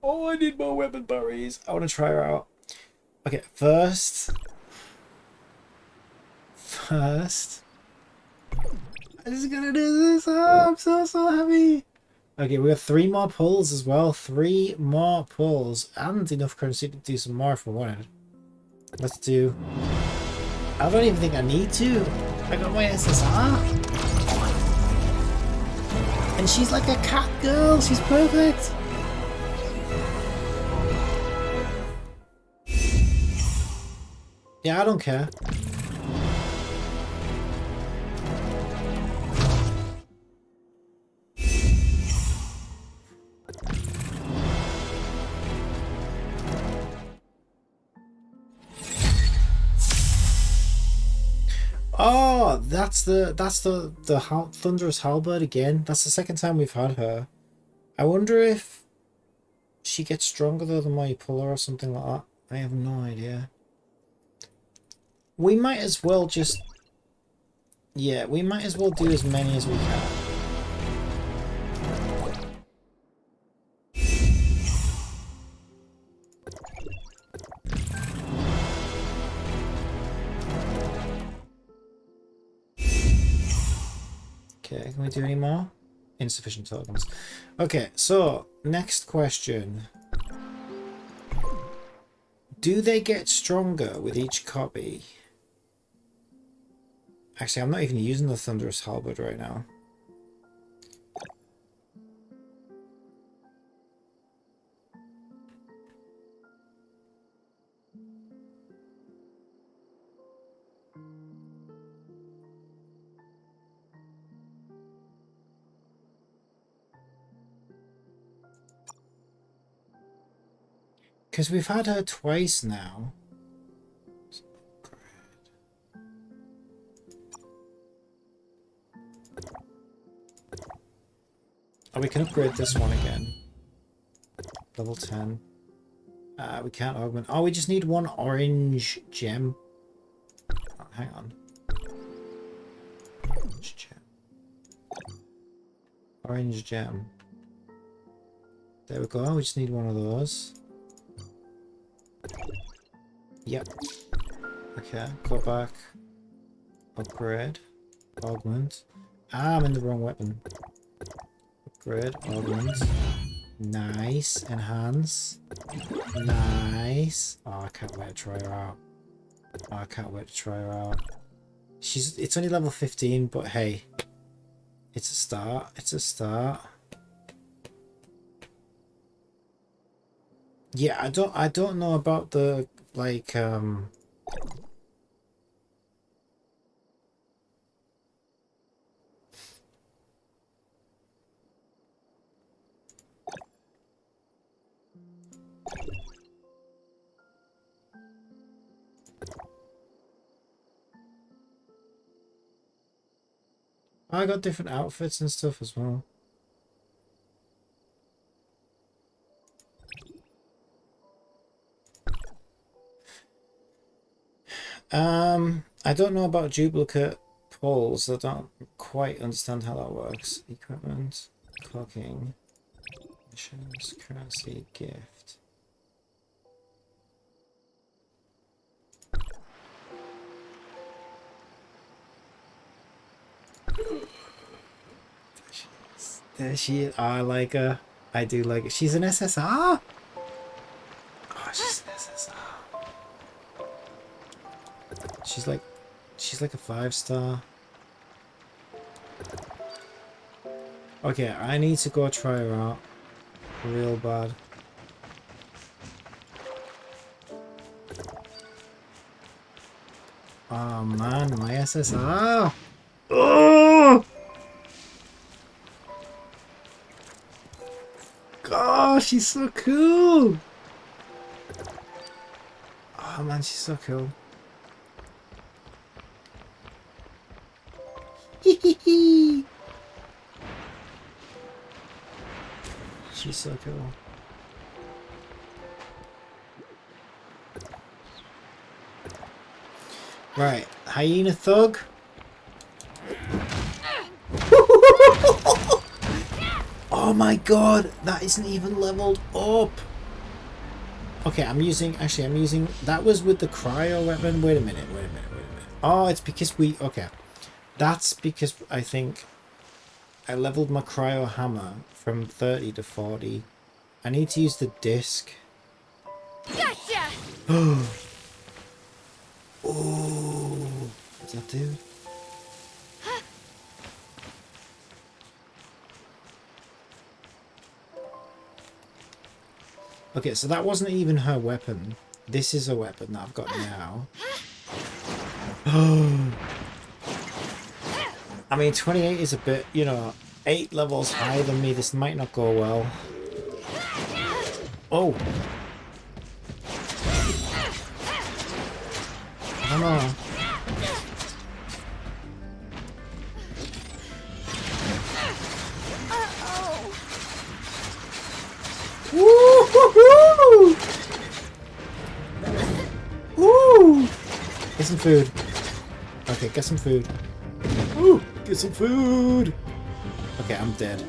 Oh, I need more weapon batteries. I want to try her out. Okay, first. I'm just gonna do this. Oh, I'm so happy. Okay, we have 3 more pulls as well. 3 more pulls and enough currency to do some more if we wanted. Let's do... I don't even think I need to. I got my SSR. And she's like a cat girl. She's perfect. Yeah, I don't care. Oh, that's the Thunderous Halberd again. That's the second time we've had her. I wonder if she gets stronger though the more you pull her or something like that. I have no idea. We might as well just... Yeah, we might as well do as many as we can. Okay, can we do any more? Insufficient tokens. Okay, so next question. Do they get stronger with each copy? Actually, I'm not even using the Thunderous Halberd right now. Because we've had her twice now. Oh, we can upgrade this one again. Level 10. We can't augment. Oh, we just need one orange gem. Oh, hang on. Orange gem. Orange gem. There we go. We just need one of those. Yep. Okay, go back. Upgrade. Augment. Ah, I'm in the wrong weapon. Upgrade. Augment. Nice. Enhance. Nice. Oh, I can't wait to try her out. Oh, I can't wait to try her out. It's only level 15, but hey. It's a start. It's a start. Yeah, I don't know about the like I got different outfits and stuff as well. I don't know about duplicate pulls. I don't quite understand how that works. Equipment, clocking, missions, currency, gift. There she is. Oh, I like her. I do like it. She's an SSR? Oh, she's an SSR. She's like a 5-star. Okay, I need to go try her out. Real bad. Oh man, my SSR! Oh! Gosh, she's so cool! Oh man, she's so cool. Hehehe! She's so cool. Right, Hyena Thug. Oh my god, that isn't even leveled up. Okay, I'm using, that was with the cryo weapon. Wait a minute. Oh, it's because okay. That's because I think I leveled my cryo hammer from 30 to 40. I need to use the disc. Gotcha! Oh, what's that do? Okay, so that wasn't even her weapon. This is a weapon that I've got now. I mean, 28 is a bit, you know, 8 levels higher than me. This might not go well. Oh! I don't know. Woo-hoo-hoo! Woo! Get some food. Okay, get some food. Ooh, get some food! Okay, I'm dead.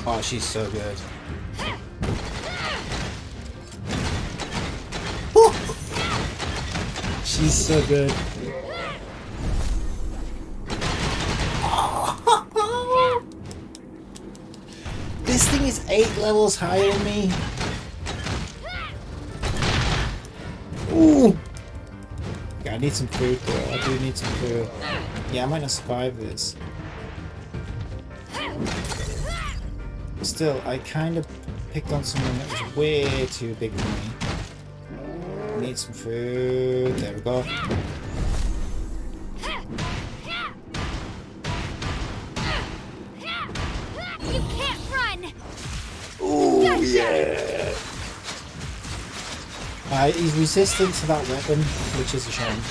Oh, she's so good. She's so good. This thing is 8 levels higher than me. Ooh. Yeah, I need some food though. I do need some food. Yeah, I might not survive this. Still, I kind of picked on someone that was way too big for me. Need some food. There we go. You can't run. Ooh, Gotcha. yeah. He's resistant to that weapon, which is a shame.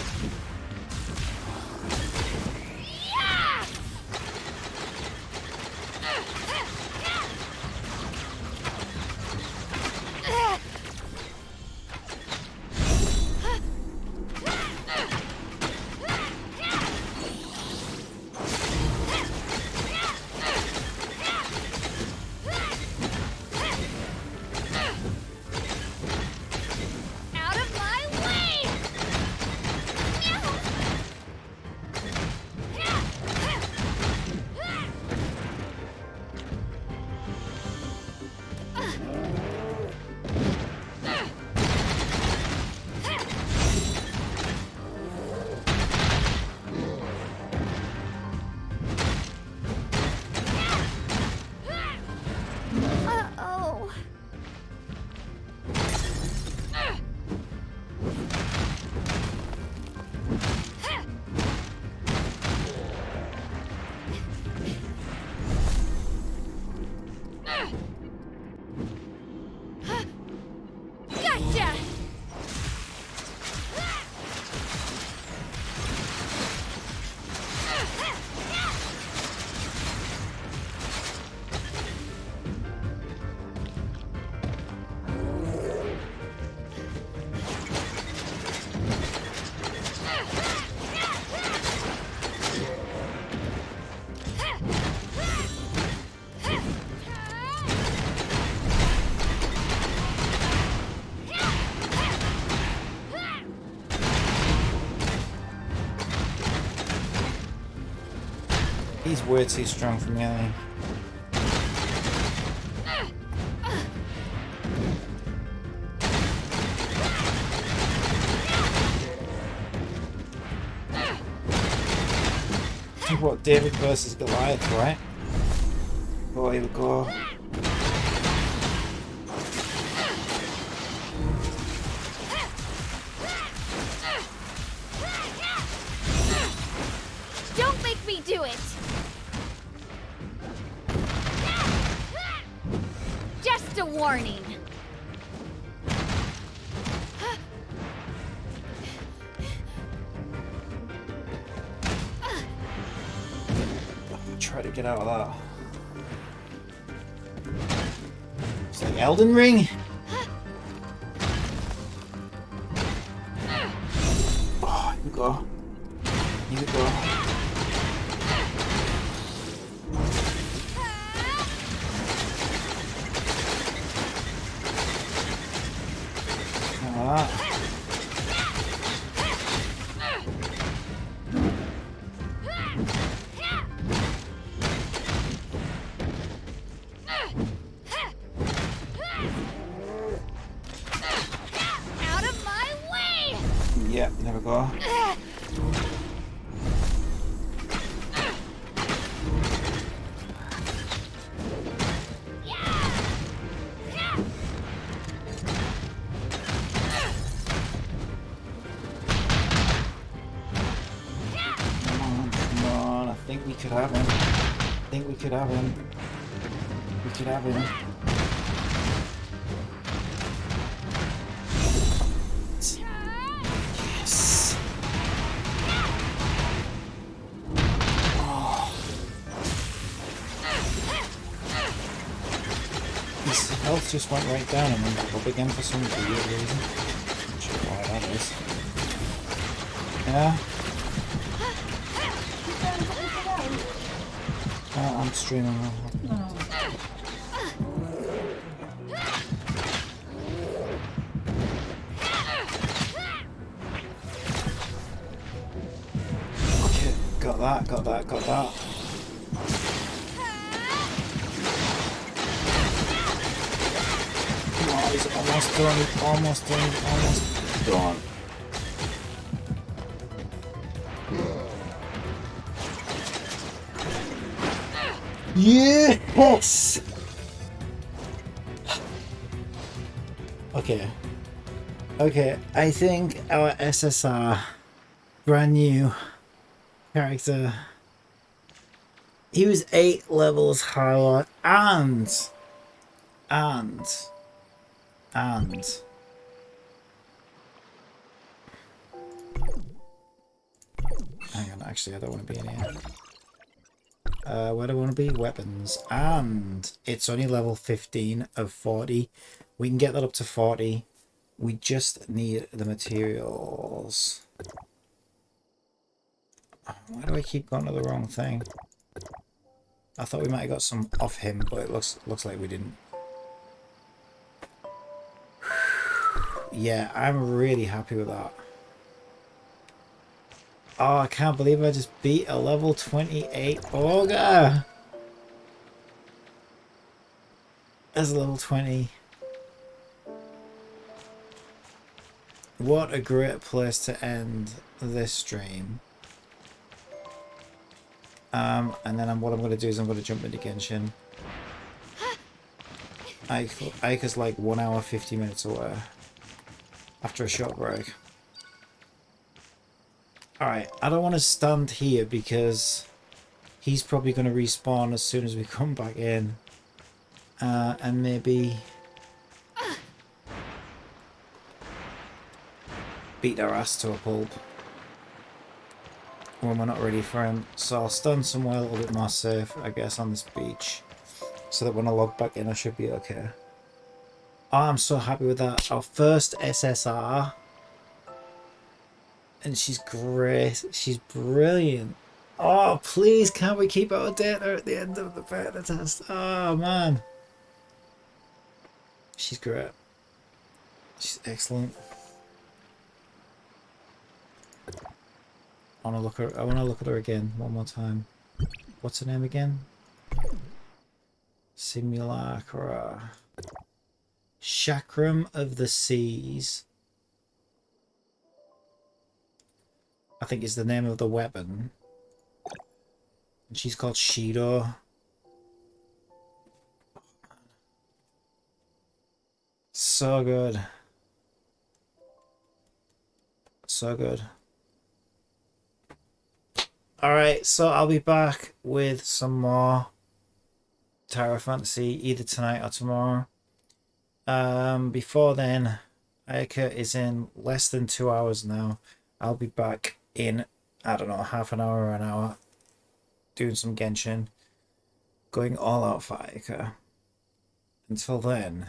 Out of my way! Uh-oh. Gotcha! He's way too strong for me, I think. David versus Goliath, right? Oh, here we go. Don't make me do it! Just a warning. Try to get out of that. It's like Elden Ring. Oh, here we go. Here we go. Out of my way! Yeah, there we go. Come on, I think we could have him. I think we could have him. We could have him. Yes. Oh. His health just went right down and then back up again for some weird reason. Not sure why that is. Yeah. I'm streaming. Okay, got that. Come on, he's almost done. Yes! Okay, I think our SSR, brand new character, he was 8 levels higher and hang on, actually I don't want to be in here. Where do I want to be? Weapons. And it's only level 15 of 40. We can get that up to 40. We just need the materials. Why do I keep going to the wrong thing? I thought we might have got some off him, but it looks like we didn't. Yeah, I'm really happy with that. Oh, I can't believe I just beat a level 28 ogre. As level 20. What a great place to end this stream. And then what I'm going to do is I'm going to jump into Genshin. Ike's like 1 hour 50 minutes away. After a short break. Alright, I don't want to stand here because he's probably going to respawn as soon as we come back in. And maybe beat our ass to a pulp when we're not ready for him. So I'll stand somewhere a little bit more safe, I guess, on this beach. So that when I log back in I should be okay. Oh, I'm so happy with that. Our first SSR. And she's great. She's brilliant. Oh, please, can't we keep our data at the end of the beta test? Oh, man. She's great. She's excellent. I want to look at her again one more time. What's her name again? Simulacra. Chakram of the Seas. I think is the name of the weapon. And she's called Shido. So good. So good. Alright, so I'll be back with some more Tower Fantasy either tonight or tomorrow. Before then, Ayaka is in less than 2 hours now. I'll be back in, I don't know, half an hour or an hour, doing some Genshin, going all out for Ayaka. Until then,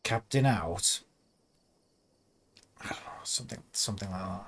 Captain out. I don't know, something like that.